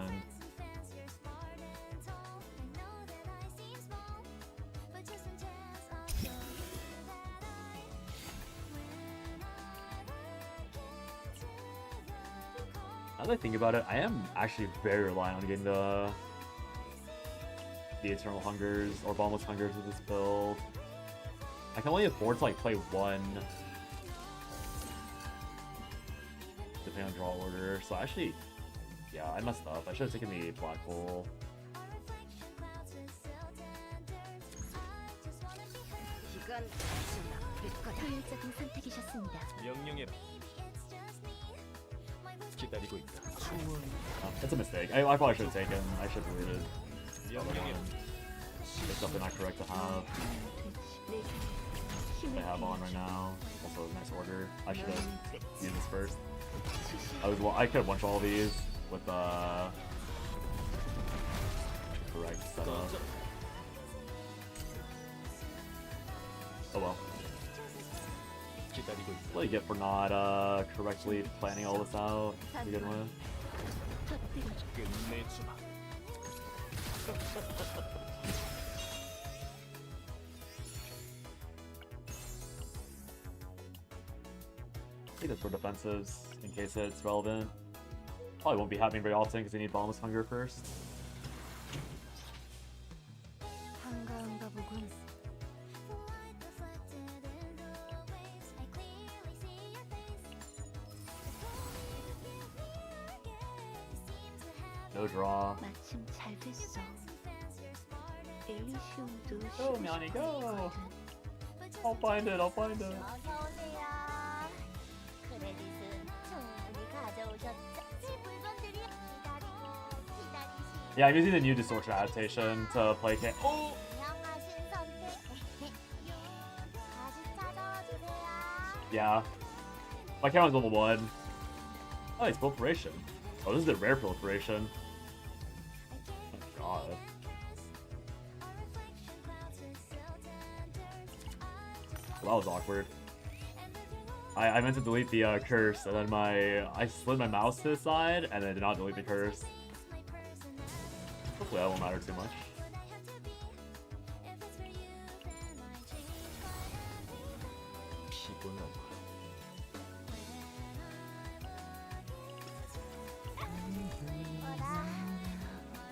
Now that I think about it, I am actually very reliant on getting the Eternal Hungers or Boundless Hungers with this build. I can only afford to like play 1 depending on draw order. So actually, yeah, I messed up. I should have taken the black hole. 이건 다시 맛볼 거다. 효율적인 선택이셨습니다. 명령이라. 기다리고 있다. 소원. That's a mistake. I probably should have taken. I should have deleted. 명령이라. It's something not correct to have. I have on right now. Also a nice order. I should have used this first. I could have one shot all these with correct setup. Oh well. 기다리고 있다. What do you get for not correctly planning all this out to begin with? 끝내주마. I think that's for defensives in case it's relevant. Probably won't be happening very often because they need Boundless Hunger first. 한가한가 보군. No draw. 마침 잘 됐어. 엘리시움도 Go, Miani, go! I'll find it, I'll find it. 어서 오세요. 크레딧은 충분히 가져오셨죠? 새 물건들이 기다리고 Yeah, I'm using the new Distortion adaptation to play K. Oh! 유명하신 선택. 다시 찾아주세요. Yeah. My camera's level 1. Oh, it's proliferation. Oh, this is the rare proliferation. Oh god. Well, that was awkward. I meant to delete the curse, and then I slid my mouse to the side, and then did not delete the curse. Hopefully that won't matter too much. 피곤하고. 뭐라?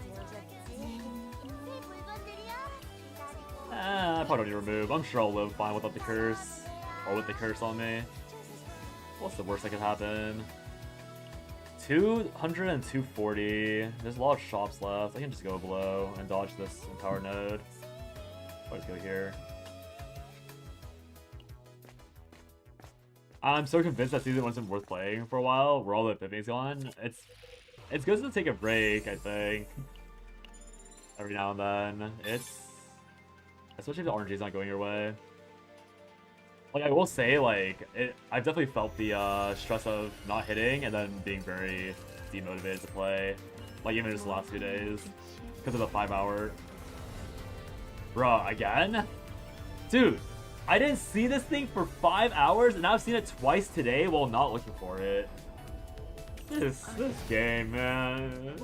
오셨지? 새 물건들이요? 기다리고 I probably don't need to remove. I'm sure I'll live fine without the curse. Or with the curse on me. What's the worst that could happen? 200 and 240. There's a lot of shops left. I can just go below and dodge this Empower node. Let's go here. I'm so convinced that season 1's been worth playing for a while. Where all the epiphany's gone. It's good to take a break, I think. Every now and then. Especially if the RNG's not going your way. Like, I will say, like, I've definitely felt the stress of not hitting and then being very demotivated to play. Like, even just the last few days. Because of the 5-hour. Bruh, again? Dude, I didn't see this thing for 5 hours, and now I've seen it twice today while not looking for it. This game, man.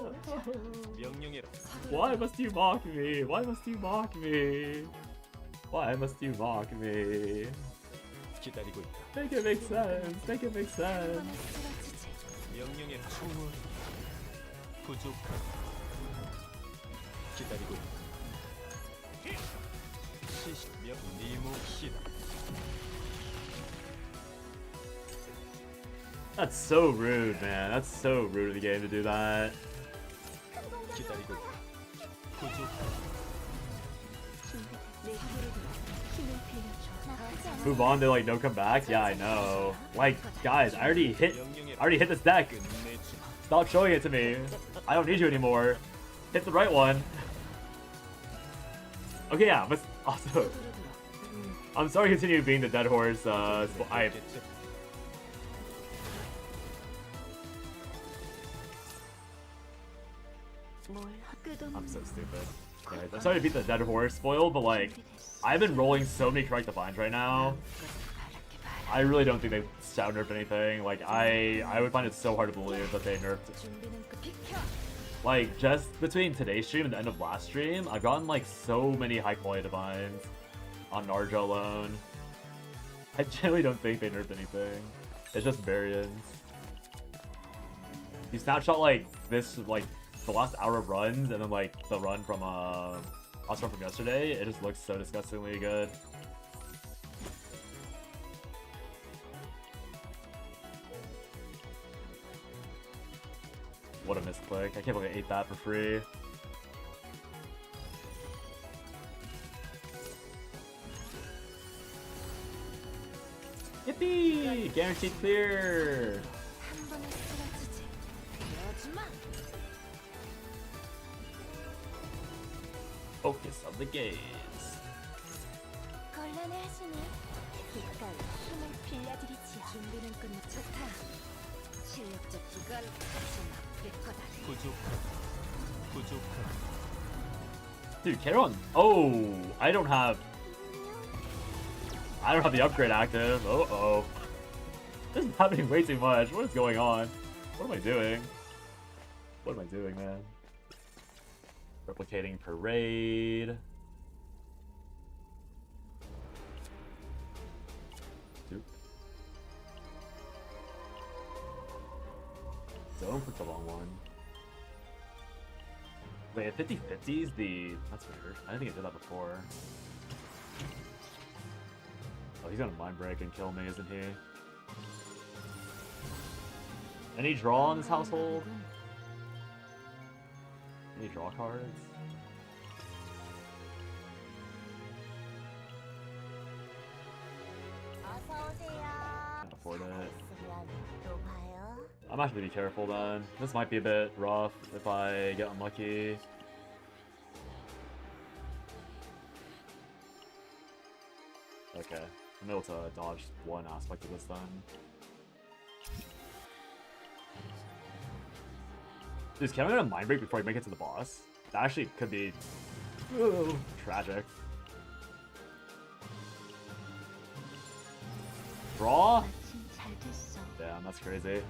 Why must you mock me? Why must you mock me? Why must you mock me? 기다리고 있다. Make it make sense. Make it make sense. 명령의 초월 부족하다. 기다리고 있다. 시시며 네 몫이다. That's so rude, man. That's so rude of the game to do that. 기다리고 있다. 부족하다. Move on to like no comeback? Yeah, I know. Like, guys, I already hit this deck. Stop showing it to me. I don't need you anymore. Hit the right one. Okay, yeah, but also, I'm sorry to continue being the dead horse. I'm so stupid. Yeah, I'm sorry to beat the dead horse spoil, but like, I've been rolling so many correct defines right now. I really don't think they sound nerfed anything. Like, I would find it so hard to believe that they nerfed. Like, just between today's stream and the end of last stream, I've gotten like so many high quality divines on Narja alone. I genuinely don't think they nerfed anything. It's just variants. You snapshot like this, like the last hour of runs, and then like the run from Oscar from yesterday, it just looks so disgustingly good. What a misclick. I can't believe I ate that for free. Yippee! Guaranteed clear! Focus of the gaze. Dude, Kayron. Oh, I don't have the upgrade active. Uh-oh. This is happening way too much. What is going on? What am I doing? What am I doing, man? Replicating parade. Dude. Don't put the long one. Wait, at 50/50s, that's weird. I didn't think I did that before. Oh, he's gonna mind break and kill me, isn't he? Any draw in this household? Any draw cards? Can't afford it. I'm actually gonna be careful then. This might be a bit rough if I get unlucky. Okay, I'm able to dodge one aspect of this then. Dude, can I get a mind break before I make it to the boss? That actually could be tragic. Draw? Damn, that's crazy.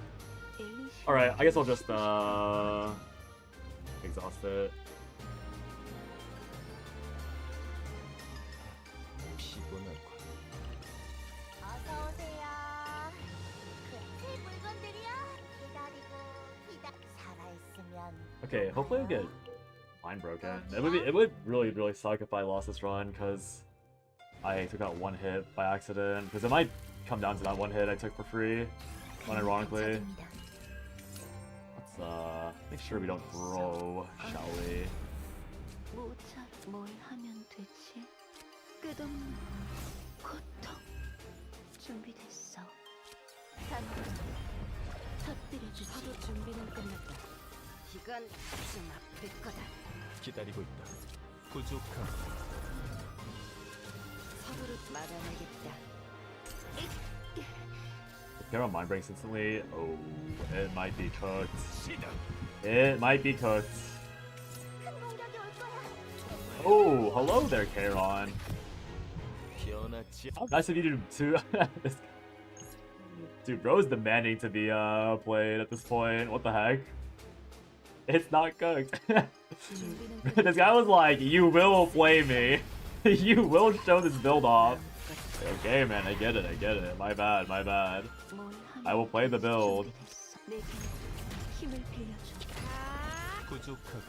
Alright, I guess I'll just exhaust it. Okay, hopefully I'll get mind broken. It would really suck if I lost this run because I took out one hit by accident. Because it might come down to that one hit I took for free, unironically. Let's make sure we don't throw, shall we? 끝없는 고통. 준비됐어. 단군 터뜨려주지. 서로 준비는 끝났다. 이건 좀 아플 거다. 기다리고 있다. 부족함. 서로를 막아내겠다. Kayron mind breaks instantly. Oh, it might be cooked. 시작. It might be cooked. 큰 공격이 올 거야. Oh, hello there, Kayron. 변하지. Nice of you to Dude, bro's demanding to be played at this point. What the heck? It's not cooked. 준비는 This guy was like, "You will play me. You will show this build off." Okay, man, I get it. My bad. I will play the build. 내게 힘을 빌려줘. 부족함.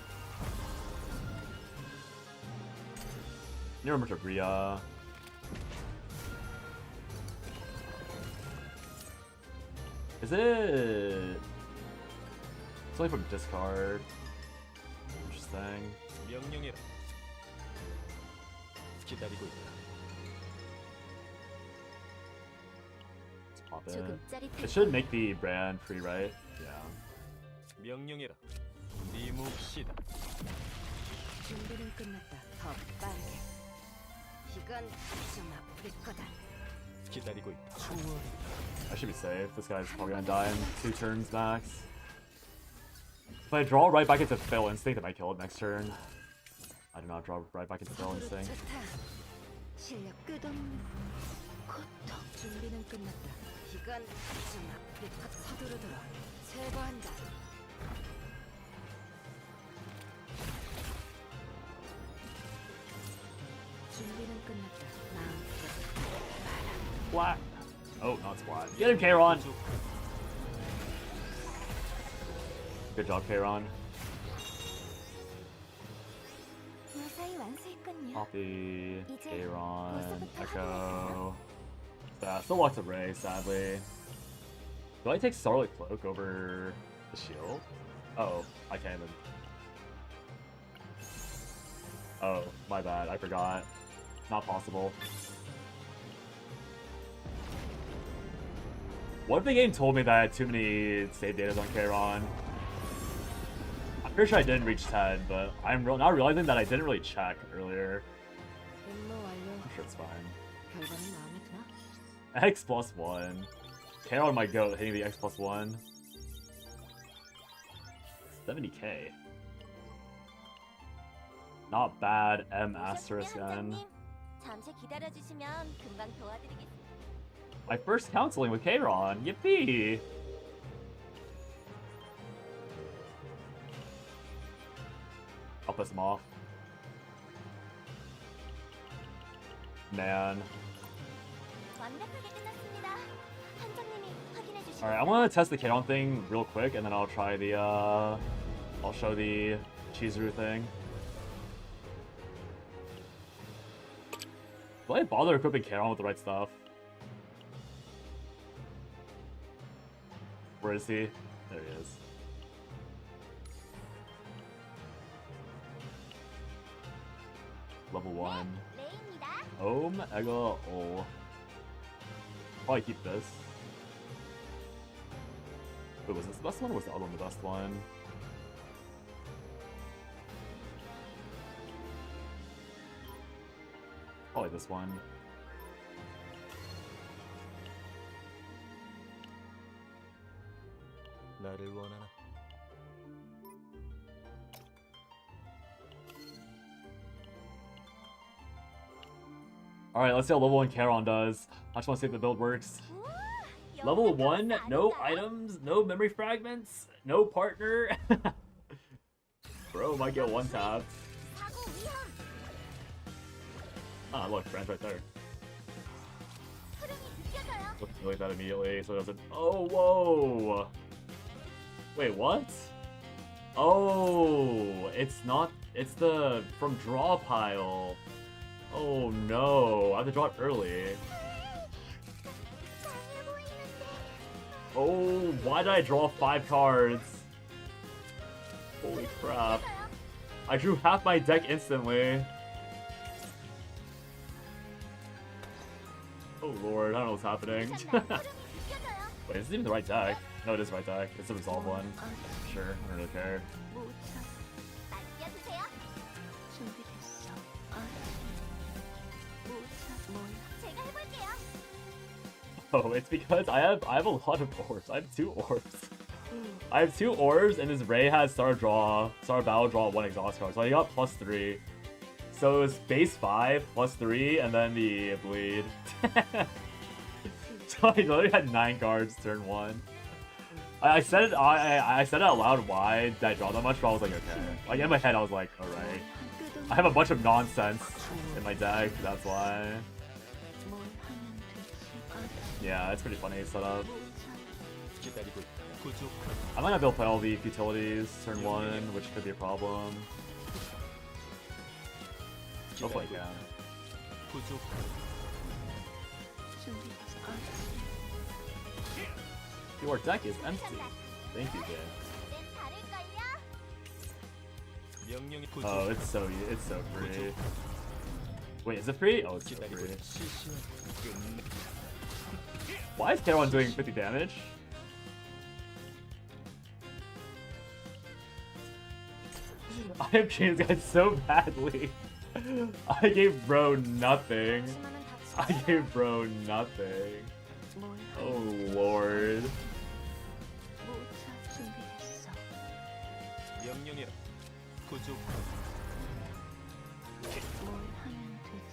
You remember Bria? Is it? It's only from discard. Interesting. 명령해라. 기다리고 있다. Let's pop it. 조금 짜릿해. It should make the brand free, right? Yeah. 명령해라. 네 몫이다. 준비는 끝났다. 더 빠르게. 이건 좀 아플 거다. 기다리고 있다. 초월이다. I should be safe. This guy's probably gonna die in 2 turns max. If I draw right back into Fail Instinct, I might kill it next turn. I do not draw right back into Fail 서로 Instinct. 좋다. 실력 끝없는 고통. 준비는 끝났다. 이건 좀 아플 것. 서두르도록 제거한다. 준비는 끝났다. 마음껏 Splat. Oh, not splat. Get him, Kayron. 부족함. Good job, Kayron. 무사히 완수했군요. Poppy, Kayron, Echo. Yeah, still locked up Ray, sadly. Do I take Starlight Cloak over the shield? Oh, I can't even. Oh, my bad, I forgot. Not possible. What if the game told me that I had too many save datas on Kayron? I'm pretty sure I didn't reach 10, but I'm now realizing that I didn't really check earlier. 임무 완료. I'm sure it's fine. 결과는 마음에 드나? X plus 1. Kayron my goat hitting the X plus 1. 70k. Not bad, M asterisk N. 잠시 기다려 주시면 금방 도와드리겠습니다. My first counseling with Kayron, yippee! I'll piss him off. Man. 완벽하게 끝났습니다. 한정님이 확인해 주시면. Alright, I want to test the Kayron thing real quick, and then I'll try the, I'll show the Chizuru thing. Do I bother equipping Kayron with the right stuff? Where is he? There he is. Level 1. 레이입니다. Ohm, Ega, Ol. Probably keep this. Wait, was this the best one or was the other one the best one? Probably this one. 나를 원하나? Alright, let's see how level 1 Kayron does. I just want to see if the build works. Level 1, no items, no memory fragments, no partner. Bro might get one tap. 사고 위험. Ah, look, Brand's right there. 흐름이 느껴져요. Look like that immediately, so it doesn't. Oh, whoa! Wait, what? Oh, it's not. It's the from draw pile. Oh no, I have to draw it early. 강해 보이는데. Oh, why did I draw 5 cards? Holy crap. I drew half my deck instantly. Oh lord, I don't know what's happening. 날 흐름이 느껴져요. Wait, is this even the right deck? No, it is the right deck. It's the resolve one. Sure, I don't really care. 맡겨주세요. 제가 해볼게요. Oh, it's because I have a lot of orbs. I have 2 orbs. I have 2 orbs, and this Ray has Star Battle Draw, 1 exhaust card. So I got +3. So it's base 5 +3, and then the bleed. So I literally had 9 cards turn 1. I said it. I said it out loud. Why did I draw that much? But I was like, okay. Like in my head, I was like, all right. I have a bunch of nonsense in my deck. That's why. Yeah, it's pretty funny setup. I might not be able to play all the futilities turn 1, which could be a problem. Hopefully I can. Your deck is empty. Thank you, Jay. 이젠 다를걸요? Oh, it's so free. Wait, is it free? Oh, it's so free. Why is Kayron doing 50 damage? I have changed this guy so badly. I gave bro nothing. I gave bro nothing. Oh lord.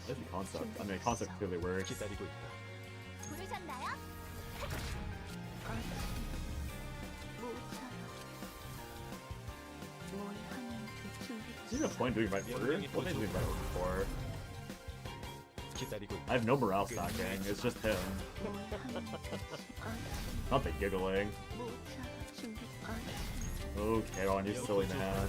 That's the concept. I mean, the concept clearly works. 부르셨나요? Is there a point doing right order? What am I doing right order for? I have no morale stacking, it's just him. Not the giggling. Oh, Kayron, you silly man.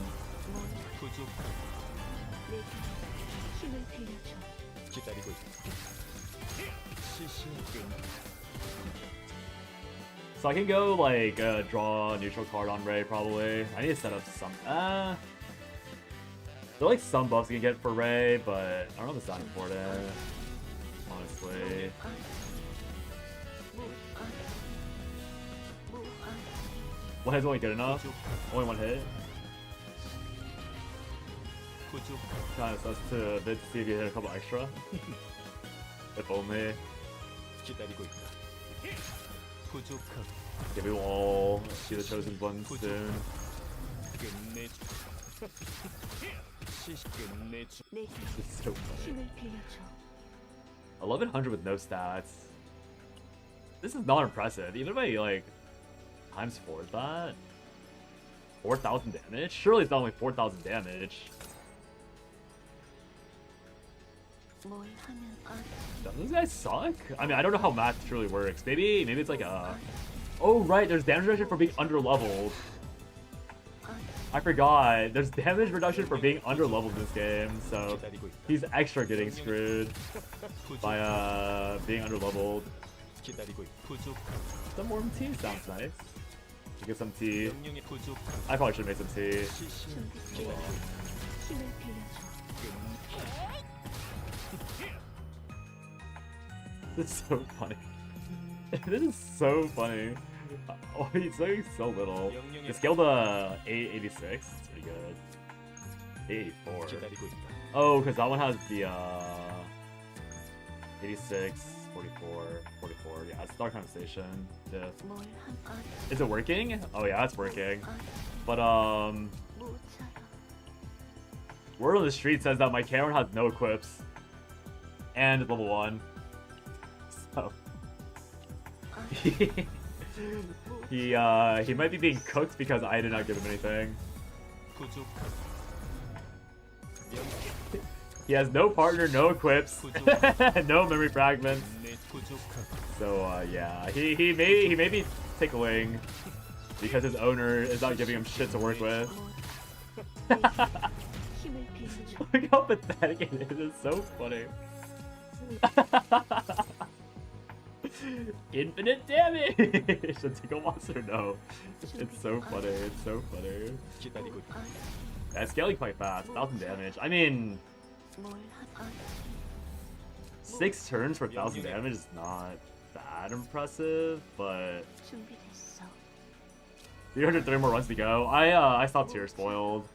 So I can go like draw a neutral card on Ray probably. I need to set up some. There are like some buffs you can get for Ray, but I don't know if it's that important. Honestly. One hit's only good enough. Only 1 hit. Kind of sucks to see if you hit a couple extra. If only. Yeah, we will all see the chosen one soon. It's so funny. 1100 with no stats. This is not impressive. Even if I like times 4 that, 4,000 damage. Surely it's not only 4,000 damage. Does this guy suck? I mean, I don't know how math truly works. Maybe it's like a. Oh right, there's damage reduction for being under leveled. I forgot. There's damage reduction for being under leveled in this game, so he's extra getting screwed by being under leveled. Some more tea sounds nice. To get some tea. I probably should make some tea. This is so funny. This is so funny. Oh, he's doing so little. He scaled to 886. It's pretty good. 884. Oh, because that one has the 86, 44, 44. Yeah, it's Dark Conversation. Yeah. Is it working? Oh yeah, it's working. But word on the street says that my Kayron has no equips and it's level 1. So he might be being cooked because I did not give him anything. He has no partner, no equips, no memory fragments. So yeah, he may be tickling because his owner is not giving him shit to work with. Look how pathetic it is. It's so funny. Infinite damage! A tickle monster? No. It's so funny. It's so funny. Yeah, it's scaling quite fast. 1,000 damage. I mean, 6 turns for 1,000 damage is not that impressive, but 준비됐어. 330 more runs to go. I stopped tier spoiled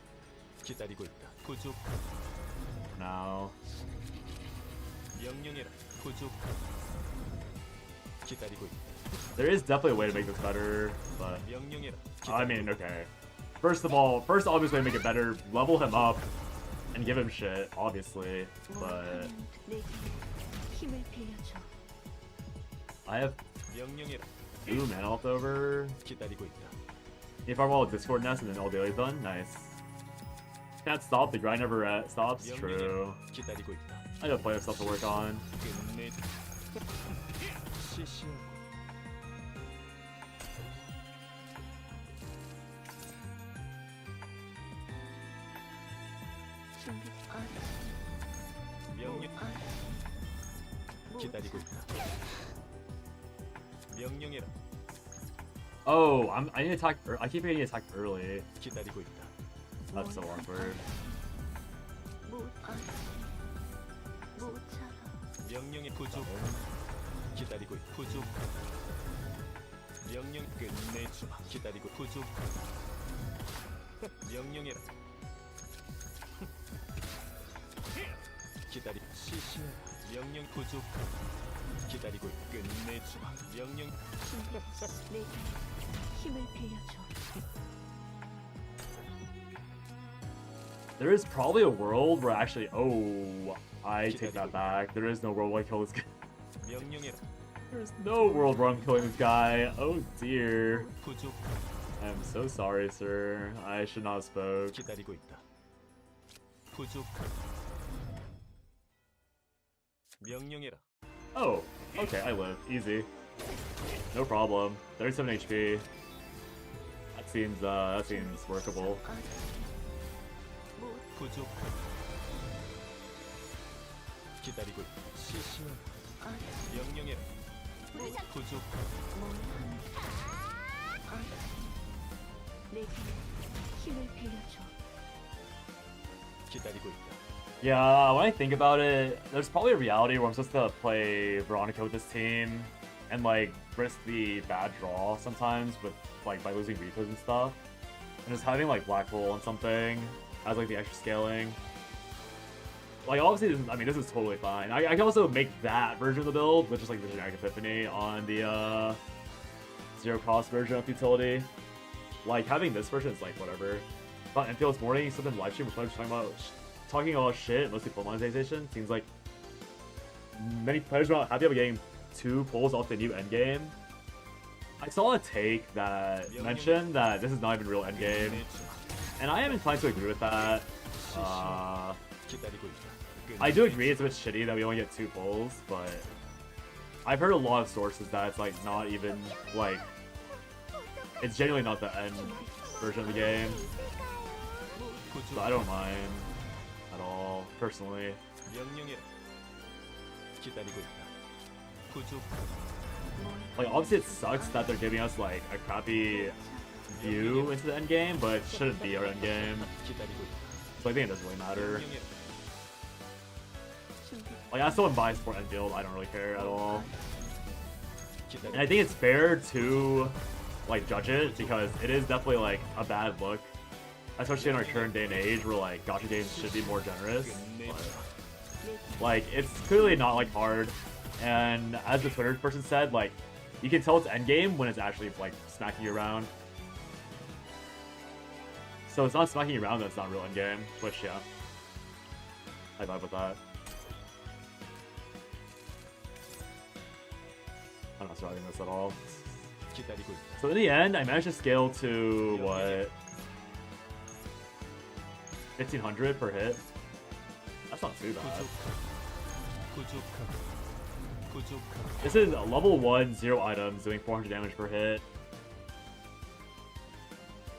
기다리고 있다. 부족한 for now. 명령해라. 부족한 기다리고 있다. There is definitely a way to make this better, but 명령해라. I mean, okay. First obvious way to make it better, level him up and give him shit, obviously, but 내게 힘을 빌려줘. I have 명령해라. 2 mana left over. 기다리고 있다. If I'm all Discord Nest and then all daily's done, nice. Can't stop, the grind never stops, true. 기다리고 있다. I got plenty of stuff to work on. 끝내. 시시하고 준비. 명령 기다리고 있다. 명령해라. Oh, I need to attack. I keep getting attacked early. 기다리고 있다. That's so awkward. 못 참아. 명령의 부족. 기다리고 있다. 부족. 명령 끝내주마. 기다리고 부족. 명령해라. 기다리 시시해. 명령 부족. 기다리고 끝내주마. 명령 준비됐어. 내게 힘을 빌려줘. There is probably a world where actually, oh, I take that back. There is no world where I kill this guy. 명령해라. There's no world where I'm killing this guy. Oh dear. 부족. I'm so sorry, sir. I should not have spoke. 기다리고 있다. 부족. 명령해라. Oh, okay, I live. Easy. No problem. 37 HP. That seems workable. 부족. 기다리고 있다. 시시해. 명령해라. 부족. 내게 힘을 빌려줘. 기다리고 있다. Yeah, when I think about it, there's probably a reality where I'm supposed to play Veronica with this team and like risk the bad draw sometimes with like by losing repos and stuff. And just having like Black Hole on something as like the extra scaling. Like obviously, this is totally fine. I can also make that version of the build, which is like the generic Epiphany on the zero cost version of utility. Like having this version is like whatever. But NPL this morning, something live stream with players talking about shit, mostly full monetization. Seems like many players are not happy about getting 2 pulls off the new endgame. I saw a take that mentioned that this is not even real endgame, and I am inclined to agree with that. 기다리고 있다. I do agree it's a bit shitty that we only get 2 pulls, but I've heard a lot of sources that it's like not even like it's genuinely not the end version of the game, so I don't mind at all personally. 명령해라. 기다리고 있다. 부족. Like obviously it sucks that they're giving us like a crappy view into the end game, but it shouldn't be our end game. 기다리고 있다. So I think it doesn't really matter. 명령해라. Like I still am biased for end build, I don't really care at all. 기다리고 And I think it's fair to like judge it because it is definitely like a bad look, especially in our current day and age where like gacha games should be more generous. But, like it's clearly not like hard, and as the Twitter person said, like you can tell it's endgame when it's actually like smacking you around. So it's not smacking you around, that's not real endgame, which yeah, I vibe with that. I'm not starting this at all. 기다리고 있다. So in the end, I managed to scale to what? 1500 per hit? That's not too bad. 부족한. 부족한. This is a level 1, 0 items doing 400 damage per hit.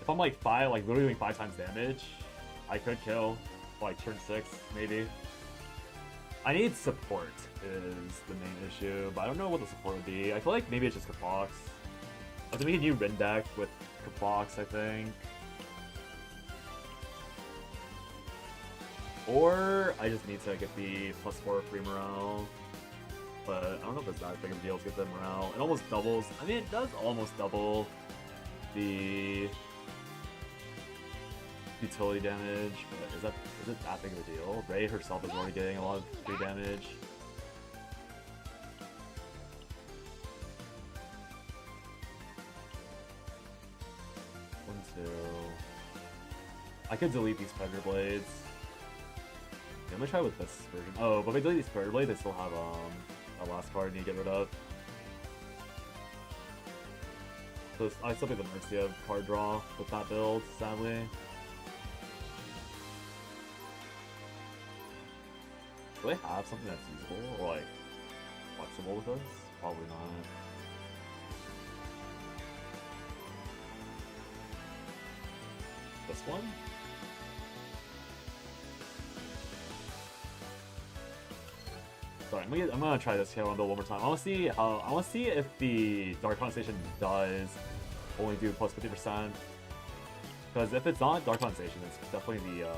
If I'm like literally doing 5 times damage, I could kill like turn 6 maybe. I need support is the main issue, but I don't know what the support would be. I feel like maybe it's just Kapox. I have to make a new Rin deck with Kapox, I think. Or I just need to get the +4 free morale. but I don't know if it's that big of a deal to get them morale. It almost doubles. I mean, it does almost double the utility damage, but is it that big of a deal? Ray herself is already getting a lot of free damage. One, two. I could delete these Predator Blades. Yeah, I'm gonna try with this version. Oh, but if I delete these Predator Blades, I still have a last card I need to get rid of. So I still be at the mercy of card draw with that build, sadly. Do I have something that's usable or like flexible with this? Probably not. This one? Sorry, I'm gonna try this Kayron build one more time. I wanna see if the Dark Condensation does only do plus 50%. Because if it's not Dark Condensation, it's definitely the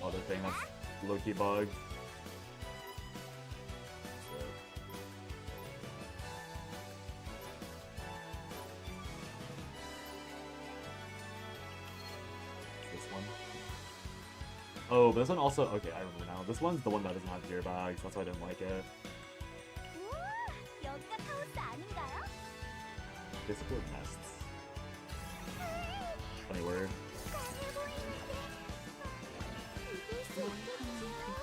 other thing that's low-key bugged. This one. Oh, but this one also. Okay, I remember now. This one's the one that doesn't have gear bags. That's why I didn't like it. 우와, 여기가 카오스 아닌가요? Discord nests. Funny word. 강해 보이는데. 이길 수 있겠지요?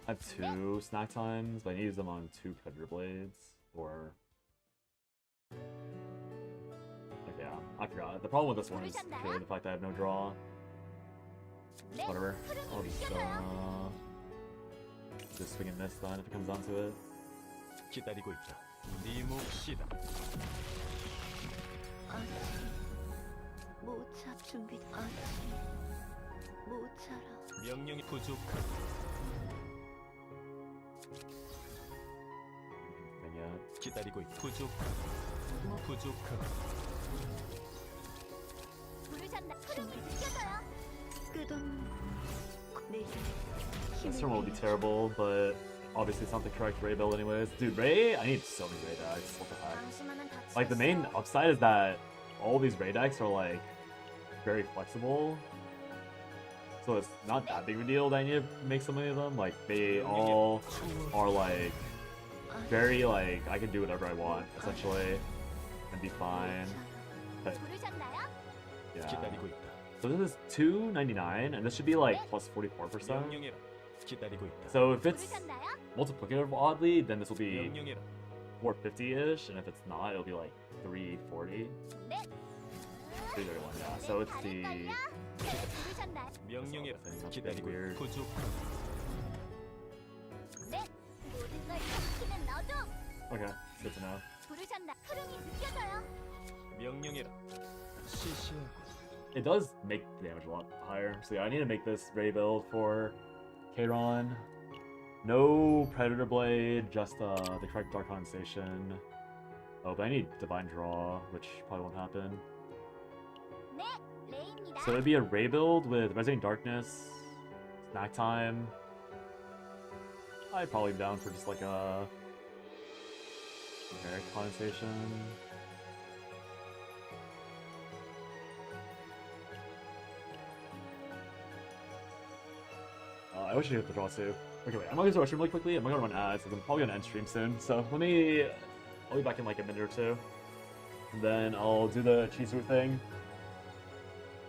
I have 2 snack times, but I need to use them on 2 Predator Blades, or... Okay, yeah, I forgot. The problem with this one is purely the fact that I have no draw. Whatever. I'll just swing and miss then if it comes down to it. 기다리고 있다. 네 몫이다. 아직 모차 준비 아직 모차라. 명령이 부족하다. Dang it. 기다리고 있다. 부족하다. 부르셨나? 흐름을 느껴져요. 끝없는 내게 This turn will be terrible, but obviously it's not the correct Ray build anyways. Dude, Ray? I need so many Ray decks. What the heck? 방심하면 Like, the main upside is that all these Ray decks are, like, very flexible. So it's not that big of a deal that I need to make so many of them. Like, they all are, like, very, like, I can do whatever I want, essentially, and be fine. But, 부르셨나요? yeah. 기다리고 있다. So this is $2.99, and this should be, like, plus 44%. 명령해라. 기다리고 있다. So if it's 부르셨나요? multiplicative oddly, then this will be 명령해라. 450-ish, and if it's not, it'll be like 340. 네. 331, yeah. So it's the... 부르셨나요? 명령해라. That's 기다리고 weird. 있다. 부족하다. 네. 모든 걸 삼키는 너도 Okay, it's good to know. 부르셨나? 흐름이 느껴져요. 명령해라. 시시하고 It does make the damage a lot higher. So yeah, I need to make this Ray build for Kayron. No Predator Blade, just the correct Dark Condensation. Oh, but I need Divine Draw, which probably won't happen. 네. 레이입니다. So it'd be a Ray build with Resident Darkness, Snack Time. I'd probably be down for just like a generic condensation. I wish I hit the draw too. Okay, wait, I'm gonna go to the restroom really quickly. I'm gonna run ads because I'm probably gonna end stream soon. So I'll be back in like a minute or two. And then I'll do the Chisu thing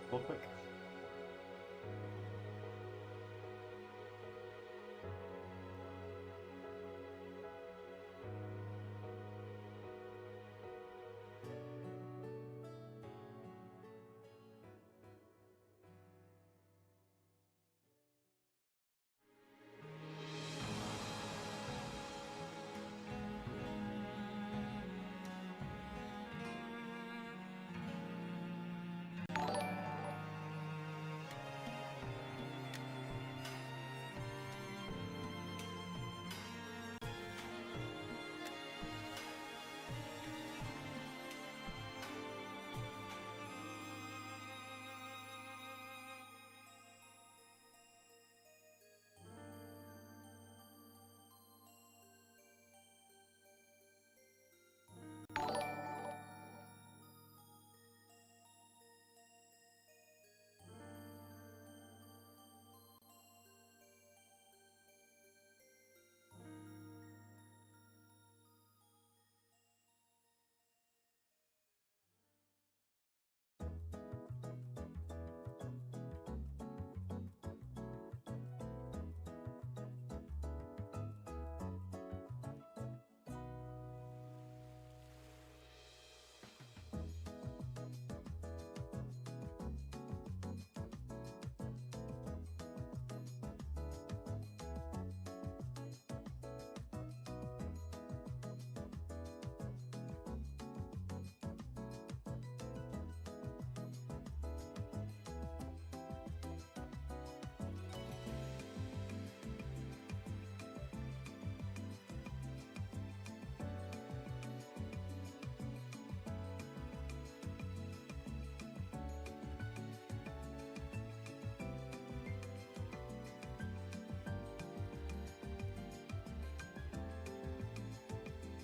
real quick.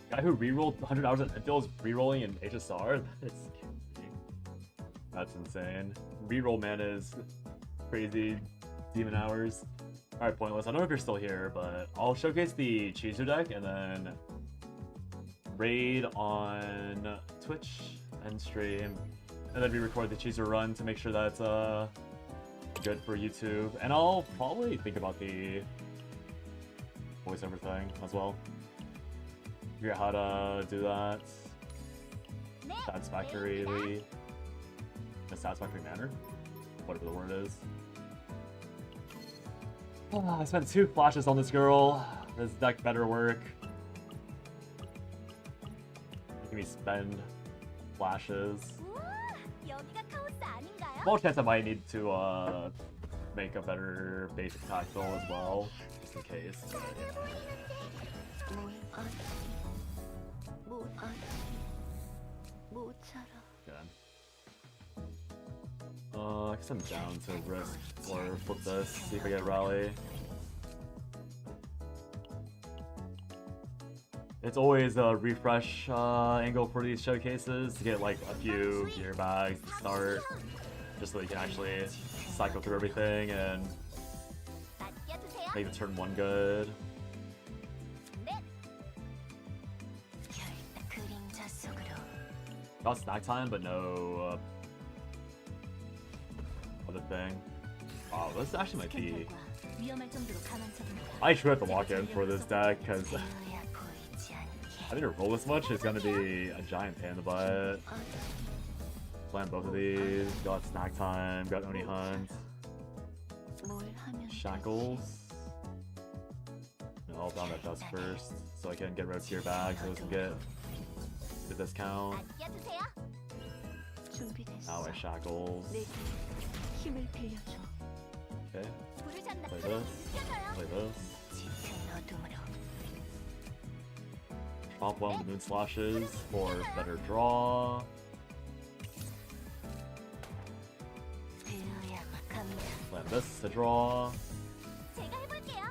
Guy who rerolled 100 hours at Enfield is rerolling in HSR? That's insane. Reroll man is crazy demon hours. Alright, Pointless. I don't know if you're still here, but I'll showcase the Cheeser deck and then raid on Twitch and stream. And then re-record the Cheeser run to make sure that's good for YouTube. And I'll probably think about the voiceover thing as well. Figure out how to do that satisfactorily, in a satisfactory manner, whatever the word is. Oh, I spent 2 flashes on this girl. This deck better work. Making me spend flashes. 우와, 여기가 카오스 아닌가요? Small chance I might need to make a better basic tactile as well, just in case. But, yeah. I guess I'm down to risk or flip this, see if I get rally. It's always a refresh angle for these showcases to get like a few gear bags to start, just so you can actually cycle through everything and 맡겨주세요. make the turn 1 good. 네. Got snack time, but no other thing. Wow, this actually might be. 위험할 정도로 강한 적은 I should have to walk in for this deck because I think to roll this much is gonna be a giant pain in the butt. Plan both of these. Got snack time. Got Oni Hunt. Shackles. I'll down that dust first, so I can get red gear back, so I can get the discount. 맡겨주세요. Now I shackles. Okay. 부르셨나? Play this. 느껴져요. Play this. Top one with the moon slashes for better draw. Land this to draw. 제가 해볼게요.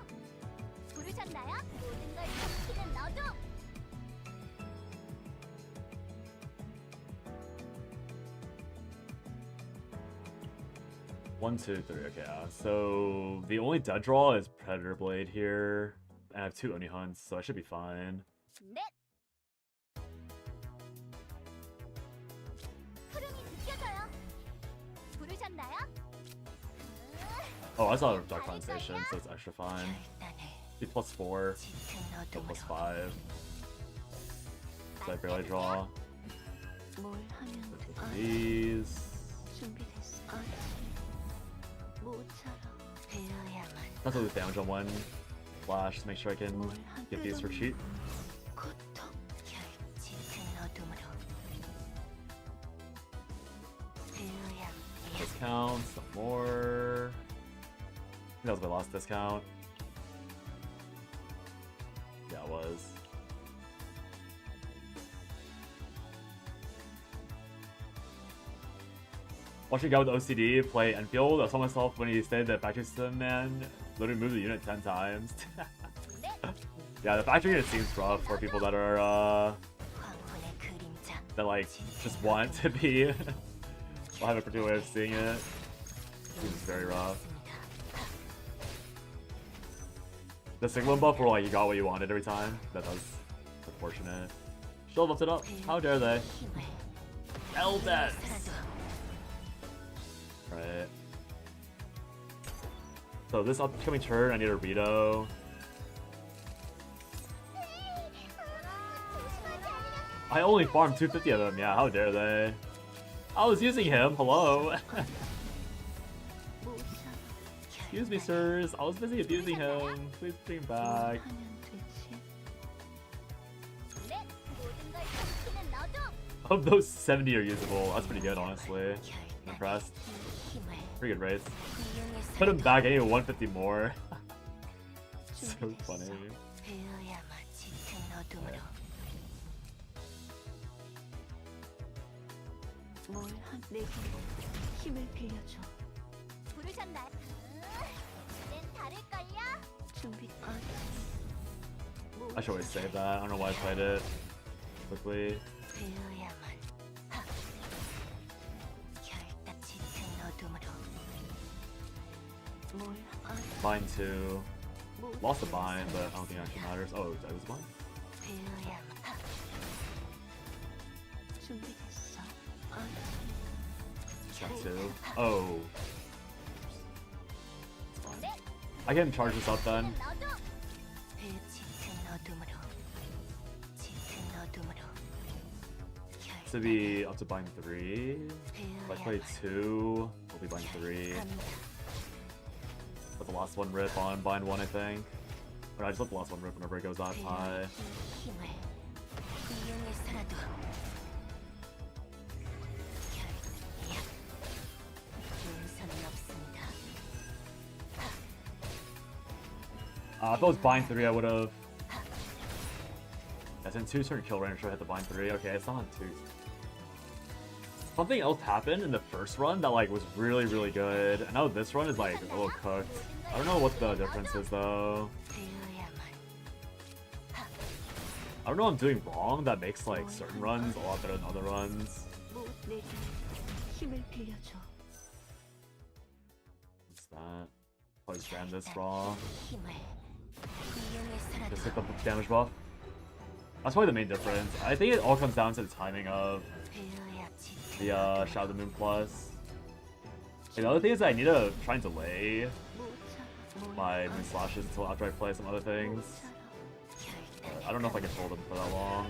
부르셨나요? 모든 걸 삼키는 너도. 1, 2, 3. Okay, so the only dead draw is Predator Blade here. And I have 2 Oni Hunts, so I should be fine. 넷. 흐름이 느껴져요. 부르셨나요? Oh, I saw Dark Compensation, so it's extra fine. Be +4, so +5. So I barely draw. These. That's all the damage on 1 flash to make sure I can get these for cheap. Discount, some more. I think that was my last discount. Yeah, it was. Watching a guy with OCD play Enfield, I saw myself when he stayed the factory system, man, literally moved the unit 10 times. Yeah, the factory unit seems rough for people that are, that like, just want to be. I have a particular way of seeing it. Seems very rough. The Sigma buff where like you got what you wanted every time. That was unfortunate. Still lifted it up. How dare they? Eldex! Right. So this upcoming turn, I need a Rito. I only farmed 250 of them. Yeah, how dare they? I was using him. Hello. Excuse me, sirs. I was busy abusing him. Please bring him back. 넷. 모든 걸 삼키는 너도. Of those 70 are usable. That's pretty good, honestly. I'm impressed. Pretty good rates. Put him back. I need 150 more. So funny. 부르셨나요? 이젠 다를걸요? I should always save that. I don't know why I played it. quickly. Bind 2. Lost a bind, but I don't think it actually matters. Oh, that was bind? Check 2. Oh. I can charge this up then. This would be up to bind 3. If I play 2, we'll be bind 3. Let the last one rip on bind 1, I think. Or I just let the last one rip whenever it goes that high. If it was bind 3, I would have. That's in 2 turn kill range, should I hit the bind 3? Okay, it's not on 2. Something else happened in the first run that like was really, really good. I know this run is like a little cooked. I don't know what the difference is though. I don't know what I'm doing wrong that makes like certain runs a lot better than other runs. What's that? Probably jam this raw. Just hit the damage buff. That's probably the main difference. I think it all comes down to the timing of the Shadow of the Moon Plus. Okay, the other thing is that I need to try and delay my Moon Slashes until after I play some other things. I don't know if I can hold them for that long.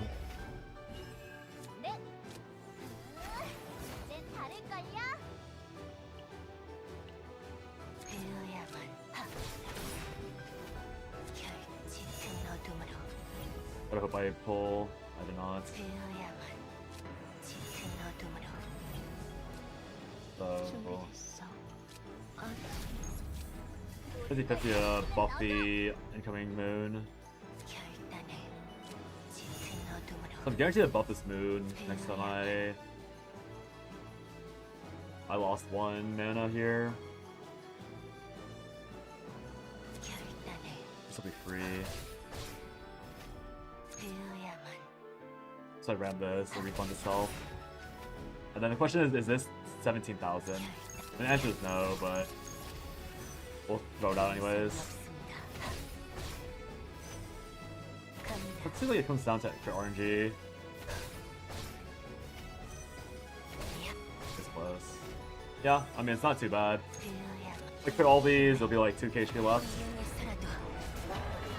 What I hope I pull? I did not. So 50-50 buff the incoming moon. So I'm guaranteed to buff this moon next time I lost 1 mana here. This will be free. So I ran this to refund itself. And then the question is this 17,000? And the answer is no, but we'll throw it out anyways. It seems like it comes down to RNG. It's close. Yeah, I mean, it's not too bad. I crit all these, it'll be like 2k HP left.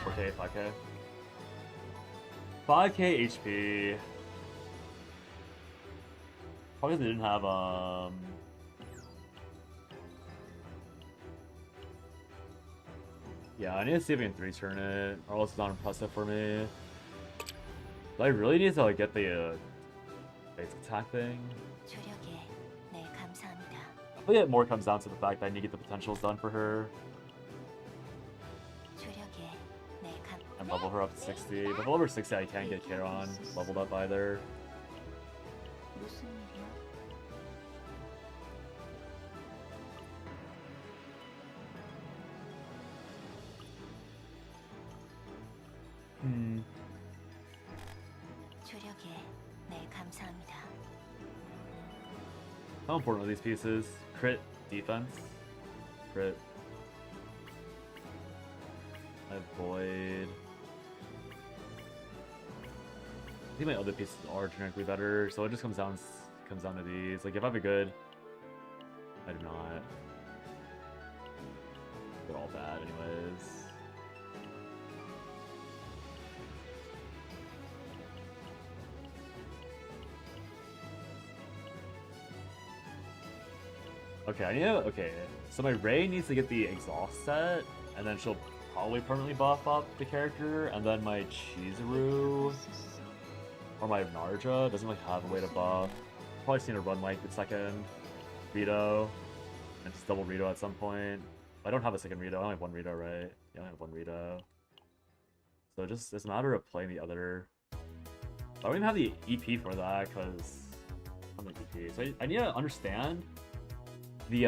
4k, 5k. 5k HP. Probably they didn't have yeah, I need to see if I can 3-turn it, or else it's not impressive for me. But I really need to like get the base attack thing. I think it more comes down to the fact that I need to get the potentials done for her. And level her up to 60. But over 60 I can't get Kayron leveled up either. How important are these pieces? Crit, defense, crit. I have void. I think my other pieces are generically better, so it just comes down to these. Like if I have a good, I do not. They're all bad, anyways. Okay, I need to, okay, so my Rei needs to get the exhaust set, and then she'll probably permanently buff up the character, and then my Chizuru or my Narja doesn't really have a way to buff. Probably just need to run like the second Rito, and just double Rito at some point. I don't have a second Rito, I only have 1 Rito, right? Yeah, I only have 1 Rito. So just, it's a matter of playing the other. I don't even have the EP for that, because I'm like EP. So I need to understand the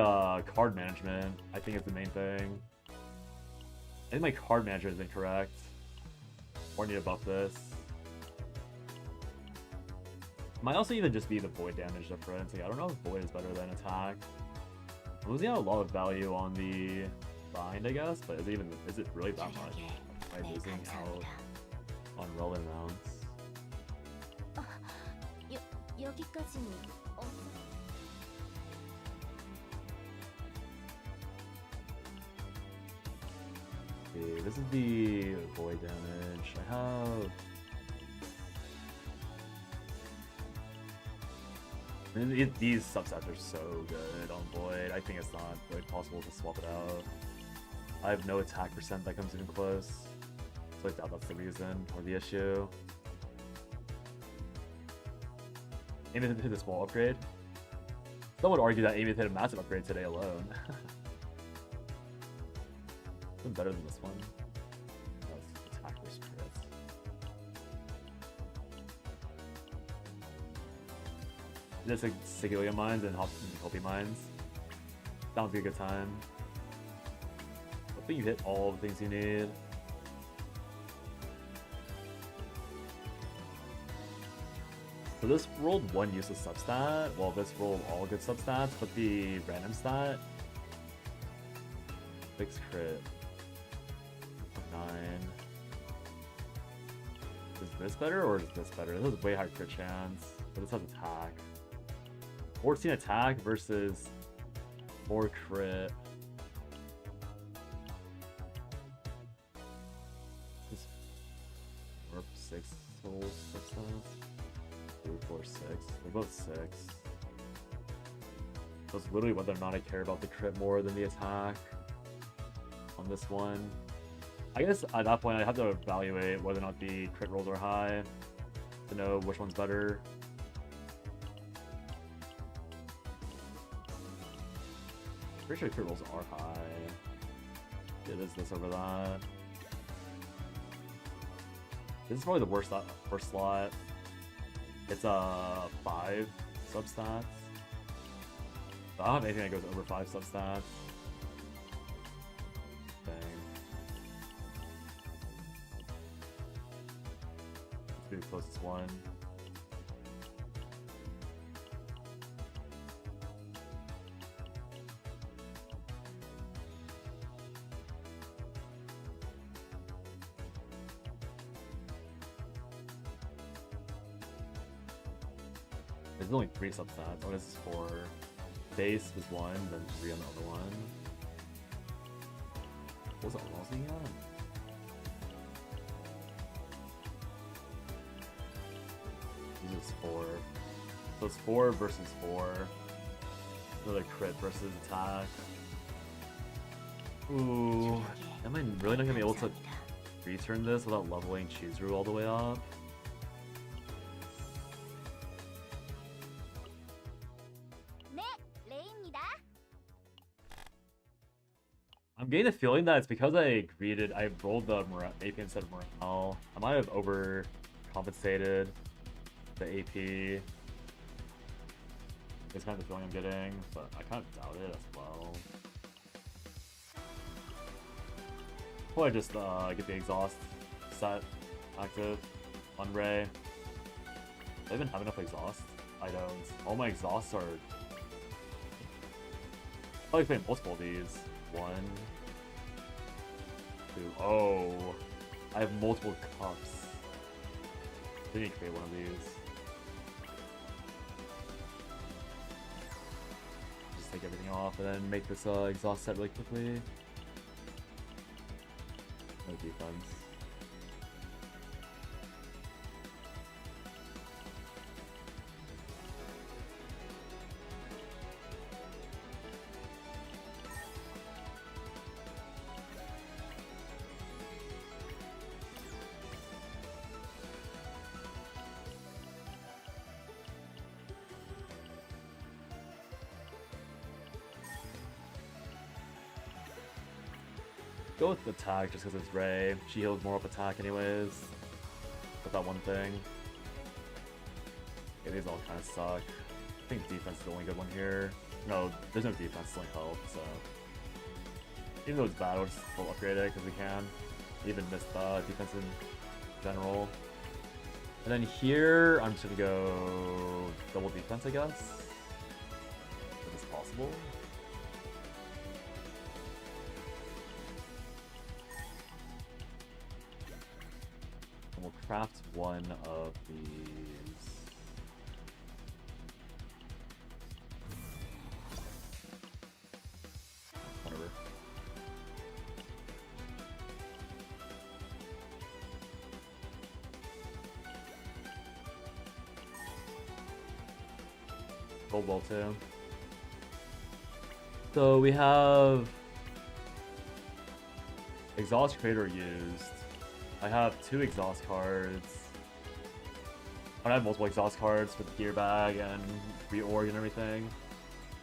card management, I think, is the main thing. I think my card manager is incorrect. Or I need to buff this. Might also even just be the void damage difference. Like, I don't know if void is better than attack. I'm losing out a lot of value on the bind, I guess, but is it really that much? Am I losing out on relevant amounts? 여기까지는 Okay, this is the void damage. I have. I mean, these subsets are so good on void. I think it's not really possible to swap it out. I have no attack percent that comes even close, so I doubt that's the reason or the issue. Amy hit this wall upgrade. Some would argue that Amy hit a massive upgrade today alone. It's been better than this one. That's attack versus crits. Just like Sigilia mines and Hopi mines. That would be a good time. I think you hit all the things you need. So this rolled one useless substat, while this rolled all good substats, but the random stat 6 crit 9. Is this better or is this better? This has way higher crit chance, but this has attack. 14 attack versus 4 crit. This warp 6 souls substats. 3, 4, 6. They're both 6. So it's literally whether or not I care about the crit more than the attack on this one. I guess at that point I have to evaluate whether or not the crit rolls are high to know which one's better. Pretty sure crit rolls are high. It is this over that. This is probably the worst slot. It's 5 substats. So I don't have anything that goes over 5 substats. Dang. Let's be the closest one. There's only 3 substats. Oh, this is 4. Base was 1, then 3 on the other one. What was that lousy on? This is 4. So it's 4 versus 4. Another crit versus attack. Ooh. Am I really not gonna be able to return this without leveling Chizuru all the way up? 네, 레이입니다. I'm getting the feeling that it's because I rolled the AP instead of morale. I might have overcompensated the AP. It's kind of the feeling I'm getting, but I kind of doubt it as well. Probably just get the exhaust set active on Ray. Do I even have enough exhaust? I don't. All my exhausts are... I like playing multiple of these. 1, 2. Oh, I have multiple cups. I need to create one of these. Just take everything off and then make this exhaust set really quickly. No defense. Go with the attack just because it's Ray. She heals more up attack anyways. With that one thing. Yeah, these all kind of suck. I think defense is the only good one here. No, there's no defense, it's only health, so... Even though it's bad, we'll just full upgrade it because we can. Even miss the defense in general. And then here, I'm just gonna go double defense, I guess. If it's possible. And we'll craft one of these. Whatever. Gold ball too. So we have exhaust crater used. I have 2 exhaust cards. I have multiple exhaust cards with gear bag and reorg and everything.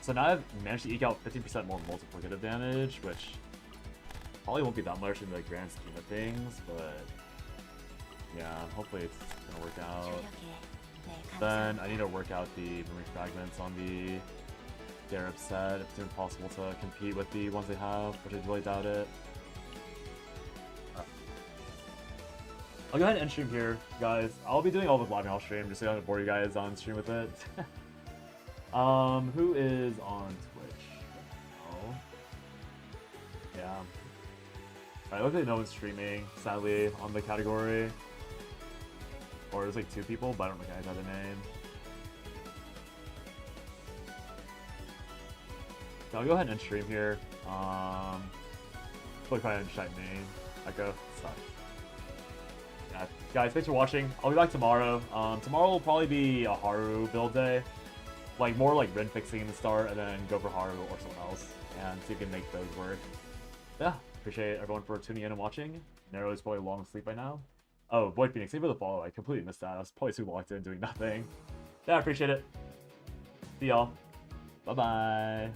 So now I've managed to eke out 15% more multiplicative damage, which probably won't be that much in the grand scheme of things, but yeah, hopefully it's gonna work out. Then I need to work out the memory fragments on the Darab set. If it's even possible to compete with the ones they have, which I really doubt it. I'll go ahead and end stream here, guys. I'll be doing all this live off stream, just so I don't bore you guys on stream with it. Who is on Twitch? Oh, yeah. Alright, looks like no one's streaming, sadly, on the category. Or there's like 2 people, but I don't recognize either name. So I'll go ahead and end stream here. Probably unshite me. Echo sucks. Yeah, guys, thanks for watching. I'll be back tomorrow. Tomorrow will probably be a Haru build day. Like, more like Rin fixing in the start, and then go for Haru or someone else. And see if we can make those work. Yeah, appreciate everyone for tuning in and watching. Nero is probably long asleep by now. Oh, Boy Phoenix, thank you for the follow. I completely missed that. I was probably too locked in doing nothing. Yeah, I appreciate it. See y'all. Bye-bye.